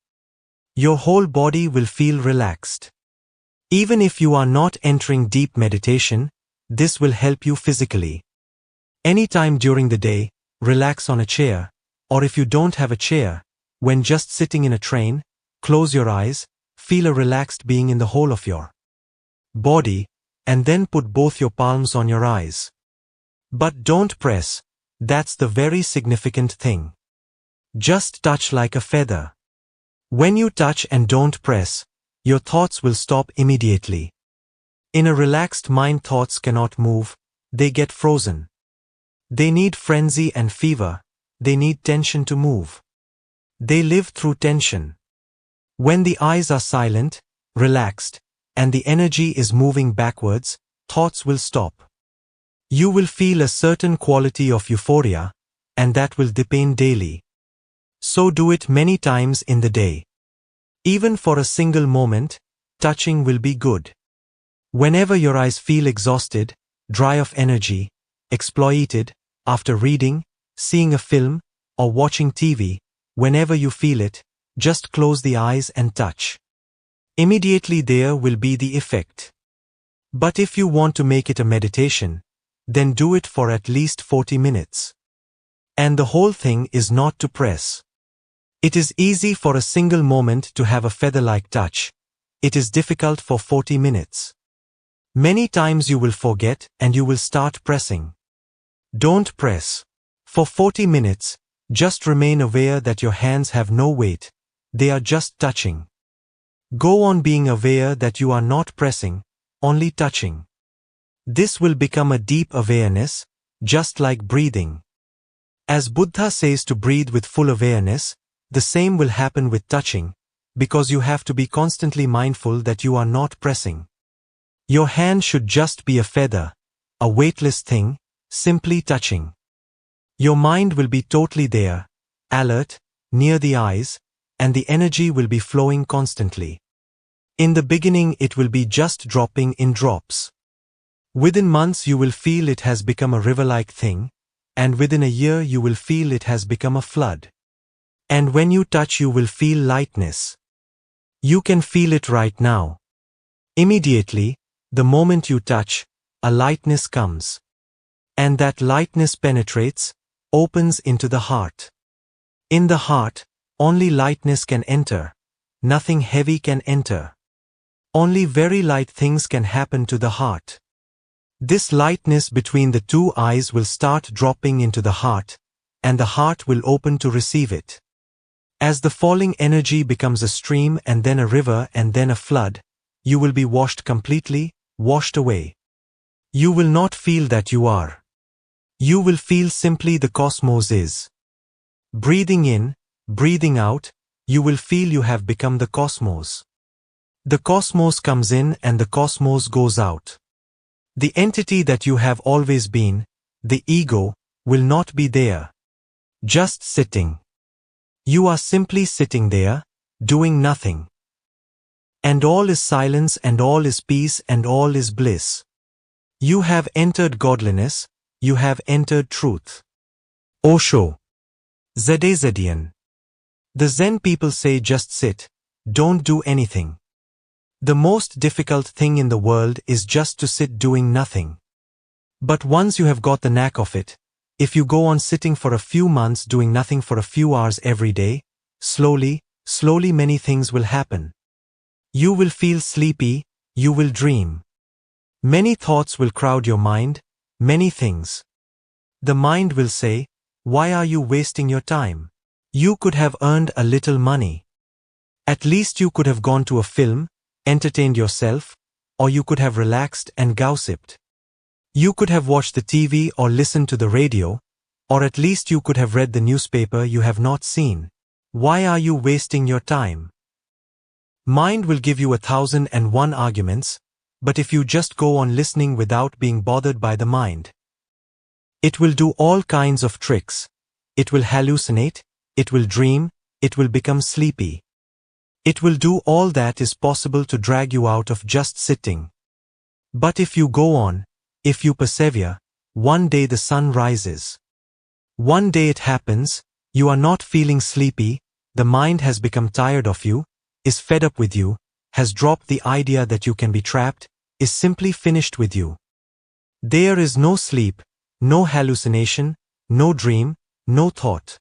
Your whole body will feel relaxed. Even if you are not entering deep meditation, this will help you physically. Anytime during the day, relax on a chair, or if you don't have a chair, when just sitting in a train, close your eyes, feel a relaxed being in the whole of your body, and then put both your palms on your eyes. But don't press, that's the very significant thing. Just touch like a feather. When you touch and don't press, your thoughts will stop immediately. In a relaxed mind thoughts cannot move, they get frozen. They need frenzy and fever, they need tension to move. They live through tension. When the eyes are silent, relaxed, and the energy is moving backwards, thoughts will stop. You will feel a certain quality of euphoria, and that will depend daily. So do it many times in the day. Even for a single moment, touching will be good. Whenever your eyes feel exhausted, dry of energy, exploited, after reading, seeing a film, or watching TV, whenever you feel it, just close the eyes and touch. Immediately there will be the effect. But if you want to make it a meditation, then do it for at least 40 minutes. And the whole thing is not to press. It is easy for a single moment to have a feather-like touch. It is difficult for 40 minutes. Many times you will forget and you will start pressing. Don't press. For 40 minutes, just remain aware that your hands have no weight, they are just touching. Go on being aware that you are not pressing, only touching. This will become a deep awareness, just like breathing. As Buddha says to breathe with full awareness, the same will happen with touching, because you have to be constantly mindful that you are not pressing. Your hand should just be a feather, a weightless thing, simply touching. Your mind will be totally there, alert, near the eyes, and the energy will be flowing constantly. In the beginning it will be just dropping in drops. Within months you will feel it has become a river-like thing, and within a year you will feel it has become a flood. And when you touch you will feel lightness. You can feel it right now. Immediately, the moment you touch, a lightness comes. And that lightness penetrates, opens into the heart. In the heart, only lightness can enter. Nothing heavy can enter. Only very light things can happen to the heart. This lightness between the two eyes will start dropping into the heart, and the heart will open to receive it. As the falling energy becomes a stream and then a river and then a flood, you will be washed completely, washed away. You will not feel that you are. You will feel simply the cosmos is. Breathing in, breathing out, you will feel you have become the cosmos. The cosmos comes in and the cosmos goes out. The entity that you have always been, the ego, will not be there. Just sitting. You are simply sitting there, doing nothing. And all is silence and all is peace and all is bliss. You have entered godliness, you have entered truth. Osho. Zedian. The Zen people say just sit, don't do anything. The most difficult thing in the world is just to sit doing nothing. But once you have got the knack of it, if you go on sitting for a few months doing nothing for a few hours every day, slowly many things will happen. You will feel sleepy, you will dream. Many thoughts will crowd your mind, many things. The mind will say, "Why are you wasting your time? You could have earned a little money. At least you could have gone to a film, entertained yourself, or you could have relaxed and gossiped. You could have watched the TV or listened to the radio, or at least you could have read the newspaper you have not seen. Why are you wasting your time?" Mind will give you 1,001 arguments, but if you just go on listening without being bothered by the mind, it will do all kinds of tricks. It will hallucinate, it will dream, it will become sleepy. It will do all that is possible to drag you out of just sitting. But if you go on, if you persevere, one day the sun rises. One day it happens, you are not feeling sleepy, the mind has become tired of you, is fed up with you, has dropped the idea that you can be trapped, is simply finished with you. There is no sleep, no hallucination, no dream, no thought.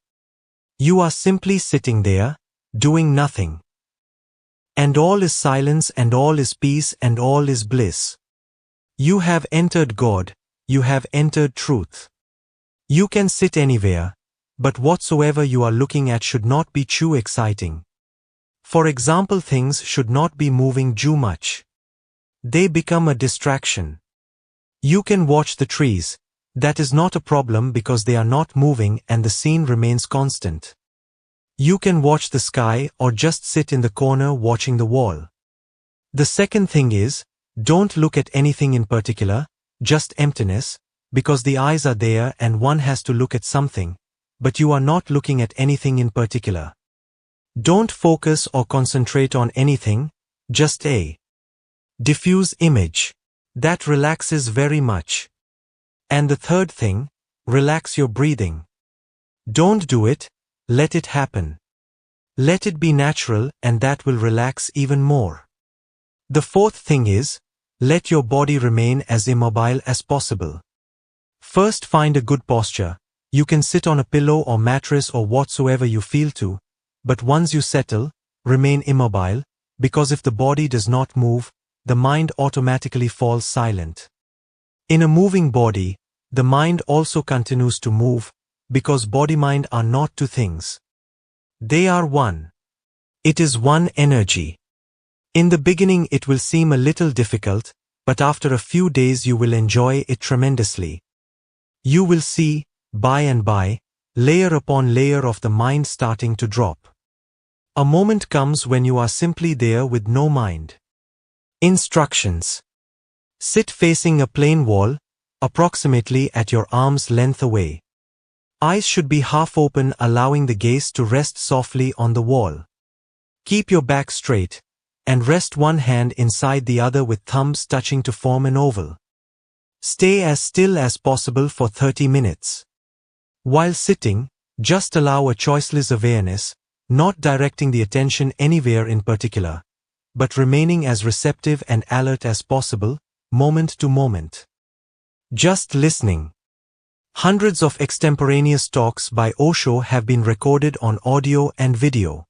You are simply sitting there, doing nothing. And all is silence and all is peace and all is bliss. You have entered God, you have entered truth. You can sit anywhere, but whatsoever you are looking at should not be too exciting. For example, things should not be moving too much. They become a distraction. You can watch the trees. That is not a problem because they are not moving and the scene remains constant. You can watch the sky or just sit in the corner watching the wall. The second thing is, don't look at anything in particular, just emptiness, because the eyes are there and one has to look at something, but you are not looking at anything in particular. Don't focus or concentrate on anything, just a diffuse image. That relaxes very much. And the third thing, relax your breathing. Don't do it, let it happen. Let it be natural and that will relax even more. The fourth thing is, let your body remain as immobile as possible. First find a good posture. You can sit on a pillow or mattress or whatsoever you feel to, but once you settle, remain immobile, because if the body does not move, the mind automatically falls silent. In a moving body, the mind also continues to move, because body-mind are not two things. They are one. It is one energy. In the beginning it will seem a little difficult, but after a few days you will enjoy it tremendously. You will see, by and by, layer upon layer of the mind starting to drop. A moment comes when you are simply there with no mind. Instructions. Sit facing a plain wall, approximately at your arm's length away. Eyes should be half open, allowing the gaze to rest softly on the wall. Keep your back straight, and rest one hand inside the other with thumbs touching to form an oval. Stay as still as possible for 30 minutes. While sitting, just allow a choiceless awareness, not directing the attention anywhere in particular, but remaining as receptive and alert as possible, moment to moment. Just listening. Hundreds of extemporaneous talks by Osho have been recorded on audio and video.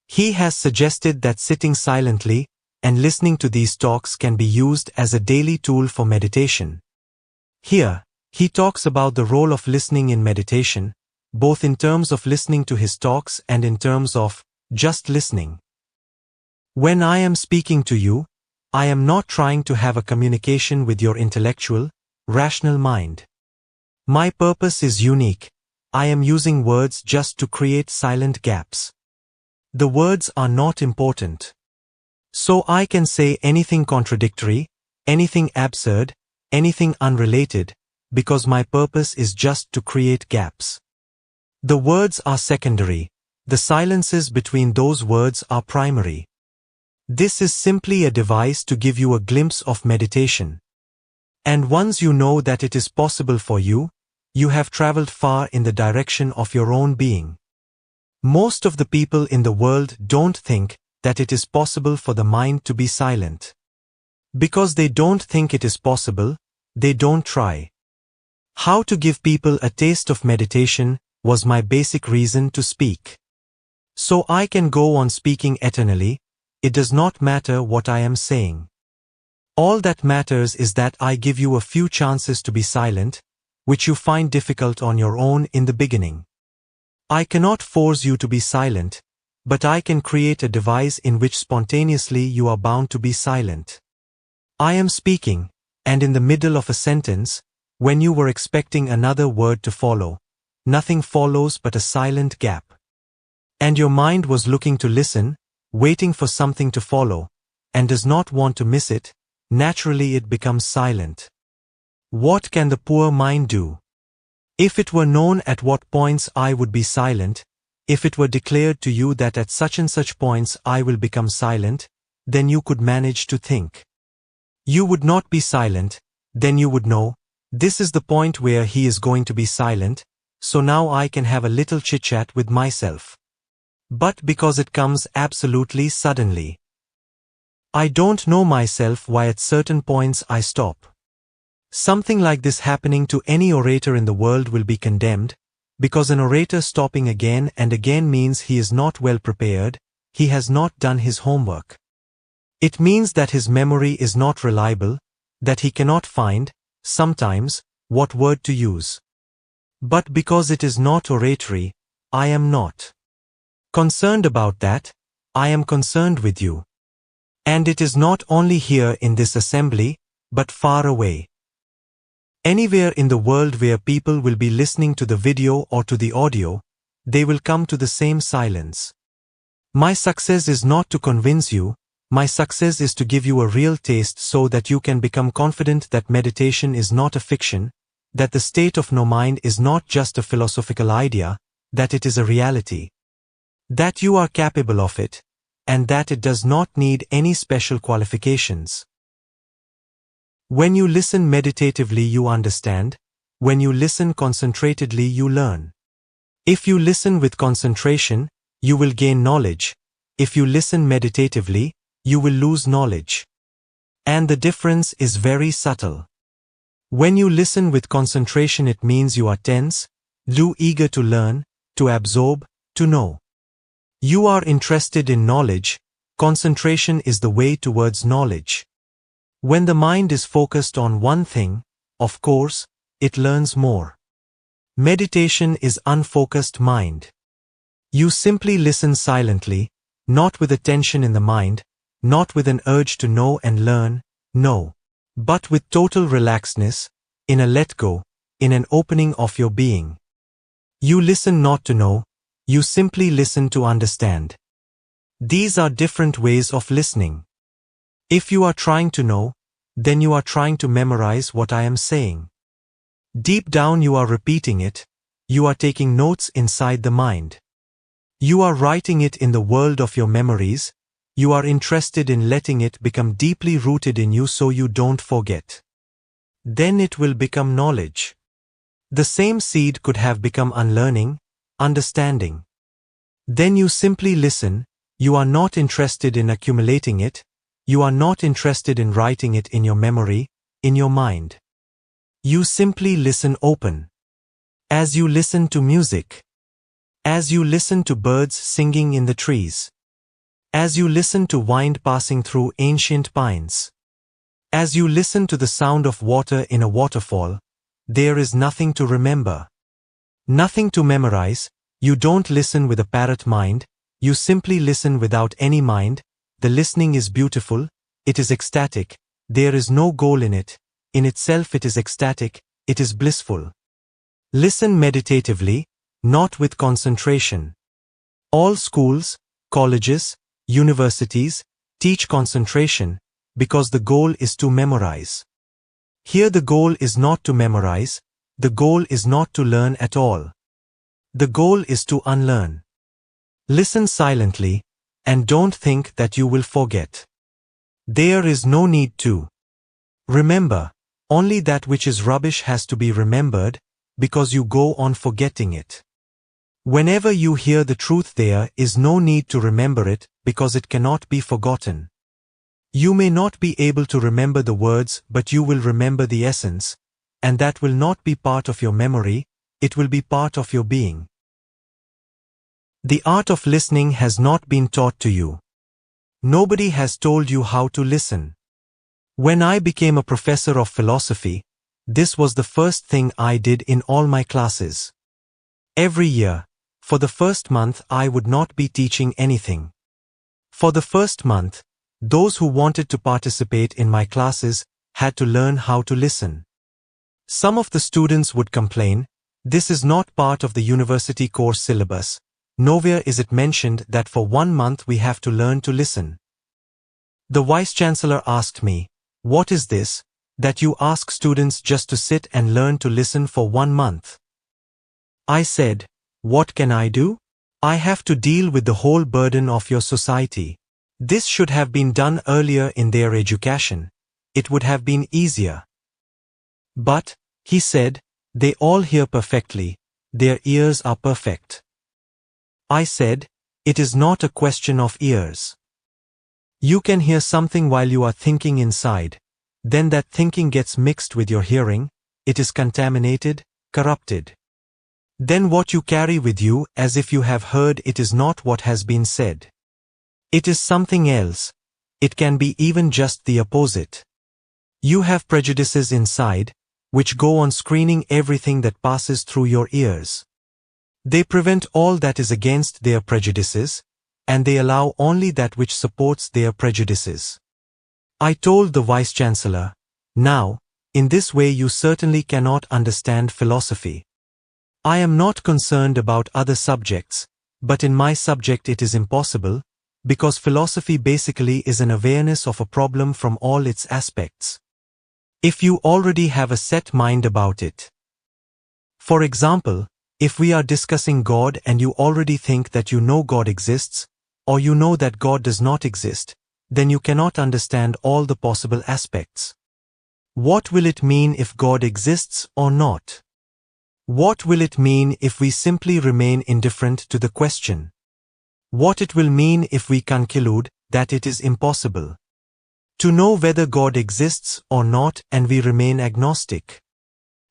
He has suggested that sitting silently and listening to these talks can be used as a daily tool for meditation. Here, he talks about the role of listening in meditation, both in terms of listening to his talks and in terms of just listening. When I am speaking to you, I am not trying to have a communication with your intellectual, rational mind. My purpose is unique. I am using words just to create silent gaps. The words are not important. So I can say anything contradictory, anything absurd, anything unrelated, because my purpose is just to create gaps. The words are secondary. The silences between those words are primary. This is simply a device to give you a glimpse of meditation. And once you know that it is possible for you, you have traveled far in the direction of your own being. Most of the people in the world don't think that it is possible for the mind to be silent. Because they don't think it is possible, they don't try. How to give people a taste of meditation was my basic reason to speak. So I can go on speaking eternally, it does not matter what I am saying. All that matters is that I give you a few chances to be silent, which you find difficult on your own in the beginning. I cannot force you to be silent, but I can create a device in which spontaneously you are bound to be silent. I am speaking, and in the middle of a sentence, when you were expecting another word to follow, nothing follows but a silent gap. And your mind was looking to listen, waiting for something to follow, and does not want to miss it, naturally it becomes silent. What can the poor mind do? If it were known at what points I would be silent, if it were declared to you that at such and such points I will become silent, then you could manage to think. You would not be silent, then you would know, this is the point where he is going to be silent, so now I can have a little chit-chat with myself. But because it comes absolutely suddenly, I don't know myself why at certain points I stop. Something like this happening to any orator in the world will be condemned, because an orator stopping again and again means he is not well prepared, he has not done his homework. It means that his memory is not reliable, that he cannot find, sometimes, what word to use. But because it is not oratory, I am not concerned about that, I am concerned with you. And it is not only here in this assembly, but far away. Anywhere in the world where people will be listening to the video or to the audio, they will come to the same silence. My success is not to convince you, my success is to give you a real taste so that you can become confident that meditation is not a fiction, that the state of no mind is not just a philosophical idea, that it is a reality. That you are capable of it, and that it does not need any special qualifications. When you listen meditatively you understand, when you listen concentratedly you learn. If you listen with concentration, you will gain knowledge, if you listen meditatively, you will lose knowledge. And the difference is very subtle. When you listen with concentration it means you are tense, too eager to learn, to absorb, to know. You are interested in knowledge, concentration is the way towards knowledge. When the mind is focused on one thing, of course, it learns more. Meditation is unfocused mind. You simply listen silently, not with a tension in the mind, not with an urge to know and learn, no, but with total relaxedness, in a let-go, in an opening of your being. You listen not to know, you simply listen to understand. These are different ways of listening. If you are trying to know, then you are trying to memorize what I am saying. Deep down you are repeating it, you are taking notes inside the mind. You are writing it in the world of your memories, you are interested in letting it become deeply rooted in you so you don't forget. Then it will become knowledge. The same seed could have become unlearning, understanding. Then you simply listen, you are not interested in accumulating it, you are not interested in writing it in your memory, in your mind. You simply listen open. As you listen to music. As you listen to birds singing in the trees. As you listen to wind passing through ancient pines. As you listen to the sound of water in a waterfall, there is nothing to remember. Nothing to memorize, you don't listen with a parrot mind, you simply listen without any mind, the listening is beautiful, it is ecstatic, there is no goal in it, in itself it is ecstatic, it is blissful. Listen meditatively, not with concentration. All schools, colleges, universities, teach concentration, because the goal is to memorize. Here the goal is not to memorize, the goal is not to learn at all. The goal is to unlearn. Listen silently, and don't think that you will forget. There is no need to. Remember, only that which is rubbish has to be remembered, because you go on forgetting it. Whenever you hear the truth there is no need to remember it, because it cannot be forgotten. You may not be able to remember the words but you will remember the essence, and that will not be part of your memory, it will be part of your being. The art of listening has not been taught to you. Nobody has told you how to listen. When I became a professor of philosophy, this was the first thing I did in all my classes. Every year, for the first month I would not be teaching anything. For the first month, those who wanted to participate in my classes had to learn how to listen. Some of the students would complain, "This is not part of the university course syllabus. Nowhere is it mentioned that for 1 month we have to learn to listen." The Vice-Chancellor asked me, "What is this, that you ask students just to sit and learn to listen for 1 month?" I said, "What can I do? I have to deal with the whole burden of your society. This should have been done earlier in their education. It would have been easier." "But," he said, "they all hear perfectly. Their ears are perfect." I said, "It is not a question of ears. You can hear something while you are thinking inside. Then that thinking gets mixed with your hearing, it is contaminated, corrupted. Then what you carry with you as if you have heard it is not what has been said. It is something else. It can be even just the opposite. You have prejudices inside, which go on screening everything that passes through your ears. They prevent all that is against their prejudices, and they allow only that which supports their prejudices." I told the Vice-Chancellor, "Now, in this way you certainly cannot understand philosophy. I am not concerned about other subjects, but in my subject it is impossible, because philosophy basically is an awareness of a problem from all its aspects. If you already have a set mind about it. For example, if we are discussing God and you already think that you know God exists, or you know that God does not exist, then you cannot understand all the possible aspects. What will it mean if God exists or not? What will it mean if we simply remain indifferent to the question? What it will mean if we conclude that it is impossible to know whether God exists or not and we remain agnostic?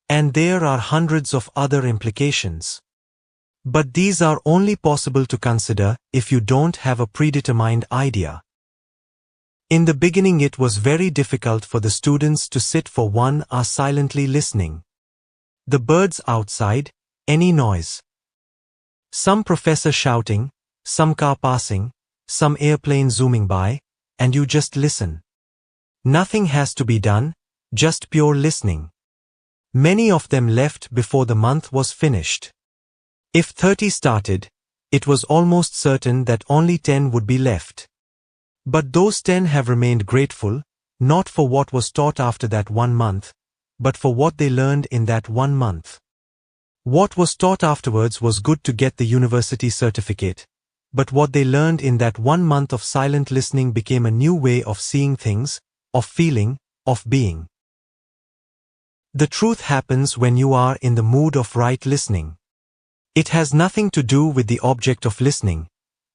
And there are hundreds of other implications. But these are only possible to consider if you don't have a predetermined idea. In the beginning it was very difficult for the students to sit for 1 hour silently listening. The birds outside, any noise. Some professor shouting, some car passing, some airplane zooming by, and you just listen. Nothing has to be done, just pure listening. Many of them left before the month was finished. If 30 started, it was almost certain that only 10 would be left. But those 10 have remained grateful, not for what was taught after that 1 month, but for what they learned in that 1 month. What was taught afterwards was good to get the university certificate, but what they learned in that 1 month of silent listening became a new way of seeing things, of feeling, of being. The truth happens when you are in the mood of right listening. It has nothing to do with the object of listening.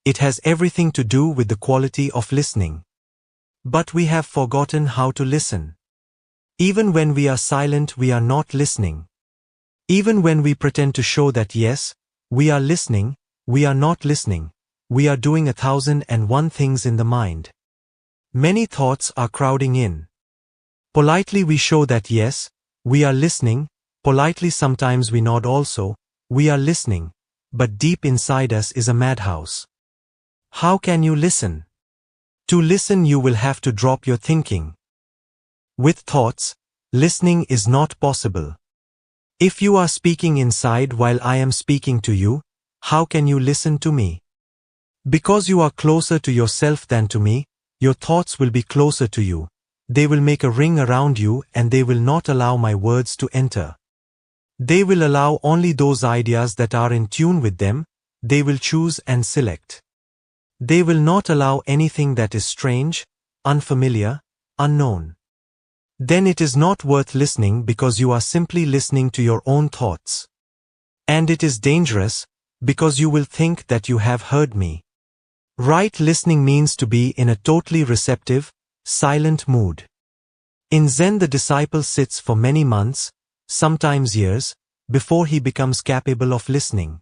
It has everything to do with the quality of listening. But we have forgotten how to listen. Even when we are silent, we are not listening. Even when we pretend to show that yes, we are listening, we are not listening. We are doing 1,001 things in the mind. Many thoughts are crowding in. Politely we show that yes, we are listening, politely sometimes we nod also, we are listening, but deep inside us is a madhouse. How can you listen? To listen you will have to drop your thinking. With thoughts, listening is not possible. If you are speaking inside while I am speaking to you, how can you listen to me? Because you are closer to yourself than to me, your thoughts will be closer to you. They will make a ring around you and they will not allow my words to enter. They will allow only those ideas that are in tune with them, they will choose and select. They will not allow anything that is strange, unfamiliar, unknown. Then it is not worth listening because you are simply listening to your own thoughts. And it is dangerous, because you will think that you have heard me. Right listening means to be in a totally receptive, silent mood. In Zen the disciple sits for many months, sometimes years, before he becomes capable of listening.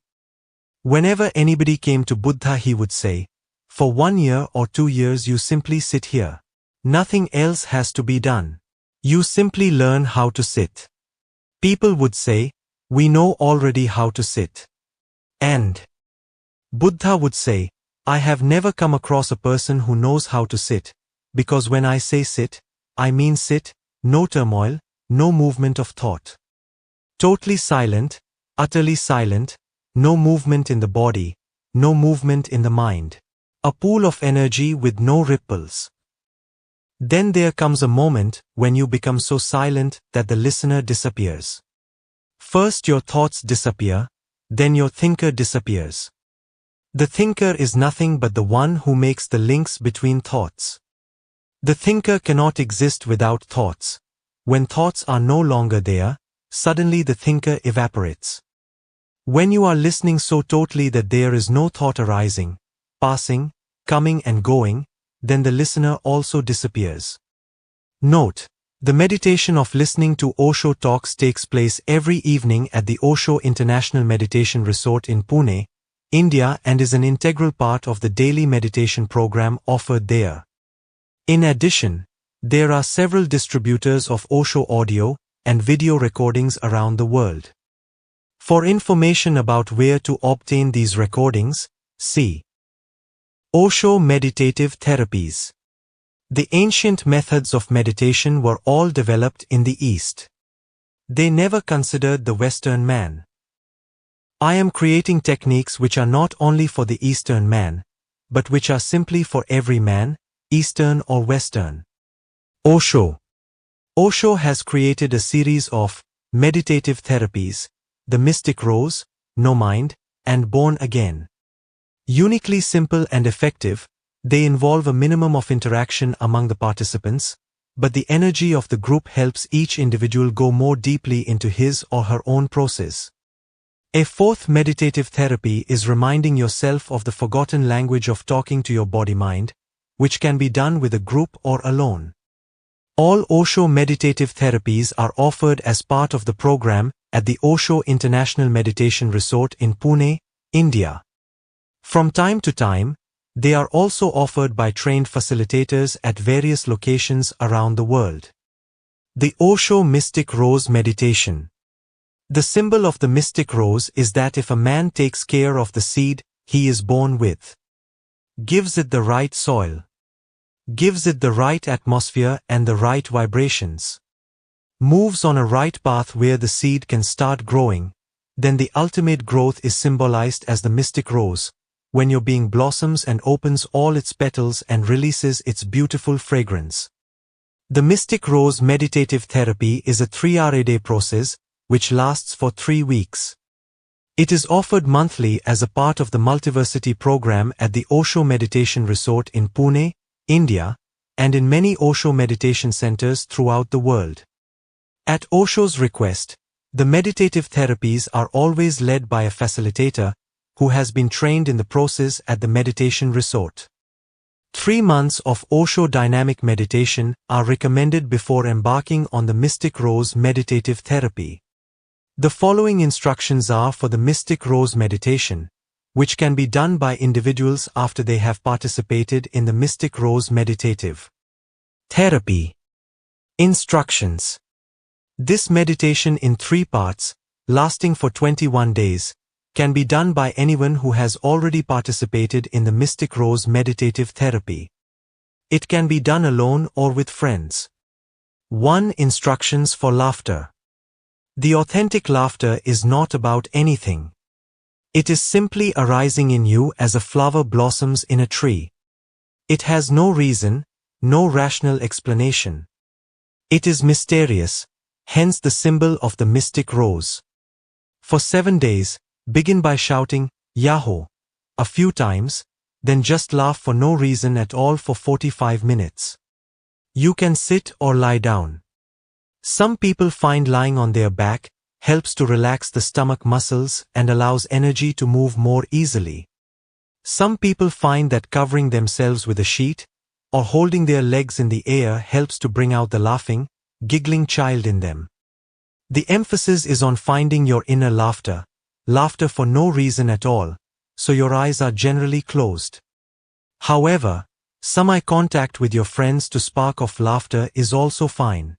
Whenever anybody came to Buddha he would say, For 1 year or 2 years you simply sit here. Nothing else has to be done. You simply learn how to sit. People would say, we know already how to sit. And Buddha would say, I have never come across a person who knows how to sit, because when I say sit, I mean sit, no turmoil, no movement of thought. Totally silent, utterly silent, no movement in the body, no movement in the mind. A pool of energy with no ripples. Then there comes a moment when you become so silent that the listener disappears. First your thoughts disappear, then your thinker disappears. The thinker is nothing but the one who makes the links between thoughts. The thinker cannot exist without thoughts. When thoughts are no longer there, suddenly the thinker evaporates. When you are listening so totally that there is no thought arising, passing, coming and going, then the listener also disappears. Note: the meditation of listening to Osho talks takes place every evening at the Osho International Meditation Resort in Pune, India, and is an integral part of the daily meditation program offered there. In addition, there are several distributors of Osho audio and video recordings around the world. For information about where to obtain these recordings, see Osho Meditative Therapies. The ancient methods of meditation were all developed in the East. They never considered the Western man. I am creating techniques which are not only for the Eastern man, but which are simply for every man, Eastern or Western. Osho. Osho has created a series of meditative therapies, the Mystic Rose, No Mind, and Born Again. Uniquely simple and effective, they involve a minimum of interaction among the participants, but the energy of the group helps each individual go more deeply into his or her own process. A fourth meditative therapy is reminding yourself of the forgotten language of talking to your body-mind, which can be done with a group or alone. All Osho meditative therapies are offered as part of the program at the Osho International Meditation Resort in Pune, India. From time to time, they are also offered by trained facilitators at various locations around the world. The Osho Mystic Rose Meditation. The symbol of the mystic rose is that if a man takes care of the seed he is born with, gives it the right soil, gives it the right atmosphere and the right vibrations, moves on a right path where the seed can start growing, then the ultimate growth is symbolized as the mystic rose, when your being blossoms and opens all its petals and releases its beautiful fragrance. The Mystic Rose Meditative Therapy is a 3-hour-a-day process which lasts for 3 weeks. It is offered monthly as a part of the Multiversity program at the Osho Meditation Resort in Pune, India, and in many Osho meditation centers throughout the world. At Osho's request, the meditative therapies are always led by a facilitator who has been trained in the process at the meditation resort. 3 months of Osho dynamic meditation are recommended before embarking on the Mystic Rose meditative therapy. The following instructions are for the Mystic Rose meditation, which can be done by individuals after they have participated in the Mystic Rose meditative therapy. Instructions. This meditation in 3 parts, lasting for 21 days, can be done by anyone who has already participated in the Mystic Rose meditative therapy. It can be done alone or with friends. 1. Instructions for laughter. The authentic laughter is not about anything. It is simply arising in you as a flower blossoms in a tree. It has no reason, no rational explanation. It is mysterious, hence the symbol of the mystic rose. For 7 days, begin by shouting, Yahoo, a few times, then just laugh for no reason at all for 45 minutes. You can sit or lie down. Some people find lying on their back helps to relax the stomach muscles and allows energy to move more easily. Some people find that covering themselves with a sheet or holding their legs in the air helps to bring out the laughing, giggling child in them. The emphasis is on finding your inner laughter for no reason at all, so your eyes are generally closed. However, some eye contact with your friends to spark off laughter is also fine.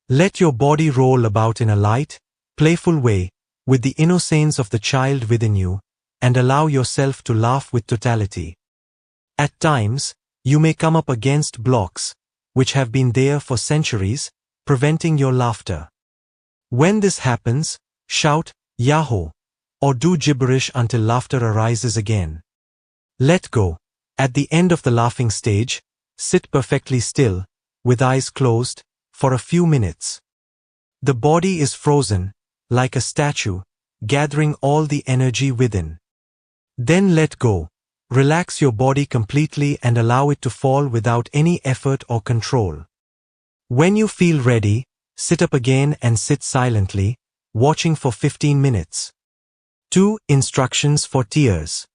Let your body roll about in a light, playful way, with the innocence of the child within you, and allow yourself to laugh with totality. At times, you may come up against blocks, which have been there for centuries, preventing your laughter. When this happens, shout, Yahoo! Or do gibberish until laughter arises again. Let go. At the end of the laughing stage, sit perfectly still, with eyes closed, for a few minutes. The body is frozen, like a statue, gathering all the energy within. Then let go. Relax your body completely and allow it to fall without any effort or control. When you feel ready, sit up again and sit silently, watching for 15 minutes. 2 Instructions for tears.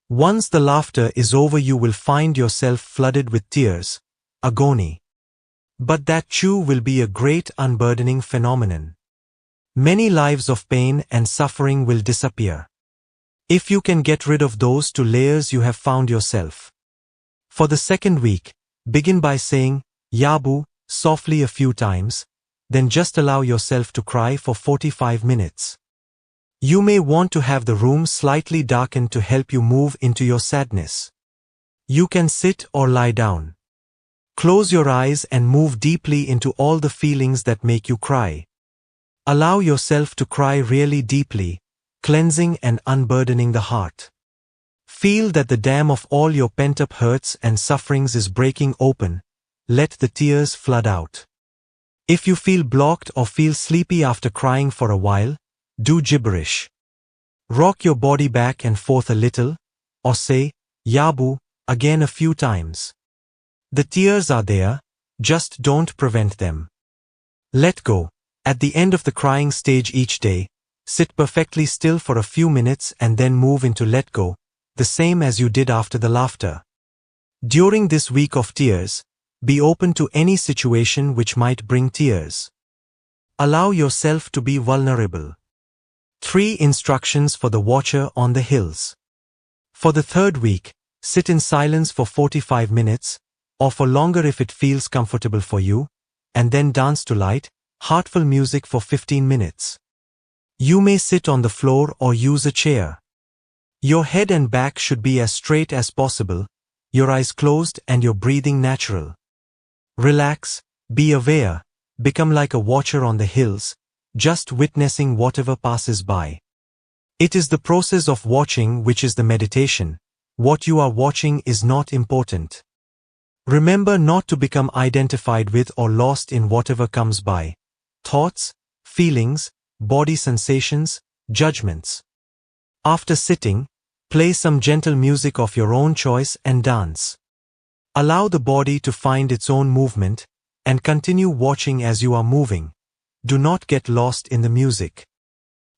Once the laughter is over, you will find yourself flooded with tears, agony. But that too will be a great unburdening phenomenon. Many lives of pain and suffering will disappear. If you can get rid of those 2 layers, you have found yourself. For the second week, begin by saying, Yabu, softly a few times, then just allow yourself to cry for 45 minutes. You may want to have the room slightly darkened to help you move into your sadness. You can sit or lie down. Close your eyes and move deeply into all the feelings that make you cry. Allow yourself to cry really deeply, cleansing and unburdening the heart. Feel that the dam of all your pent-up hurts and sufferings is breaking open. Let the tears flood out. If you feel blocked or feel sleepy after crying for a while, do gibberish. Rock your body back and forth a little, or say, Yabu, again a few times. The tears are there, just don't prevent them. Let go. At the end of the crying stage each day, sit perfectly still for a few minutes and then move into let go, the same as you did after the laughter. During this week of tears, be open to any situation which might bring tears. Allow yourself to be vulnerable. 3 Instructions for the watcher on the hills. For the third week, sit in silence for 45 minutes, or for longer if it feels comfortable for you, and then dance to light, heartful music for 15 minutes. You may sit on the floor or use a chair. Your head and back should be as straight as possible, your eyes closed and your breathing natural. Relax, be aware, become like a watcher on the hills, just witnessing whatever passes by. It is the process of watching which is the meditation. What you are watching is not important. Remember not to become identified with or lost in whatever comes by. Thoughts, feelings, body sensations, judgments. After sitting, play some gentle music of your own choice and dance. Allow the body to find its own movement, and continue watching as you are moving. Do not get lost in the music.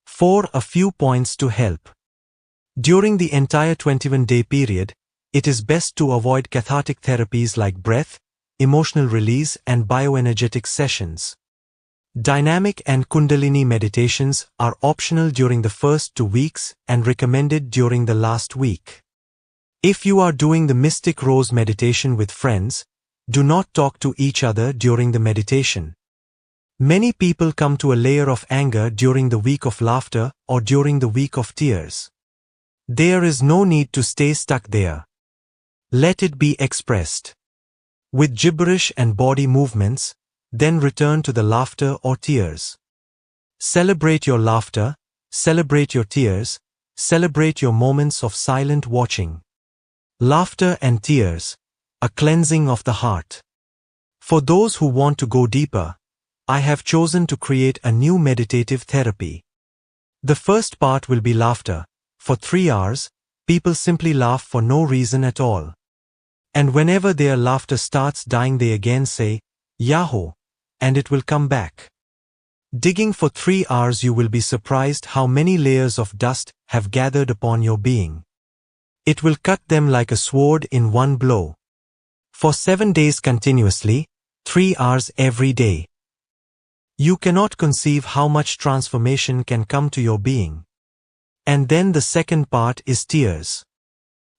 4 A few points to help. During the entire 21-day period, it is best to avoid cathartic therapies like breath, emotional release and bioenergetic sessions. Dynamic and Kundalini meditations are optional during the first 2 weeks and recommended during the last week. If you are doing the Mystic Rose meditation with friends, do not talk to each other during the meditation. Many people come to a layer of anger during the week of laughter or during the week of tears. There is no need to stay stuck there. Let it be expressed. With gibberish and body movements, then return to the laughter or tears. Celebrate your laughter, celebrate your tears, celebrate your moments of silent watching. Laughter and tears, a cleansing of the heart. For those who want to go deeper, I have chosen to create a new meditative therapy. The first part will be laughter. For 3 hours, people simply laugh for no reason at all. And whenever their laughter starts dying, they again say, Yahoo! And it will come back. Digging for 3 hours, you will be surprised how many layers of dust have gathered upon your being. It will cut them like a sword in one blow. For 7 days continuously, 3 hours every day. You cannot conceive how much transformation can come to your being. And then the second part is tears.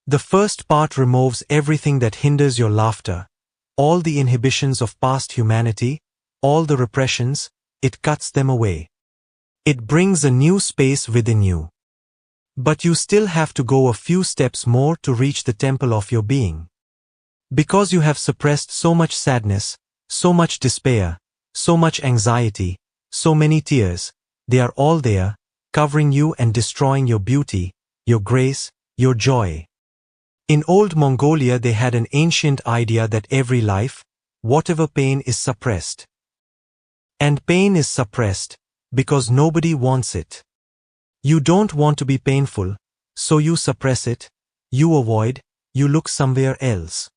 The first part removes everything that hinders your laughter, all the inhibitions of past humanity, all the repressions, it cuts them away. It brings a new space within you. But you still have to go a few steps more to reach the temple of your being. Because you have suppressed so much sadness, so much despair, so much anxiety, so many tears, they are all there, covering you and destroying your beauty, your grace, your joy. In old Mongolia they had an ancient idea that every life, whatever pain is suppressed. And pain is suppressed because nobody wants it. You don't want to be painful, so you suppress it, you avoid, you look somewhere else.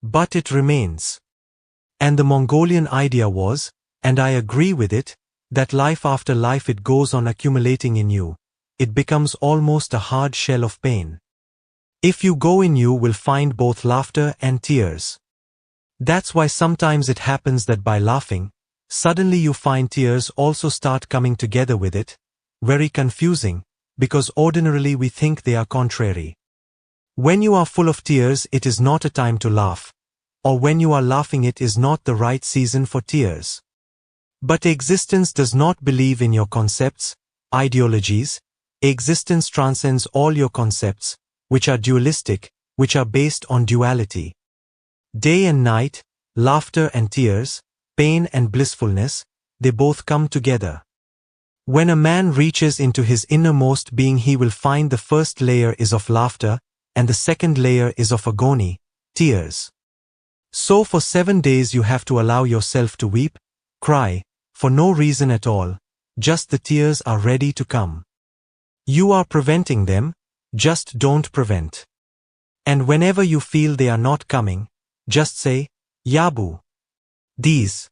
But it remains. And the Mongolian idea was, and I agree with it, that life after life it goes on accumulating in you. It becomes almost a hard shell of pain. If you go in, you will find both laughter and tears. That's why sometimes it happens that by laughing, suddenly you find tears also start coming together with it. Very confusing, because ordinarily we think they are contrary. When you are full of tears, it is not a time to laugh. Or when you are laughing, it is not the right season for tears. But existence does not believe in your concepts, ideologies. Existence transcends all your concepts, which are dualistic, which are based on duality. Day and night, laughter and tears, pain and blissfulness, they both come together. When a man reaches into his innermost being, he will find the first layer is of laughter, and the second layer is of agony, tears. So for 7 days you have to allow yourself to weep, cry, for no reason at all, just the tears are ready to come. You are preventing them, just don't prevent. And whenever you feel they are not coming, just say, Yabu. These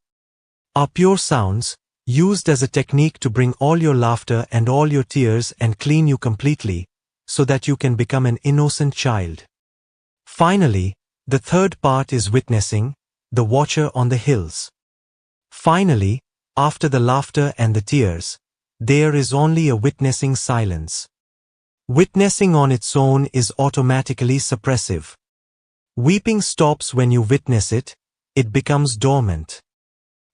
are pure sounds, used as a technique to bring all your laughter and all your tears and clean you completely, so that you can become an innocent child. Finally, the third part is witnessing, the watcher on the hills. Finally, after the laughter and the tears, there is only a witnessing silence. Witnessing on its own is automatically suppressive. Weeping stops when you witness it, it becomes dormant.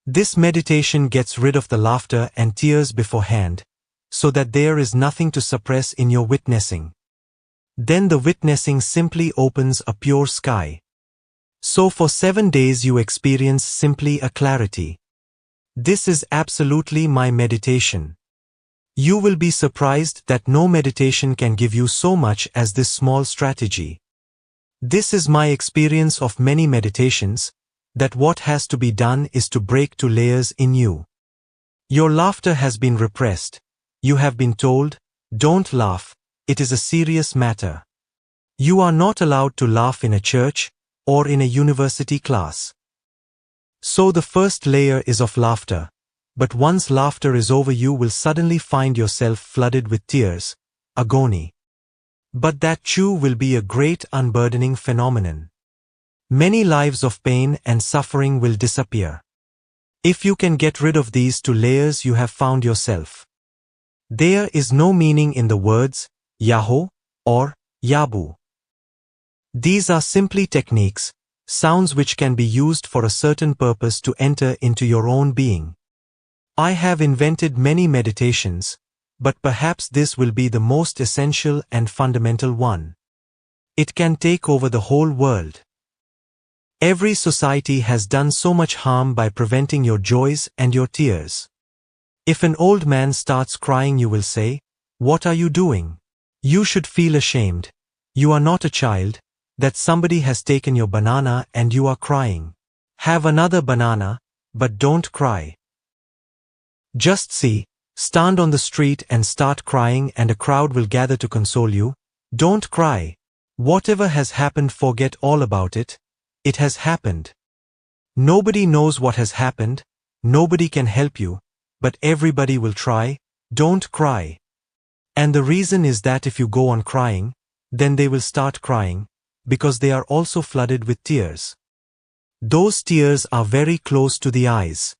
This meditation gets rid of the laughter and tears beforehand, so that there is nothing to suppress in your witnessing. Then the witnessing simply opens a pure sky. So for 7 days you experience simply a clarity. This is absolutely my meditation. You will be surprised that no meditation can give you so much as this small strategy. This is my experience of many meditations, that what has to be done is to break 2 layers in you. Your laughter has been repressed. You have been told, don't laugh, it is a serious matter. You are not allowed to laugh in a church or in a university class. So the first layer is of laughter. But once laughter is over, you will suddenly find yourself flooded with tears, agony. But that too will be a great unburdening phenomenon. Many lives of pain and suffering will disappear. If you can get rid of these 2 layers, you have found yourself. There is no meaning in the words, Yaho, or Yabu. These are simply techniques, sounds which can be used for a certain purpose to enter into your own being. I have invented many meditations, but perhaps this will be the most essential and fundamental one. It can take over the whole world. Every society has done so much harm by preventing your joys and your tears. If an old man starts crying, you will say, what are you doing? You should feel ashamed. You are not a child, that somebody has taken your banana and you are crying. Have another banana, but don't cry. Just see, stand on the street and start crying and a crowd will gather to console you. Don't cry. Whatever has happened, forget all about it. It has happened. Nobody knows what has happened, nobody can help you, but everybody will try. Don't cry. And the reason is that if you go on crying, then they will start crying, because they are also flooded with tears. Those tears are very close to the eyes.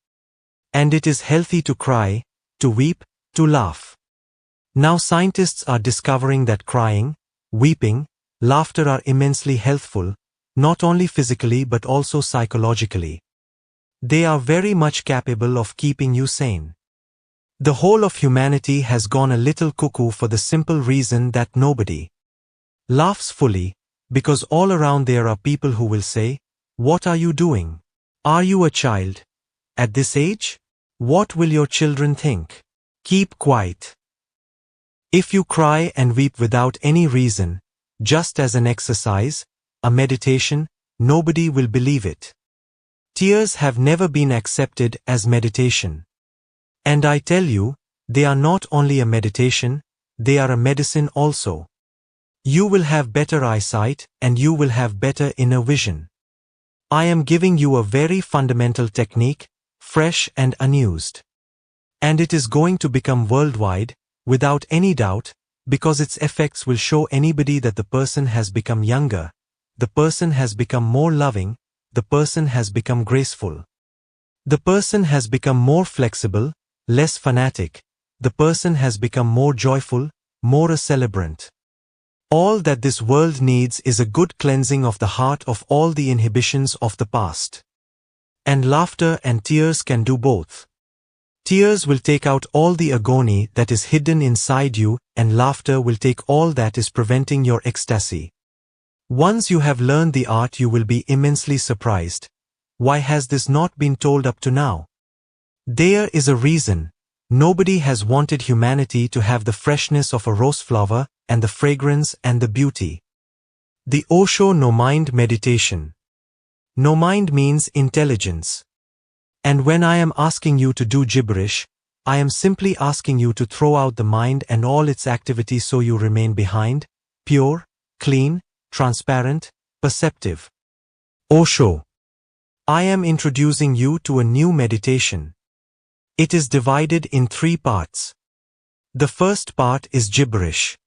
And it is healthy to cry, to weep, to laugh. Now scientists are discovering that crying, weeping, laughter are immensely healthful, not only physically but also psychologically. They are very much capable of keeping you sane. The whole of humanity has gone a little cuckoo for the simple reason that nobody laughs fully, because all around there are people who will say, "What are you doing? Are you a child? At this age? What will your children think? Keep quiet." If you cry and weep without any reason, just as an exercise, a meditation, nobody will believe it. Tears have never been accepted as meditation. And I tell you, they are not only a meditation, they are a medicine also. You will have better eyesight and you will have better inner vision. I am giving you a very fundamental technique, fresh and unused. And it is going to become worldwide, without any doubt, because its effects will show anybody that the person has become younger, the person has become more loving, the person has become graceful. The person has become more flexible, less fanatic, the person has become more joyful, more a celebrant. All that this world needs is a good cleansing of the heart of all the inhibitions of the past. And laughter and tears can do both. Tears will take out all the agony that is hidden inside you, and laughter will take all that is preventing your ecstasy. Once you have learned the art, you will be immensely surprised. Why has this not been told up to now? There is a reason. Nobody has wanted humanity to have the freshness of a rose flower, and the fragrance and the beauty. The Osho no-mind meditation. No mind means intelligence. And when I am asking you to do gibberish, I am simply asking you to throw out the mind and all its activity so you remain behind, pure, clean, transparent, perceptive. Osho. I am introducing you to a new meditation. It is divided in 3 parts. The first part is gibberish.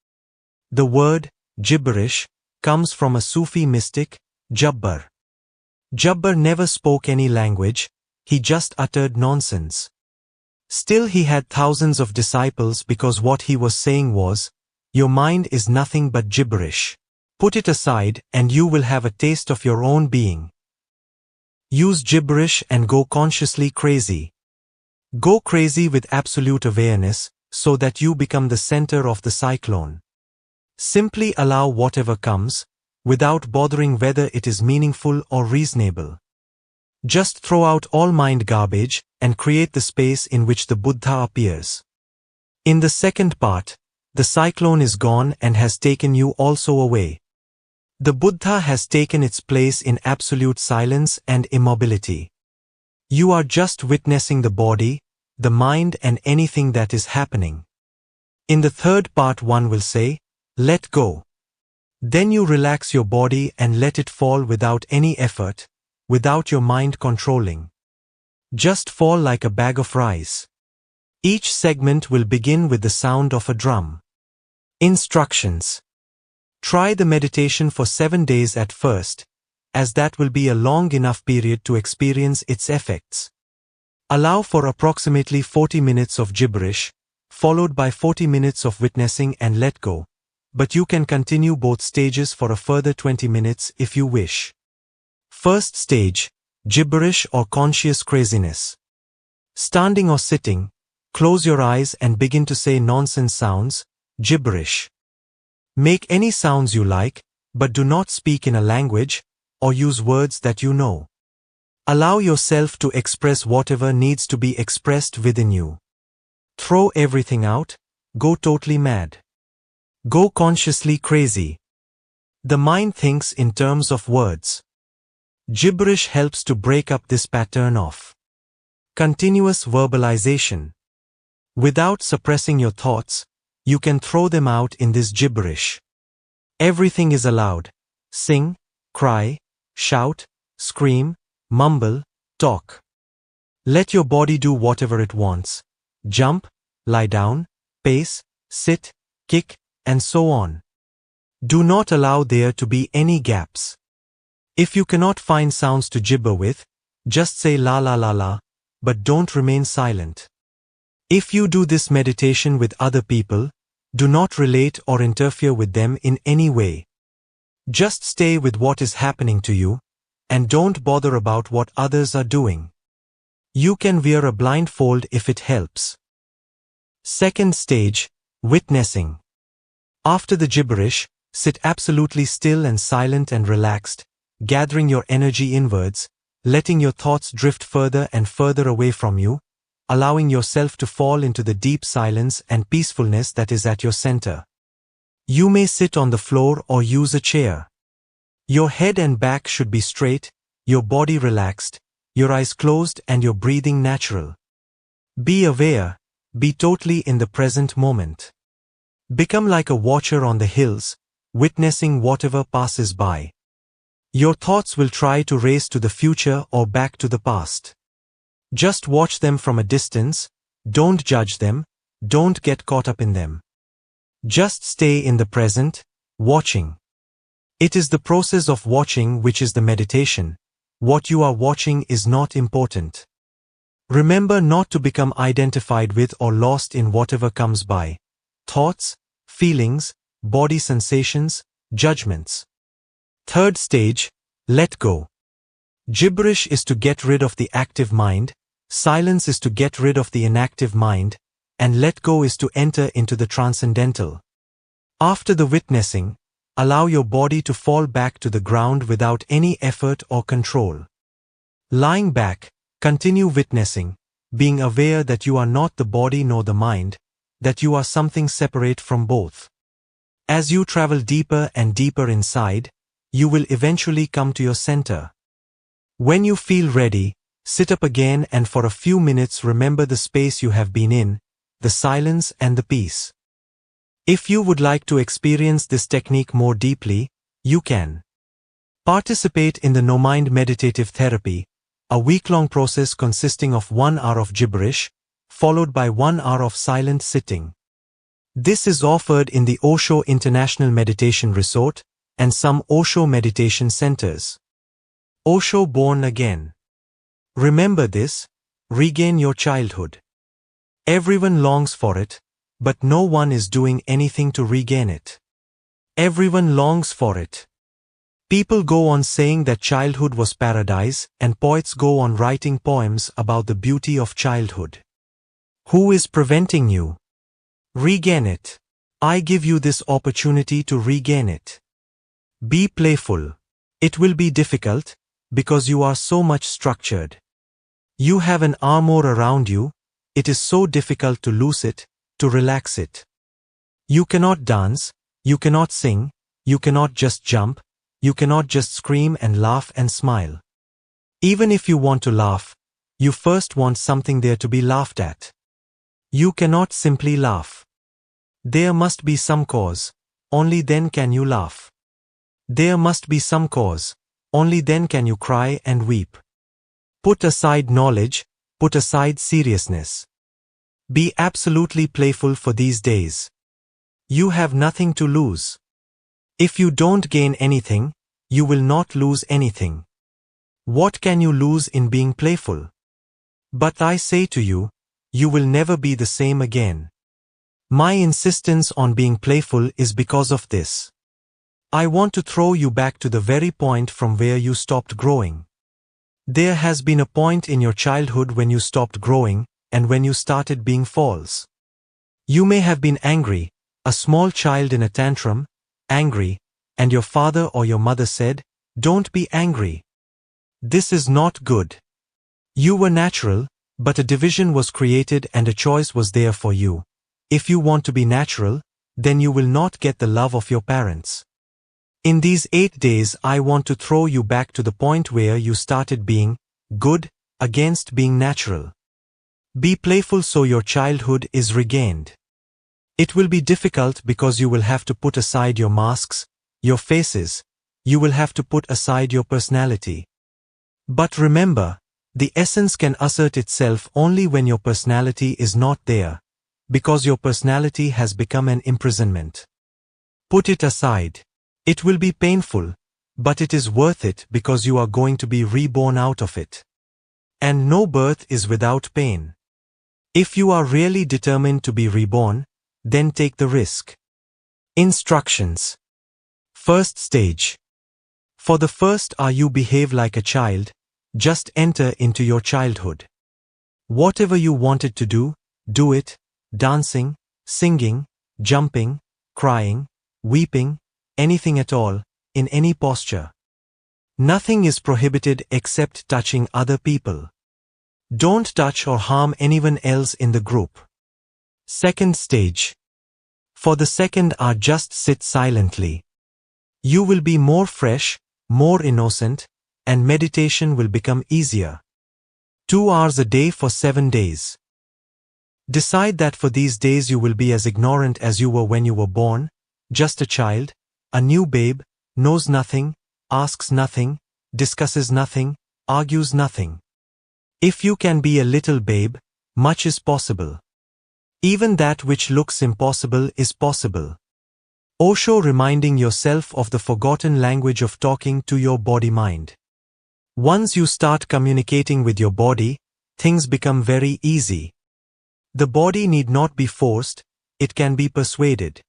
The word, gibberish, comes from a Sufi mystic, Jabbar. Jabbar never spoke any language, he just uttered nonsense. Still he had thousands of disciples because what he was saying was, your mind is nothing but gibberish. Put it aside and you will have a taste of your own being. Use gibberish and go consciously crazy. Go crazy with absolute awareness, so that you become the center of the cyclone. Simply allow whatever comes, without bothering whether it is meaningful or reasonable. Just throw out all mind garbage, and create the space in which the Buddha appears. In the second part, the cyclone is gone and has taken you also away. The Buddha has taken its place in absolute silence and immobility. You are just witnessing the body, the mind and anything that is happening. In the third part one will say, let go. Then you relax your body and let it fall without any effort, without your mind controlling. Just fall like a bag of rice. Each segment will begin with the sound of a drum. Instructions. Try the meditation for 7 days at first, as that will be a long enough period to experience its effects. Allow for approximately 40 minutes of gibberish, followed by 40 minutes of witnessing and let go, but you can continue both stages for a further 20 minutes if you wish. First stage, gibberish or conscious craziness. Standing or sitting, close your eyes and begin to say nonsense sounds, gibberish. Make any sounds you like, but do not speak in a language, or use words that you know. Allow yourself to express whatever needs to be expressed within you. Throw everything out, go totally mad. Go consciously crazy. The mind thinks in terms of words. Gibberish helps to break up this pattern of continuous verbalization. Without suppressing your thoughts, you can throw them out in this gibberish. Everything is allowed. Sing, cry, shout, scream, mumble, talk. Let your body do whatever it wants. Jump, lie down, pace, sit, kick, and so on. Do not allow there to be any gaps. If you cannot find sounds to gibber with, just say la la la la, but don't remain silent. If you do this meditation with other people, do not relate or interfere with them in any way. Just stay with what is happening to you, and don't bother about what others are doing. You can wear a blindfold if it helps. Second stage, witnessing. After the gibberish, sit absolutely still and silent and relaxed, gathering your energy inwards, letting your thoughts drift further and further away from you, allowing yourself to fall into the deep silence and peacefulness that is at your center. You may sit on the floor or use a chair. Your head and back should be straight, your body relaxed, your eyes closed and your breathing natural. Be aware, be totally in the present moment. Become like a watcher on the hills, witnessing whatever passes by. Your thoughts will try to race to the future or back to the past. Just watch them from a distance, don't judge them, don't get caught up in them. Just stay in the present, watching. It is the process of watching which is the meditation. What you are watching is not important. Remember not to become identified with or lost in whatever comes by. Thoughts, feelings, body sensations, judgments. Third stage, let go. Gibberish is to get rid of the active mind, silence is to get rid of the inactive mind, and let go is to enter into the transcendental. After the witnessing, allow your body to fall back to the ground without any effort or control. Lying back, continue witnessing, being aware that you are not the body nor the mind, that you are something separate from both. As you travel deeper and deeper inside, you will eventually come to your center. When you feel ready, sit up again and for a few minutes remember the space you have been in, the silence and the peace. If you would like to experience this technique more deeply, you can participate in the No Mind Meditative Therapy, a week-long process consisting of 1 hour of gibberish, followed by 1 hour of silent sitting. This is offered in the Osho International Meditation Resort and some Osho meditation centers. Osho Born Again. Remember this, regain your childhood. Everyone longs for it, but no one is doing anything to regain it. Everyone longs for it. People go on saying that childhood was paradise, and poets go on writing poems about the beauty of childhood. Who is preventing you? Regain it. I give you this opportunity to regain it. Be playful. It will be difficult, because you are so much structured. You have an armor around you, it is so difficult to loose it, to relax it. You cannot dance, you cannot sing, you cannot just jump, you cannot just scream and laugh and smile. Even if you want to laugh, you first want something there to be laughed at. You cannot simply laugh. There must be some cause, only then can you laugh. There must be some cause, only then can you cry and weep. Put aside knowledge, put aside seriousness. Be absolutely playful for these days. You have nothing to lose. If you don't gain anything, you will not lose anything. What can you lose in being playful? But I say to you, you will never be the same again. My insistence on being playful is because of this. I want to throw you back to the very point from where you stopped growing. There has been a point in your childhood when you stopped growing, and when you started being false. You may have been angry, a small child in a tantrum, angry, and your father or your mother said, "Don't be angry. This is not good." You were natural, but a division was created and a choice was there for you. If you want to be natural, then you will not get the love of your parents. In these 8 days I want to throw you back to the point where you started being good against being natural. Be playful so your childhood is regained. It will be difficult because you will have to put aside your masks, your faces, you will have to put aside your personality. But remember, the essence can assert itself only when your personality is not there, because your personality has become an imprisonment. Put it aside. It will be painful, but it is worth it because you are going to be reborn out of it. And no birth is without pain. If you are really determined to be reborn, then take the risk. Instructions. First stage. For the first hour you behave like a child, just enter into your childhood. Whatever you wanted to do it, dancing, singing, jumping, crying, weeping, anything at all, in any posture. Nothing is prohibited except touching other people. Don't touch or harm anyone else in the group. Second stage. For the second hour just sit silently. You will be more fresh, more innocent, and meditation will become easier. 2 hours a day for 7 days. Decide that for these days you will be as ignorant as you were when you were born, just a child, a new babe, knows nothing, asks nothing, discusses nothing, argues nothing. If you can be a little babe, much is possible. Even that which looks impossible is possible. Osho reminding yourself of the forgotten language of talking to your body-mind. Once you start communicating with your body, things become very easy. The body need not be forced, it can be persuaded.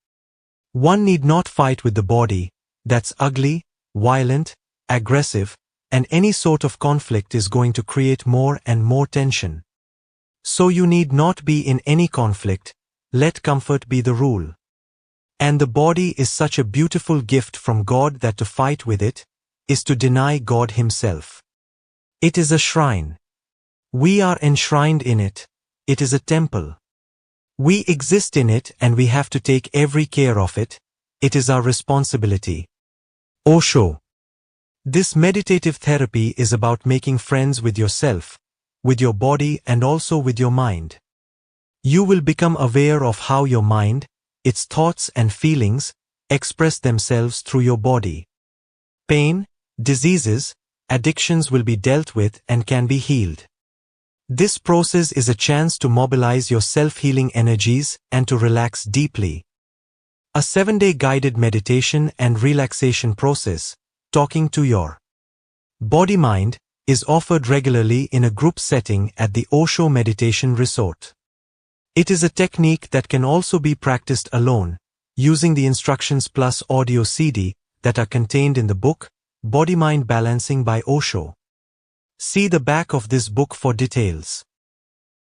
One need not fight with the body, that's ugly, violent, aggressive, and any sort of conflict is going to create more and more tension. So you need not be in any conflict, let comfort be the rule. And the body is such a beautiful gift from God that to fight with it is to deny God Himself. It is a shrine. We are enshrined in it. It is a temple. We exist in it and we have to take every care of it. It is our responsibility. Osho. This meditative therapy is about making friends with yourself, with your body and also with your mind. You will become aware of how your mind, its thoughts and feelings, express themselves through your body. Pain, diseases, addictions will be dealt with and can be healed. This process is a chance to mobilize your self-healing energies and to relax deeply. A 7-day guided meditation and relaxation process, talking to your body-mind, is offered regularly in a group setting at the Osho Meditation Resort. It is a technique that can also be practiced alone, using the instructions plus audio CD that are contained in the book, Body-Mind Balancing by Osho. See the back of this book for details.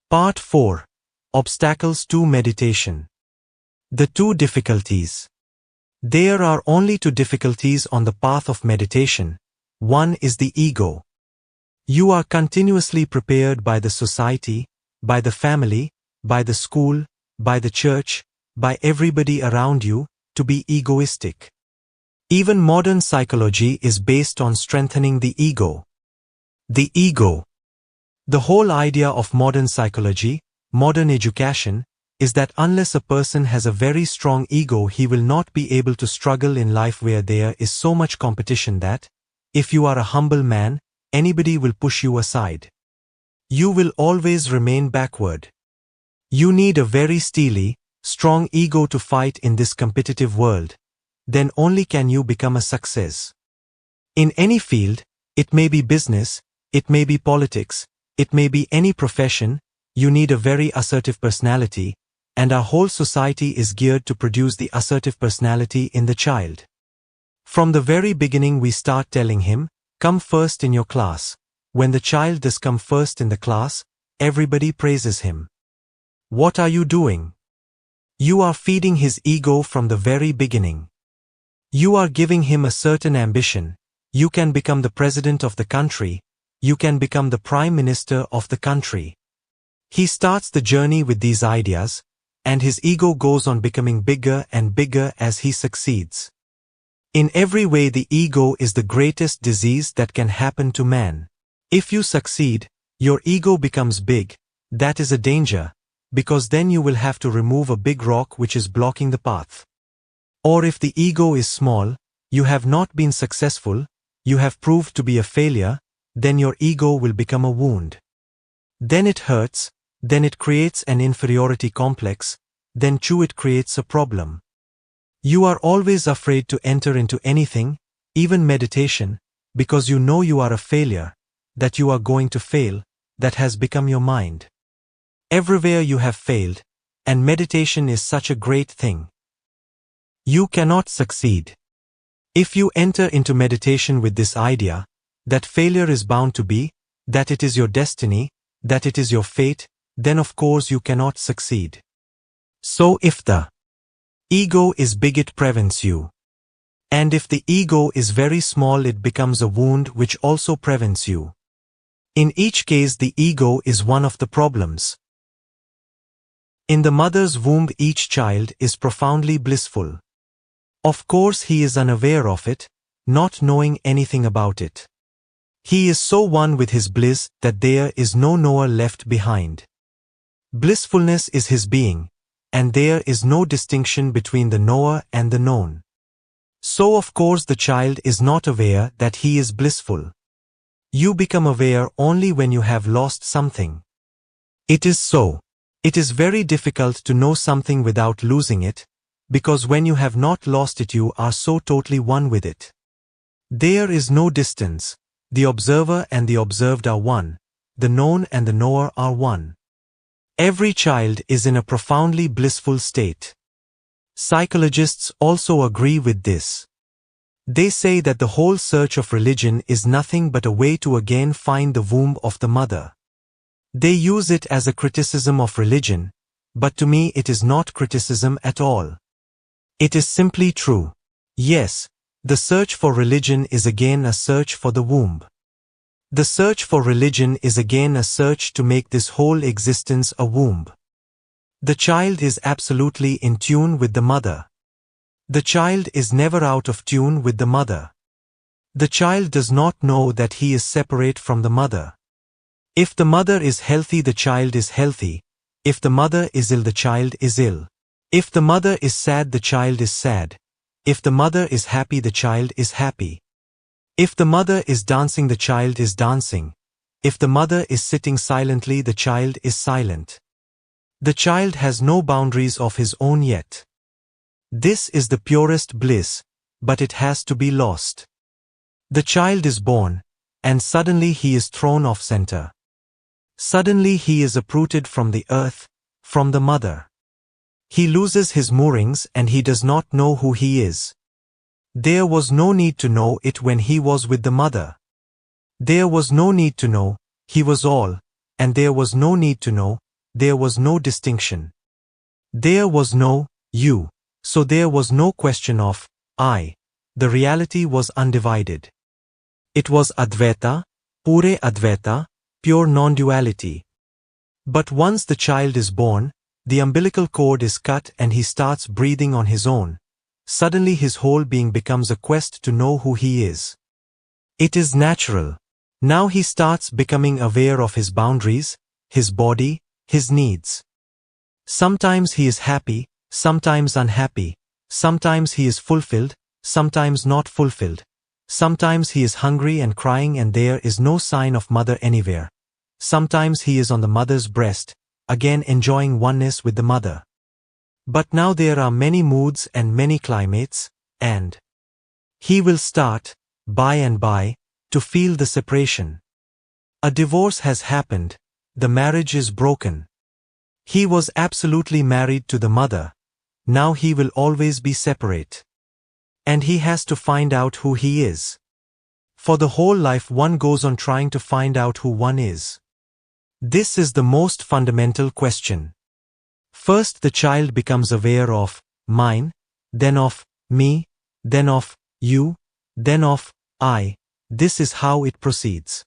Part 4. Obstacles to Meditation. The 2 difficulties. There are only 2 difficulties on the path of meditation. One is the ego. You are continuously prepared by the society, by the family, by the school, by the church, by everybody around you, to be egoistic. Even modern psychology is based on strengthening the ego. The ego. The whole idea of modern psychology, modern education, is that unless a person has a very strong ego he will not be able to struggle in life where there is so much competition that, if you are a humble man, anybody will push you aside. You will always remain backward. You need a very steely, strong ego to fight in this competitive world. Then only can you become a success. In any field, it may be business, it may be politics, it may be any profession, you need a very assertive personality, and our whole society is geared to produce the assertive personality in the child. From the very beginning we start telling him, come first in your class. When the child does come first in the class, everybody praises him. What are you doing? You are feeding his ego from the very beginning. You are giving him a certain ambition. You can become the president of the country. You can become the prime minister of the country. He starts the journey with these ideas, and his ego goes on becoming bigger and bigger as he succeeds. In every way the ego is the greatest disease that can happen to man. If you succeed, your ego becomes big. That is a danger, because then you will have to remove a big rock which is blocking the path. Or if the ego is small, you have not been successful, you have proved to be a failure, then your ego will become a wound. Then it hurts, then it creates an inferiority complex, then too it creates a problem. You are always afraid to enter into anything, even meditation, because you know you are a failure, that you are going to fail, that has become your mind. Everywhere you have failed, and meditation is such a great thing. You cannot succeed. If you enter into meditation with this idea, that failure is bound to be, that it is your destiny, that it is your fate, then of course you cannot succeed. So if the ego is big, it prevents you. And if the ego is very small, it becomes a wound which also prevents you. In each case, the ego is one of the problems. In the mother's womb, each child is profoundly blissful. Of course, he is unaware of it, not knowing anything about it. He is so one with his bliss that there is no knower left behind. Blissfulness is his being, and there is no distinction between the knower and the known. So of course the child is not aware that he is blissful. You become aware only when you have lost something. It is so. It is very difficult to know something without losing it, because when you have not lost it, you are so totally one with it. There is no distance. The observer and the observed are one. The known and the knower are one. Every child is in a profoundly blissful state. Psychologists also agree with this. They say that the whole search of religion is nothing but a way to again find the womb of the mother. They use it as a criticism of religion, but to me it is not criticism at all. It is simply true. Yes, the search for religion is again a search for the womb. The search for religion is again a search to make this whole existence a womb. The child is absolutely in tune with the mother. The child is never out of tune with the mother. The child does not know that he is separate from the mother. If the mother is healthy, the child is healthy. If the mother is ill, the child is ill. If the mother is sad, the child is sad. If the mother is happy, the child is happy. If the mother is dancing, the child is dancing. If the mother is sitting silently, the child is silent. The child has no boundaries of his own yet. This is the purest bliss, but it has to be lost. The child is born, and suddenly he is thrown off center. Suddenly he is uprooted from the earth, from the mother. He loses his moorings and he does not know who he is. There was no need to know it when he was with the mother. There was no need to know, he was all, and there was no need to know, there was no distinction. There was no you, so there was no question of I. The reality was undivided. It was Advaita, Pure Advaita, pure non-duality. But once the child is born, the umbilical cord is cut and he starts breathing on his own. Suddenly his whole being becomes a quest to know who he is. It is natural. Now he starts becoming aware of his boundaries, his body, his needs. Sometimes he is happy, sometimes unhappy. Sometimes he is fulfilled, sometimes not fulfilled. Sometimes he is hungry and crying and there is no sign of mother anywhere. Sometimes he is on the mother's breast, again enjoying oneness with the mother. But now there are many moods and many climates, and he will start, by and by, to feel the separation. A divorce has happened, the marriage is broken. He was absolutely married to the mother, now he will always be separate. And he has to find out who he is. For the whole life one goes on trying to find out who one is. This is the most fundamental question. First the child becomes aware of mine, then of me, then of you, then of I. This is how it proceeds.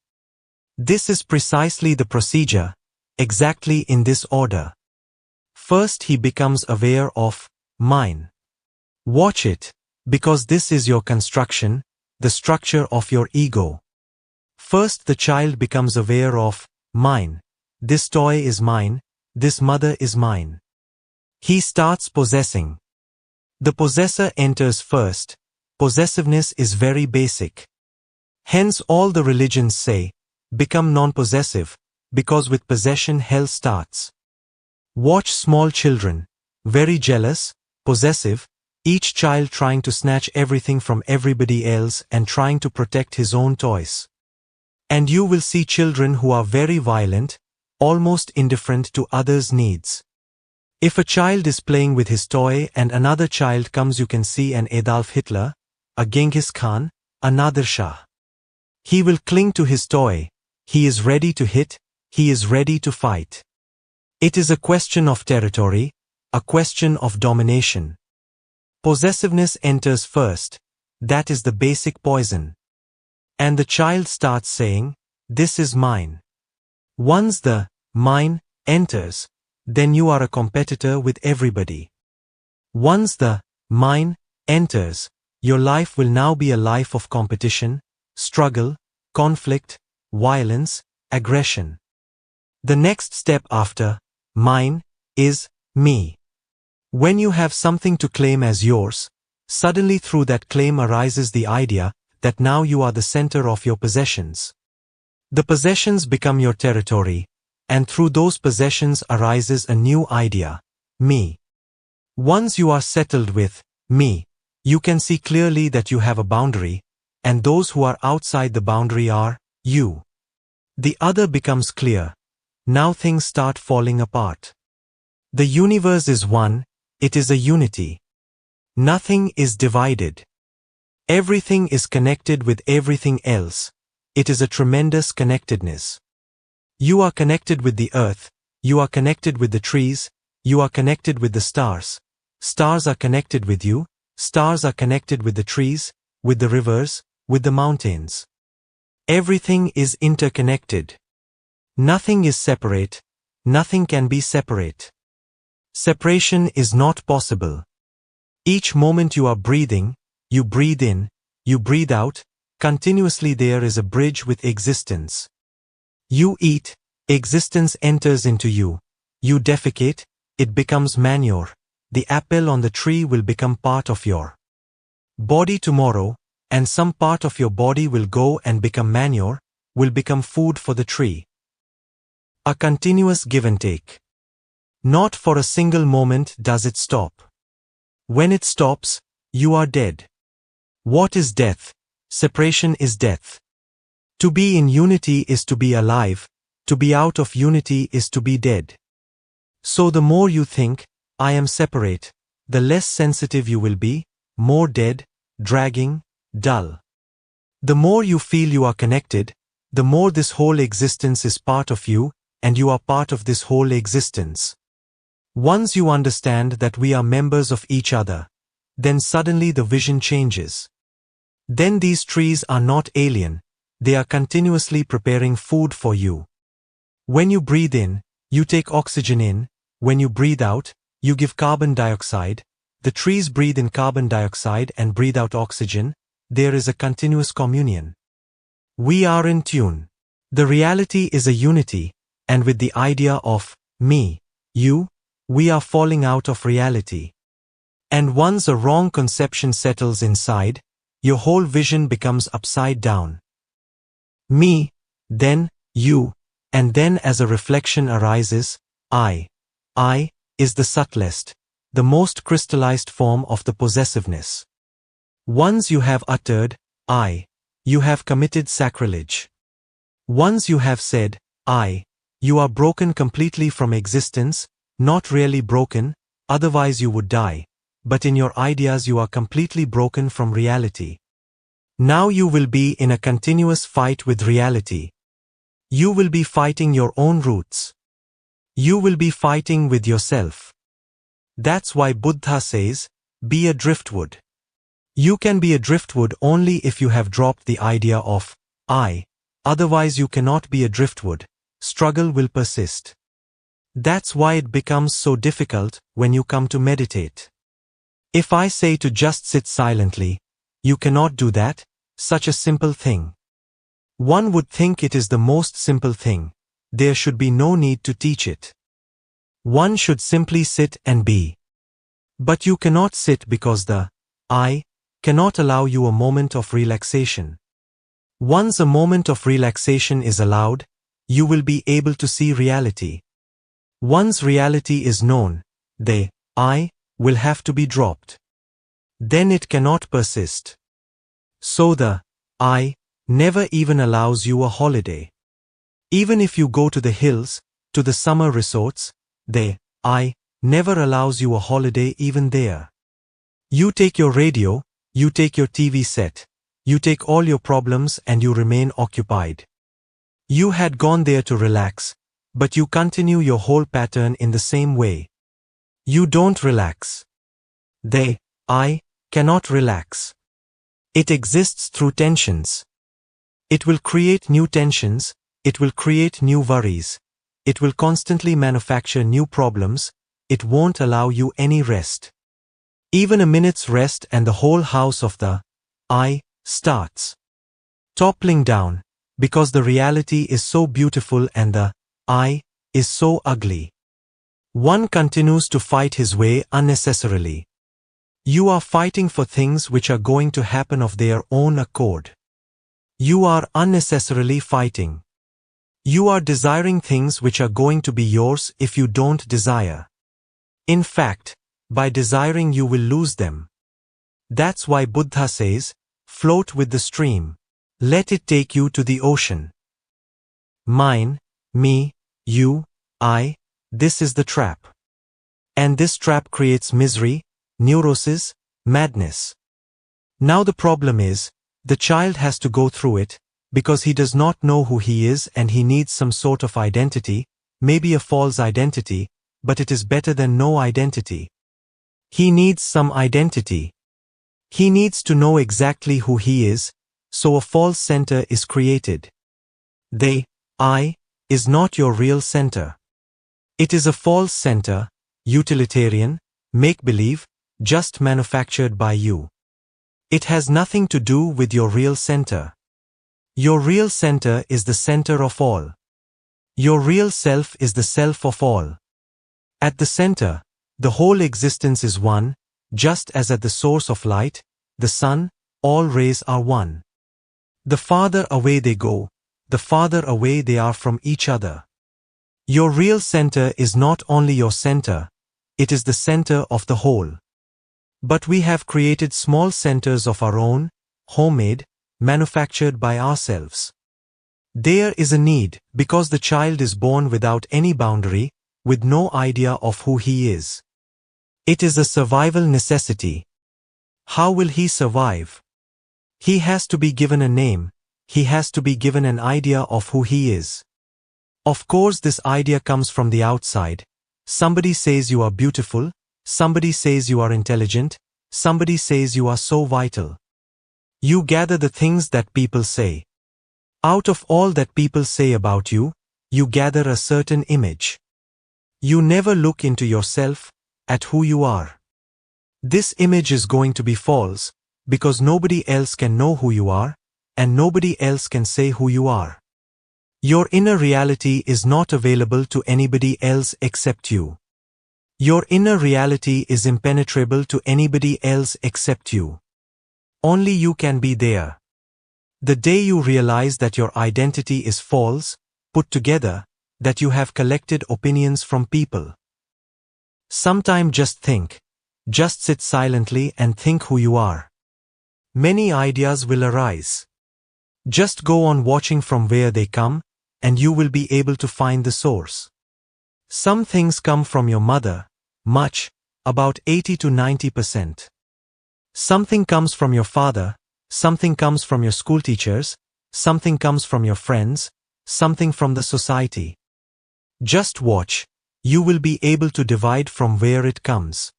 This is precisely the procedure, exactly in this order. First he becomes aware of mine. Watch it, because this is your construction, the structure of your ego. First the child becomes aware of mine. This toy is mine, this mother is mine. He starts possessing. The possessor enters first. Possessiveness is very basic. Hence all the religions say, become non-possessive, because with possession hell starts. Watch small children, very jealous, possessive, each child trying to snatch everything from everybody else and trying to protect his own toys. And you will see children who are very violent, almost indifferent to others' needs. If a child is playing with his toy and another child comes, you can see an Adolf Hitler, a Genghis Khan, a Nadir Shah. He will cling to his toy. He is ready to hit. He is ready to fight. It is a question of territory, a question of domination. Possessiveness enters first. That is the basic poison. And the child starts saying, "This is mine." Once the mine enters, then you are a competitor with everybody. Once the mine enters, your life will now be a life of competition, struggle, conflict, violence, aggression. The next step after mine is me. When you have something to claim as yours, suddenly through that claim arises the idea that now you are the center of your possessions. The possessions become your territory, and through those possessions arises a new idea, me. Once you are settled with me, you can see clearly that you have a boundary, and those who are outside the boundary are you. The other becomes clear. Now things start falling apart. The universe is one, it is a unity. Nothing is divided. Everything is connected with everything else. It is a tremendous connectedness. You are connected with the earth, you are connected with the trees, you are connected with the stars. Stars are connected with you, stars are connected with the trees, with the rivers, with the mountains. Everything is interconnected. Nothing is separate, nothing can be separate. Separation is not possible. Each moment you are breathing, you breathe in, you breathe out, continuously there is a bridge with existence. You eat, existence enters into you. You defecate, it becomes manure. The apple on the tree will become part of your body tomorrow, and some part of your body will go and become manure, will become food for the tree. A continuous give and take. Not for a single moment does it stop. When it stops, you are dead. What is death? Separation is death. To be in unity is to be alive, to be out of unity is to be dead. So the more you think, I am separate, the less sensitive you will be, more dead, dragging, dull. The more you feel you are connected, the more this whole existence is part of you, and you are part of this whole existence. Once you understand that we are members of each other, then suddenly the vision changes. Then these trees are not alien, they are continuously preparing food for you. When you breathe in, you take oxygen in, when you breathe out, you give carbon dioxide, the trees breathe in carbon dioxide and breathe out oxygen, there is a continuous communion. We are in tune. The reality is a unity, and with the idea of me, you, we are falling out of reality. And once a wrong conception settles inside, your whole vision becomes upside down. Me, then you, and then as a reflection arises, I is the subtlest, the most crystallized form of the possessiveness. Once you have uttered, I, you have committed sacrilege. Once you have said, I, you are broken completely from existence, not really broken, otherwise you would die, but in your ideas you are completely broken from reality. Now you will be in a continuous fight with reality. You will be fighting your own roots. You will be fighting with yourself. That's why Buddha says, be a driftwood. You can be a driftwood only if you have dropped the idea of I, otherwise you cannot be a driftwood. Struggle will persist. That's why it becomes so difficult when you come to meditate. If I say to just sit silently, you cannot do that, such a simple thing. One would think it is the most simple thing. There should be no need to teach it. One should simply sit and be. But you cannot sit because the I cannot allow you a moment of relaxation. Once a moment of relaxation is allowed, you will be able to see reality. Once reality is known, the I will have to be dropped. Then it cannot persist. So the I never even allows you a holiday. Even if you go to the hills, to the summer resorts, the I never allows you a holiday even there. You take your radio, You take your TV set. You take all your problems and you remain occupied. You had gone there to relax, but you continue your whole pattern in the same way. You don't relax. I, cannot relax. It exists through tensions. It will create new tensions, it will create new worries, it will constantly manufacture new problems, it won't allow you any rest. Even a minute's rest and the whole house of the I starts toppling down, because the reality is so beautiful and the I is so ugly. One continues to fight his way unnecessarily. You are fighting for things which are going to happen of their own accord. You are unnecessarily fighting. You are desiring things which are going to be yours if you don't desire. In fact, by desiring you will lose them. That's why Buddha says, float with the stream. Let it take you to the ocean. Mine, me, you, I, this is the trap. And this trap creates misery, neurosis, madness. Now the problem is, the child has to go through it, because he does not know who he is and he needs some sort of identity, maybe a false identity, but it is better than no identity. He needs some identity. He needs to know exactly who he is, so a false center is created. I, is not your real center. It is a false center, utilitarian, make-believe, just manufactured by you. It has nothing to do with your real center. Your real center is the center of all. Your real self is the self of all. At the center, the whole existence is one, just as at the source of light, the sun, all rays are one. The farther away they go, the farther away they are from each other. Your real center is not only your center, it is the center of the whole. But we have created small centers of our own, homemade, manufactured by ourselves. There is a need, because the child is born without any boundary, with no idea of who he is. It is a survival necessity. How will he survive? He has to be given a name, he has to be given an idea of who he is. Of course this idea comes from the outside. Somebody says you are beautiful, somebody says you are intelligent, somebody says you are so vital. You gather the things that people say. Out of all that people say about you, you gather a certain image. You never look into yourself, at who you are. This image is going to be false, because nobody else can know who you are, and nobody else can say who you are. Your inner reality is not available to anybody else except you. Your inner reality is impenetrable to anybody else except you. Only you can be there. The day you realize that your identity is false, put together, that you have collected opinions from people. Sometime just think. Just sit silently and think who you are. Many ideas will arise. Just go on watching from where they come, and you will be able to find the source. Some things come from your mother, much, about 80 to 90%. Something comes from your father, something comes from your school teachers, something comes from your friends, something from the society. Just watch, you will be able to divide from where it comes.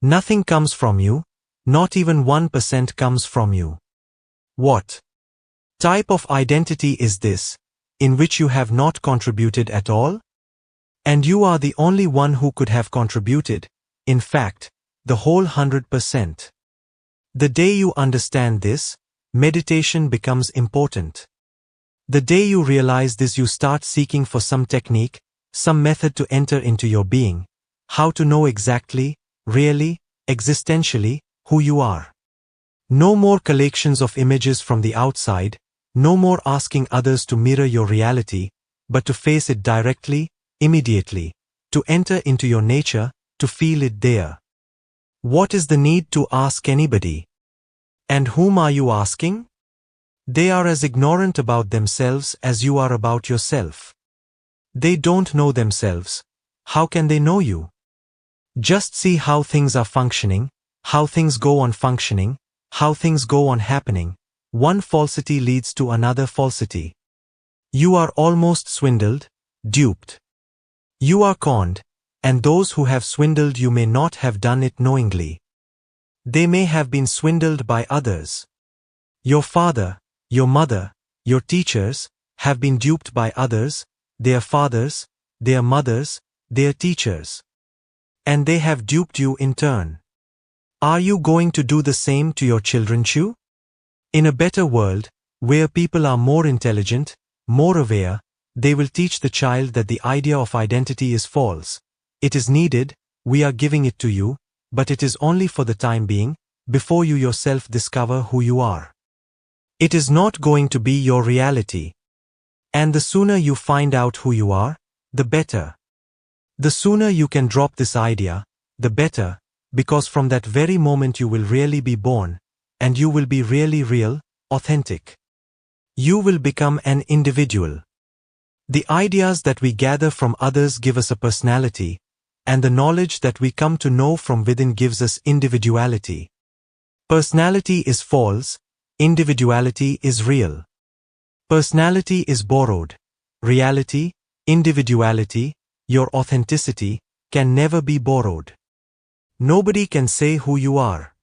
Nothing comes from you, not even 1% comes from you. What type of identity is this, in which you have not contributed at all? And you are the only one who could have contributed, in fact, the whole 100%. The day you understand this, meditation becomes important. The day you realize this, you start seeking for some technique, some method to enter into your being, how to know exactly, really, existentially, who you are. No more collections of images from the outside, no more asking others to mirror your reality, but to face it directly, immediately, to enter into your nature, to feel it there. What is the need to ask anybody? And whom are you asking? They are as ignorant about themselves as you are about yourself. They don't know themselves. How can they know you? Just see how things are functioning, how things go on functioning, how things go on happening, one falsity leads to another falsity. You are almost swindled, duped. You are conned, and those who have swindled you may not have done it knowingly. They may have been swindled by others. Your father, your mother, your teachers, have been duped by others, their fathers, their mothers, their teachers. And they have duped you in turn. Are you going to do the same to your children too? In a better world, where people are more intelligent, more aware, they will teach the child that the idea of identity is false. It is needed, we are giving it to you, but it is only for the time being, before you yourself discover who you are. It is not going to be your reality. And the sooner you find out who you are, the better. The sooner you can drop this idea, the better, because from that very moment you will really be born, and you will be really real, authentic. You will become an individual. The ideas that we gather from others give us a personality, and the knowledge that we come to know from within gives us individuality. Personality is false, individuality is real. Personality is borrowed. Reality, individuality, your authenticity, can never be borrowed. Nobody can say who you are.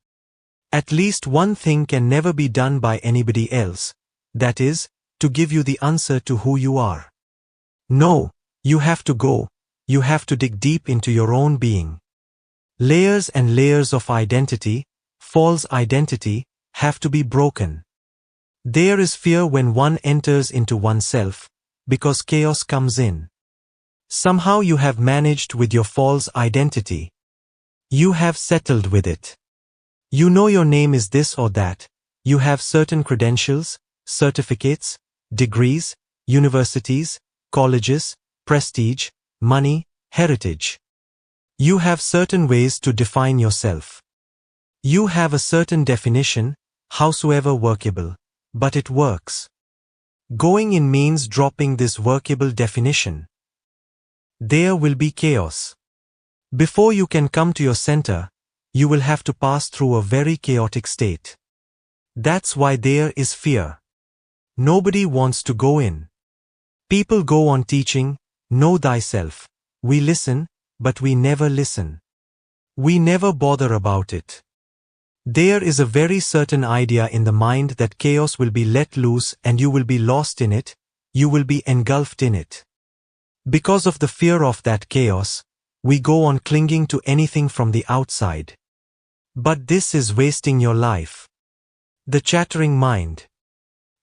At least one thing can never be done by anybody else, that is, to give you the answer to who you are. No, you have to go, you have to dig deep into your own being. Layers and layers of identity, false identity, have to be broken. There is fear when one enters into oneself, because chaos comes in. Somehow you have managed with your false identity. You have settled with it. You know your name is this or that, you have certain credentials, certificates, degrees, universities, colleges, prestige, money, heritage. You have certain ways to define yourself. You have a certain definition, howsoever workable, but it works. Going in means dropping this workable definition. There will be chaos. Before you can come to your center, you will have to pass through a very chaotic state. That's why there is fear. Nobody wants to go in. People go on teaching, know thyself. We listen, but we never listen. We never bother about it. There is a very certain idea in the mind that chaos will be let loose and you will be lost in it, you will be engulfed in it. Because of the fear of that chaos, we go on clinging to anything from the outside. But this is wasting your life. The chattering mind.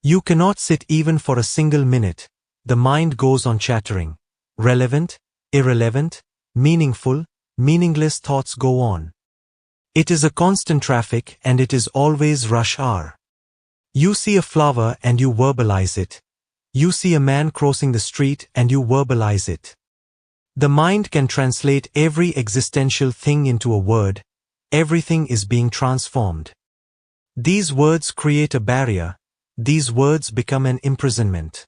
You cannot sit even for a single minute. The mind goes on chattering. Relevant, irrelevant, meaningful, meaningless thoughts go on. It is a constant traffic and it is always rush hour. You see a flower and you verbalize it. You see a man crossing the street and you verbalize it. The mind can translate every existential thing into a word. Everything is being transformed. These words create a barrier. These words become an imprisonment.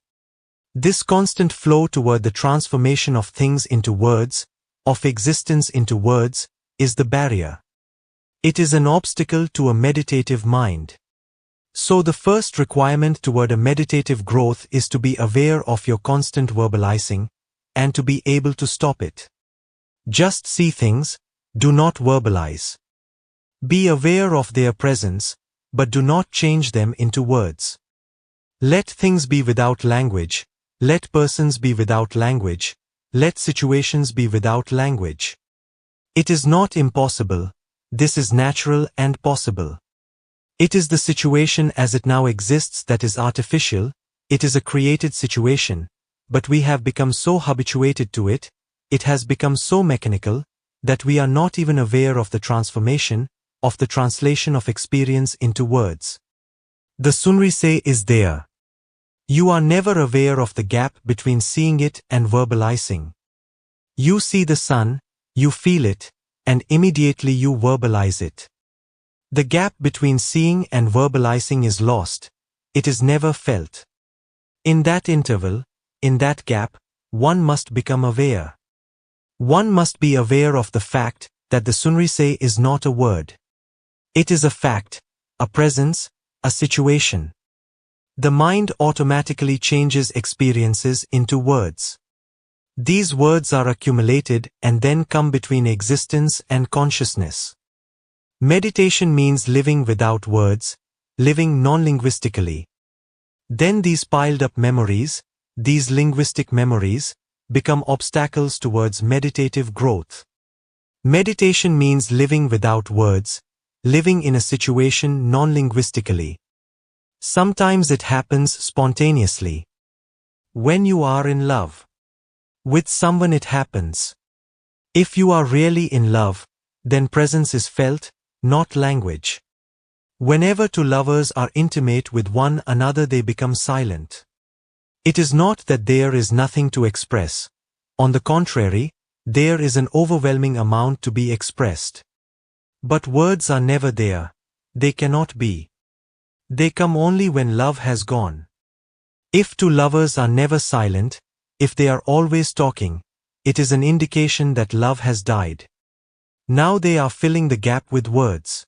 This constant flow toward the transformation of things into words, of existence into words, is the barrier. It is an obstacle to a meditative mind. So the first requirement toward a meditative growth is to be aware of your constant verbalizing, and to be able to stop it. Just see things, do not verbalize. Be aware of their presence, but do not change them into words. Let things be without language, let persons be without language, let situations be without language. It is not impossible. This is natural and possible. It is the situation as it now exists that is artificial, it is a created situation, but we have become so habituated to it, it has become so mechanical, that we are not even aware of the transformation, of the translation of experience into words. The sunrise is there. You are never aware of the gap between seeing it and verbalizing. You see the sun, you feel it, and immediately you verbalize it. The gap between seeing and verbalizing is lost. It is never felt. In that interval, in that gap, one must become aware. One must be aware of the fact that the sunrise is not a word. It is a fact, a presence, a situation. The mind automatically changes experiences into words. These words are accumulated and then come between existence and consciousness. Meditation means living without words, living non-linguistically. Then these piled up memories, these linguistic memories, become obstacles towards meditative growth. Meditation means living without words, living in a situation non-linguistically. Sometimes it happens spontaneously. When you are in love with someone, it happens. If you are really in love, then presence is felt, not language. Whenever two lovers are intimate with one another, they become silent. It is not that there is nothing to express. On the contrary, there is an overwhelming amount to be expressed. But words are never there. They cannot be. They come only when love has gone. If two lovers are never silent, if they are always talking, it is an indication that love has died. Now they are filling the gap with words.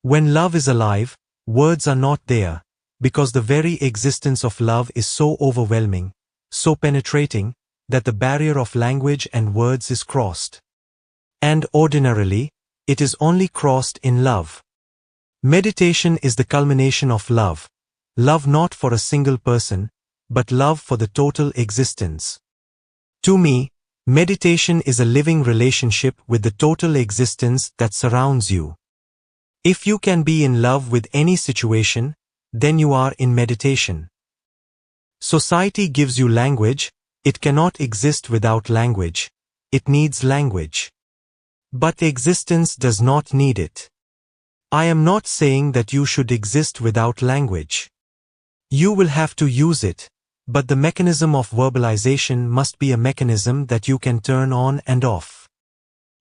When love is alive, words are not there, because the very existence of love is so overwhelming, so penetrating, that the barrier of language and words is crossed. And ordinarily, it is only crossed in love. Meditation is the culmination of love. Love not for a single person, but love for the total existence. To me, meditation is a living relationship with the total existence that surrounds you. If you can be in love with any situation, then you are in meditation. Society gives you language. It cannot exist without language. It needs language. But existence does not need it. I am not saying that you should exist without language. You will have to use it, but the mechanism of verbalization must be a mechanism that you can turn on and off.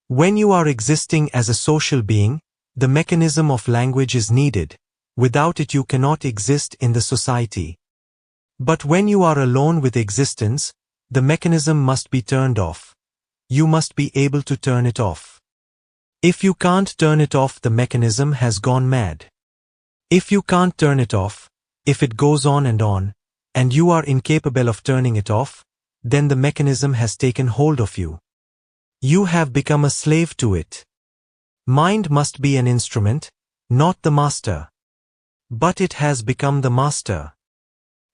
When you are existing as a social being, the mechanism of language is needed. Without it you cannot exist in the society. But when you are alone with existence, the mechanism must be turned off. You must be able to turn it off. If you can't turn it off, the mechanism has gone mad. If you can't turn it off, if it goes on, and you are incapable of turning it off, then the mechanism has taken hold of you. You have become a slave to it. Mind must be an instrument, not the master. But it has become the master.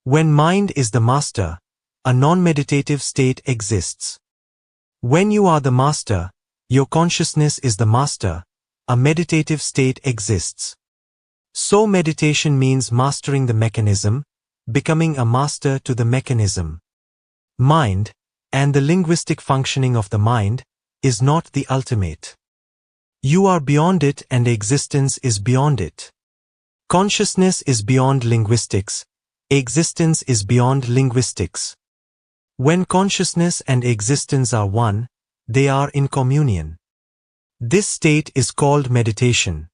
When mind is the master, a non-meditative state exists. When you are the master, your consciousness is the master, a meditative state exists. So meditation means mastering the mechanism, becoming a master to the mechanism. Mind, and the linguistic functioning of the mind, is not the ultimate. You are beyond it and existence is beyond it. Consciousness is beyond linguistics. Existence is beyond linguistics. When consciousness and existence are one, they are in communion. This state is called meditation.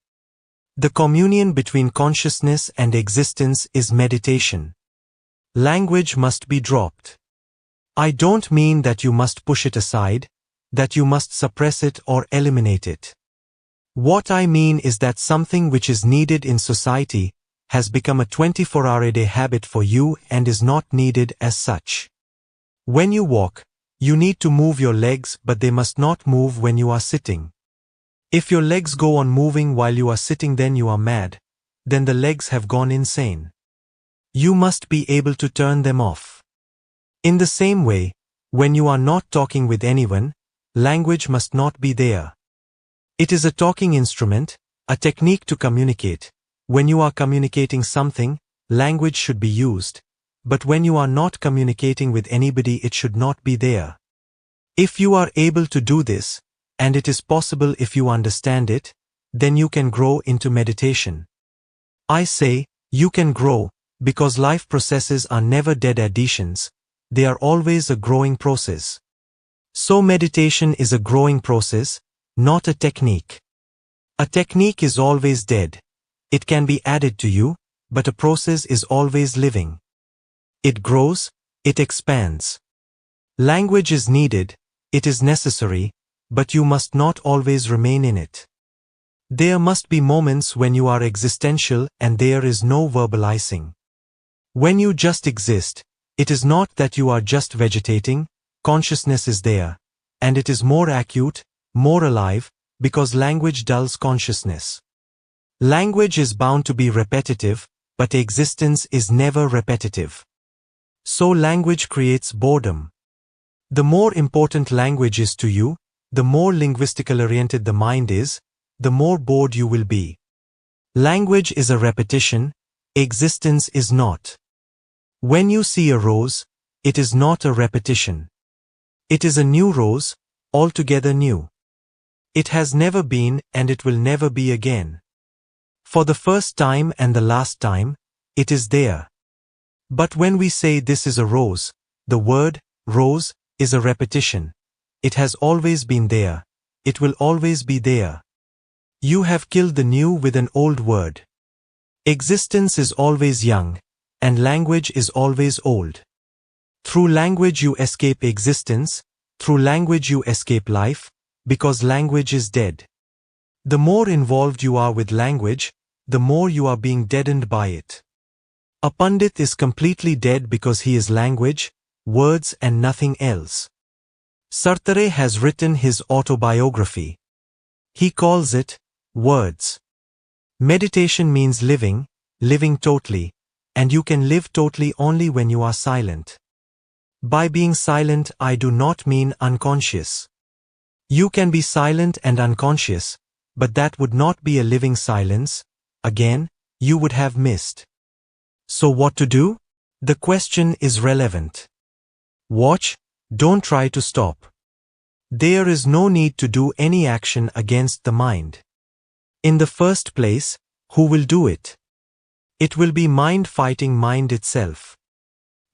The communion between consciousness and existence is meditation. Language must be dropped. I don't mean that you must push it aside, that you must suppress it or eliminate it. What I mean is that something which is needed in society has become a 24-hour-a-day habit for you and is not needed as such. When you walk, you need to move your legs, but they must not move when you are sitting. If your legs go on moving while you are sitting, then you are mad. Then the legs have gone insane. You must be able to turn them off. In the same way, when you are not talking with anyone, language must not be there. It is a talking instrument, a technique to communicate. When you are communicating something, language should be used. But when you are not communicating with anybody, it should not be there. If you are able to do this, and it is possible if you understand it, then you can grow into meditation. I say, you can grow, because life processes are never dead additions, they are always a growing process. So meditation is a growing process, not a technique. A technique is always dead. It can be added to you, but a process is always living. It grows, it expands. Language is needed, it is necessary, but you must not always remain in it. There must be moments when you are existential and there is no verbalizing. When you just exist, it is not that you are just vegetating, consciousness is there, and it is more acute, more alive, because language dulls consciousness. Language is bound to be repetitive, but existence is never repetitive. So language creates boredom. The more important language is to you, the more linguistically oriented the mind is, the more bored you will be. Language is a repetition, existence is not. When you see a rose, it is not a repetition. It is a new rose, altogether new. It has never been and it will never be again. For the first time and the last time, it is there. But when we say this is a rose, the word, rose, is a repetition. It has always been there. It will always be there. You have killed the new with an old word. Existence is always young, and language is always old. Through language you escape existence, through language you escape life, because language is dead. The more involved you are with language, the more you are being deadened by it. A Pandit is completely dead because he is language, words and nothing else. Sartre has written his autobiography. He calls it, words. Meditation means living, living totally, and you can live totally only when you are silent. By being silent, I do not mean unconscious. You can be silent and unconscious, but that would not be a living silence. Again, you would have missed. So what to do? The question is relevant. Watch, don't try to stop. There is no need to do any action against the mind. In the first place, who will do it? It will be mind fighting mind itself.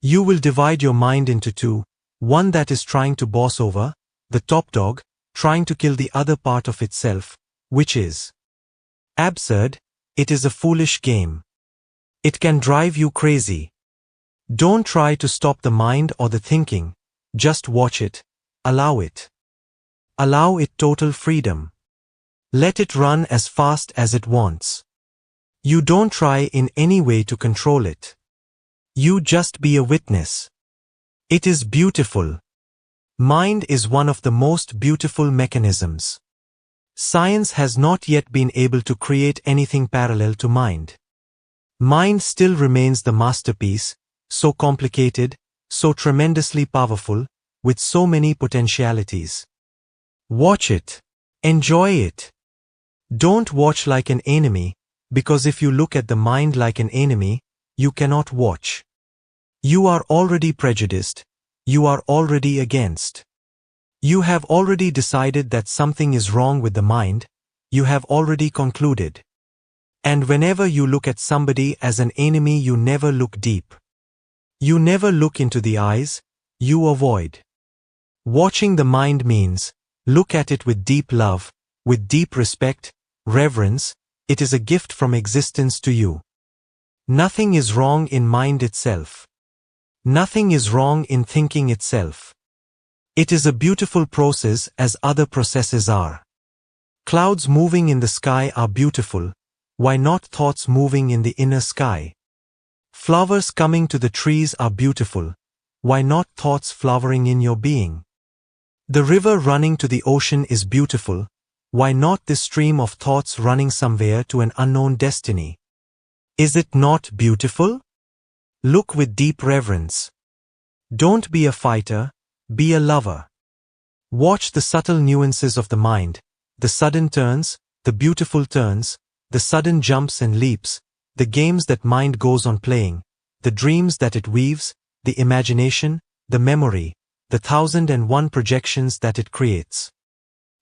You will divide your mind into two, one that is trying to boss over, the top dog, trying to kill the other part of itself, which is absurd. It is a foolish game. It can drive you crazy. Don't try to stop the mind or the thinking, just watch it, allow it. Allow it total freedom. Let it run as fast as it wants. You don't try in any way to control it. You just be a witness. It is beautiful. Mind is one of the most beautiful mechanisms. Science has not yet been able to create anything parallel to mind. Mind still remains the masterpiece, so complicated, so tremendously powerful, with so many potentialities. Watch it. Enjoy it. Don't watch like an enemy, because if you look at the mind like an enemy, you cannot watch. You are already prejudiced. You are already against. You have already decided that something is wrong with the mind. You have already concluded. And whenever you look at somebody as an enemy, you never look deep. You never look into the eyes, you avoid. Watching the mind means, look at it with deep love, with deep respect, reverence. It is a gift from existence to you. Nothing is wrong in mind itself. Nothing is wrong in thinking itself. It is a beautiful process as other processes are. Clouds moving in the sky are beautiful. Why not thoughts moving in the inner sky? Flowers coming to the trees are beautiful. Why not thoughts flowering in your being? The river running to the ocean is beautiful. Why not this stream of thoughts running somewhere to an unknown destiny? Is it not beautiful? Look with deep reverence. Don't be a fighter, be a lover. Watch the subtle nuances of the mind, the sudden turns, the beautiful turns, the sudden jumps and leaps, the games that mind goes on playing, the dreams that it weaves, the imagination, the memory, the 1,001 projections that it creates.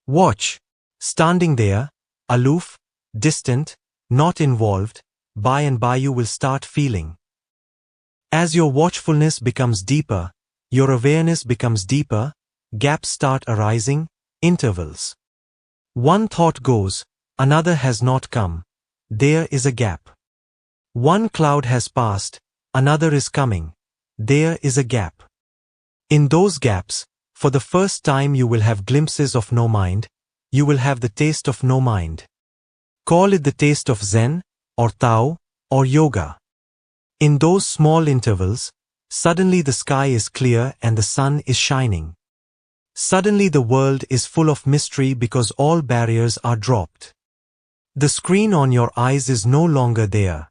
Watch, standing there, aloof, distant, not involved, by and by you will start feeling. As your watchfulness becomes deeper, your awareness becomes deeper, gaps start arising, intervals. One thought goes, another has not come. There is a gap. One cloud has passed, another is coming. There is a gap. In those gaps, for the first time you will have glimpses of no mind, you will have the taste of no mind. Call it the taste of Zen, or Tao, or Yoga. In those small intervals, suddenly the sky is clear and the sun is shining. Suddenly the world is full of mystery because all barriers are dropped. The screen on your eyes is no longer there.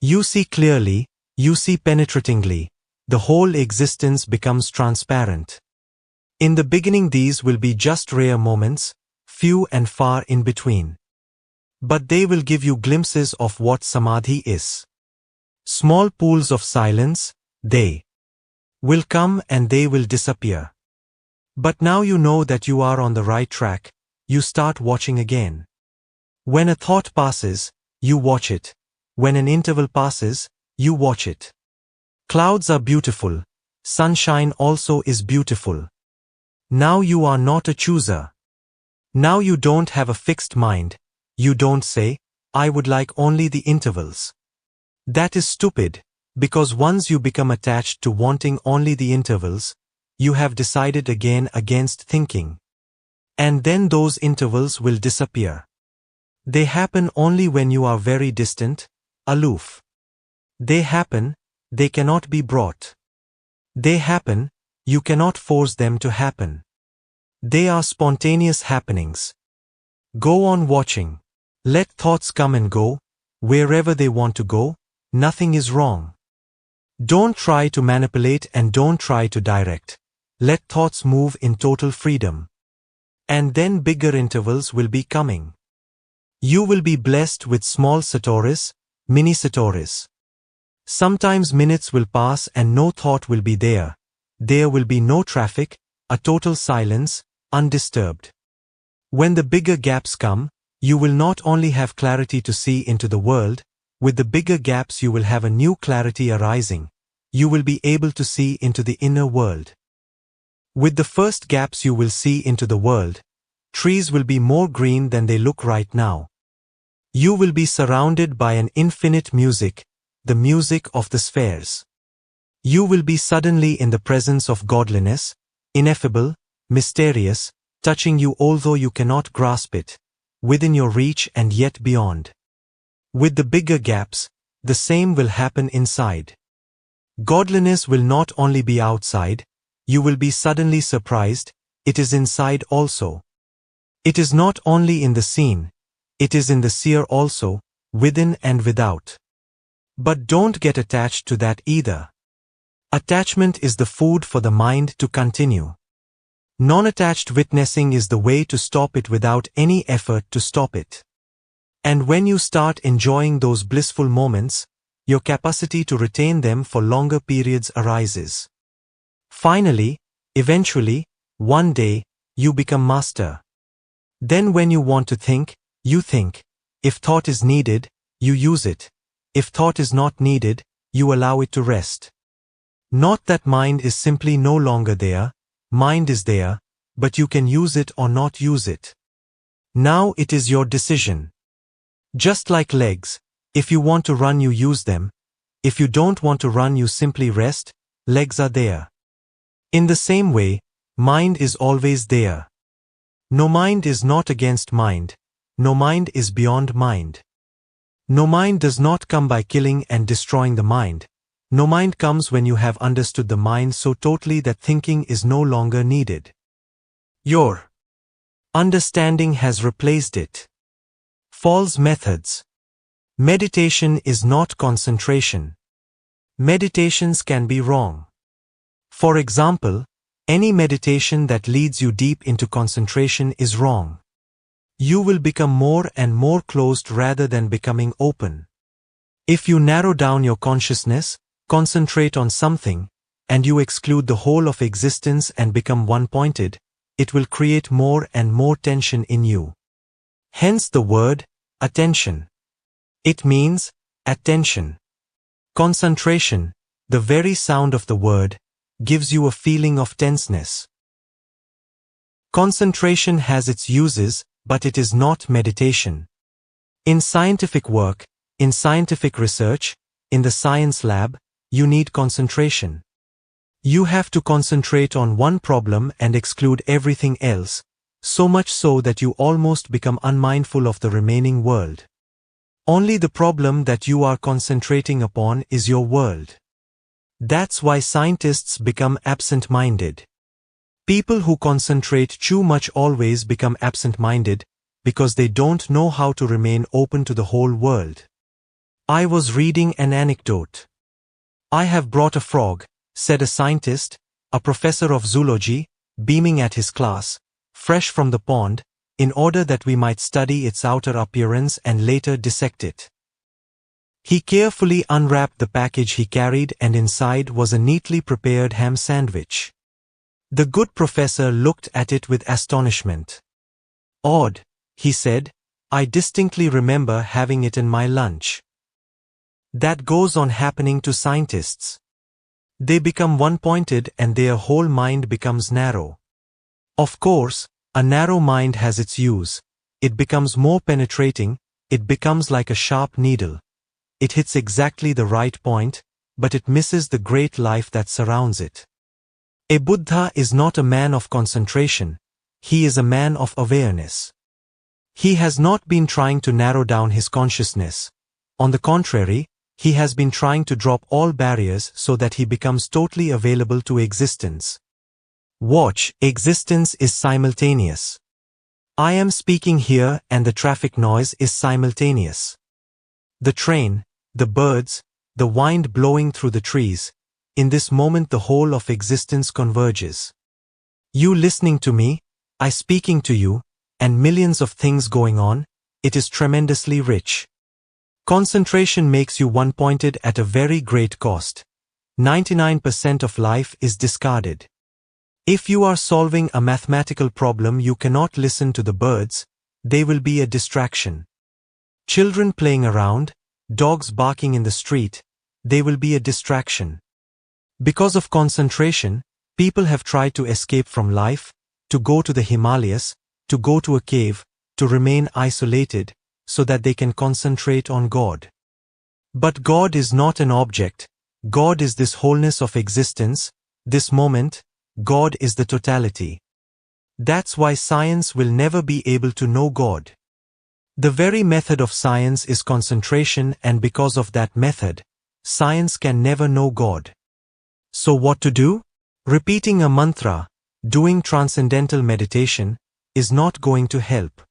You see clearly, you see penetratingly, the whole existence becomes transparent. In the beginning these will be just rare moments, few and far in between. But they will give you glimpses of what samadhi is. Small pools of silence, they will come and they will disappear. But now you know that you are on the right track, you start watching again. When a thought passes, you watch it. When an interval passes, you watch it. Clouds are beautiful, sunshine also is beautiful. Now you are not a chooser. Now you don't have a fixed mind, you don't say, I would like only the intervals. That is stupid, because once you become attached to wanting only the intervals, you have decided again against thinking. And then those intervals will disappear. They happen only when you are very distant, aloof. They happen, they cannot be brought. They happen, you cannot force them to happen. They are spontaneous happenings. Go on watching. Let thoughts come and go, wherever they want to go, nothing is wrong. Don't try to manipulate and don't try to direct. Let thoughts move in total freedom. And then bigger intervals will be coming. You will be blessed with small satoris, mini satoris. Sometimes minutes will pass and no thought will be there. There will be no traffic, a total silence, undisturbed. When the bigger gaps come, you will not only have clarity to see into the world, with the bigger gaps you will have a new clarity arising. You will be able to see into the inner world. With the first gaps you will see into the world, trees will be more green than they look right now. You will be surrounded by an infinite music, the music of the spheres. You will be suddenly in the presence of godliness, ineffable, mysterious, touching you although you cannot grasp it, within your reach and yet beyond. With the bigger gaps, the same will happen inside. Godliness will not only be outside, you will be suddenly surprised, it is inside also. It is not only in the seen, it is in the seer also, within and without. But don't get attached to that either. Attachment is the food for the mind to continue. Non-attached witnessing is the way to stop it without any effort to stop it. And when you start enjoying those blissful moments, your capacity to retain them for longer periods arises. Finally, eventually, one day, you become master. Then when you want to think, you think. If thought is needed, you use it. If thought is not needed, you allow it to rest. Not that mind is simply no longer there, mind is there, but you can use it or not use it. Now it is your decision. Just like legs, if you want to run you use them, if you don't want to run you simply rest, legs are there. In the same way, mind is always there. No mind is not against mind, no mind is beyond mind. No mind does not come by killing and destroying the mind. No mind comes when you have understood the mind so totally that thinking is no longer needed. Your understanding has replaced it. False methods. Meditation is not concentration. Meditations can be wrong. For example, any meditation that leads you deep into concentration is wrong. You will become more and more closed rather than becoming open. If you narrow down your consciousness, concentrate on something, and you exclude the whole of existence and become one-pointed, it will create more and more tension in you. Hence the word, attention. It means, attention. Concentration, the very sound of the word, gives you a feeling of tenseness. Concentration has its uses, but it is not meditation. In scientific work, in scientific research, in the science lab, you need concentration. You have to concentrate on one problem and exclude everything else, So much so that you almost become unmindful of the remaining world. Only the problem that you are concentrating upon is your world. That's why scientists become absent-minded. People who concentrate too much always become absent-minded because they don't know how to remain open to the whole world. I was reading an anecdote. "I have brought a frog," said a scientist, a professor of zoology, beaming at his class, "fresh from the pond, in order that we might study its outer appearance and later dissect it." He carefully unwrapped the package he carried, and inside was a neatly prepared ham sandwich. The good professor looked at it with astonishment. "Odd," he said, "I distinctly remember having it in my lunch." That goes on happening to scientists. They become one-pointed and their whole mind becomes narrow. Of course, a narrow mind has its use. It becomes more penetrating, it becomes like a sharp needle. It hits exactly the right point, but it misses the great life that surrounds it. A Buddha is not a man of concentration, he is a man of awareness. He has not been trying to narrow down his consciousness. On the contrary, he has been trying to drop all barriers so that he becomes totally available to existence. Watch, existence is simultaneous. I am speaking here and the traffic noise is simultaneous. The train, the birds, the wind blowing through the trees, in this moment the whole of existence converges. You listening to me, I speaking to you, and millions of things going on, it is tremendously rich. Concentration makes you one-pointed at a very great cost. 99% of life is discarded. If you are solving a mathematical problem, you cannot listen to the birds, they will be a distraction. Children playing around, dogs barking in the street, they will be a distraction. Because of concentration, people have tried to escape from life, to go to the Himalayas, to go to a cave, to remain isolated, so that they can concentrate on God. But God is not an object, God is this wholeness of existence, this moment, God is the totality. That's why science will never be able to know God. The very method of science is concentration, and because of that method, science can never know God. So what to do? Repeating a mantra, doing transcendental meditation, is not going to help.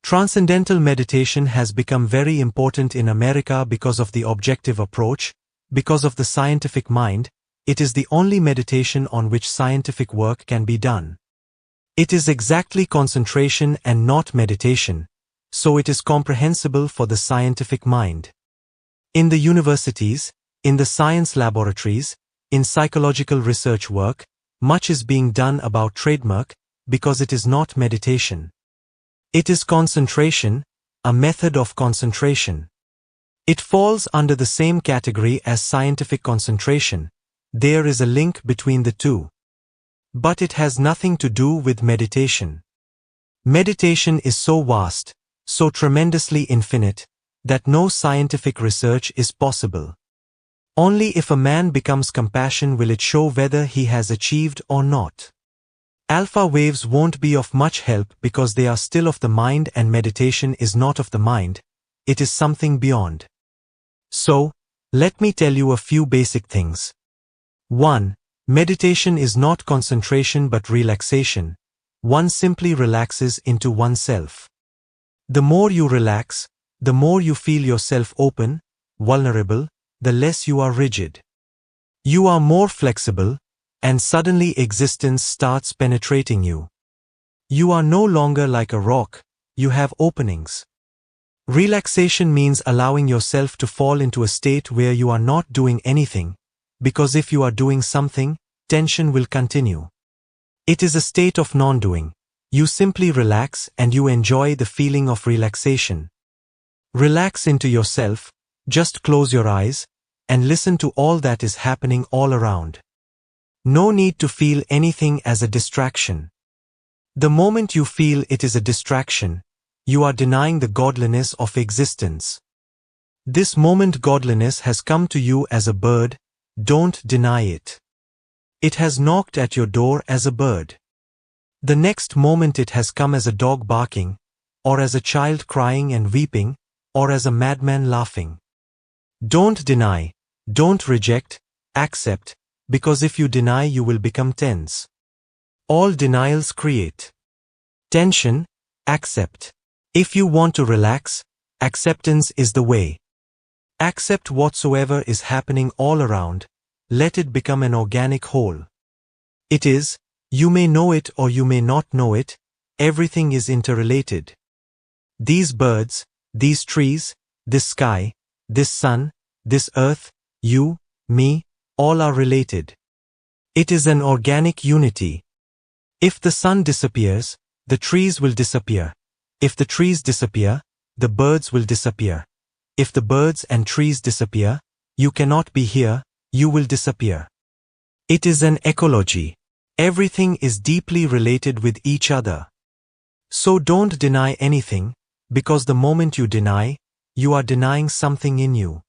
Transcendental meditation has become very important in America because of the objective approach, because of the scientific mind. It is the only meditation on which scientific work can be done. It is exactly concentration and not meditation, so it is comprehensible for the scientific mind. In the universities, in the science laboratories, in psychological research work, much is being done about trademark because it is not meditation. It is concentration, a method of concentration. It falls under the same category as scientific concentration. There is a link between the two. But it has nothing to do with meditation. Meditation is so vast, so tremendously infinite, that no scientific research is possible. Only if a man becomes compassion will it show whether he has achieved or not. Alpha waves won't be of much help because they are still of the mind, and meditation is not of the mind, it is something beyond. So, let me tell you a few basic things. 1. Meditation is not concentration but relaxation. One simply relaxes into oneself. The more you relax, the more you feel yourself open, vulnerable, the less you are rigid. You are more flexible, and suddenly existence starts penetrating you. You are no longer like a rock, you have openings. Relaxation means allowing yourself to fall into a state where you are not doing anything, because if you are doing something, tension will continue. It is a state of non-doing. You simply relax and you enjoy the feeling of relaxation. Relax into yourself, just close your eyes, and listen to all that is happening all around. No need to feel anything as a distraction. The moment you feel it is a distraction, you are denying the godliness of existence. This moment godliness has come to you as a bird, don't deny it. It has knocked at your door as a bird. The next moment it has come as a dog barking, or as a child crying and weeping, or as a madman laughing. Don't deny, don't reject, accept, because if you deny you will become tense. All denials create tension. Accept. If you want to relax, acceptance is the way. Accept whatsoever is happening all around, let it become an organic whole. It is, you may know it or you may not know it, everything is interrelated. These birds, these trees, this sky, this sun, this earth, you, me, all are related. It is an organic unity. If the sun disappears, the trees will disappear. If the trees disappear, the birds will disappear. If the birds and trees disappear, you cannot be here, you will disappear. It is an ecology. Everything is deeply related with each other. So don't deny anything, because the moment you deny, you are denying something in you.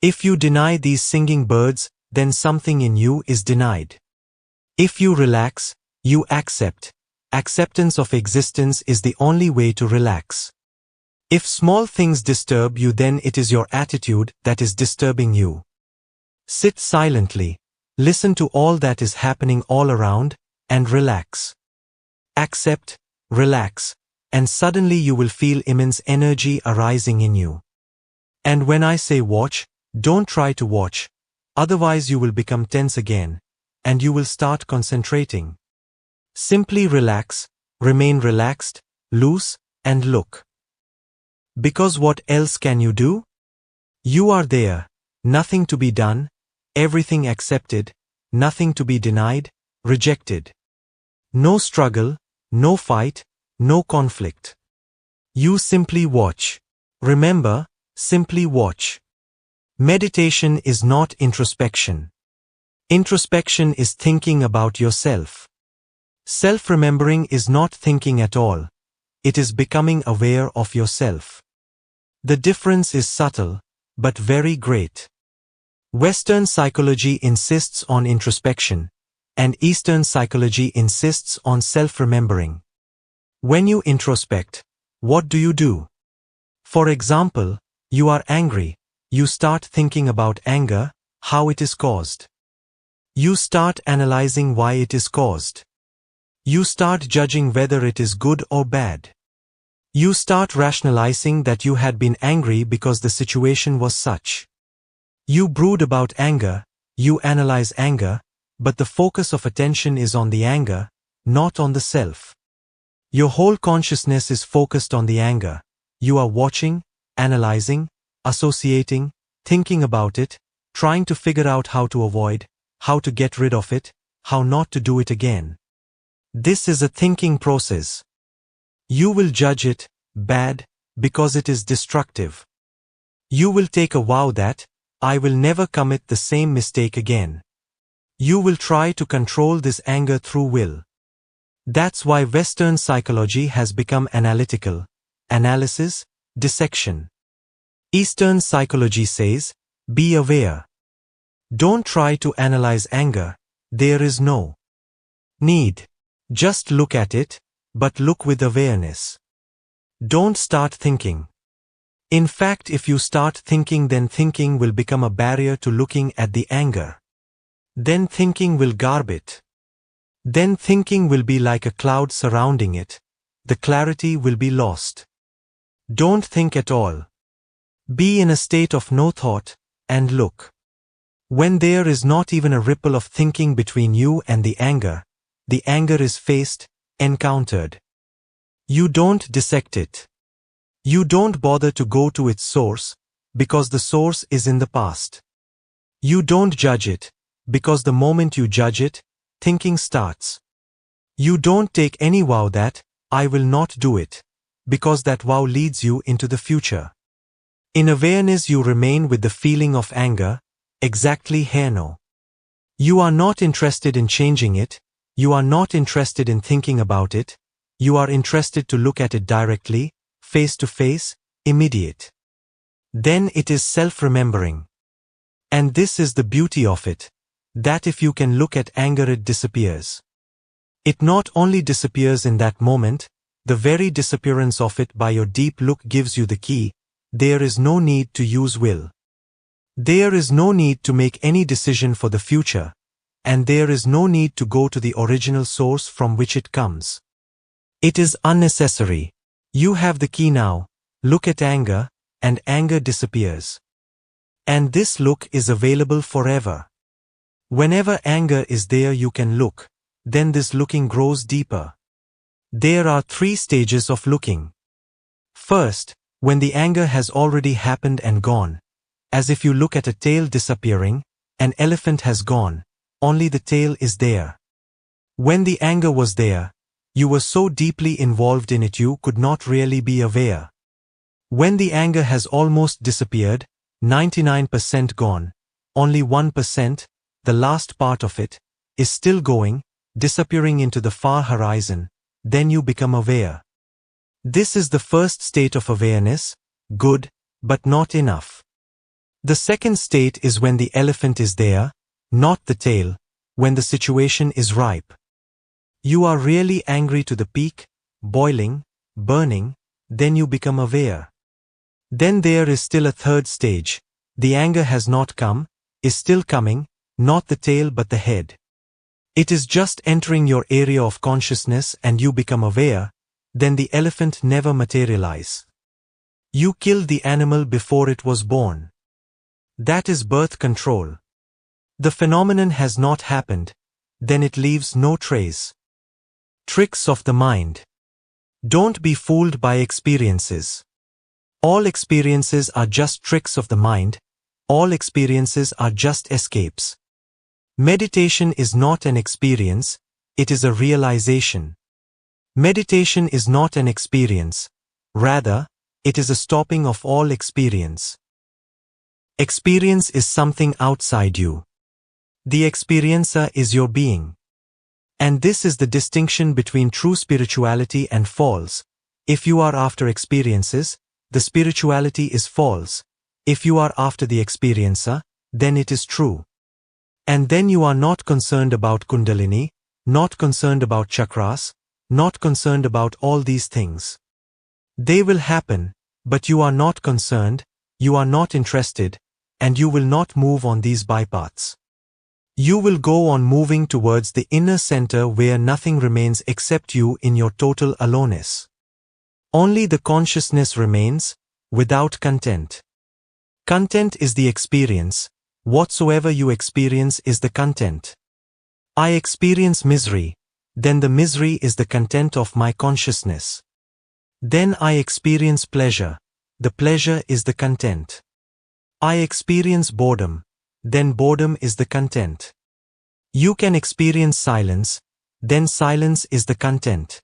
If you deny these singing birds, then something in you is denied. If you relax, you accept. Acceptance of existence is the only way to relax. If small things disturb you, then it is your attitude that is disturbing you. Sit silently, listen to all that is happening all around, and relax. Accept, relax, and suddenly you will feel immense energy arising in you. And when I say watch, don't try to watch, otherwise you will become tense again, and you will start concentrating. Simply relax, remain relaxed, loose, and look. Because what else can you do? You are there, nothing to be done, everything accepted, nothing to be denied, rejected. No struggle, no fight, no conflict. You simply watch. Remember, simply watch. Meditation is not introspection. Introspection is thinking about yourself. Self-remembering is not thinking at all. It is becoming aware of yourself. The difference is subtle, but very great. Western psychology insists on introspection, and Eastern psychology insists on self-remembering. When you introspect, what do? For example, you are angry, you start thinking about anger, how it is caused. You start analyzing why it is caused. You start judging whether it is good or bad. You start rationalizing that you had been angry because the situation was such. You brood about anger, you analyze anger, but the focus of attention is on the anger, not on the self. Your whole consciousness is focused on the anger. You are watching, analyzing, associating, thinking about it, trying to figure out how to avoid, how to get rid of it, how not to do it again. This is a thinking process. You will judge it bad because it is destructive. You will take a vow that, I will never commit the same mistake again. You will try to control this anger through will. That's why Western psychology has become analytical, analysis, dissection. Eastern psychology says, be aware. Don't try to analyze anger, there is no need. Just look at it, but look with awareness. Don't start thinking. In fact, if you start thinking, then thinking will become a barrier to looking at the anger. Then thinking will garb it. Then thinking will be like a cloud surrounding it. The clarity will be lost. Don't think at all. Be in a state of no thought, and look. When there is not even a ripple of thinking between you and the anger is faced, encountered. You don't dissect it. You don't bother to go to its source, because the source is in the past. You don't judge it, because the moment you judge it, thinking starts. You don't take any vow that, I will not do it, because that vow leads you into the future. In awareness you remain with the feeling of anger, exactly here now. You are not interested in changing it, you are not interested in thinking about it, you are interested to look at it directly, face to face, immediate. Then it is self-remembering. And this is the beauty of it, that if you can look at anger it disappears. It not only disappears in that moment, the very disappearance of it by your deep look gives you the key. There is no need to use will. There is no need to make any decision for the future, and there is no need to go to the original source from which it comes. It is unnecessary. You have the key now. Look at anger, and anger disappears. And this look is available forever. Whenever anger is there you can look, then this looking grows deeper. There are 3 stages of looking. First, when the anger has already happened and gone, as if you look at a tail disappearing, an elephant has gone, only the tail is there. When the anger was there, you were so deeply involved in it you could not really be aware. When the anger has almost disappeared, 99% gone, only 1%, the last part of it, is still going, disappearing into the far horizon, then you become aware. This is the first state of awareness, good, but not enough. The second state is when the elephant is there, not the tail, when the situation is ripe. You are really angry to the peak, boiling, burning, then you become aware. Then there is still a third stage. The anger has not come, is still coming, not the tail but the head. It is just entering your area of consciousness and you become aware, then the elephant never materializes. You killed the animal before it was born. That is birth control. The phenomenon has not happened, then it leaves no trace. Tricks of the mind. Don't be fooled by experiences. All experiences are just tricks of the mind. All experiences are just escapes. Meditation is not an experience, it is a realization. Meditation is not an experience, rather, it is a stopping of all experience. Experience is something outside you. The experiencer is your being. And this is the distinction between true spirituality and false. If you are after experiences, the spirituality is false. If you are after the experiencer, then it is true. And then you are not concerned about Kundalini, not concerned about chakras, not concerned about all these things. They will happen, but you are not concerned, you are not interested, and you will not move on these bypaths. You will go on moving towards the inner center where nothing remains except you in your total aloneness. Only the consciousness remains, without content. Content is the experience. Whatsoever you experience is the content. I experience misery, then the misery is the content of my consciousness. Then I experience pleasure, the pleasure is the content. I experience boredom, then boredom is the content. You can experience silence, then silence is the content.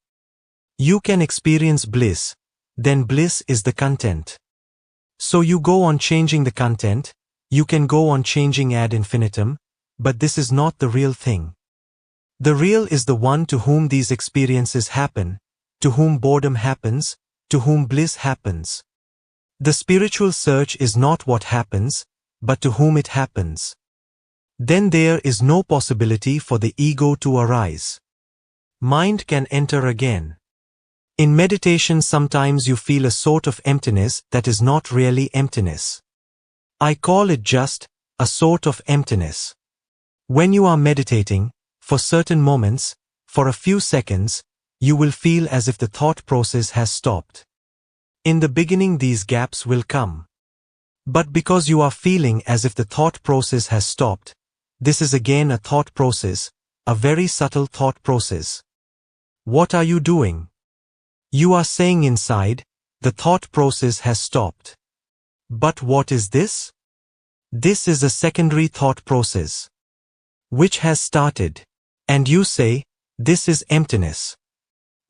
You can experience bliss, then bliss is the content. So you go on changing the content, you can go on changing ad infinitum, but this is not the real thing. The real is the one to whom these experiences happen, to whom boredom happens, to whom bliss happens. The spiritual search is not what happens, but to whom it happens. Then there is no possibility for the ego to arise. Mind can enter again. In meditation sometimes you feel a sort of emptiness that is not really emptiness. I call it just a sort of emptiness. When you are meditating, for certain moments, for a few seconds, you will feel as if the thought process has stopped. In the beginning these gaps will come. But because you are feeling as if the thought process has stopped, this is again a thought process, a very subtle thought process. What are you doing? You are saying inside, the thought process has stopped. But what is this? This is a secondary thought process, which has started. And you say, this is emptiness.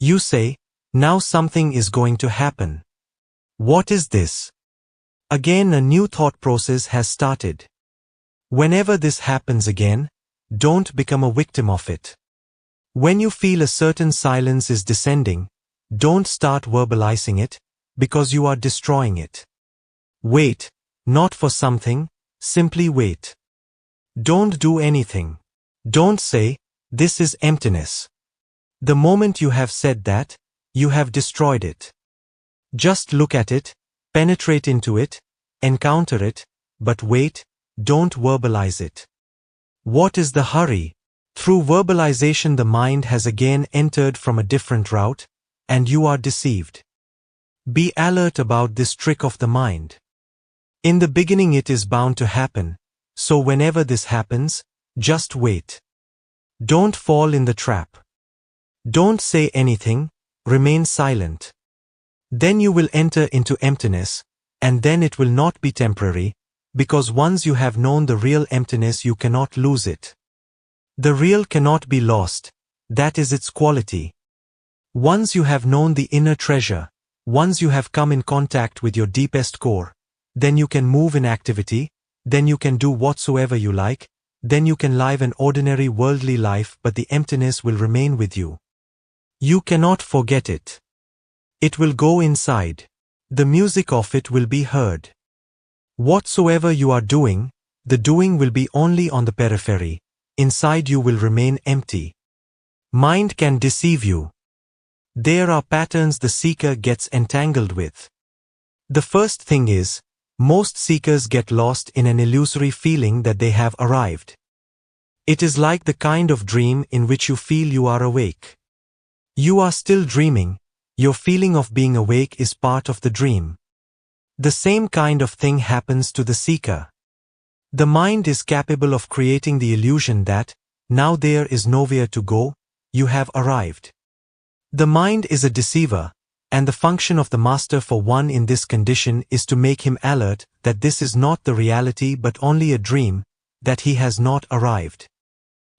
You say, now something is going to happen. What is this? Again a new thought process has started. Whenever this happens again, don't become a victim of it. When you feel a certain silence is descending, don't start verbalizing it, because you are destroying it. Wait, not for something, simply wait. Don't do anything. Don't say, this is emptiness. The moment you have said that, you have destroyed it. Just look at it, penetrate into it, encounter it, but wait, don't verbalize it. What is the hurry? Through verbalization the mind has again entered from a different route, and you are deceived. Be alert about this trick of the mind. In the beginning it is bound to happen, so whenever this happens, just wait. Don't fall in the trap. Don't say anything, remain silent. Then you will enter into emptiness, and then it will not be temporary, because once you have known the real emptiness you cannot lose it. The real cannot be lost, that is its quality. Once you have known the inner treasure, once you have come in contact with your deepest core, then you can move in activity, then you can do whatsoever you like, then you can live an ordinary worldly life, but the emptiness will remain with you. You cannot forget it. It will go inside. The music of it will be heard. Whatsoever you are doing, the doing will be only on the periphery. Inside you will remain empty. Mind can deceive you. There are patterns the seeker gets entangled with. The first thing is, most seekers get lost in an illusory feeling that they have arrived. It is like the kind of dream in which you feel you are awake. You are still dreaming, your feeling of being awake is part of the dream. The same kind of thing happens to the seeker. The mind is capable of creating the illusion that, now there is nowhere to go, you have arrived. The mind is a deceiver, and the function of the master for one in this condition is to make him alert that this is not the reality but only a dream, that he has not arrived.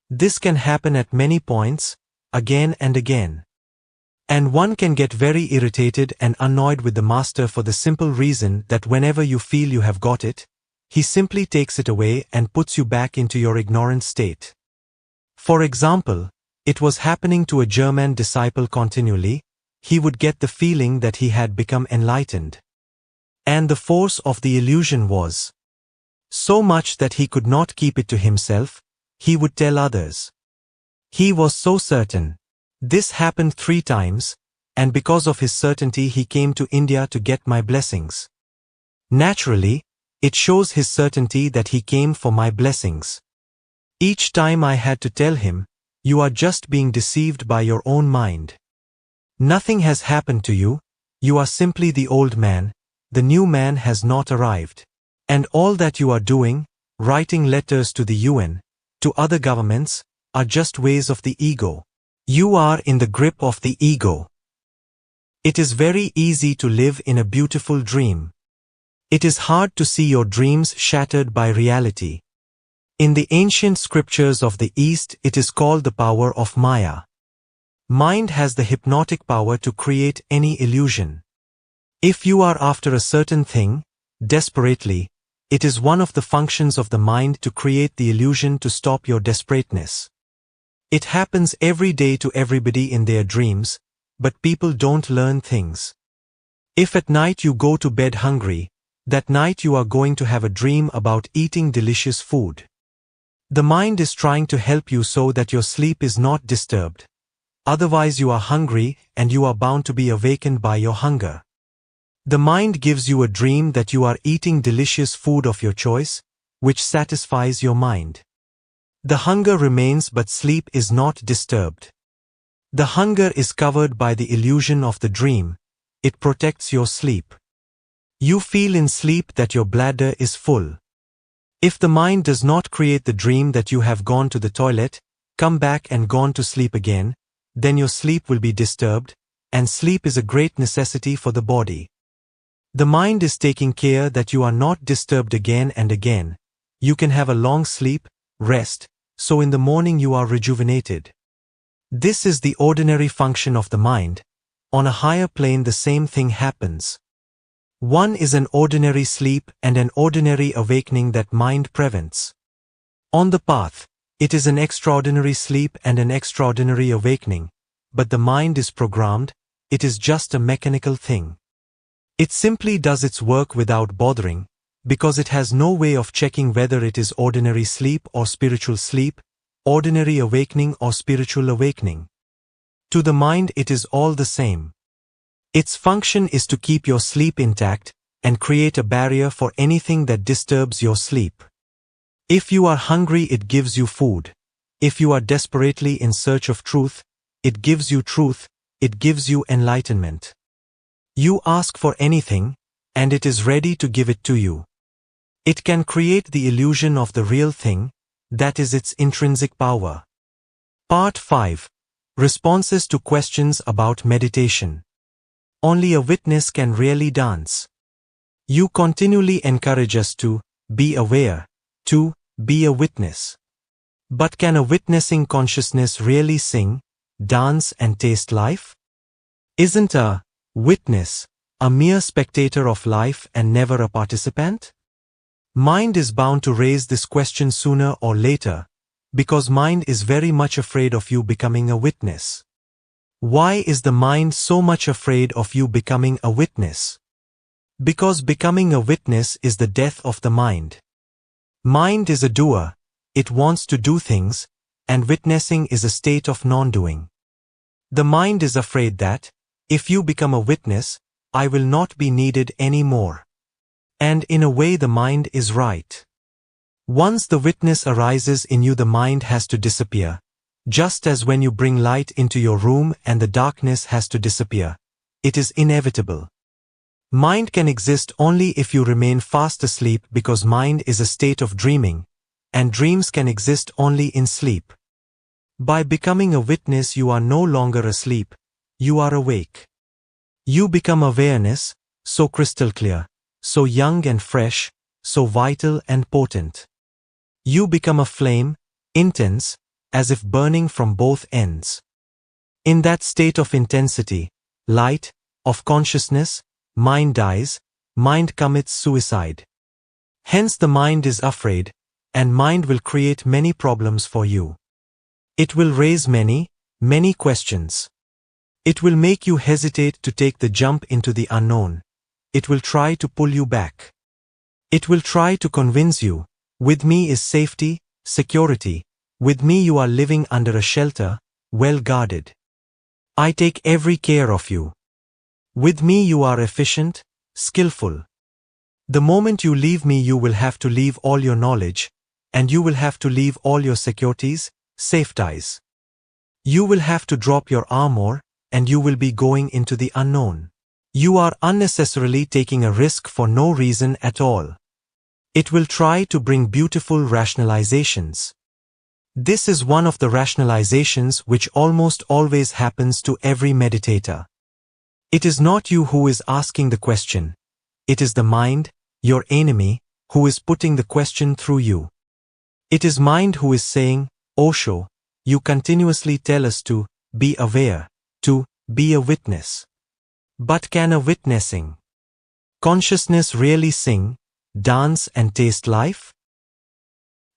This can happen at many points, again and again. And one can get very irritated and annoyed with the master for the simple reason that whenever you feel you have got it, he simply takes it away and puts you back into your ignorant state. For example, it was happening to a German disciple continually. He would get the feeling that he had become enlightened. And the force of the illusion was so much that he could not keep it to himself, he would tell others. He was so certain. This happened 3 times, and because of his certainty he came to India to get my blessings. Naturally, it shows his certainty that he came for my blessings. Each time I had to tell him, you are just being deceived by your own mind. Nothing has happened to you, you are simply the old man, the new man has not arrived. And all that you are doing, writing letters to the UN, to other governments, are just ways of the ego. You are in the grip of the ego. It is very easy to live in a beautiful dream. It is hard to see your dreams shattered by reality. In the ancient scriptures of the East it is called the power of Maya. Mind has the hypnotic power to create any illusion. If you are after a certain thing, desperately, it is one of the functions of the mind to create the illusion to stop your desperateness. It happens every day to everybody in their dreams, but people don't learn things. If at night you go to bed hungry, that night you are going to have a dream about eating delicious food. The mind is trying to help you so that your sleep is not disturbed. Otherwise you are hungry and you are bound to be awakened by your hunger. The mind gives you a dream that you are eating delicious food of your choice, which satisfies your mind. The hunger remains but sleep is not disturbed. The hunger is covered by the illusion of the dream. It protects your sleep. You feel in sleep that your bladder is full. If the mind does not create the dream that you have gone to the toilet, come back and gone to sleep again, then your sleep will be disturbed, and sleep is a great necessity for the body. The mind is taking care that you are not disturbed again and again. You can have a long sleep, rest, so in the morning you are rejuvenated. This is the ordinary function of the mind. On a higher plane the same thing happens. One is an ordinary sleep and an ordinary awakening that mind prevents. On the path, it is an extraordinary sleep and an extraordinary awakening, but the mind is programmed, it is just a mechanical thing. It simply does its work without bothering, because it has no way of checking whether it is ordinary sleep or spiritual sleep, ordinary awakening or spiritual awakening. To the mind it is all the same. Its function is to keep your sleep intact and create a barrier for anything that disturbs your sleep. If you are hungry, it gives you food. If you are desperately in search of truth, it gives you truth, it gives you enlightenment. You ask for anything, and it is ready to give it to you. It can create the illusion of the real thing, that is its intrinsic power. Part 5. Responses to questions about meditation. Only a witness can really dance. You continually encourage us to be aware, to be a witness. But can a witnessing consciousness really sing, dance and taste life? Isn't a witness a mere spectator of life and never a participant? Mind is bound to raise this question sooner or later, because mind is very much afraid of you becoming a witness. Why is the mind so much afraid of you becoming a witness? Because becoming a witness is the death of the mind. Mind is a doer, it wants to do things, and witnessing is a state of non-doing. The mind is afraid that, if you become a witness, I will not be needed anymore. And in a way the mind is right. Once the witness arises in you, the mind has to disappear. Just as when you bring light into your room and the darkness has to disappear. It is inevitable. Mind can exist only if you remain fast asleep, because mind is a state of dreaming, and dreams can exist only in sleep. By becoming a witness you are no longer asleep, you are awake. You become awareness, so crystal clear, so young and fresh, so vital and potent. You become a flame, intense, as if burning from both ends. In that state of intensity, light, of consciousness, mind dies, mind commits suicide. Hence the mind is afraid, and mind will create many problems for you. It will raise many, many questions. It will make you hesitate to take the jump into the unknown. It will try to pull you back. It will try to convince you, with me is safety, security, with me you are living under a shelter, well guarded. I take every care of you. With me you are efficient, skillful. The moment you leave me you will have to leave all your knowledge, and you will have to leave all your securities, safeties. You will have to drop your armor, and you will be going into the unknown. You are unnecessarily taking a risk for no reason at all. It will try to bring beautiful rationalizations. This is one of the rationalizations which almost always happens to every meditator. It is not you who is asking the question. It is the mind, your enemy, who is putting the question through you. It is mind who is saying, Osho, you continuously tell us to be aware, to be a witness. But can a witnessing consciousness really sing, dance and taste life?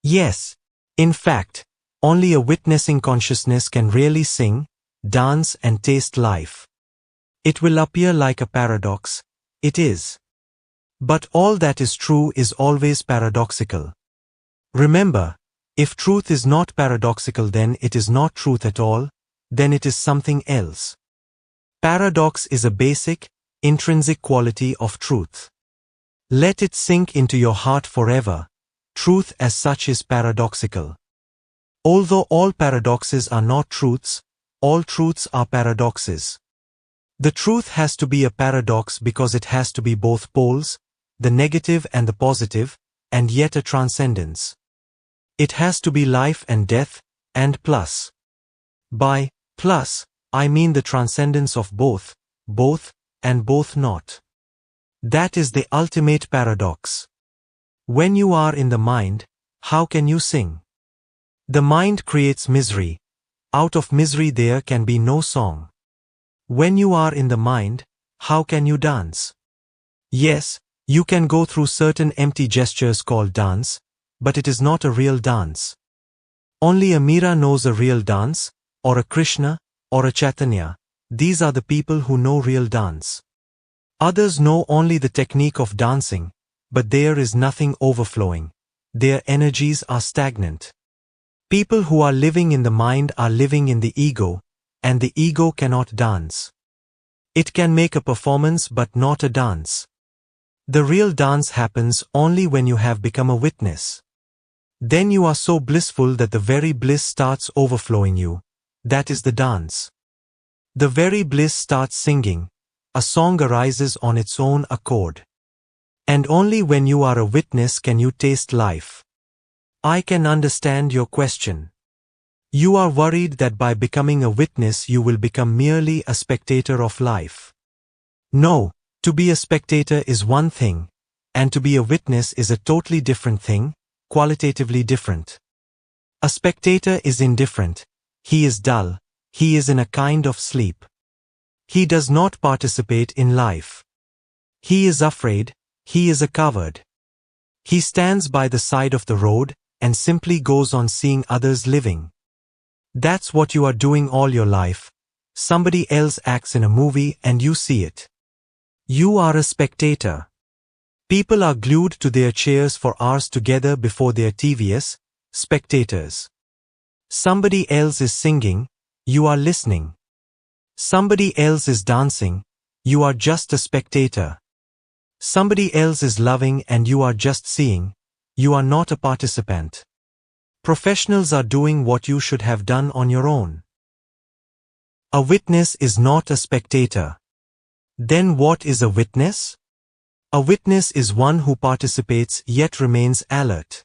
Yes. In fact, only a witnessing consciousness can really sing, dance and taste life. It will appear like a paradox. It is. But all that is true is always paradoxical. Remember, if truth is not paradoxical, then it is not truth at all, then it is something else. Paradox is a basic, intrinsic quality of truth. Let it sink into your heart forever. Truth as such is paradoxical. Although all paradoxes are not truths, all truths are paradoxes. The truth has to be a paradox because it has to be both poles, the negative and the positive, and yet a transcendence. It has to be life and death, and plus. By plus, I mean the transcendence of both, and both not. That is the ultimate paradox. When you are in the mind, how can you sing? The mind creates misery. Out of misery there can be no song. When you are in the mind, how can you dance? Yes, you can go through certain empty gestures called dance, but it is not a real dance. Only a Meera knows a real dance, or a Krishna, or a Chaitanya. These are the people who know real dance. Others know only the technique of dancing, but there is nothing overflowing. Their energies are stagnant. People who are living in the mind are living in the ego, and the ego cannot dance. It can make a performance but not a dance. The real dance happens only when you have become a witness. Then you are so blissful that the very bliss starts overflowing you. That is the dance. The very bliss starts singing. A song arises on its own accord. And only when you are a witness can you taste life. I can understand your question. You are worried that by becoming a witness you will become merely a spectator of life. No, to be a spectator is one thing, and to be a witness is a totally different thing, qualitatively different. A spectator is indifferent, he is dull, he is in a kind of sleep. He does not participate in life. He is afraid, he is a coward. He stands by the side of the road and simply goes on seeing others living. That's what you are doing all your life. Somebody else acts in a movie and you see it. You are a spectator. People are glued to their chairs for hours together before their TVs, spectators. Somebody else is singing, you are listening. Somebody else is dancing, you are just a spectator. Somebody else is loving and you are just seeing, you are not a participant. Professionals are doing what you should have done on your own. A witness is not a spectator. Then what is a witness? A witness is one who participates yet remains alert.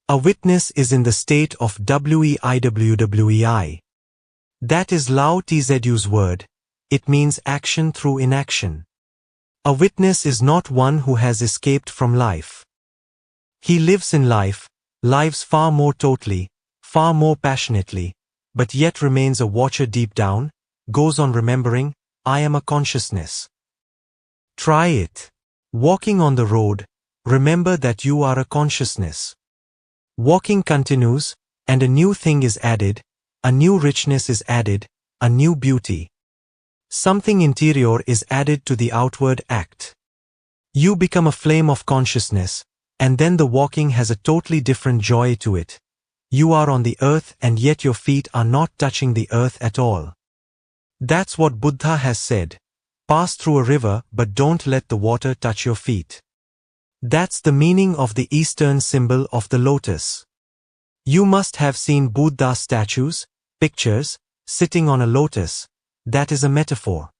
A witness is in the state of WEIWWEI. That is Lao Tzu's word. It means action through inaction. A witness is not one who has escaped from life. He lives in life, lives far more totally, far more passionately, but yet remains a watcher deep down, goes on remembering, I am a consciousness. Try it. Walking on the road, remember that you are a consciousness. Walking continues, and a new thing is added, a new richness is added, a new beauty. Something interior is added to the outward act. You become a flame of consciousness, and then the walking has a totally different joy to it. You are on the earth and yet your feet are not touching the earth at all. That's what Buddha has said. Pass through a river but don't let the water touch your feet. That's the meaning of the Eastern symbol of the lotus. You must have seen Buddha statues, pictures, sitting on a lotus. That is a metaphor.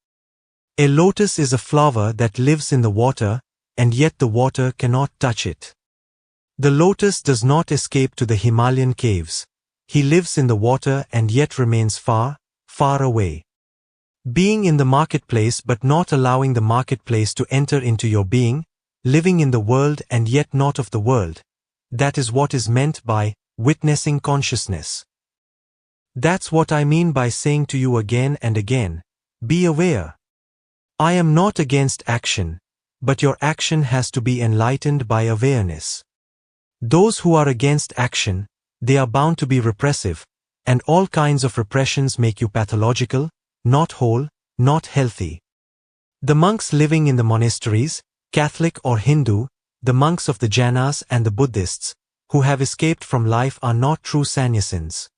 A lotus is a flower that lives in the water, and yet the water cannot touch it. The lotus does not escape to the Himalayan caves. He lives in the water and yet remains far, far away. Being in the marketplace but not allowing the marketplace to enter into your being, living in the world and yet not of the world. That is what is meant by witnessing consciousness. That's what I mean by saying to you again and again, be aware. I am not against action, but your action has to be enlightened by awareness. Those who are against action, they are bound to be repressive, and all kinds of repressions make you pathological, not whole, not healthy. The monks living in the monasteries, Catholic or Hindu, the monks of the Jainas and the Buddhists, who have escaped from life are not true sannyasins.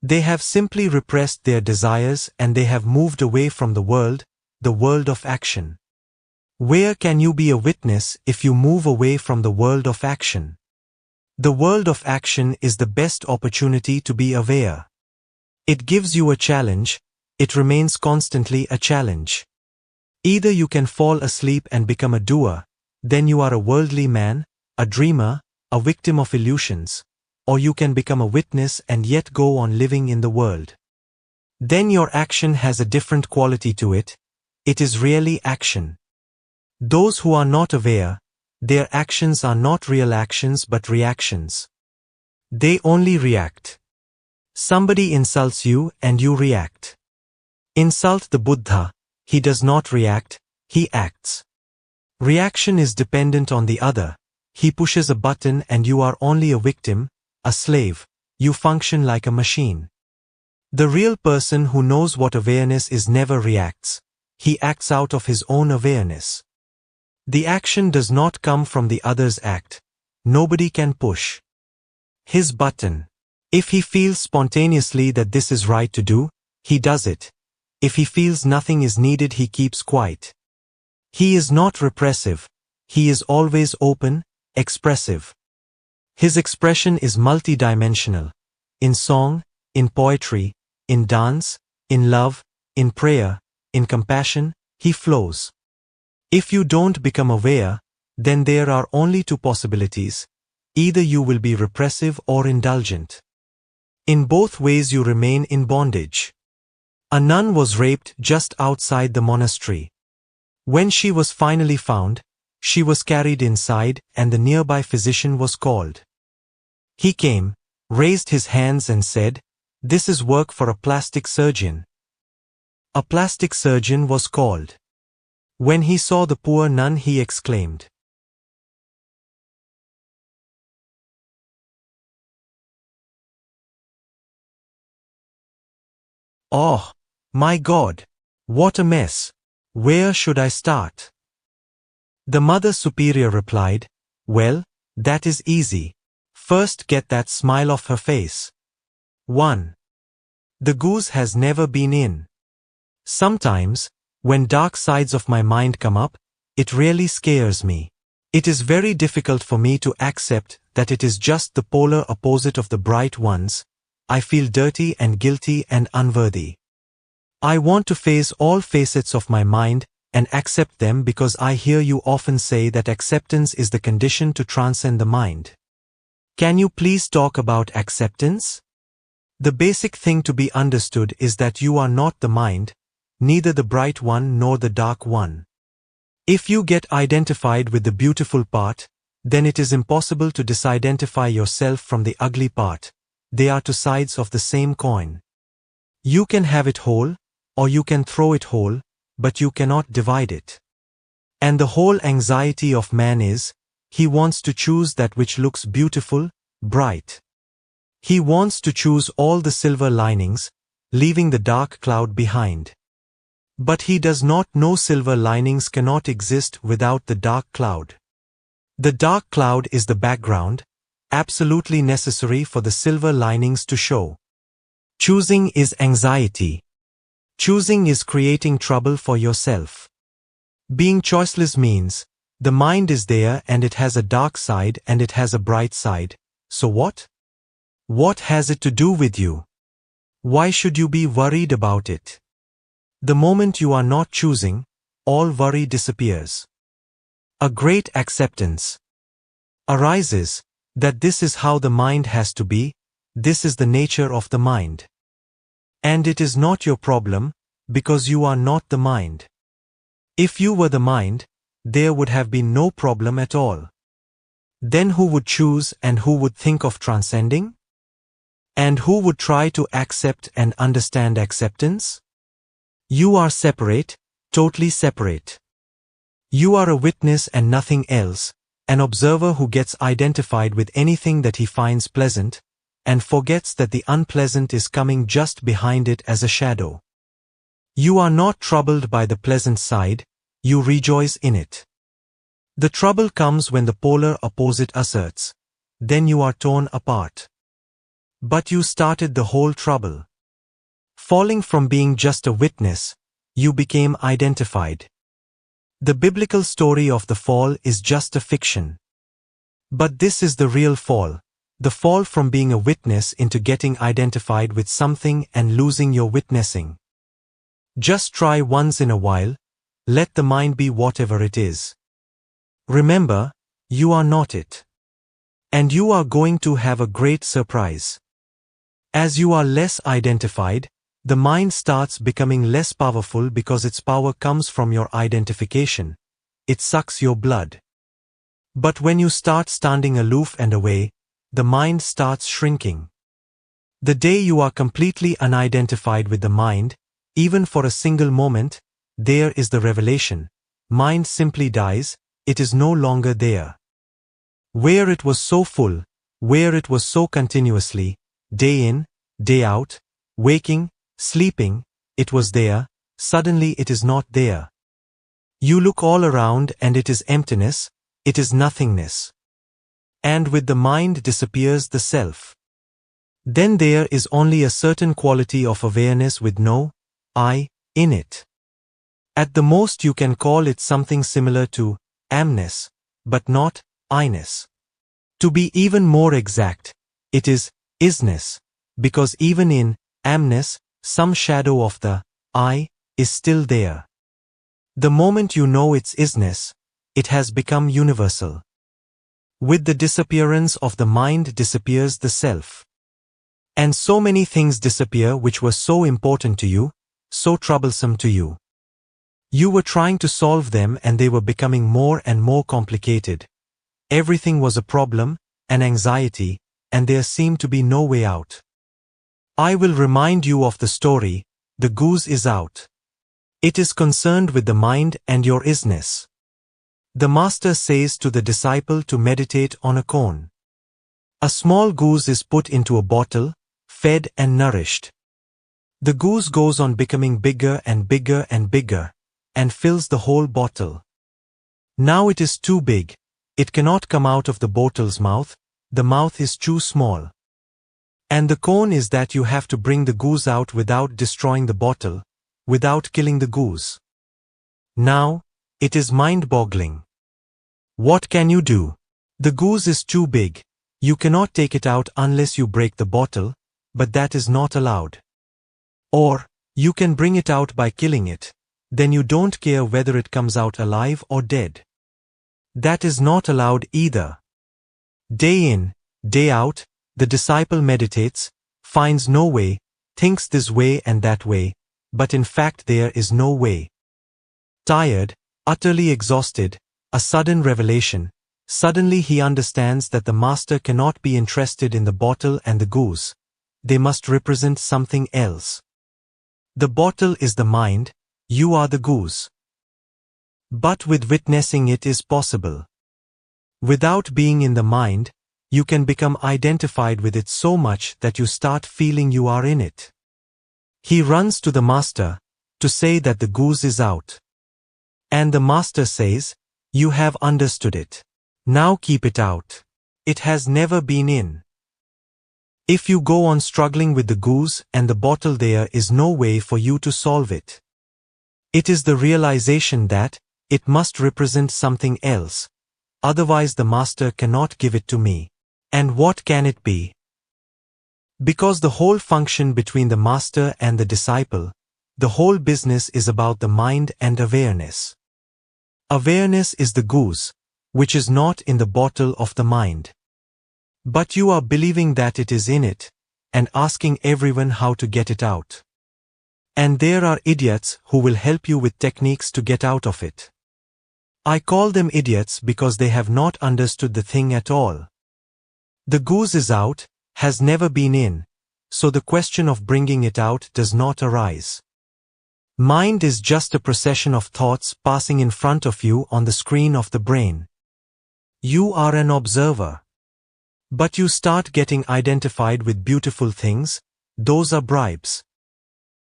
They have simply repressed their desires and they have moved away from the world of action. Where can you be a witness if you move away from the world of action? The world of action is the best opportunity to be aware. It gives you a challenge, it remains constantly a challenge. Either you can fall asleep and become a doer, then you are a worldly man, a dreamer, a victim of illusions, or you can become a witness and yet go on living in the world. Then your action has a different quality to it, it is really action. Those who are not aware, their actions are not real actions but reactions. They only react. Somebody insults you and you react. Insult the Buddha, he does not react, he acts. Reaction is dependent on the other, he pushes a button and you are only a victim, a slave, you function like a machine. The real person who knows what awareness is never reacts, he acts out of his own awareness. The action does not come from the other's act, nobody can push his button. If he feels spontaneously that this is right to do, he does it. If he feels nothing is needed, he keeps quiet. He is not repressive, he is always open, expressive. His expression is multidimensional. In song, in poetry, in dance, in love, in prayer, in compassion, he flows. If you don't become aware, then there are only two possibilities. Either you will be repressive or indulgent. In both ways you remain in bondage. A nun was raped just outside the monastery. When she was finally found, she was carried inside and the nearby physician was called. He came, raised his hands and said, "This is work for a plastic surgeon." A plastic surgeon was called. When he saw the poor nun, he exclaimed, "Oh, my God! What a mess! Where should I start?" The Mother Superior replied, "Well, that is easy. First get that smile off her face." 1. The goose has never been in. Sometimes, when dark sides of my mind come up, it really scares me. It is very difficult for me to accept that it is just the polar opposite of the bright ones. I feel dirty and guilty and unworthy. I want to face all facets of my mind and accept them because I hear you often say that acceptance is the condition to transcend the mind. Can you please talk about acceptance? The basic thing to be understood is that you are not the mind, neither the bright one nor the dark one. If you get identified with the beautiful part, then it is impossible to disidentify yourself from the ugly part. They are two sides of the same coin. You can have it whole, or you can throw it whole, but you cannot divide it. And the whole anxiety of man is, he wants to choose that which looks beautiful, bright. He wants to choose all the silver linings, leaving the dark cloud behind. But he does not know silver linings cannot exist without the dark cloud. The dark cloud is the background, absolutely necessary for the silver linings to show. Choosing is anxiety. Choosing is creating trouble for yourself. Being choiceless means, the mind is there and it has a dark side and it has a bright side. So what? What has it to do with you? Why should you be worried about it? The moment you are not choosing, all worry disappears. A great acceptance arises that this is how the mind has to be, this is the nature of the mind. And it is not your problem, because you are not the mind. If you were the mind, there would have been no problem at all. Then who would choose and who would think of transcending? And who would try to accept and understand acceptance? You are separate, totally separate. You are a witness and nothing else, an observer who gets identified with anything that he finds pleasant, and forgets that the unpleasant is coming just behind it as a shadow. You are not troubled by the pleasant side, you rejoice in it. The trouble comes when the polar opposite asserts. Then you are torn apart. But you started the whole trouble. Falling from being just a witness, you became identified. The biblical story of the fall is just a fiction. But this is the real fall, the fall from being a witness into getting identified with something and losing your witnessing. Just try once in a while, let the mind be whatever it is. Remember, you are not it. And you are going to have a great surprise. As you are less identified, the mind starts becoming less powerful because its power comes from your identification. It sucks your blood. But when you start standing aloof and away, the mind starts shrinking. The day you are completely unidentified with the mind, even for a single moment, there is the revelation. Mind simply dies, it is no longer there. Where it was so full, where it was so continuously, day in, day out, waking, sleeping, it was there, suddenly it is not there. You look all around and it is emptiness, it is nothingness. And with the mind disappears the self. Then there is only a certain quality of awareness with no I in it. At the most you can call it something similar to amness, but not I-ness. To be even more exact, it is isness, because even in amness, some shadow of the I is still there. The moment you know its isness, it has become universal. With the disappearance of the mind disappears the self. And so many things disappear which were so important to you, so troublesome to you. You were trying to solve them and they were becoming more and more complicated. Everything was a problem, an anxiety, and there seemed to be no way out. I will remind you of the story, the goose is out. It is concerned with the mind and your isness. The master says to the disciple to meditate on a cone. A small goose is put into a bottle, fed and nourished. The goose goes on becoming bigger and bigger and bigger, and fills the whole bottle. Now it is too big, it cannot come out of the bottle's mouth, the mouth is too small. And the cone is that you have to bring the goose out without destroying the bottle, without killing the goose. Now, it is mind-boggling. What can you do? The goose is too big, you cannot take it out unless you break the bottle, but that is not allowed. Or, you can bring it out by killing it, then you don't care whether it comes out alive or dead. That is not allowed either. Day in, day out, the disciple meditates, finds no way, thinks this way and that way, but in fact there is no way. Tired, utterly exhausted, a sudden revelation, suddenly he understands that the master cannot be interested in the bottle and the goose, they must represent something else. The bottle is the mind, you are the goose. But with witnessing it is possible. Without being in the mind, you can become identified with it so much that you start feeling you are in it. He runs to the master, to say that the goose is out. And the master says, you have understood it. Now keep it out. It has never been in. If you go on struggling with the goose and the bottle, there is no way for you to solve it. It is the realization that it must represent something else, otherwise the master cannot give it to me. And what can it be? Because the whole function between the master and the disciple, the whole business is about the mind and awareness. Awareness is the goose, which is not in the bottle of the mind. But you are believing that it is in it, and asking everyone how to get it out. And there are idiots who will help you with techniques to get out of it. I call them idiots because they have not understood the thing at all. The goose is out, has never been in, so the question of bringing it out does not arise. Mind is just a procession of thoughts passing in front of you on the screen of the brain. You are an observer. But you start getting identified with beautiful things, those are bribes.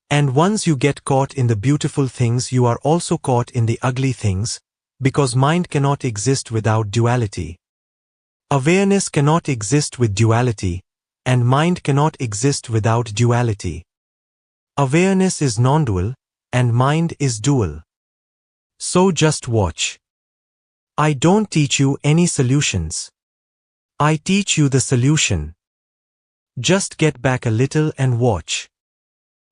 And once you get caught in the beautiful things, you are also caught in the ugly things, because mind cannot exist without duality. Awareness cannot exist with duality, and mind cannot exist without duality. Awareness is non-dual, and mind is dual. So just watch. I don't teach you any solutions. I teach you the solution. Just get back a little and watch.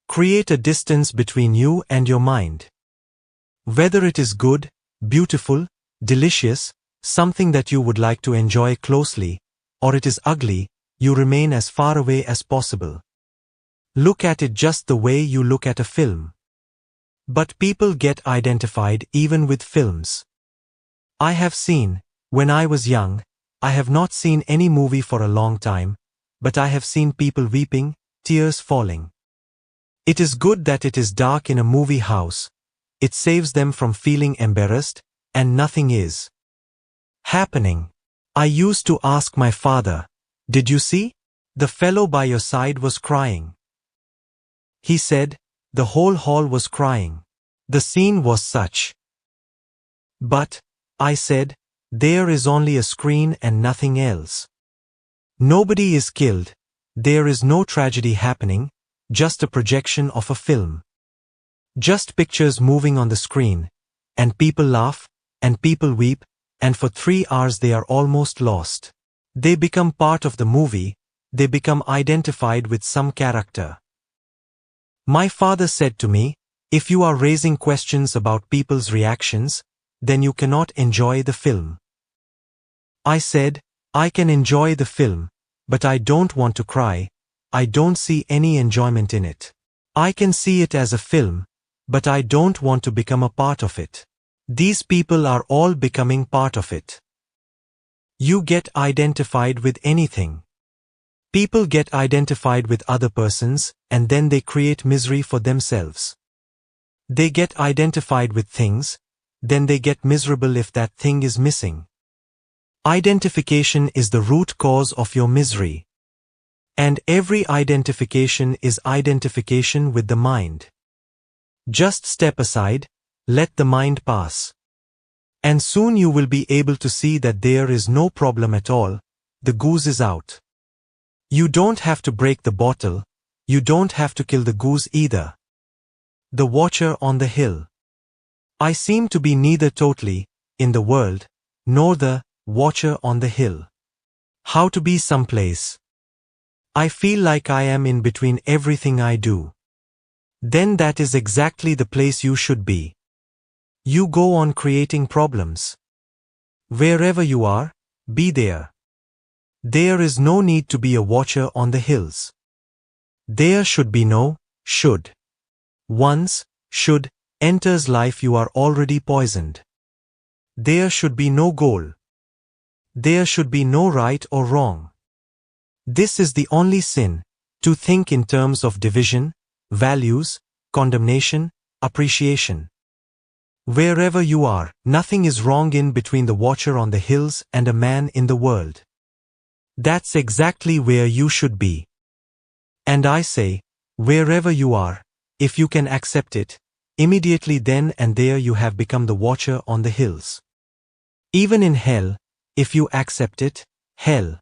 Create a distance between you and your mind. Whether it is good, beautiful, delicious, something that you would like to enjoy closely, or it is ugly, you remain as far away as possible. Look at it just the way you look at a film. But people get identified even with films. I have seen, when I was young, I have not seen any movie for a long time, but I have seen people weeping, tears falling. It is good that it is dark in a movie house. It saves them from feeling embarrassed, and nothing is happening. I used to ask my father, "Did you see? The fellow by your side was crying." He said, "The whole hall was crying. The scene was such." But, I said, "There is only a screen and nothing else. Nobody is killed, There is no tragedy happening, just a projection of a film. Just pictures moving on the screen, and people laugh, and people weep, and for 3 hours they are almost lost. They become part of the movie, they become identified with some character. My father said to me, if you are raising questions about people's reactions, then you cannot enjoy the film. I said, I can enjoy the film, but I don't want to cry, I don't see any enjoyment in it. I can see it as a film, but I don't want to become a part of it. These people are all becoming part of it. You get identified with anything. People get identified with other persons, and then they create misery for themselves. They get identified with things, then they get miserable if that thing is missing. Identification is the root cause of your misery. And every identification is identification with the mind. Just step aside, let the mind pass. And soon you will be able to see that there is no problem at all, the goose is out. You don't have to break the bottle, you don't have to kill the goose either. The watcher on the hill. I seem to be neither totally, in the world, nor the watcher on the hill. How to be someplace. I feel like I am in between everything I do. Then that is exactly the place you should be. You go on creating problems. Wherever you are, be there. There is no need to be a watcher on the hills. There should be no should. Once should enters life, you are already poisoned. There should be no goal. There should be no right or wrong. This is the only sin, to think in terms of division, values, condemnation, appreciation. Wherever you are, nothing is wrong in between the watcher on the hills and a man in the world. That's exactly where you should be. And I say, wherever you are, if you can accept it, immediately then and there you have become the watcher on the hills. Even in hell, if you accept it, hell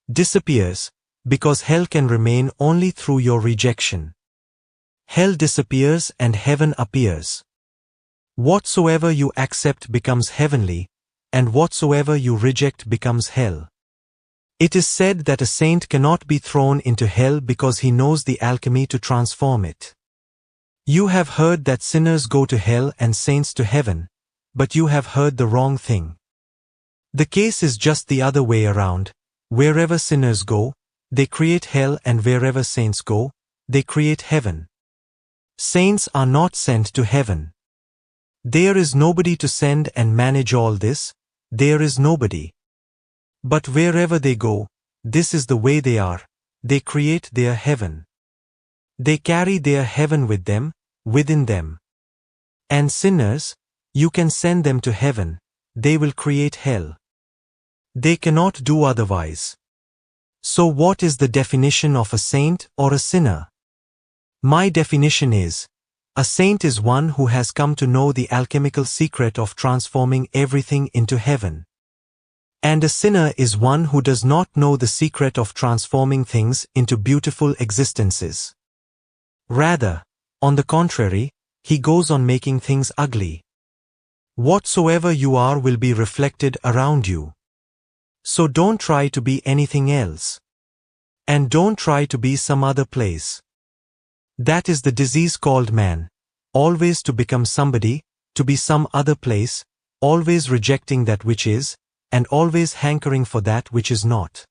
disappears, because hell can remain only through your rejection. Hell disappears and heaven appears. Whatsoever you accept becomes heavenly, and whatsoever you reject becomes hell. It is said that a saint cannot be thrown into hell because he knows the alchemy to transform it. You have heard that sinners go to hell and saints to heaven, but you have heard the wrong thing. The case is just the other way around. Wherever sinners go, they create hell, and wherever saints go, they create heaven. Saints are not sent to heaven. There is nobody to send and manage all this, there is nobody. But wherever they go, this is the way they are, they create their heaven. They carry their heaven with them, within them. And sinners, you can send them to heaven, they will create hell. They cannot do otherwise. So what is the definition of a saint or a sinner? My definition is, a saint is one who has come to know the alchemical secret of transforming everything into heaven. And a sinner is one who does not know the secret of transforming things into beautiful existences. Rather, on the contrary, he goes on making things ugly. Whatsoever you are will be reflected around you. So don't try to be anything else. And don't try to be some other place. That is the disease called man, always to become somebody, to be some other place, always rejecting that which is, and always hankering for that which is not.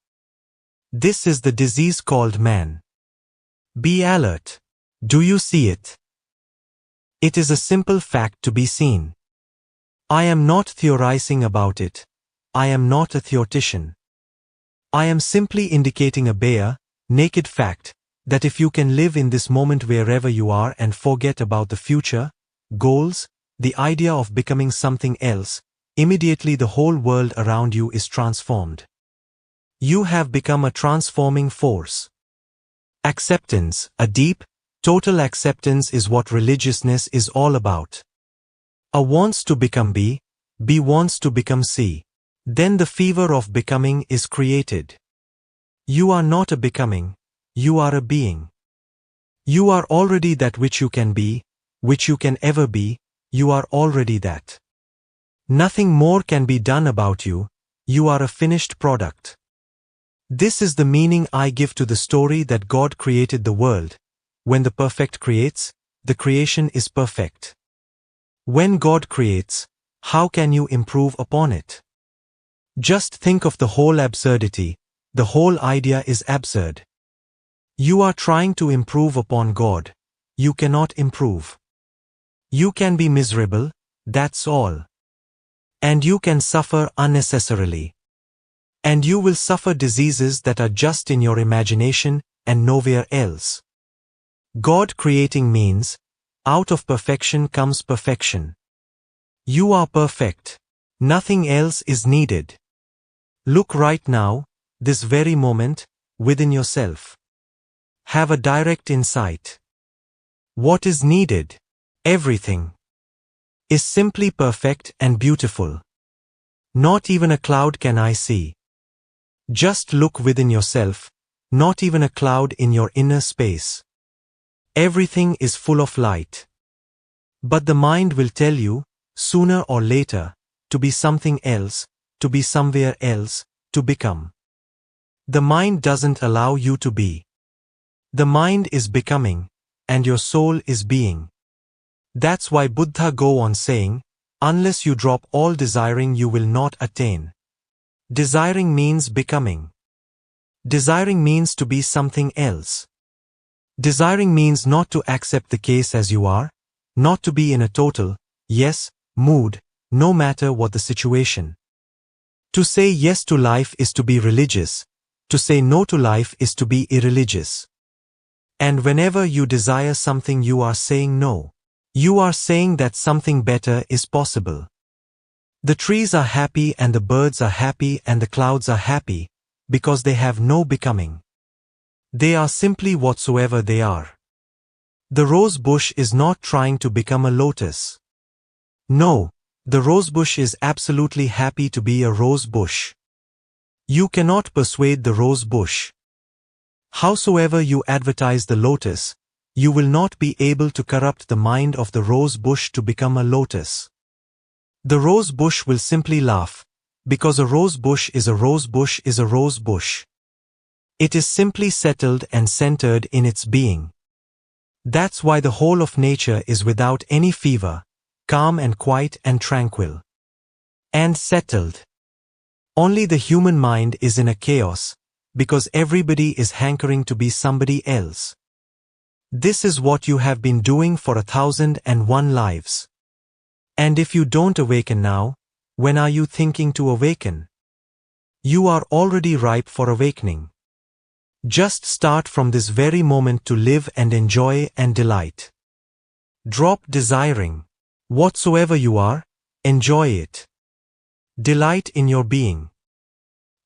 This is the disease called man. Be alert. Do you see it? It is a simple fact to be seen. I am not theorizing about it. I am not a theoretician. I am simply indicating a bare, naked fact, that if you can live in this moment wherever you are and forget about the future, goals, the idea of becoming something else, immediately the whole world around you is transformed. You have become a transforming force. Acceptance, a deep, total acceptance is what religiousness is all about. A wants to become B wants to become C. Then the fever of becoming is created. You are not a becoming, you are a being. You are already that which you can be, which you can ever be, you are already that. Nothing more can be done about you, you are a finished product. This is the meaning I give to the story that God created the world. When the perfect creates, the creation is perfect. When God creates, how can you improve upon it? Just think of the whole absurdity, the whole idea is absurd. You are trying to improve upon God, you cannot improve. You can be miserable, that's all. And you can suffer unnecessarily. And you will suffer diseases that are just in your imagination and nowhere else. God creating means, out of perfection comes perfection. You are perfect. Nothing else is needed. Look right now, this very moment, within yourself. Have a direct insight. What is needed? Everything is simply perfect and beautiful. Not even a cloud can I see. Just look within yourself, not even a cloud in your inner space. Everything is full of light. But the mind will tell you, sooner or later, to be something else, to be somewhere else, to become. The mind doesn't allow you to be. The mind is becoming, and your soul is being. That's why Buddha go on saying, unless you drop all desiring you will not attain. Desiring means becoming. Desiring means to be something else. Desiring means not to accept the case as you are, not to be in a total, yes, mood, no matter what the situation. To say yes to life is to be religious, to say no to life is to be irreligious. And whenever you desire something you are saying no. You are saying that something better is possible. The trees are happy and the birds are happy and the clouds are happy, because they have no becoming. They are simply whatsoever they are. The rose bush is not trying to become a lotus. No, the rose bush is absolutely happy to be a rose bush. You cannot persuade the rose bush. Howsoever you advertise the lotus, you will not be able to corrupt the mind of the rose bush to become a lotus. The rose bush will simply laugh, because a rose bush is a rose bush is a rose bush. It is simply settled and centered in its being. That's why the whole of nature is without any fever, calm and quiet and tranquil. And settled. Only the human mind is in a chaos, because everybody is hankering to be somebody else. This is what you have been doing for 1,001 lives. And if you don't awaken now, when are you thinking to awaken? You are already ripe for awakening. Just start from this very moment to live and enjoy and delight. Drop desiring. Whatsoever you are, enjoy it. Delight in your being.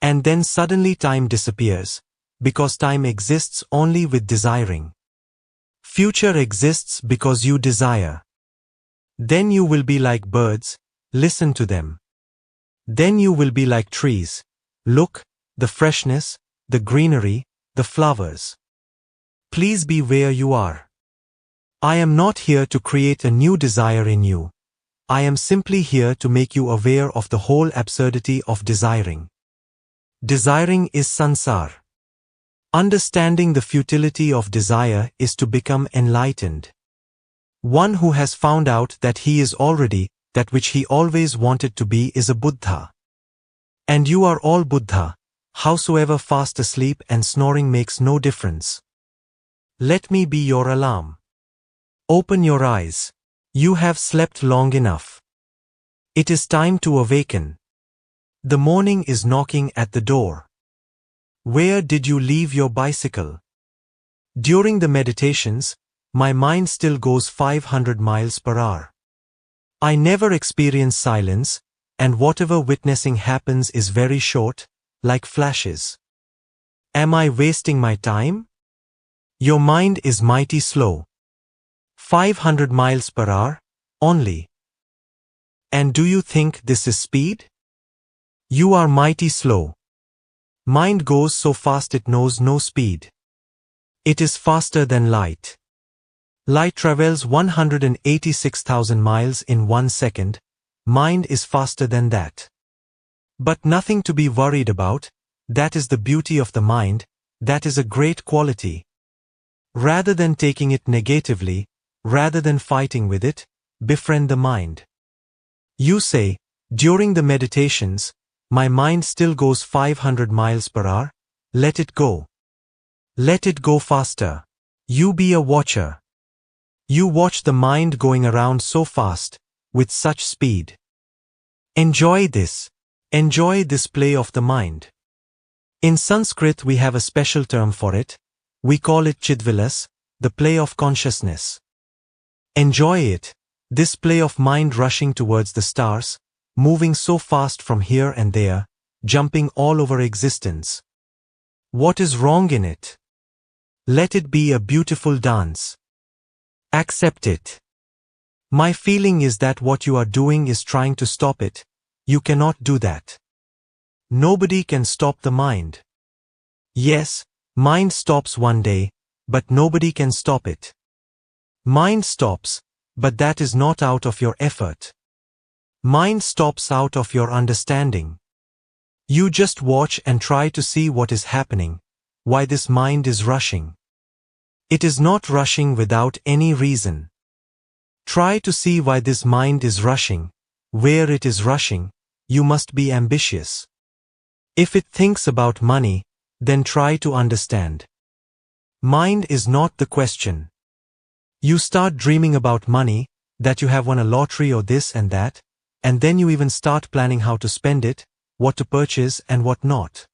And then suddenly time disappears, because time exists only with desiring. Future exists because you desire. Then you will be like birds, listen to them. Then you will be like trees, look, the freshness, the greenery, the flowers. Please be where you are. I am not here to create a new desire in you. I am simply here to make you aware of the whole absurdity of desiring. Desiring is sansar. Understanding the futility of desire is to become enlightened. One who has found out that he is already that which he always wanted to be is a Buddha. And you are all Buddha, howsoever fast asleep and snoring makes no difference. Let me be your alarm. Open your eyes. You have slept long enough. It is time to awaken. The morning is knocking at the door. Where did you leave your bicycle? During the meditations, my mind still goes 500 miles per hour. I never experience silence, and whatever witnessing happens is very short, like flashes. Am I wasting my time? Your mind is mighty slow. 500 miles per hour, only. And do you think this is speed? You are mighty slow. Mind goes so fast it knows no speed. It is faster than light. Light travels 186,000 miles in 1 second. Mind is faster than that. But nothing to be worried about. That is the beauty of the mind. That is a great quality. Rather than taking it negatively, rather than fighting with it, befriend the mind. You say, during the meditations, my mind still goes 500 miles per hour. Let it go. Let it go faster. You be a watcher. You watch the mind going around so fast, with such speed. Enjoy this. Enjoy this play of the mind. In Sanskrit we have a special term for it. We call it Chidvilas, the play of consciousness. Enjoy it, this play of mind rushing towards the stars, moving so fast from here and there, jumping all over existence. What is wrong in it? Let it be a beautiful dance. Accept it. My feeling is that what you are doing is trying to stop it. You cannot do that. Nobody can stop the mind. Yes, mind stops one day, but nobody can stop it. Mind stops, but that is not out of your effort. Mind stops out of your understanding. You just watch and try to see what is happening, why this mind is rushing. It is not rushing without any reason. Try to see why this mind is rushing, where it is rushing. You must be ambitious. If it thinks about money, then try to understand. Mind is not the question. You start dreaming about money, that you have won a lottery or this and that, and then you even start planning how to spend it, what to purchase and what not.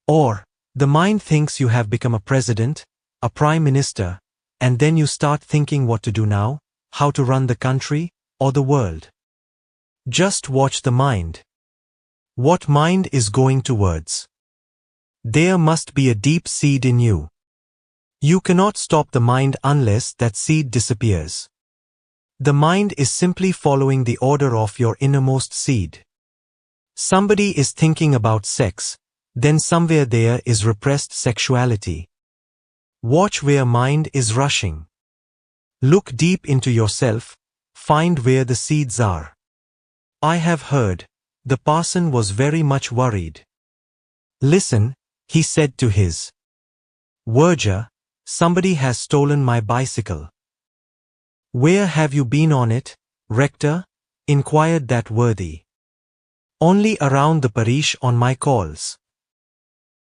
Or, the mind thinks you have become a president, a prime minister, and then you start thinking what to do now, how to run the country, or the world. Just watch the mind. What mind is going towards? There must be a deep seed in you. You cannot stop the mind unless that seed disappears. The mind is simply following the order of your innermost seed. Somebody is thinking about sex, then somewhere there is repressed sexuality. Watch where mind is rushing. Look deep into yourself, find where the seeds are. I have heard, the parson was very much worried. Listen, he said to his verger, somebody has stolen my bicycle. Where have you been on it, rector? Inquired that worthy. Only around the parish on my calls.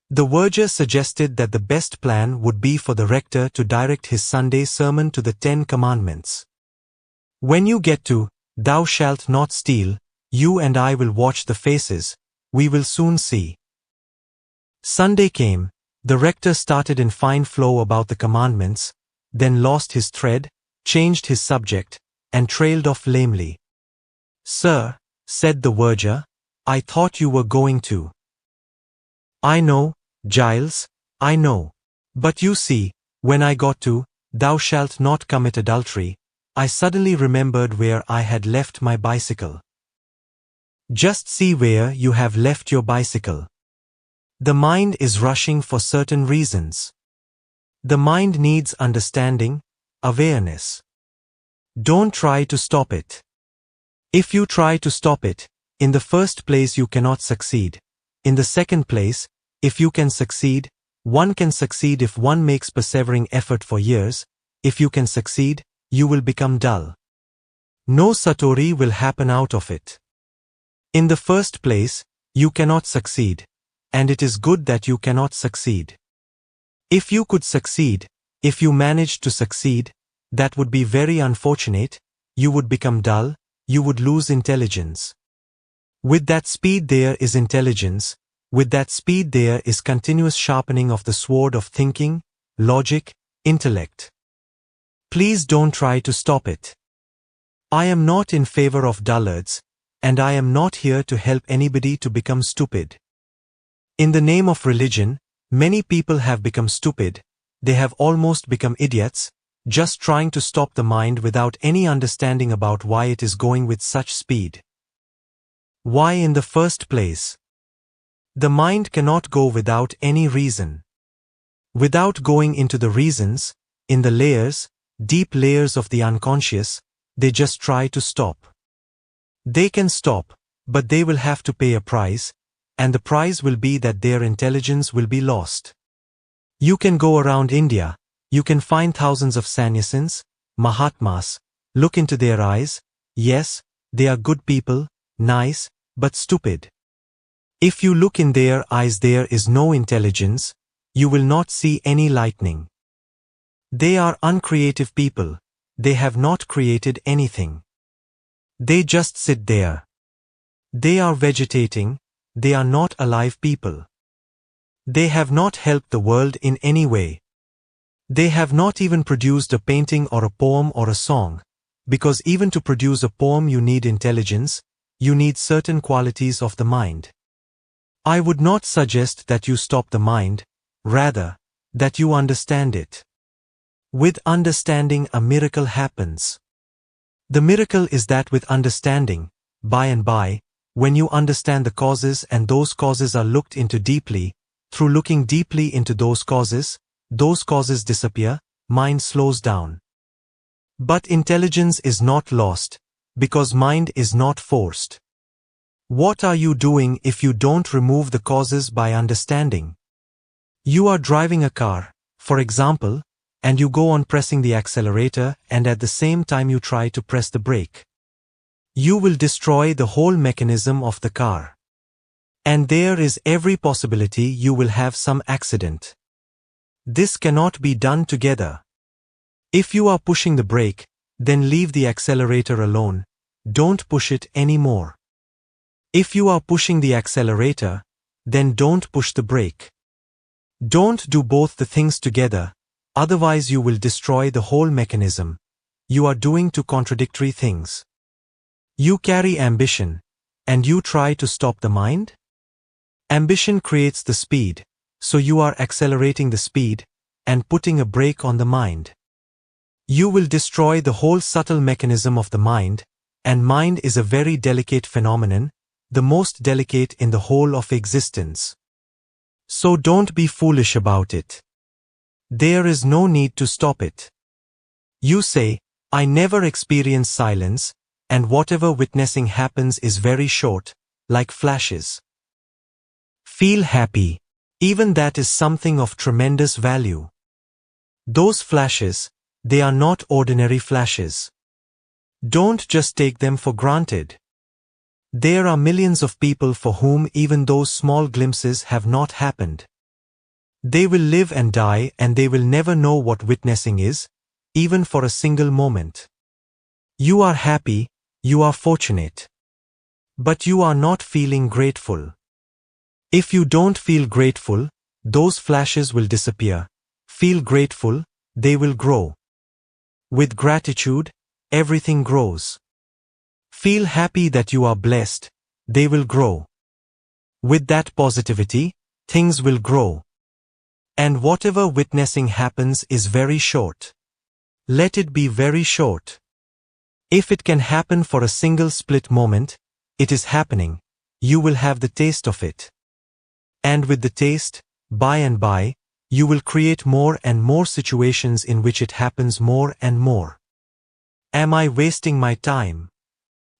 The verger suggested that the best plan would be for the rector to direct his Sunday sermon to the 10 Commandments. When you get to, "Thou shalt not steal," you and I will watch the faces, we will soon see. Sunday came, the rector started in fine flow about the commandments, then lost his thread, changed his subject, and trailed off lamely. "Sir," said the verger, "I thought you were going to." "I know, Giles, I know. But you see, when I got to, 'Thou shalt not commit adultery,' I suddenly remembered where I had left my bicycle." Just see where you have left your bicycle. The mind is rushing for certain reasons. The mind needs understanding, awareness. Don't try to stop it. If you try to stop it, in the first place you cannot succeed. In the second place, if you can succeed, one can succeed if one makes persevering effort for years. If you can succeed, you will become dull. No satori will happen out of it. In the first place, you cannot succeed, and it is good that you cannot succeed. If you could succeed, if you managed to succeed, that would be very unfortunate. You would become dull, you would lose intelligence. With that speed there is intelligence, with that speed there is continuous sharpening of the sword of thinking, logic, intellect. Please don't try to stop it. I am not in favor of dullards, and I am not here to help anybody to become stupid. In the name of religion, many people have become stupid, they have almost become idiots, just trying to stop the mind without any understanding about why it is going with such speed. Why in the first place? The mind cannot go without any reason. Without going into the reasons, in the layers, deep layers of the unconscious, they just try to stop. They can stop, but they will have to pay a price, and the price will be that their intelligence will be lost. You can go around India, you can find thousands of sannyasins, Mahatmas, look into their eyes, yes, they are good people, nice, but stupid. If you look in their eyes there is no intelligence, you will not see any lightning. They are uncreative people, they have not created anything. They just sit there. They are vegetating, they are not alive people. They have not helped the world in any way. They have not even produced a painting or a poem or a song, because even to produce a poem you need intelligence, you need certain qualities of the mind. I would not suggest that you stop the mind, rather, that you understand it. With understanding a miracle happens. The miracle is that with understanding, by and by, when you understand the causes and those causes are looked into deeply, through looking deeply into those causes disappear, mind slows down. But intelligence is not lost, because mind is not forced. What are you doing if you don't remove the causes by understanding? You are driving a car, for example, and you go on pressing the accelerator and at the same time you try to press the brake. You will destroy the whole mechanism of the car. And there is every possibility you will have some accident. This cannot be done together. If you are pushing the brake, then leave the accelerator alone, don't push it anymore. If you are pushing the accelerator, then don't push the brake. Don't do both the things together, otherwise you will destroy the whole mechanism. You are doing two contradictory things. You carry ambition, and you try to stop the mind? Ambition creates the speed, so you are accelerating the speed, and putting a brake on the mind. You will destroy the whole subtle mechanism of the mind, and mind is a very delicate phenomenon, the most delicate in the whole of existence. So don't be foolish about it. There is no need to stop it. You say, I never experience silence, and whatever witnessing happens is very short, like flashes. Feel happy. Even that is something of tremendous value. Those flashes, they are not ordinary flashes. Don't just take them for granted. There are millions of people for whom even those small glimpses have not happened. They will live and die and they will never know what witnessing is, even for a single moment. You are happy, you are fortunate. But you are not feeling grateful. If you don't feel grateful, those flashes will disappear. Feel grateful, they will grow. With gratitude, everything grows. Feel happy that you are blessed, they will grow. With that positivity, things will grow. And whatever witnessing happens is very short. Let it be very short. If it can happen for a single split moment, it is happening, you will have the taste of it. And with the taste, by and by, you will create more and more situations in which it happens more and more. Am I wasting my time?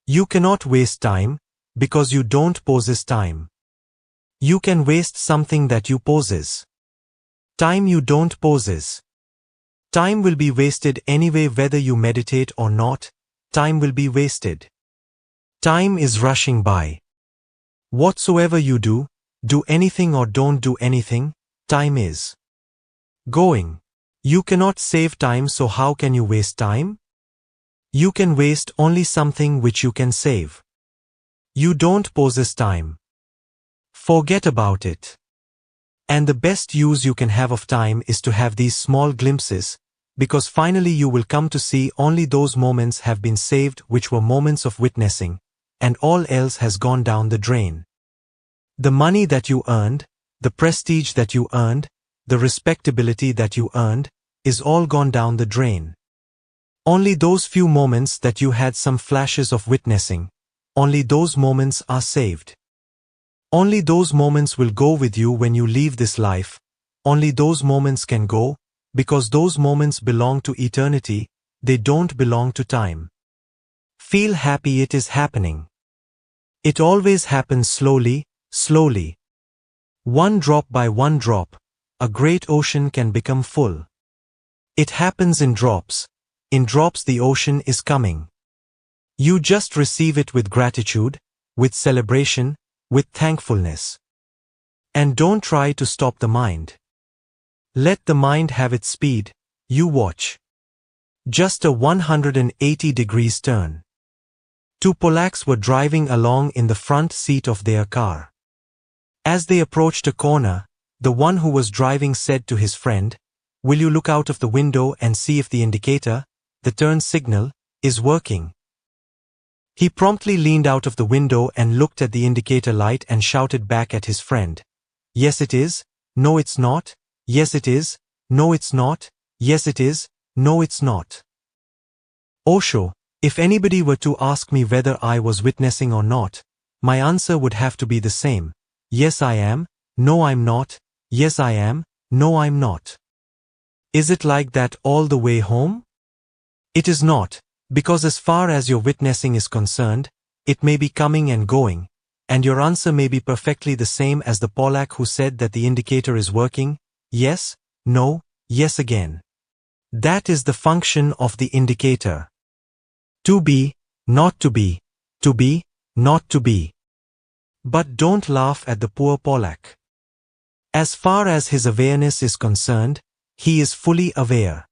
You cannot waste time, because you don't possess time. You can waste something that you possess. Time you don't possess. Time will be wasted anyway whether you meditate or not, time will be wasted. Time is rushing by. Whatsoever you do anything or don't do anything, time is going. You cannot save time, so how can you waste time? You can waste only something which you can save. You don't possess time. Forget about it. And the best use you can have of time is to have these small glimpses, because finally you will come to see only those moments have been saved which were moments of witnessing, and all else has gone down the drain. The money that you earned, the prestige that you earned, the respectability that you earned, is all gone down the drain. Only those few moments that you had some flashes of witnessing, only those moments are saved. Only those moments will go with you when you leave this life. Only those moments can go, because those moments belong to eternity, they don't belong to time. Feel happy it is happening. It always happens slowly, slowly. One drop by one drop, a great ocean can become full. It happens in drops. In drops the ocean is coming. You just receive it with gratitude, with celebration, with thankfulness. And don't try to stop the mind. Let the mind have its speed, you watch. Just a 180 degrees turn. Two Polacks were driving along in the front seat of their car. As they approached a corner, the one who was driving said to his friend, "Will you look out of the window and see if the indicator, the turn signal, is working?" He promptly leaned out of the window and looked at the indicator light and shouted back at his friend, "Yes it is, no it's not, yes it is, no it's not, yes it is, no it's not." Osho, if anybody were to ask me whether I was witnessing or not, my answer would have to be the same. Yes I am, no I'm not, yes I am, no I'm not. Is it like that all the way home? It is not, because as far as your witnessing is concerned, it may be coming and going, and your answer may be perfectly the same as the Polak who said that the indicator is working, yes, no, yes again. That is the function of the indicator. To be, not to be, to be, not to be. But don't laugh at the poor Polak. As far as his awareness is concerned, he is fully aware.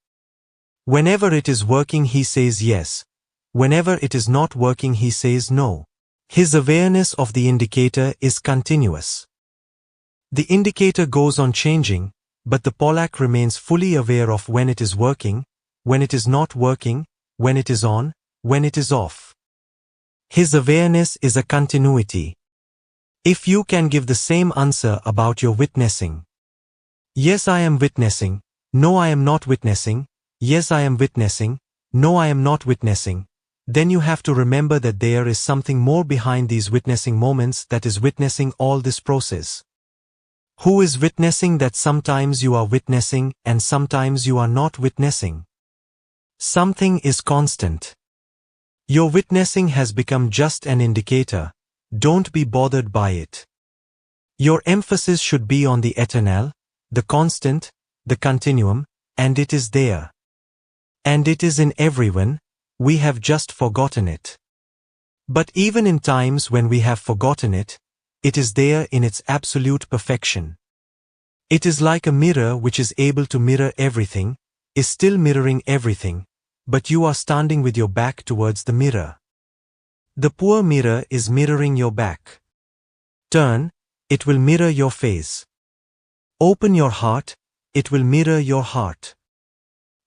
Whenever it is working he says yes. Whenever it is not working he says no. His awareness of the indicator is continuous. The indicator goes on changing, but the Polak remains fully aware of when it is working, when it is not working, when it is on, when it is off. His awareness is a continuity. If you can give the same answer about your witnessing. Yes I am witnessing, no I am not witnessing, yes I am witnessing, no I am not witnessing, then you have to remember that there is something more behind these witnessing moments that is witnessing all this process. Who is witnessing that sometimes you are witnessing and sometimes you are not witnessing? Something is constant. Your witnessing has become just an indicator. Don't be bothered by it. Your emphasis should be on the eternal, the constant, the continuum, and it is there. And it is in everyone, we have just forgotten it. But even in times when we have forgotten it, it is there in its absolute perfection. It is like a mirror which is able to mirror everything, is still mirroring everything, but you are standing with your back towards the mirror. The poor mirror is mirroring your back. Turn, it will mirror your face. Open your heart, it will mirror your heart.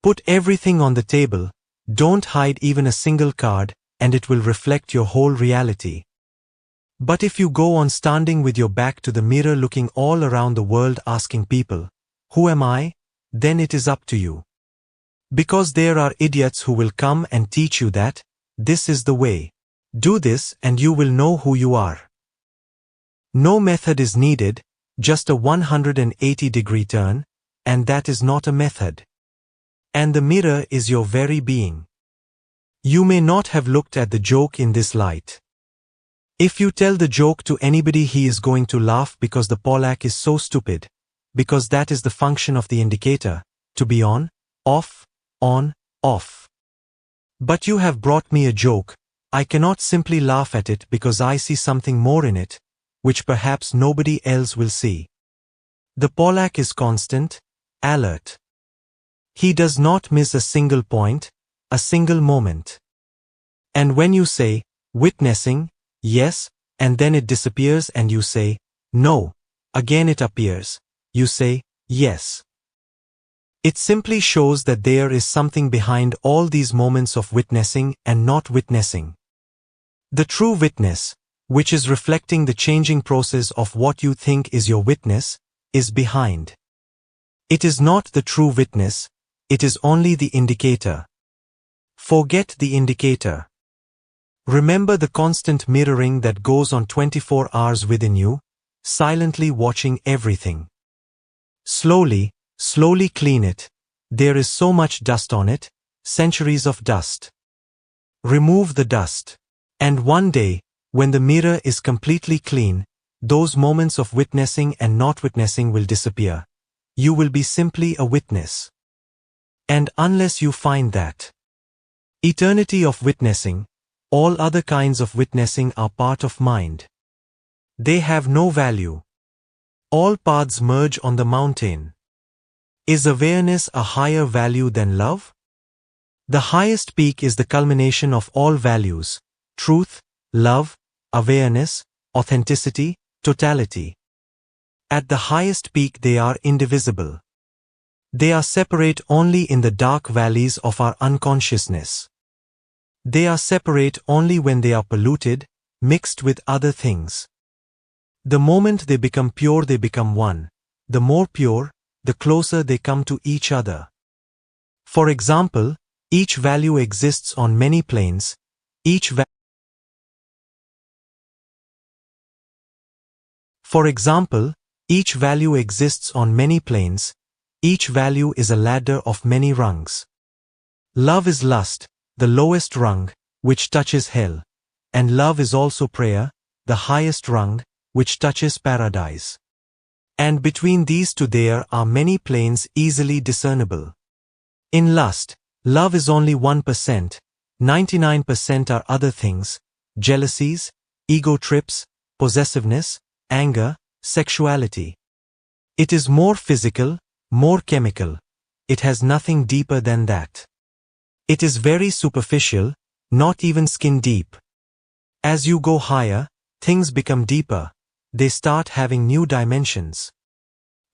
Put everything on the table, don't hide even a single card, and it will reflect your whole reality. But if you go on standing with your back to the mirror looking all around the world asking people, "Who am I?" then it is up to you. Because there are idiots who will come and teach you that, this is the way. Do this and you will know who you are. No method is needed, just a 180-degree turn, and that is not a method. And the mirror is your very being. You may not have looked at the joke in this light. If you tell the joke to anybody he is going to laugh because the Polak is so stupid, because that is the function of the indicator, to be on, off, off. But you have brought me a joke, I cannot simply laugh at it because I see something more in it, which perhaps nobody else will see. The Polak is constant, alert. He does not miss a single point, a single moment. And when you say, witnessing, yes, and then it disappears and you say, no, again it appears, you say, yes. It simply shows that there is something behind all these moments of witnessing and not witnessing. The true witness, which is reflecting the changing process of what you think is your witness, is behind. It is not the true witness, it is only the indicator. Forget the indicator. Remember the constant mirroring that goes on 24 hours within you, silently watching everything. Slowly, slowly clean it. There is so much dust on it, centuries of dust. Remove the dust. And one day, when the mirror is completely clean, those moments of witnessing and not witnessing will disappear. You will be simply a witness. And unless you find that eternity of witnessing, all other kinds of witnessing are part of mind. They have no value. All paths merge on the mountain. Is awareness a higher value than love? The highest peak is the culmination of all values: truth, love, awareness, authenticity, totality. At the highest peak they are indivisible. They are separate only in the dark valleys of our unconsciousness. They are separate only when they are polluted, mixed with other things. The moment they become pure, they become one. The more pure, the closer they come to each other. For example, each value exists on many planes. Each value exists on many planes. Each value is a ladder of many rungs. Love is lust, the lowest rung, which touches hell. And love is also prayer, the highest rung, which touches paradise. And between these two there are many planes easily discernible. In lust, love is only 1%, 99% are other things: jealousies, ego trips, possessiveness, anger, sexuality. It is more physical, more chemical. It has nothing deeper than that. It is very superficial, not even skin deep. As you go higher, things become deeper. They start having new dimensions.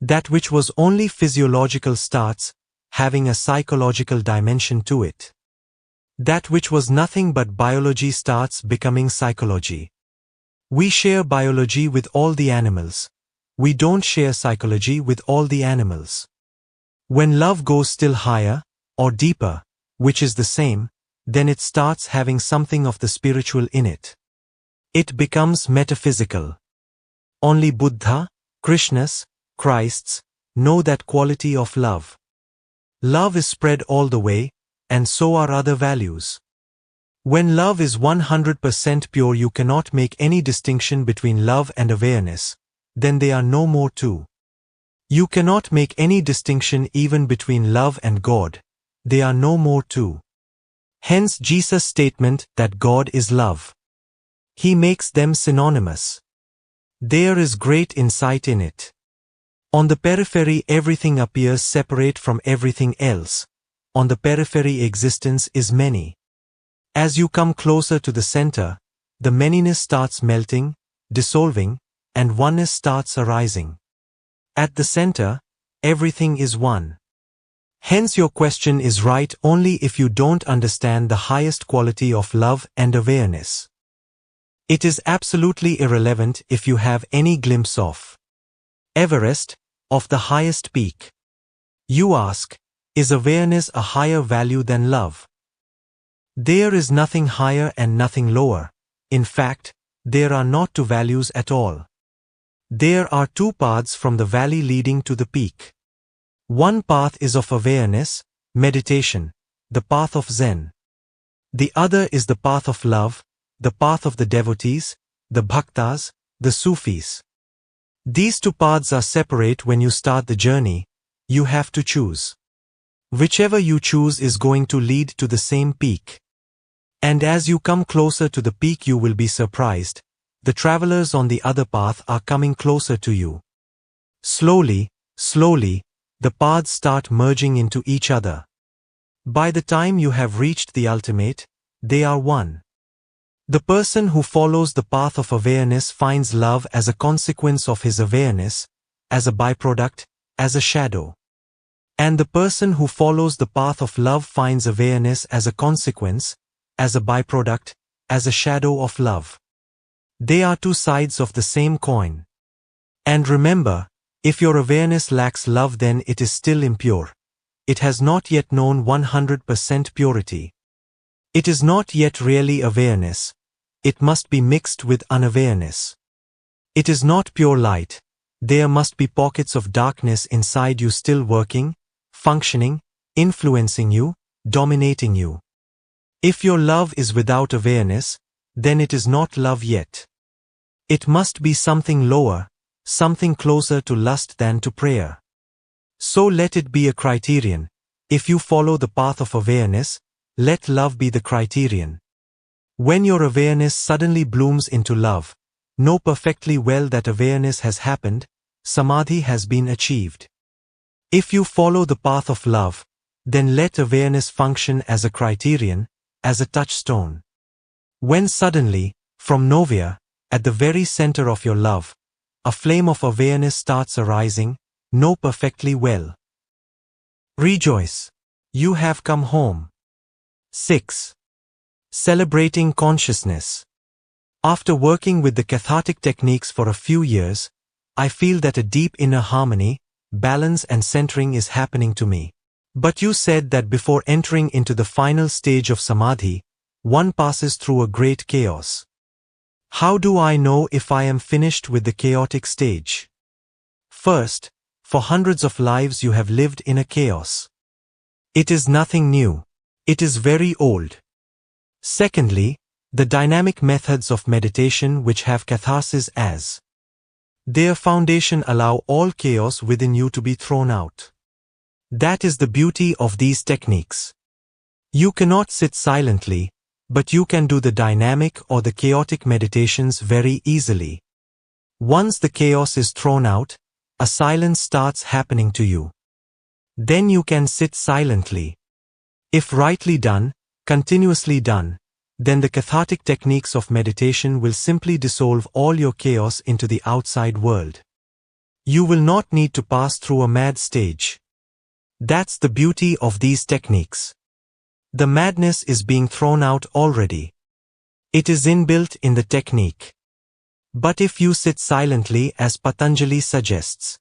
That which was only physiological starts having a psychological dimension to it. That which was nothing but biology starts becoming psychology. We share biology with all the animals. We don't share psychology with all the animals. When love goes still higher, or deeper, which is the same, then it starts having something of the spiritual in it. It becomes metaphysical. Only Buddha, Krishnas, Christs know that quality of love. Love is spread all the way, and so are other values. When love is 100% pure, you cannot make any distinction between love and awareness. Then they are no more two. You cannot make any distinction even between love and God. They are no more two. Hence Jesus' statement that God is love. He makes them synonymous. There is great insight in it. On the periphery everything appears separate from everything else. On the periphery existence is many. As you come closer to the center, the manyness starts melting, dissolving, and oneness starts arising. At the center, everything is one. Hence your question is right only if you don't understand the highest quality of love and awareness. It is absolutely irrelevant if you have any glimpse of Everest, of the highest peak. You ask, is awareness a higher value than love? There is nothing higher and nothing lower. In fact, there are not two values at all. There are two paths from the valley leading to the peak. One path is of awareness, meditation, the path of Zen. The other is the path of love, the path of the devotees, the bhaktas, the Sufis. These two paths are separate when you start the journey. You have to choose. Whichever you choose is going to lead to the same peak. And as you come closer to the peak you will be surprised. The travelers on the other path are coming closer to you. Slowly, slowly, the paths start merging into each other. By the time you have reached the ultimate, they are one. The person who follows the path of awareness finds love as a consequence of his awareness, as a byproduct, as a shadow. And the person who follows the path of love finds awareness as a consequence, as a byproduct, as a shadow of love. They are two sides of the same coin. And remember, if your awareness lacks love then it is still impure. It has not yet known 100% purity. It is not yet really awareness. It must be mixed with unawareness. It is not pure light. There must be pockets of darkness inside you still working, functioning, influencing you, dominating you. If your love is without awareness, then it is not love yet. It must be something lower, something closer to lust than to prayer. So let it be a criterion. If you follow the path of awareness, let love be the criterion. When your awareness suddenly blooms into love, know perfectly well that awareness has happened, samadhi has been achieved. If you follow the path of love, then let awareness function as a criterion, as a touchstone. When suddenly, from nowhere, at the very center of your love, a flame of awareness starts arising, know perfectly well. Rejoice. You have come home. 6. Celebrating consciousness. After working with the cathartic techniques for a few years, I feel that a deep inner harmony, balance and centering is happening to me. But you said that before entering into the final stage of samadhi, one passes through a great chaos. How do I know if I am finished with the chaotic stage? First, for hundreds of lives you have lived in a chaos. It is nothing new. It is very old. Secondly, the dynamic methods of meditation which have catharsis as their foundation allow all chaos within you to be thrown out. That is the beauty of these techniques. You cannot sit silently, but you can do the dynamic or the chaotic meditations very easily. Once the chaos is thrown out, a silence starts happening to you. Then you can sit silently. If rightly done, continuously done, then the cathartic techniques of meditation will simply dissolve all your chaos into the outside world. You will not need to pass through a mad stage. That's the beauty of these techniques. The madness is being thrown out already. It is inbuilt in the technique. But if you sit silently as Patanjali suggests.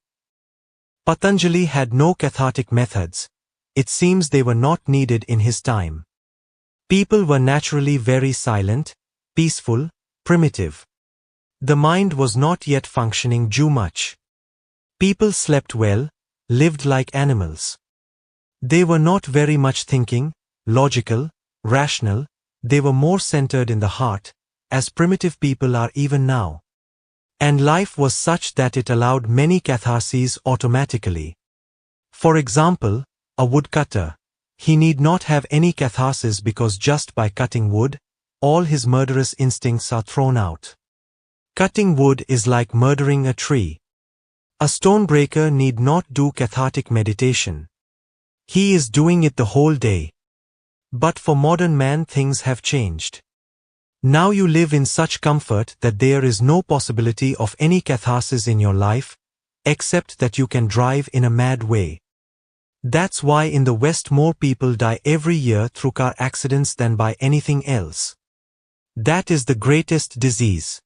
Patanjali had no cathartic methods. It seems they were not needed in his time. People were naturally very silent, peaceful, primitive. The mind was not yet functioning too much. People slept well, lived like animals. They were not very much thinking, logical, rational, they were more centered in the heart, as primitive people are even now. And life was such that it allowed many catharses automatically. For example, a woodcutter. He need not have any catharsis because just by cutting wood, all his murderous instincts are thrown out. Cutting wood is like murdering a tree. A stonebreaker need not do cathartic meditation. He is doing it the whole day. But for modern man things have changed. Now you live in such comfort that there is no possibility of any catharsis in your life, except that you can drive in a mad way. That's why in the West more people die every year through car accidents than by anything else. That is the greatest disease.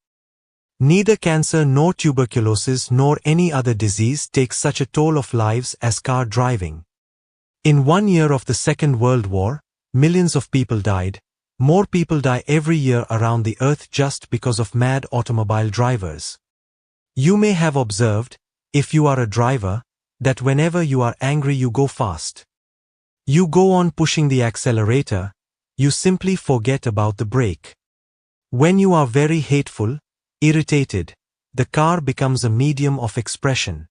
Neither cancer nor tuberculosis nor any other disease takes such a toll of lives as car driving. In 1 year of the Second World War, millions of people died. More people die every year around the earth just because of mad automobile drivers. You may have observed, if you are a driver, that whenever you are angry you go fast. You go on pushing the accelerator, you simply forget about the brake. When you are very hateful, irritated, the car becomes a medium of expression.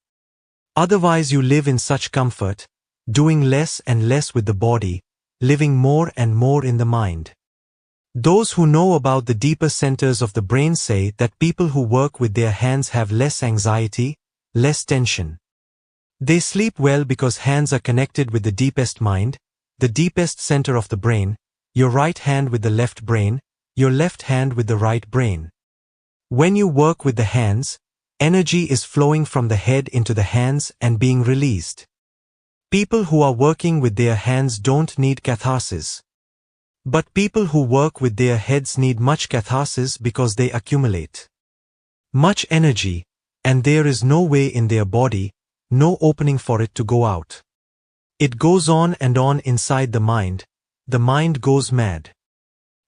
Otherwise you live in such comfort, doing less and less with the body, living more and more in the mind. Those who know about the deeper centers of the brain say that people who work with their hands have less anxiety, less tension. They sleep well because hands are connected with the deepest mind, the deepest center of the brain, your right hand with the left brain, your left hand with the right brain. When you work with the hands, energy is flowing from the head into the hands and being released. People who are working with their hands don't need catharsis. But people who work with their heads need much catharsis because they accumulate much energy, and there is no way in their body, no opening for it to go out. It goes on and on inside the mind goes mad.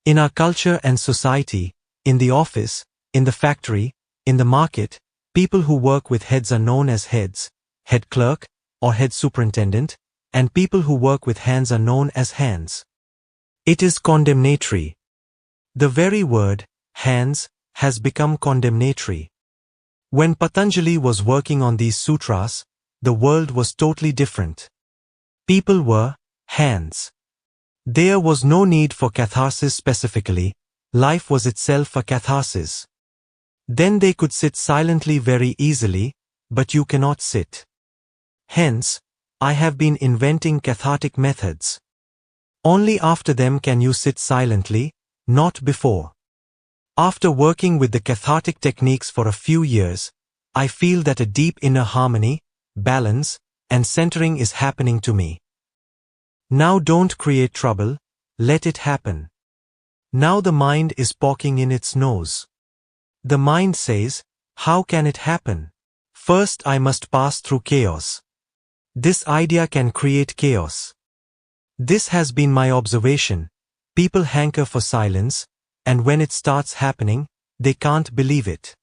In our culture and society, in the office, in the factory, In the market, people who work with heads are known as heads, head clerk, or head superintendent, and people who work with hands are known as hands. It is condemnatory. The very word, hands, has become condemnatory. When Patanjali was working on these sutras, the world was totally different. People were hands. There was no need for catharsis specifically, life was itself a catharsis. Then they could sit silently very easily, but you cannot sit. Hence, I have been inventing cathartic methods. Only after them can you sit silently, not before. After working with the cathartic techniques for a few years, I feel that a deep inner harmony, balance, and centering is happening to me. Now don't create trouble, let it happen. Now the mind is poking in its nose. The mind says, how can it happen? First I must pass through chaos. This idea can create chaos. This has been my observation. People hanker for silence, and when it starts happening, they can't believe it.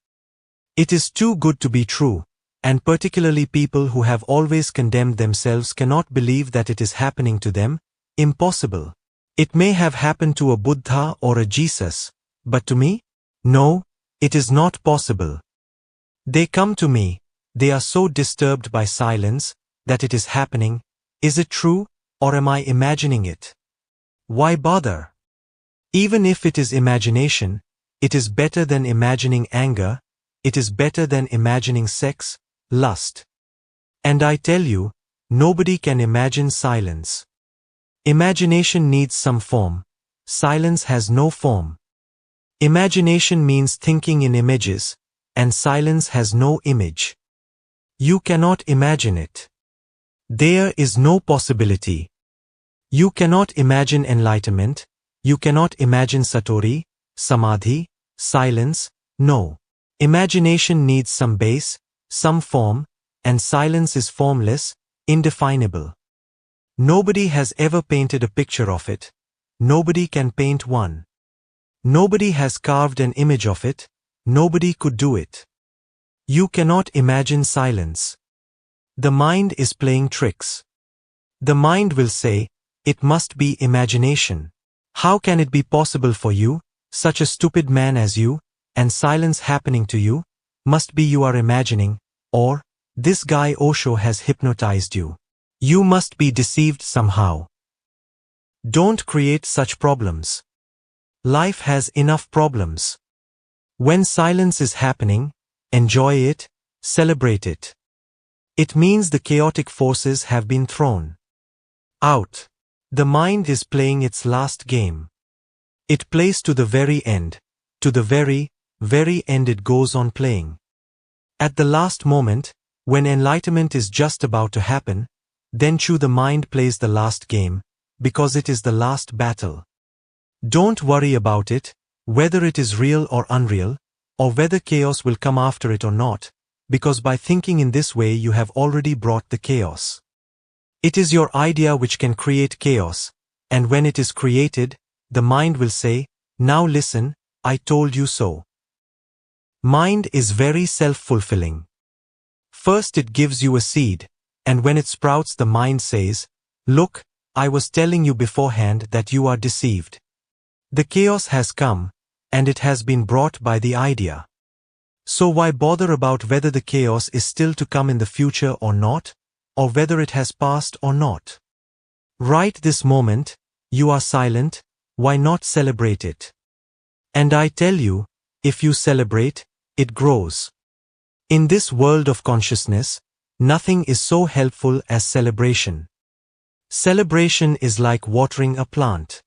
It is too good to be true, and particularly people who have always condemned themselves cannot believe that it is happening to them. Impossible. It may have happened to a Buddha or a Jesus, but to me? No, it is not possible. They come to me, they are so disturbed by silence, that it is happening. Is it true, or am I imagining it? Why bother? Even if it is imagination, it is better than imagining anger, it is better than imagining sex, lust. And I tell you, nobody can imagine silence. Imagination needs some form, silence has no form. Imagination means thinking in images, and silence has no image. You cannot imagine it. There is no possibility. You cannot imagine enlightenment, you cannot imagine satori, samadhi, silence, no. Imagination needs some base, some form, and silence is formless, indefinable. Nobody has ever painted a picture of it. Nobody can paint one. Nobody has carved an image of it. Nobody could do it. You cannot imagine silence. The mind is playing tricks. The mind will say, it must be imagination. How can it be possible for you, such a stupid man as you, and silence happening to you? Must be you are imagining, or, this guy Osho has hypnotized you. You must be deceived somehow. Don't create such problems. Life has enough problems. When silence is happening, enjoy it, celebrate it. It means the chaotic forces have been thrown out. The mind is playing its last game. It plays to the very end. To the very, very end it goes on playing. At the last moment, when enlightenment is just about to happen, then the mind plays the last game, because it is the last battle. Don't worry about it, whether it is real or unreal, or whether chaos will come after it or not, because by thinking in this way you have already brought the chaos. It is your idea which can create chaos, and when it is created, the mind will say, now listen, I told you so. Mind is very self-fulfilling. First it gives you a seed, and when it sprouts the mind says, look, I was telling you beforehand that you are deceived. The chaos has come, and it has been brought by the idea. So why bother about whether the chaos is still to come in the future or not, or whether it has passed or not? Right this moment, you are silent, why not celebrate it? And I tell you, if you celebrate, it grows. In this world of consciousness, nothing is so helpful as celebration. Celebration is like watering a plant.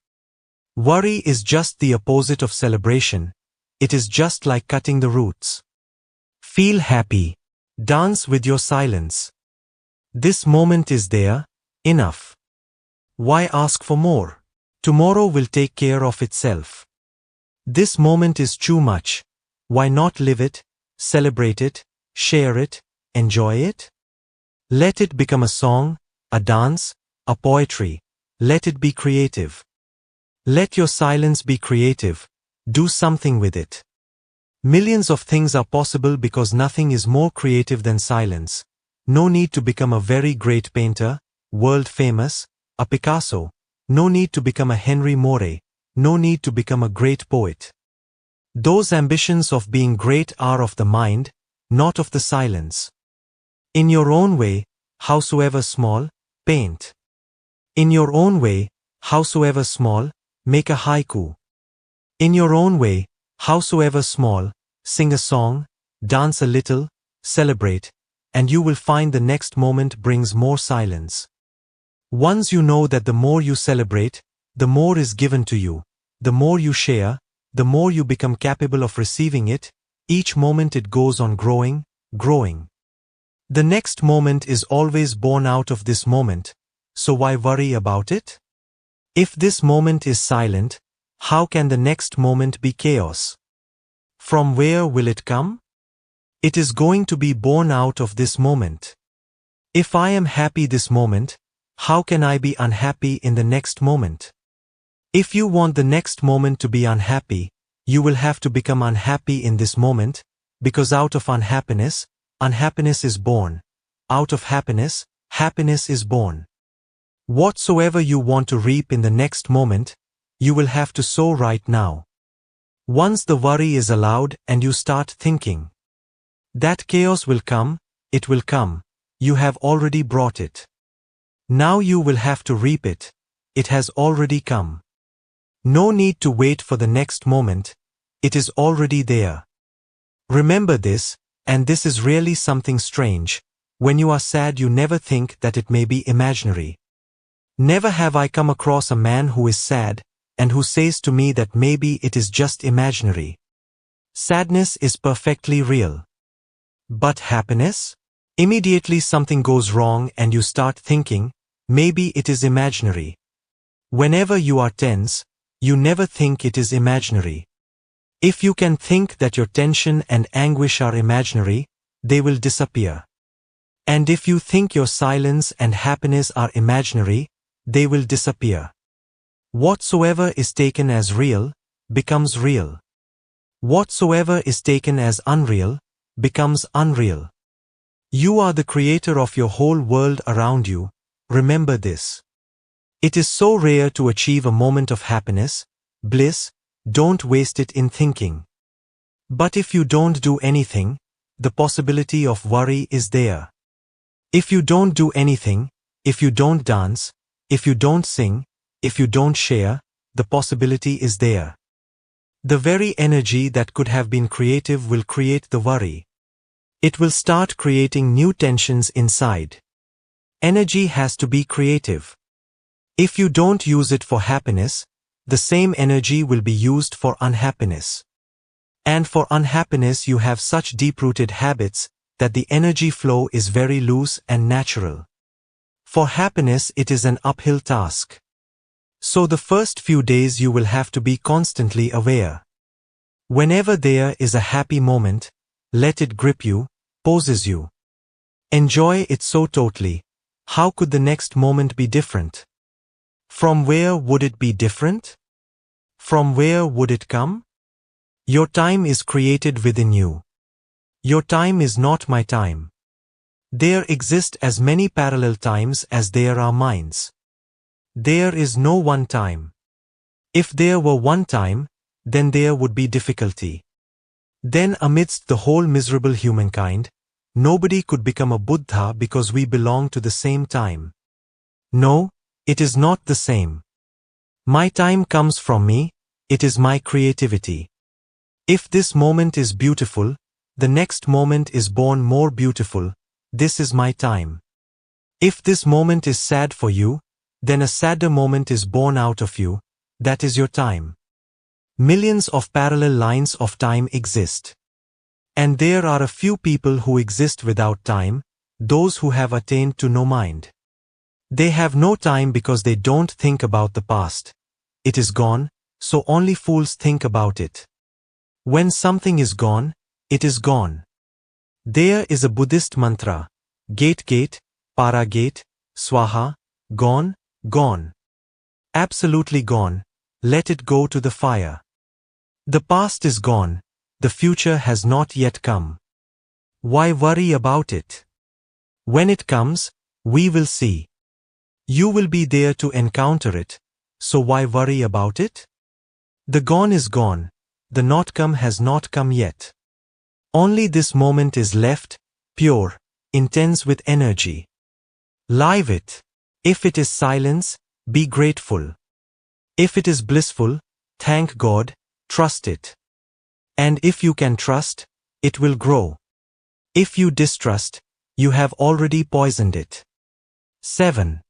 Worry is just the opposite of celebration. It is just like cutting the roots. Feel happy. Dance with your silence. This moment is there, enough. Why ask for more? Tomorrow will take care of itself. This moment is too much. Why not live it, celebrate it, share it, enjoy it? Let it become a song, a dance, a poetry. Let it be creative. Let your silence be creative. Do something with it. Millions of things are possible because nothing is more creative than silence. No need to become a very great painter, world famous, a Picasso. No need to become a Henry Moray. No need to become a great poet. Those ambitions of being great are of the mind, not of the silence. In your own way, howsoever small, paint. In your own way, howsoever small, make a haiku. In your own way, howsoever small, sing a song, dance a little, celebrate, and you will find the next moment brings more silence. Once you know that the more you celebrate, the more is given to you, the more you share, the more you become capable of receiving it, each moment it goes on growing, growing. The next moment is always born out of this moment, so why worry about it? If this moment is silent, how can the next moment be chaos? From where will it come? It is going to be born out of this moment. If I am happy this moment, how can I be unhappy in the next moment? If you want the next moment to be unhappy, you will have to become unhappy in this moment, because out of unhappiness, unhappiness is born. Out of happiness, happiness is born. Whatsoever you want to reap in the next moment, you will have to sow right now. Once the worry is allowed and you start thinking that chaos will come, it will come. You have already brought it. Now you will have to reap it. It has already come. No need to wait for the next moment. It is already there. Remember this, and this is really something strange. When you are sad, you never think that it may be imaginary. Never have I come across a man who is sad, and who says to me that maybe it is just imaginary. Sadness is perfectly real. But happiness? Immediately something goes wrong and you start thinking, maybe it is imaginary. Whenever you are tense, you never think it is imaginary. If you can think that your tension and anguish are imaginary, they will disappear. And if you think your silence and happiness are imaginary, they will disappear. Whatsoever is taken as real, becomes real. Whatsoever is taken as unreal, becomes unreal. You are the creator of your whole world around you, remember this. It is so rare to achieve a moment of happiness, bliss, don't waste it in thinking. But if you don't do anything, the possibility of worry is there. If you don't do anything, if you don't dance, if you don't sing, if you don't share, the possibility is there. The very energy that could have been creative will create the worry. It will start creating new tensions inside. Energy has to be creative. If you don't use it for happiness, the same energy will be used for unhappiness. And for unhappiness you have such deep-rooted habits that the energy flow is very loose and natural. For happiness it is an uphill task. So the first few days you will have to be constantly aware. Whenever there is a happy moment, let it grip you, possess you. Enjoy it so totally. How could the next moment be different? From where would it be different? From where would it come? Your time is created within you. Your time is not my time. There exist as many parallel times as there are minds. There is no one time. If there were one time, then there would be difficulty. Then amidst the whole miserable humankind, nobody could become a Buddha because we belong to the same time. No, it is not the same. My time comes from me, it is my creativity. If this moment is beautiful, the next moment is born more beautiful, this is my time. If this moment is sad for you, then a sadder moment is born out of you, that is your time. Millions of parallel lines of time exist. And there are a few people who exist without time, those who have attained to no mind. They have no time because they don't think about the past. It is gone, so only fools think about it. When something is gone, it is gone. There is a Buddhist mantra, gate gate, para gate, swaha, gone, gone. Absolutely gone, let it go to the fire. The past is gone, the future has not yet come. Why worry about it? When it comes, we will see. You will be there to encounter it, so why worry about it? The gone is gone, the not come has not come yet. Only this moment is left, pure, intense with energy. Live it. If it is silence, be grateful. If it is blissful, thank God, trust it. And if you can trust, it will grow. If you distrust, you have already poisoned it. 7.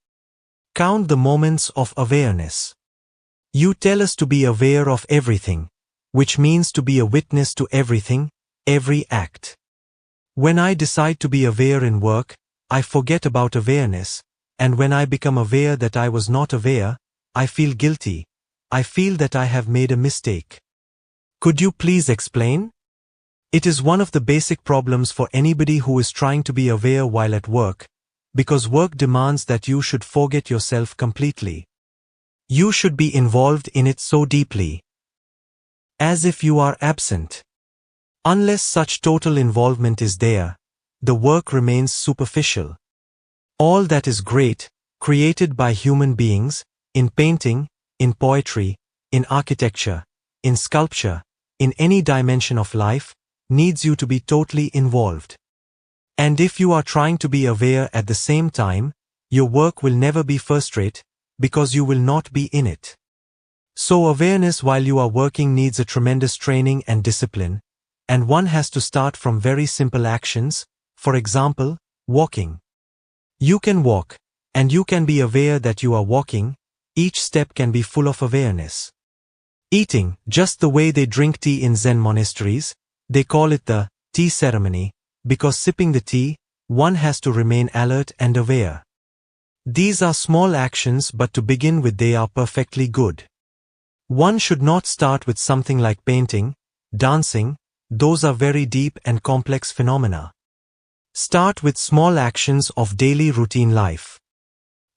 Count the moments of awareness. You tell us to be aware of everything, which means to be a witness to everything, every act. When I decide to be aware in work, I forget about awareness, and when I become aware that I was not aware, I feel guilty. I feel that I have made a mistake. Could you please explain? It is one of the basic problems for anybody who is trying to be aware while at work, because work demands that you should forget yourself completely. You should be involved in it so deeply, as if you are absent. Unless such total involvement is there, the work remains superficial. All that is great, created by human beings, in painting, in poetry, in architecture, in sculpture, in any dimension of life, needs you to be totally involved. And if you are trying to be aware at the same time, your work will never be first-rate, because you will not be in it. So awareness while you are working needs a tremendous training and discipline, and one has to start from very simple actions, for example, walking. You can walk, and you can be aware that you are walking. Each step can be full of awareness. Eating, just the way they drink tea in Zen monasteries, they call it the tea ceremony, because sipping the tea, one has to remain alert and aware. These are small actions, but to begin with they are perfectly good. One should not start with something like painting, dancing, those are very deep and complex phenomena. Start with small actions of daily routine life.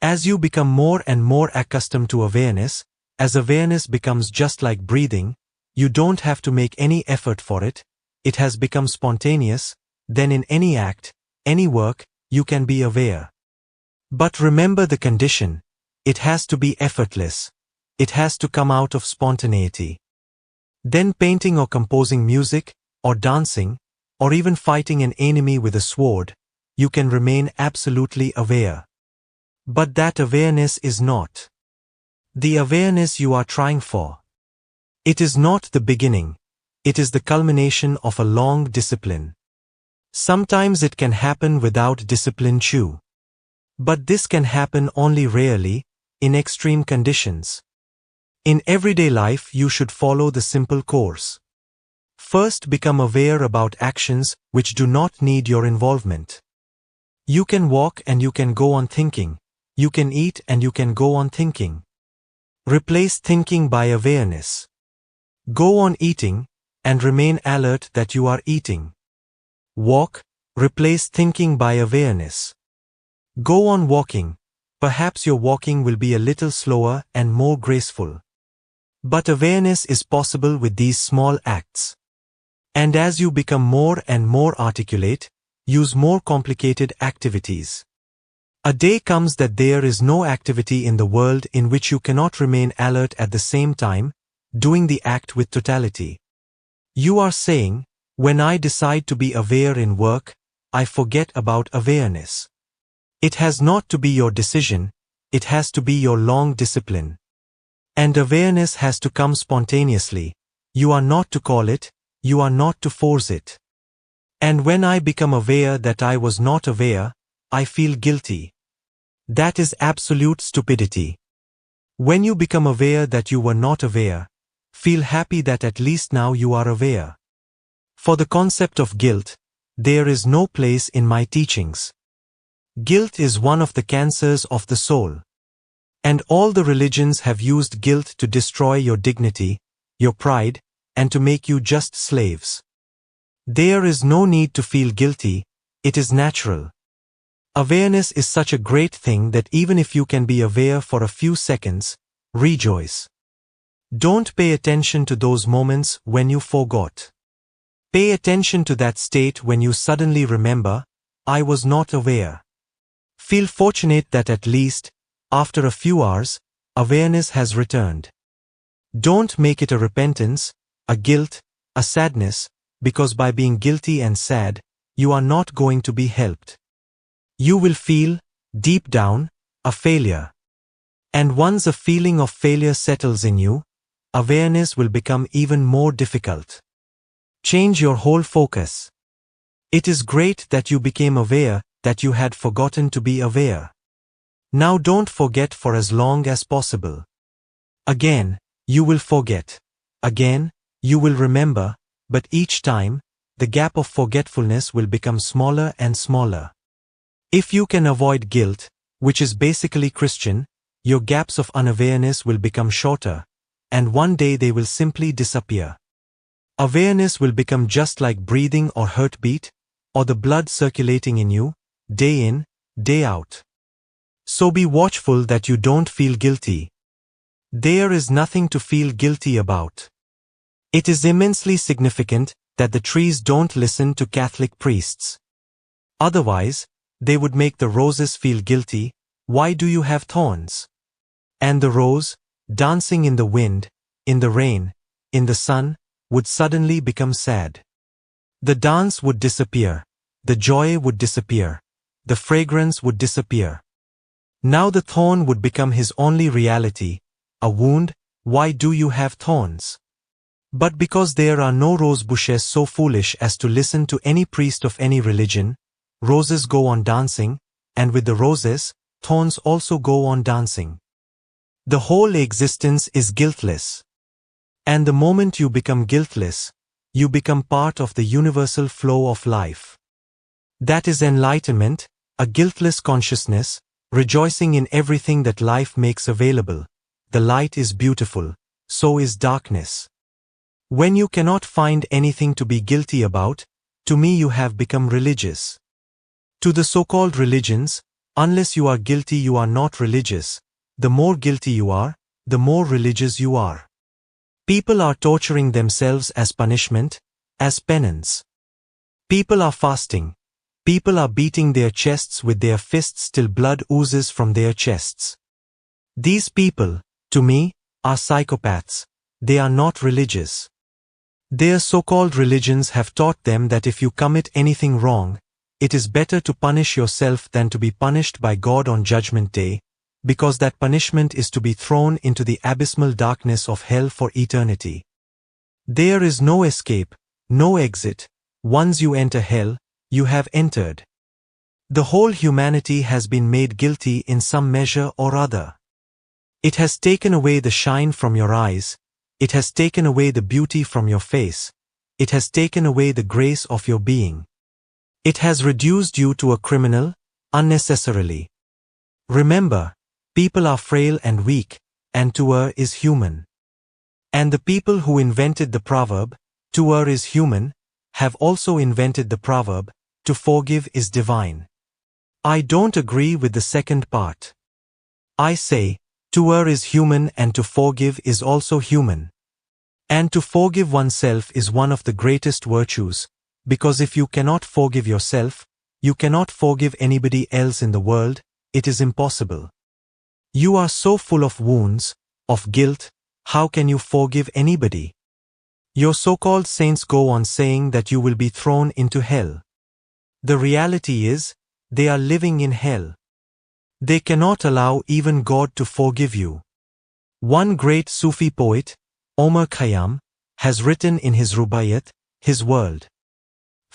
As you become more and more accustomed to awareness, as awareness becomes just like breathing, you don't have to make any effort for it, it has become spontaneous, then in any act, any work, you can be aware. But remember the condition, it has to be effortless, it has to come out of spontaneity. Then painting or composing music, or dancing, or even fighting an enemy with a sword, you can remain absolutely aware. But that awareness is not the awareness you are trying for. It is not the beginning, it is the culmination of a long discipline. Sometimes it can happen without discipline too. But this can happen only rarely, in extreme conditions. In everyday life you should follow the simple course. First, become aware about actions which do not need your involvement. You can walk and you can go on thinking. You can eat and you can go on thinking. Replace thinking by awareness. Go on eating, and remain alert that you are eating. Walk, replace thinking by awareness. Go on walking, perhaps your walking will be a little slower and more graceful. But awareness is possible with these small acts. And as you become more and more articulate, use more complicated activities. A day comes that there is no activity in the world in which you cannot remain alert at the same time, doing the act with totality. You are saying, when I decide to be aware in work, I forget about awareness. It has not to be your decision, it has to be your long discipline. And awareness has to come spontaneously. You are not to call it, you are not to force it. And when I become aware that I was not aware, I feel guilty. That is absolute stupidity. When you become aware that you were not aware, feel happy that at least now you are aware. For the concept of guilt, there is no place in my teachings. Guilt is one of the cancers of the soul. And all the religions have used guilt to destroy your dignity, your pride, and to make you just slaves. There is no need to feel guilty, it is natural. Awareness is such a great thing that even if you can be aware for a few seconds, rejoice. Don't pay attention to those moments when you forgot. Pay attention to that state when you suddenly remember, I was not aware. Feel fortunate that at least, after a few hours, awareness has returned. Don't make it a repentance, a guilt, a sadness, because by being guilty and sad, you are not going to be helped. You will feel, deep down, a failure. And once a feeling of failure settles in you, awareness will become even more difficult. Change your whole focus. It is great that you became aware that you had forgotten to be aware. Now don't forget for as long as possible. Again, you will forget. Again, you will remember, but each time, the gap of forgetfulness will become smaller and smaller. If you can avoid guilt, which is basically Christian, your gaps of unawareness will become shorter, and one day they will simply disappear. Awareness will become just like breathing or heartbeat, or the blood circulating in you, day in, day out. So be watchful that you don't feel guilty. There is nothing to feel guilty about. It is immensely significant that the trees don't listen to Catholic priests. Otherwise, they would make the roses feel guilty. Why do you have thorns? And the rose, dancing in the wind, in the rain, in the sun, would suddenly become sad. The dance would disappear, the joy would disappear, the fragrance would disappear. Now the thorn would become his only reality, a wound. Why do you have thorns? But because there are no rose bushes so foolish as to listen to any priest of any religion, roses go on dancing, and with the roses, thorns also go on dancing. The whole existence is guiltless. And the moment you become guiltless, you become part of the universal flow of life. That is enlightenment, a guiltless consciousness, rejoicing in everything that life makes available. The light is beautiful, so is darkness. When you cannot find anything to be guilty about, to me you have become religious. To the so-called religions, unless you are guilty you are not religious. The more guilty you are, the more religious you are. People are torturing themselves as punishment, as penance. People are fasting. People are beating their chests with their fists till blood oozes from their chests. These people, to me, are psychopaths. They are not religious. Their so-called religions have taught them that if you commit anything wrong, it is better to punish yourself than to be punished by God on Judgment Day, because that punishment is to be thrown into the abysmal darkness of hell for eternity. There is no escape, no exit. Once you enter hell, you have entered. The whole humanity has been made guilty in some measure or other. It has taken away the shine from your eyes. It has taken away the beauty from your face. It has taken away the grace of your being. It has reduced you to a criminal, unnecessarily. Remember, people are frail and weak, and to err is human. And the people who invented the proverb, to err is human, have also invented the proverb, to forgive is divine. I don't agree with the second part. I say, to err is human and to forgive is also human. And to forgive oneself is one of the greatest virtues, because if you cannot forgive yourself, you cannot forgive anybody else in the world. It is impossible. You are so full of wounds, of guilt, how can you forgive anybody? Your so-called saints go on saying that you will be thrown into hell. The reality is, they are living in hell. They cannot allow even God to forgive you. One great Sufi poet, Omar Khayyam, has written in his Rubaiyat, his world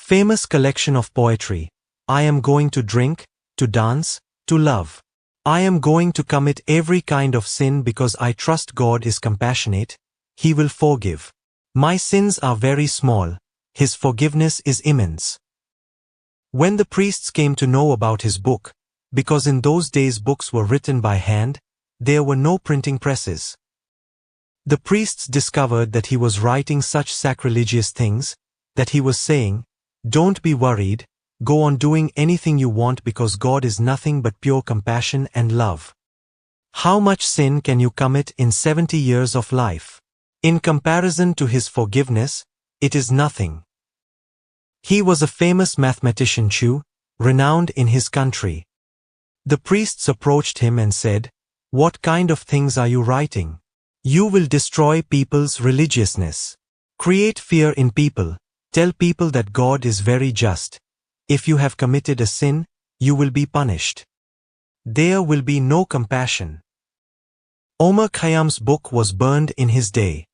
famous collection of poetry, I am going to drink, to dance, to love. I am going to commit every kind of sin because I trust God is compassionate, He will forgive. My sins are very small, His forgiveness is immense. When the priests came to know about his book, because in those days books were written by hand, there were no printing presses. The priests discovered that he was writing such sacrilegious things, that he was saying, don't be worried, go on doing anything you want because God is nothing but pure compassion and love. How much sin can you commit in 70 years of life? In comparison to His forgiveness, it is nothing. He was a famous mathematician too, renowned in his country. The priests approached him and said, "What kind of things are you writing? You will destroy people's religiousness. Create fear in people. Tell people that God is very just. If you have committed a sin, you will be punished. There will be no compassion." Omar Khayyam's book was burned in his day.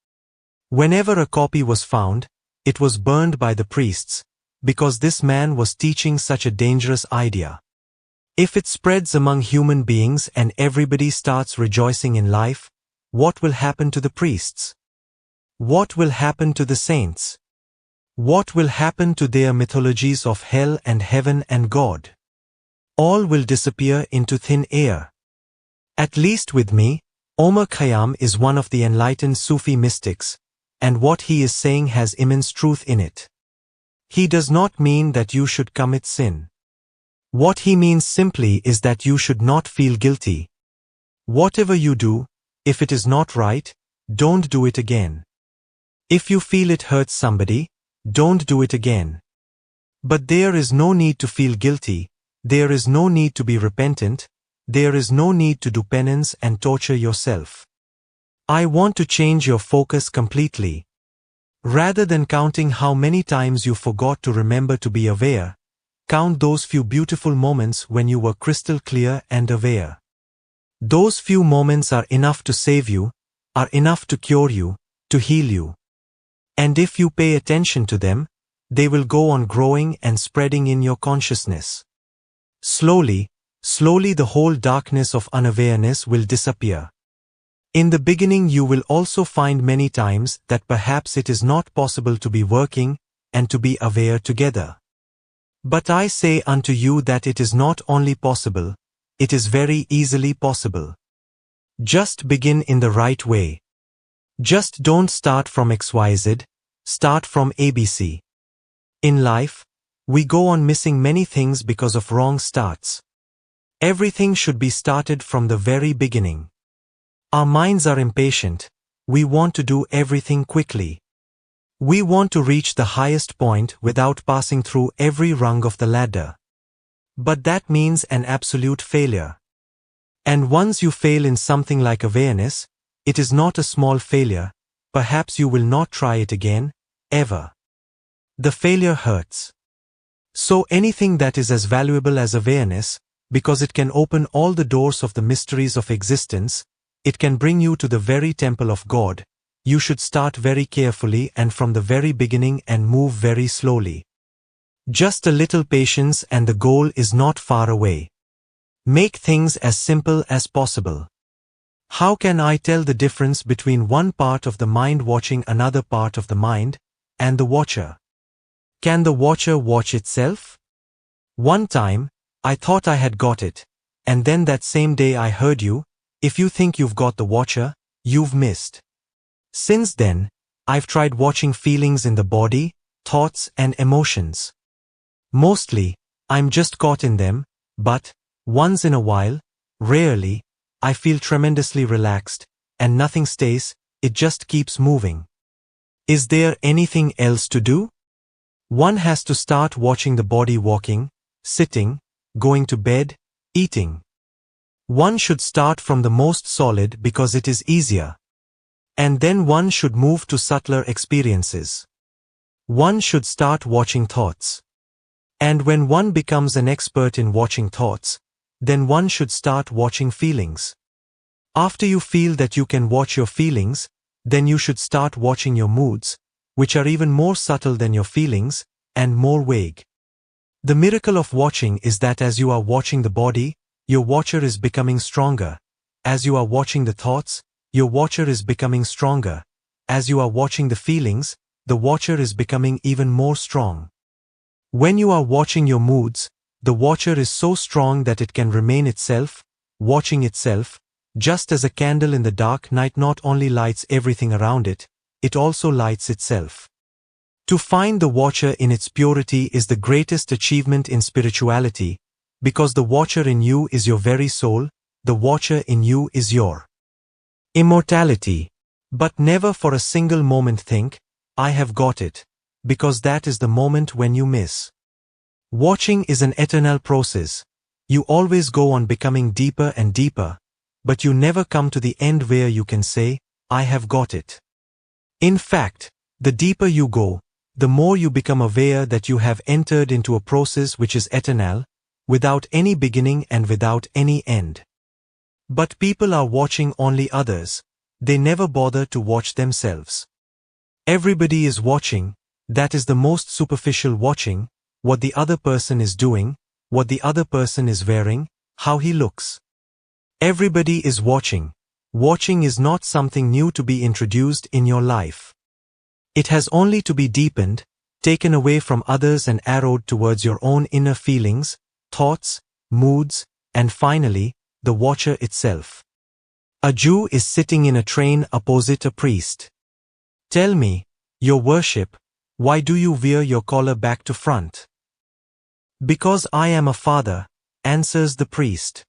Whenever a copy was found, it was burned by the priests, because this man was teaching such a dangerous idea. If it spreads among human beings and everybody starts rejoicing in life, what will happen to the priests? What will happen to the saints? What will happen to their mythologies of hell and heaven and God? All will disappear into thin air. At least with me, Omar Khayyam is one of the enlightened Sufi mystics, and what he is saying has immense truth in it. He does not mean that you should commit sin. What he means simply is that you should not feel guilty. Whatever you do, if it is not right, don't do it again. If you feel it hurts somebody, don't do it again. But there is no need to feel guilty, there is no need to be repentant, there is no need to do penance and torture yourself. I want to change your focus completely. Rather than counting how many times you forgot to remember to be aware, count those few beautiful moments when you were crystal clear and aware. Those few moments are enough to save you, are enough to cure you, to heal you. And if you pay attention to them, they will go on growing and spreading in your consciousness. Slowly, slowly the whole darkness of unawareness will disappear. In the beginning you will also find many times that perhaps it is not possible to be working and to be aware together. But I say unto you that it is not only possible, it is very easily possible. Just begin in the right way. Just don't start from XYZ, start from ABC. In life, we go on missing many things because of wrong starts. Everything should be started from the very beginning. Our minds are impatient, we want to do everything quickly. We want to reach the highest point without passing through every rung of the ladder. But that means an absolute failure. And once you fail in something like awareness, it is not a small failure, perhaps you will not try it again, ever. The failure hurts. So anything that is as valuable as awareness, because it can open all the doors of the mysteries of existence, it can bring you to the very temple of God, you should start very carefully and from the very beginning and move very slowly. Just a little patience and the goal is not far away. Make things as simple as possible. How can I tell the difference between one part of the mind watching another part of the mind, and the watcher? Can the watcher watch itself? One time, I thought I had got it, and then that same day I heard you, if you think you've got the watcher, you've missed. Since then, I've tried watching feelings in the body, thoughts and emotions. Mostly, I'm just caught in them, but, once in a while, rarely, I feel tremendously relaxed, and nothing stays, it just keeps moving. Is there anything else to do? One has to start watching the body walking, sitting, going to bed, eating. One should start from the most solid because it is easier. And then one should move to subtler experiences. One should start watching thoughts. And when one becomes an expert in watching thoughts, then one should start watching feelings. After you feel that you can watch your feelings, then you should start watching your moods, which are even more subtle than your feelings, and more vague. The miracle of watching is that as you are watching the body, your watcher is becoming stronger. As you are watching the thoughts, your watcher is becoming stronger. As you are watching the feelings, the watcher is becoming even more strong. When you are watching your moods, the watcher is so strong that it can remain itself, watching itself, just as a candle in the dark night not only lights everything around it, it also lights itself. To find the watcher in its purity is the greatest achievement in spirituality, because the watcher in you is your very soul, the watcher in you is your immortality. But never for a single moment think, I have got it, because that is the moment when you miss. Watching is an eternal process. You always go on becoming deeper and deeper, but you never come to the end where you can say, I have got it. In fact, the deeper you go, the more you become aware that you have entered into a process which is eternal, without any beginning and without any end. But people are watching only others. They never bother to watch themselves. Everybody is watching, that is the most superficial watching, what the other person is doing, what the other person is wearing, how he looks. Everybody is watching. Watching is not something new to be introduced in your life. It has only to be deepened, taken away from others and arrowed towards your own inner feelings, thoughts, moods, and finally, the watcher itself. A Jew is sitting in a train opposite a priest. Tell me, your worship, why do you wear your collar back to front? Because I am a father, answers the priest.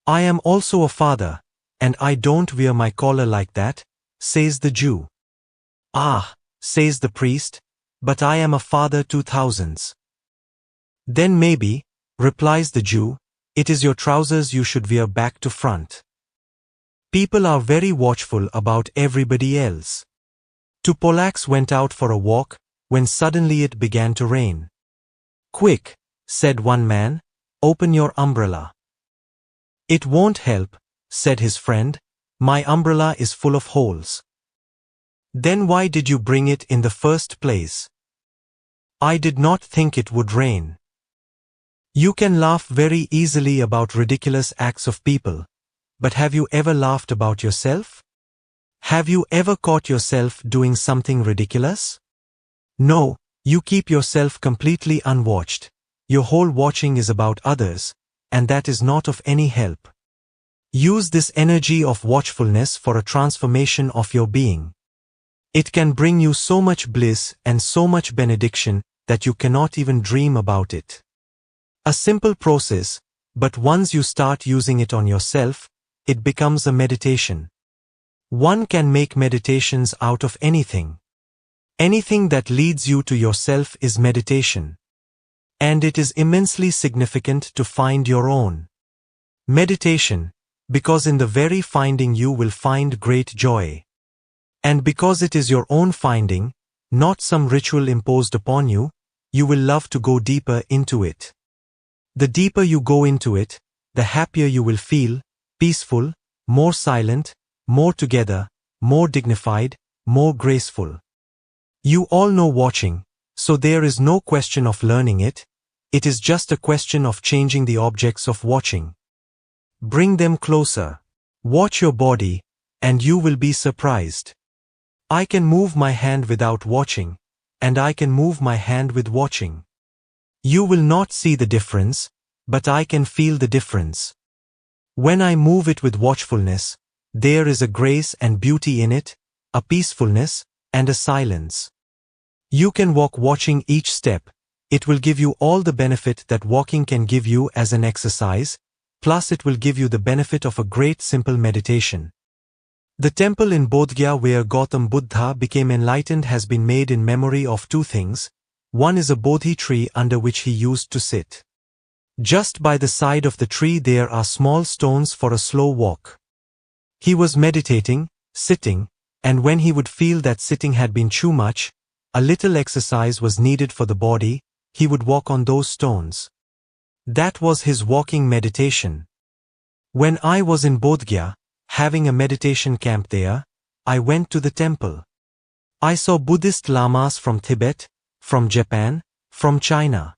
I am also a father, and I don't wear my collar like that, says the Jew. Ah, says the priest, but I am a father 2000s. Then maybe, replies the Jew, it is your trousers you should wear back to front. People are very watchful about everybody else. Two Polacks went out for a walk, when suddenly it began to rain. Quick, said one man, open your umbrella. It won't help, said his friend, my umbrella is full of holes. Then why did you bring it in the first place? I did not think it would rain. You can laugh very easily about ridiculous acts of people, but have you ever laughed about yourself? Have you ever caught yourself doing something ridiculous? No, you keep yourself completely unwatched. Your whole watching is about others, and that is not of any help. Use this energy of watchfulness for a transformation of your being. It can bring you so much bliss and so much benediction that you cannot even dream about it. A simple process, but once you start using it on yourself, it becomes a meditation. One can make meditations out of anything. Anything that leads you to yourself is meditation. And it is immensely significant to find your own meditation, because in the very finding you will find great joy. And because it is your own finding, not some ritual imposed upon you, you will love to go deeper into it. The deeper you go into it, the happier you will feel, peaceful, more silent, more together, more dignified, more graceful. You all know watching, so there is no question of learning it. It is just a question of changing the objects of watching. Bring them closer. Watch your body, and you will be surprised. I can move my hand without watching, and I can move my hand with watching. You will not see the difference, but I can feel the difference. When I move it with watchfulness, there is a grace and beauty in it, a peacefulness, and a silence. You can walk watching each step. It will give you all the benefit that walking can give you as an exercise, plus it will give you the benefit of a great simple meditation. The temple in Bodh Gaya where Gautam Buddha became enlightened has been made in memory of two things. One is a Bodhi tree under which he used to sit. Just by the side of the tree there are small stones for a slow walk. He was meditating, sitting, and when he would feel that sitting had been too much, a little exercise was needed for the body, he would walk on those stones. That was his walking meditation. When I was in Bodh Gaya, having a meditation camp there, I went to the temple. I saw Buddhist lamas from Tibet, from Japan, from China.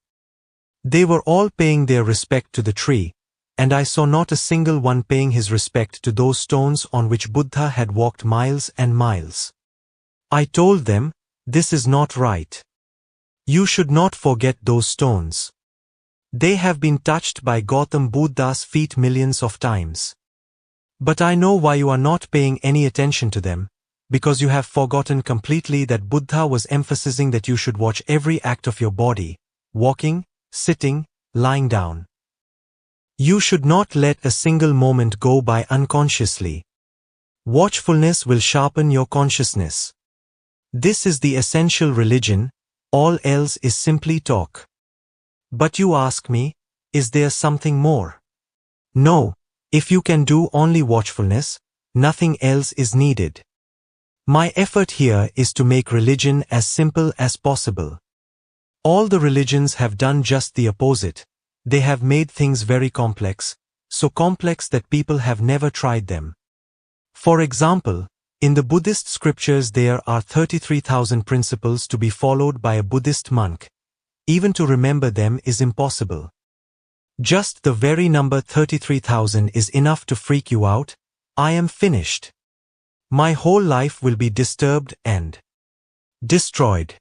They were all paying their respect to the tree, and I saw not a single one paying his respect to those stones on which Buddha had walked miles and miles. I told them, this is not right. You should not forget those stones. They have been touched by Gautam Buddha's feet millions of times. But I know why you are not paying any attention to them, because you have forgotten completely that Buddha was emphasizing that you should watch every act of your body, walking, sitting, lying down. You should not let a single moment go by unconsciously. Watchfulness will sharpen your consciousness. This is the essential religion, All else is simply talk. But you ask me, is there something more? No, if you can do only watchfulness, nothing else is needed. My effort here is to make religion as simple as possible. All the religions have done just the opposite. They have made things very complex, so complex that people have never tried them. For example, in the Buddhist scriptures there are 33,000 principles to be followed by a Buddhist monk. Even to remember them is impossible. Just the very number 33,000 is enough to freak you out. I am finished. My whole life will be disturbed and destroyed.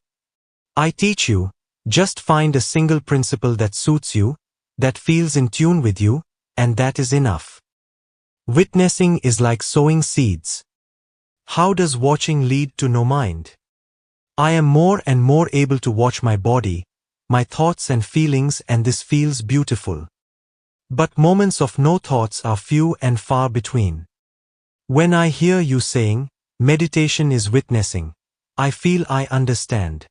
I teach you, just find a single principle that suits you, that feels in tune with you, and that is enough. Witnessing is like sowing seeds. How does watching lead to no mind? I am more and more able to watch my body, my thoughts and feelings, and this feels beautiful. But moments of no thoughts are few and far between. When I hear you saying, meditation is witnessing, I feel I understand.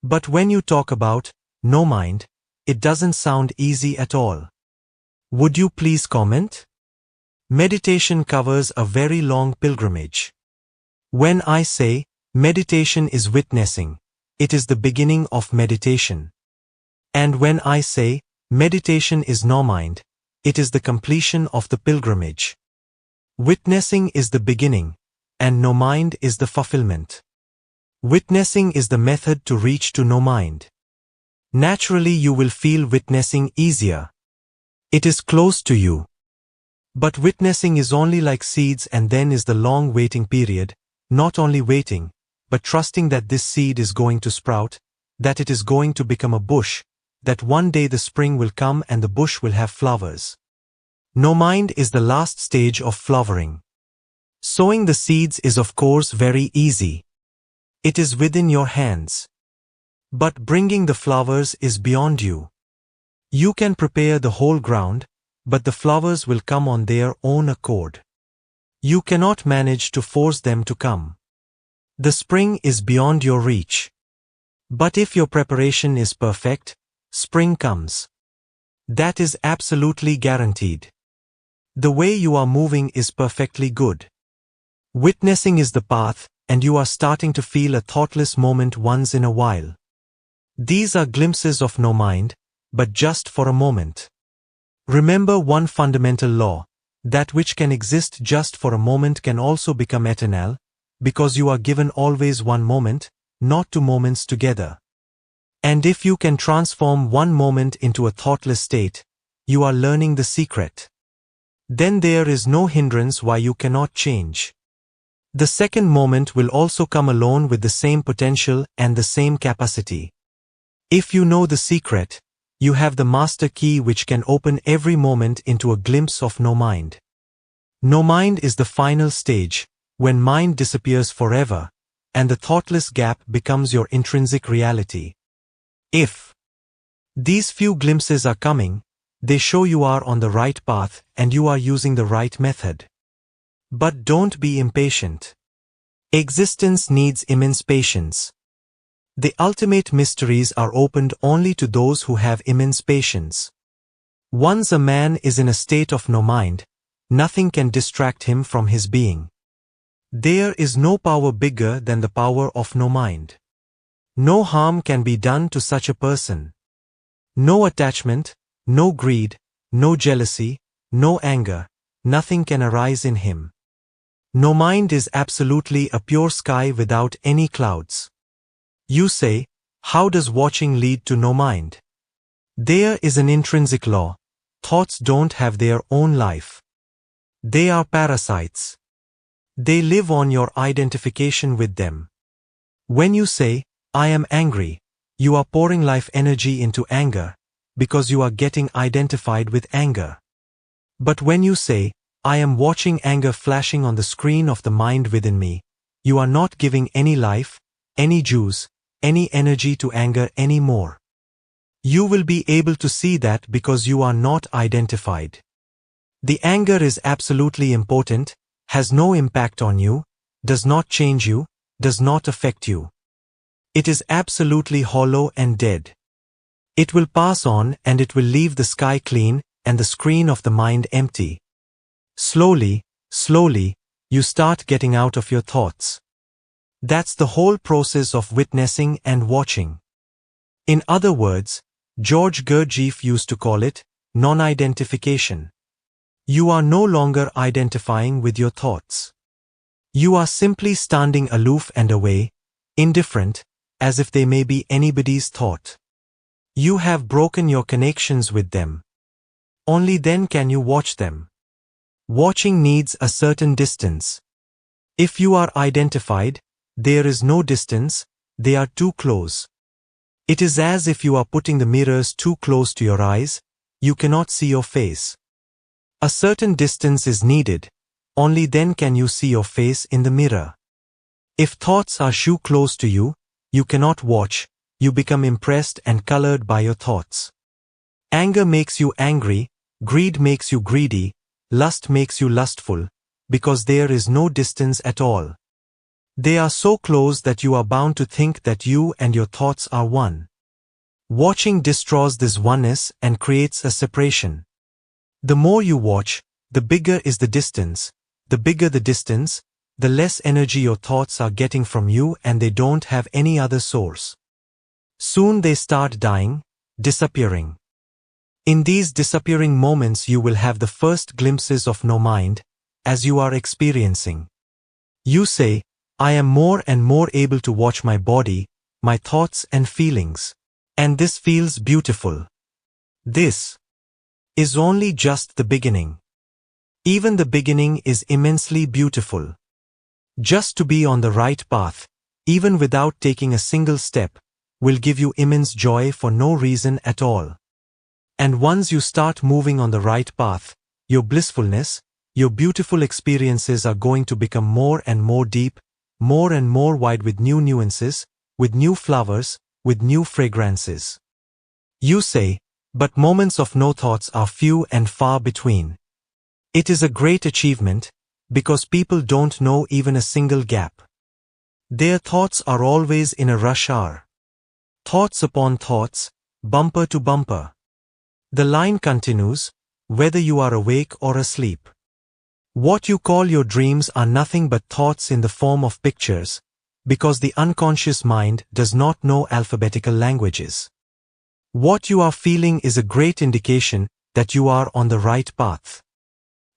But when you talk about no mind, it doesn't sound easy at all. Would you please comment? Meditation covers a very long pilgrimage. When I say, meditation is witnessing, it is the beginning of meditation. And when I say, meditation is no mind, it is the completion of the pilgrimage. Witnessing is the beginning, and no mind is the fulfillment. Witnessing is the method to reach to no mind. Naturally you will feel witnessing easier. It is close to you. But witnessing is only like seeds, and then is the long waiting period, not only waiting, but trusting that this seed is going to sprout, that it is going to become a bush, that one day the spring will come and the bush will have flowers. No mind is the last stage of flowering. Sowing the seeds is of course very easy. It is within your hands. But bringing the flowers is beyond you. You can prepare the whole ground, but the flowers will come on their own accord. You cannot manage to force them to come. The spring is beyond your reach. But if your preparation is perfect, spring comes. That is absolutely guaranteed. The way you are moving is perfectly good. Witnessing is the path, and you are starting to feel a thoughtless moment once in a while. These are glimpses of no mind, but just for a moment. Remember one fundamental law: that which can exist just for a moment can also become eternal, because you are given always one moment, not two moments together. And if you can transform one moment into a thoughtless state, you are learning the secret. Then there is no hindrance why you cannot change. The second moment will also come alone with the same potential and the same capacity. If you know the secret, you have the master key which can open every moment into a glimpse of no mind. No mind is the final stage, when mind disappears forever, and the thoughtless gap becomes your intrinsic reality. If these few glimpses are coming, they show you are on the right path and you are using the right method. But don't be impatient. Existence needs immense patience. The ultimate mysteries are opened only to those who have immense patience. Once a man is in a state of no mind, nothing can distract him from his being. There is no power bigger than the power of no mind. No harm can be done to such a person. No attachment, no greed, no jealousy, no anger, nothing can arise in him. No mind is absolutely a pure sky without any clouds. You say, how does watching lead to no mind? There is an intrinsic law: thoughts don't have their own life. They are parasites. They live on your identification with them. When you say, I am angry, you are pouring life energy into anger, because you are getting identified with anger. But when you say, I am watching anger flashing on the screen of the mind within me, you are not giving any life, any juice, any energy to anger anymore. You will be able to see that because you are not identified. The anger is absolutely important, has no impact on you, does not change you, does not affect you. It is absolutely hollow and dead. It will pass on and it will leave the sky clean and the screen of the mind empty. Slowly, slowly, you start getting out of your thoughts. That's the whole process of witnessing and watching. In other words, George Gurdjieff used to call it non-identification. You are no longer identifying with your thoughts. You are simply standing aloof and away, indifferent, as if they may be anybody's thought. You have broken your connections with them. Only then can you watch them. Watching needs a certain distance. If you are identified, there is no distance, they are too close. It is as if you are putting the mirrors too close to your eyes, you cannot see your face. A certain distance is needed, only then can you see your face in the mirror. If thoughts are too close to you, you cannot watch, you become impressed and colored by your thoughts. Anger makes you angry, greed makes you greedy, lust makes you lustful, because there is no distance at all. They are so close that you are bound to think that you and your thoughts are one. Watching destroys this oneness and creates a separation. The more you watch, the bigger is the distance. The bigger the distance, the less energy your thoughts are getting from you and they don't have any other source. Soon they start dying, disappearing. In these disappearing moments you will have the first glimpses of no mind, as you are experiencing. You say, I am more and more able to watch my body, my thoughts and feelings. And this feels beautiful. This is only just the beginning. Even the beginning is immensely beautiful. Just to be on the right path, even without taking a single step, will give you immense joy for no reason at all. And once you start moving on the right path, your blissfulness, your beautiful experiences are going to become more and more deep, more and more wide with new nuances, with new flowers, with new fragrances. You say, but moments of no thoughts are few and far between. It is a great achievement, because people don't know even a single gap. Their thoughts are always in a rush hour. Thoughts upon thoughts, bumper to bumper. The line continues, whether you are awake or asleep. What you call your dreams are nothing but thoughts in the form of pictures, because the unconscious mind does not know alphabetical languages. What you are feeling is a great indication that you are on the right path.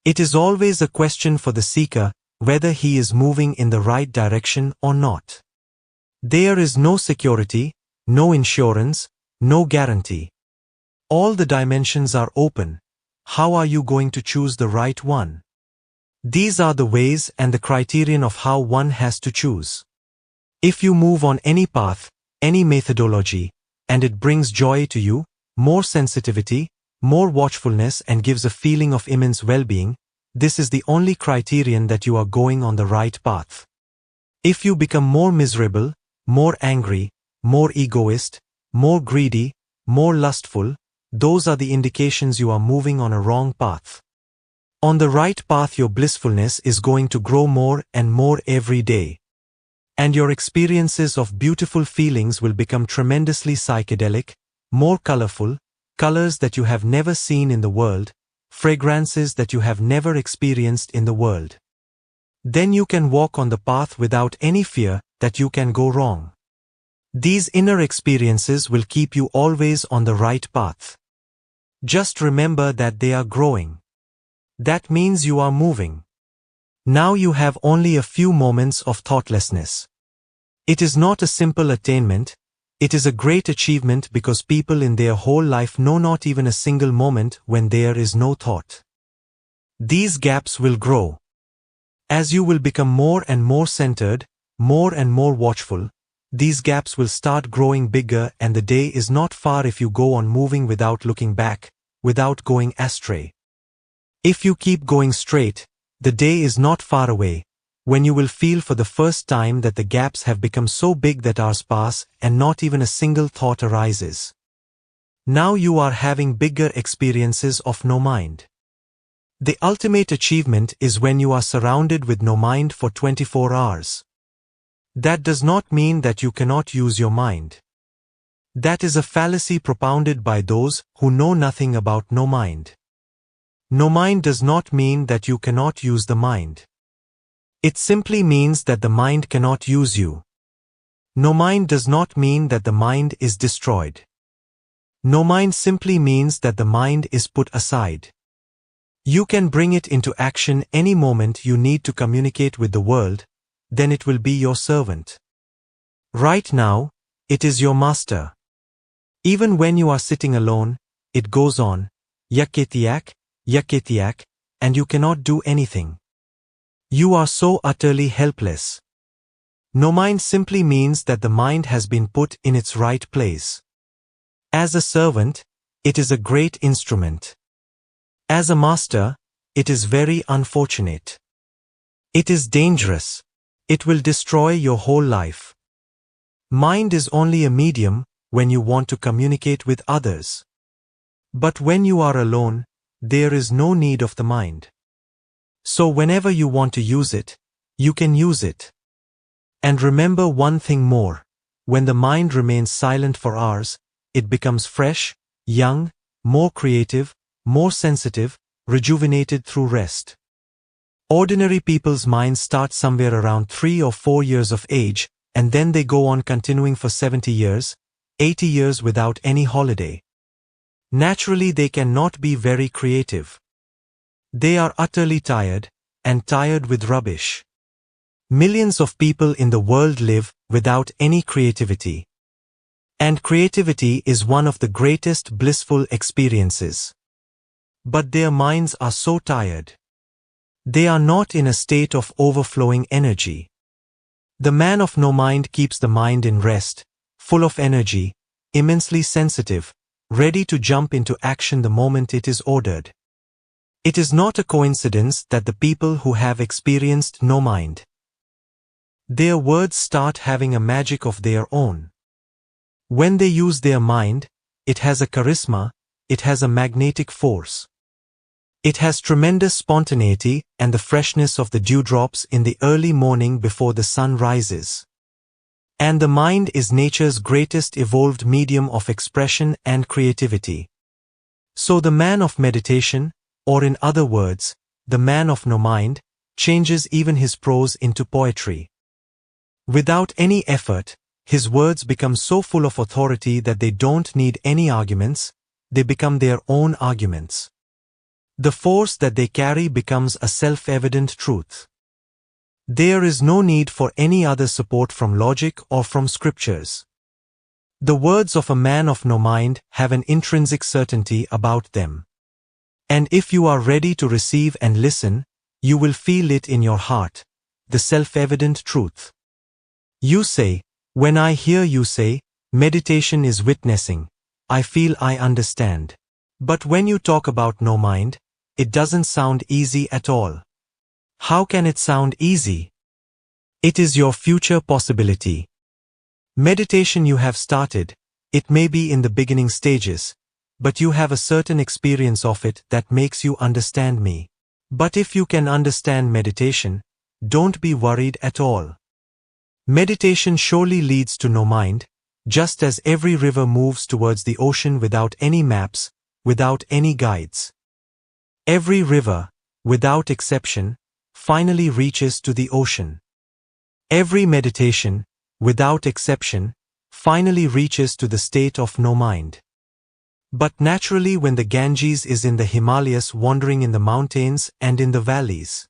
It is always a question for the seeker whether he is moving in the right direction or not. There is no security, no insurance, no guarantee. All the dimensions are open. How are you going to choose the right one? These are the ways and the criterion of how one has to choose. If you move on any path, any methodology, and it brings joy to you, more sensitivity, more watchfulness and gives a feeling of immense well-being, this is the only criterion that you are going on the right path. If you become more miserable, more angry, more egoist, more greedy, more lustful, those are the indications you are moving on a wrong path. On the right path your blissfulness is going to grow more and more every day. And your experiences of beautiful feelings will become tremendously psychedelic, more colorful, colors that you have never seen in the world, fragrances that you have never experienced in the world. Then you can walk on the path without any fear that you can go wrong. These inner experiences will keep you always on the right path. Just remember that they are growing. That means you are moving. Now you have only a few moments of thoughtlessness. It is not a simple attainment, it is a great achievement because people in their whole life know not even a single moment when there is no thought. These gaps will grow. As you will become more and more centered, more and more watchful, these gaps will start growing bigger and the day is not far if you go on moving without looking back, without going astray. If you keep going straight, the day is not far away, when you will feel for the first time that the gaps have become so big that hours pass and not even a single thought arises. Now you are having bigger experiences of no mind. The ultimate achievement is when you are surrounded with no mind for 24 hours. That does not mean that you cannot use your mind. That is a fallacy propounded by those who know nothing about no mind. No mind does not mean that you cannot use the mind. It simply means that the mind cannot use you. No mind does not mean that the mind is destroyed. No mind simply means that the mind is put aside. You can bring it into action any moment you need to communicate with the world, then it will be your servant. Right now, it is your master. Even when you are sitting alone, it goes on, yaketiak, and you cannot do anything. You are so utterly helpless. No mind simply means that the mind has been put in its right place. As a servant, it is a great instrument. As a master, it is very unfortunate. It is dangerous. It will destroy your whole life. Mind is only a medium when you want to communicate with others. But when you are alone, there is no need of the mind. So whenever you want to use it, you can use it. And remember one thing more, when the mind remains silent for hours, it becomes fresh, young, more creative, more sensitive, rejuvenated through rest. Ordinary people's minds start somewhere around 3 or 4 years of age, and then they go on continuing for 70 years, 80 years without any holiday. Naturally, they cannot be very creative. They are utterly tired, and tired with rubbish. Millions of people in the world live without any creativity. And creativity is one of the greatest blissful experiences. But their minds are so tired. They are not in a state of overflowing energy. The man of no mind keeps the mind in rest, full of energy, immensely sensitive, ready to jump into action the moment it is ordered. It is not a coincidence that the people who have experienced no mind, their words start having a magic of their own. When they use their mind, it has a charisma, it has a magnetic force. It has tremendous spontaneity and the freshness of the dewdrops in the early morning before the sun rises. And the mind is nature's greatest evolved medium of expression and creativity. So the man of meditation, or in other words, the man of no mind, changes even his prose into poetry. Without any effort, his words become so full of authority that they don't need any arguments, they become their own arguments. The force that they carry becomes a self-evident truth. There is no need for any other support from logic or from scriptures. The words of a man of no mind have an intrinsic certainty about them. And if you are ready to receive and listen, you will feel it in your heart, the self-evident truth. You say, when I hear you say, meditation is witnessing, I feel I understand. But when you talk about no mind, it doesn't sound easy at all. How can it sound easy? It is your future possibility. Meditation you have started, it may be in the beginning stages, but you have a certain experience of it that makes you understand me. But if you can understand meditation, don't be worried at all. Meditation surely leads to no mind, just as every river moves towards the ocean without any maps, without any guides. Every river, without exception, finally reaches to the ocean. Every meditation, without exception, finally reaches to the state of no mind. But naturally, when the Ganges is in the Himalayas wandering in the mountains and in the valleys,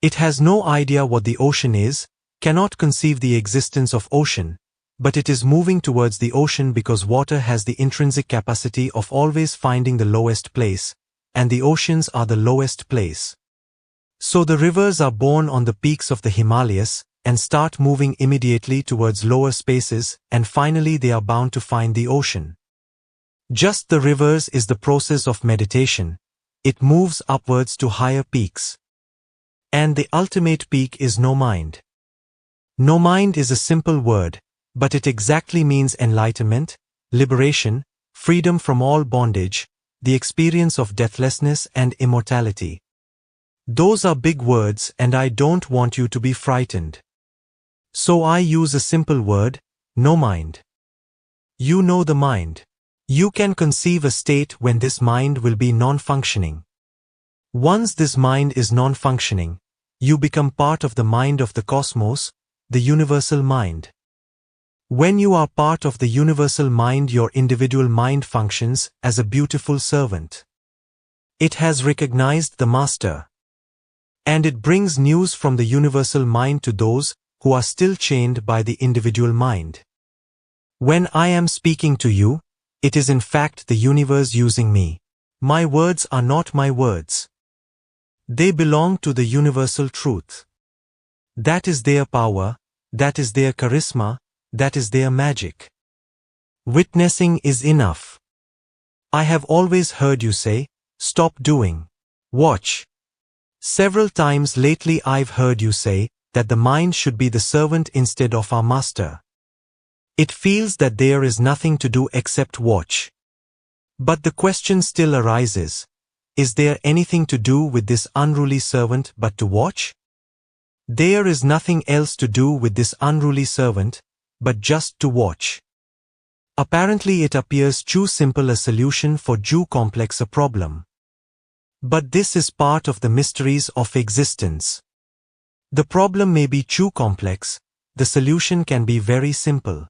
it has no idea what the ocean is, cannot conceive the existence of ocean, but it is moving towards the ocean because water has the intrinsic capacity of always finding the lowest place, and the oceans are the lowest place. So the rivers are born on the peaks of the Himalayas, and start moving immediately towards lower spaces, and finally they are bound to find the ocean. Just the rivers is the process of meditation, it moves upwards to higher peaks. And the ultimate peak is no mind. No mind is a simple word, but it exactly means enlightenment, liberation, freedom from all bondage, the experience of deathlessness and immortality. Those are big words and I don't want you to be frightened. So I use a simple word, no mind. You know the mind. You can conceive a state when this mind will be non-functioning. Once this mind is non-functioning, you become part of the mind of the cosmos, the universal mind. When you are part of the universal mind, your individual mind functions as a beautiful servant. It has recognized the master. And it brings news from the universal mind to those who are still chained by the individual mind. When I am speaking to you, it is in fact the universe using me. My words are not my words. They belong to the universal truth. That is their power, that is their charisma, that is their magic. Witnessing is enough. I have always heard you say, stop doing. Watch. Several times lately I've heard you say that the mind should be the servant instead of our master. It feels that there is nothing to do except watch. But the question still arises, is there anything to do with this unruly servant but to watch? There is nothing else to do with this unruly servant, but just to watch. Apparently it appears too simple a solution for too complex a problem. But this is part of the mysteries of existence. The problem may be too complex, the solution can be very simple.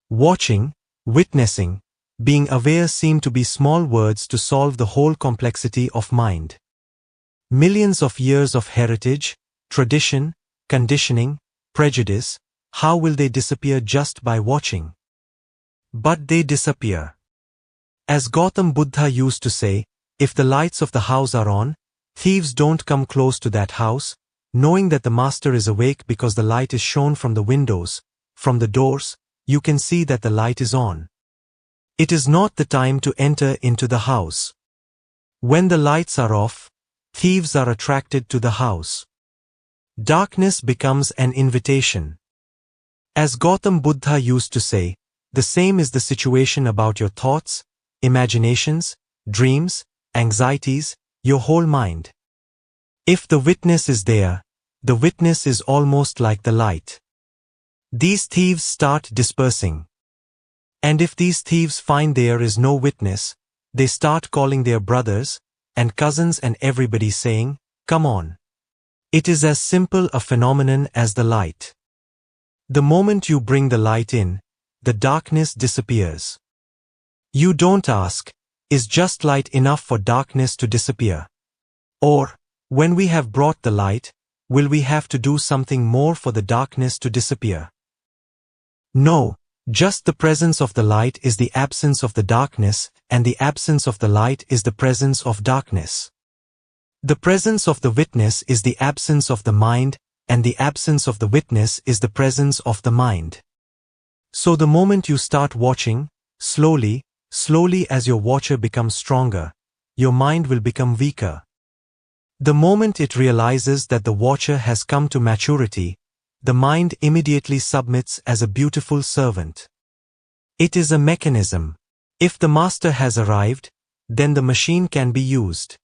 Watching, witnessing, being aware seem to be small words to solve the whole complexity of mind. Millions of years of heritage, tradition, conditioning, prejudice, how will they disappear just by watching? But they disappear. As Gautam Buddha used to say, if the lights of the house are on, thieves don't come close to that house, knowing that the master is awake because the light is shown from the windows, from the doors, you can see that the light is on. It is not the time to enter into the house. When the lights are off, thieves are attracted to the house. Darkness becomes an invitation. As Gautam Buddha used to say, the same is the situation about your thoughts, imaginations, dreams, anxieties, your whole mind. If the witness is there, the witness is almost like the light. These thieves start dispersing. And if these thieves find there is no witness, they start calling their brothers and cousins and everybody saying, come on. It is as simple a phenomenon as the light. The moment you bring the light in, the darkness disappears. You don't ask, is just light enough for darkness to disappear? Or, when we have brought the light, will we have to do something more for the darkness to disappear? No, just the presence of the light is the absence of the darkness, and the absence of the light is the presence of darkness. The presence of the witness is the absence of the mind, and the absence of the witness is the presence of the mind. So the moment you start watching, slowly as your watcher becomes stronger, your mind will become weaker. The moment it realizes that the watcher has come to maturity, the mind immediately submits as a beautiful servant. It is a mechanism. If the master has arrived, then the machine can be used.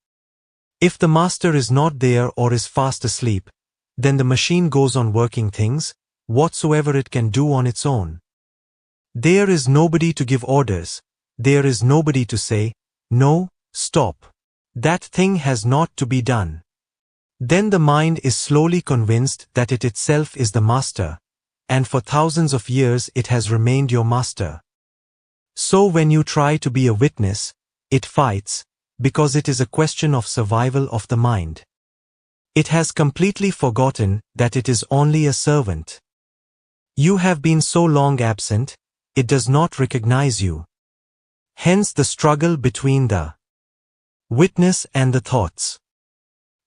If the master is not there or is fast asleep, then the machine goes on working things, whatsoever it can do on its own. There is nobody to give orders, there is nobody to say, no, stop. That thing has not to be done. Then the mind is slowly convinced that it itself is the master, and for thousands of years it has remained your master. So when you try to be a witness, it fights, because it is a question of survival of the mind. It has completely forgotten that it is only a servant. You have been so long absent, it does not recognize you. Hence the struggle between the witness and the thoughts.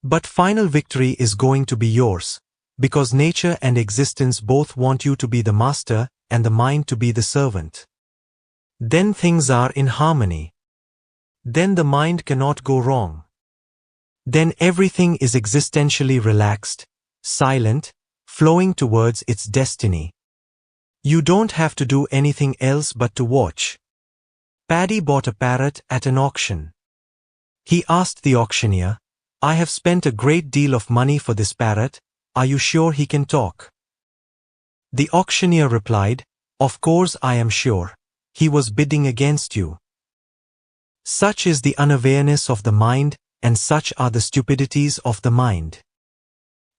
But final victory is going to be yours, because nature and existence both want you to be the master and the mind to be the servant. Then things are in harmony. Then the mind cannot go wrong. Then everything is existentially relaxed, silent, flowing towards its destiny. You don't have to do anything else but to watch. Paddy bought a parrot at an auction. He asked the auctioneer, I have spent a great deal of money for this parrot, are you sure he can talk? The auctioneer replied, "Of course I am sure. He was bidding against you." Such is the unawareness of the mind, and such are the stupidities of the mind.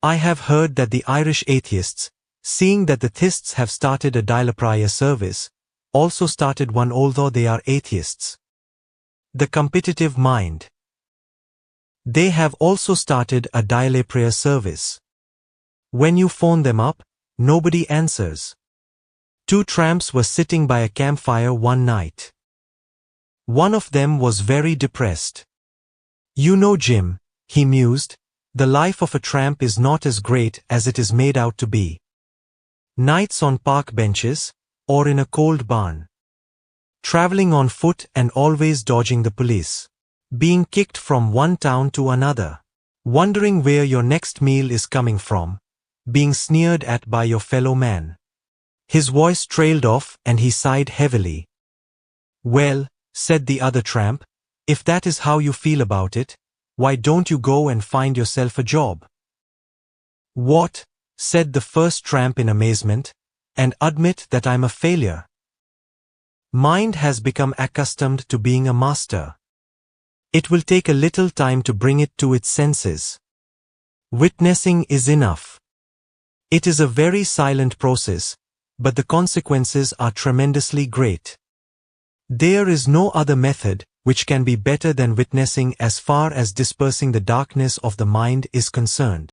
I have heard that the Irish atheists, seeing that the theists have started a daily prayer service, also started one although they are atheists. The competitive mind. They have also started a daily prayer service. When you phone them up, nobody answers. Two tramps were sitting by a campfire one night. One of them was very depressed. "You know, Jim," he mused, "the life of a tramp is not as great as it is made out to be. Nights on park benches, or in a cold barn. Traveling on foot and always dodging the police. Being kicked from one town to another. Wondering where your next meal is coming from. Being sneered at by your fellow man." His voice trailed off and he sighed heavily. "Well," said the other tramp, "if that is how you feel about it, why don't you go and find yourself a job?" "What?" said the first tramp in amazement, "and admit that I'm a failure?" Mind has become accustomed to being a master. It will take a little time to bring it to its senses. Witnessing is enough. It is a very silent process, but the consequences are tremendously great. There is no other method which can be better than witnessing as far as dispersing the darkness of the mind is concerned.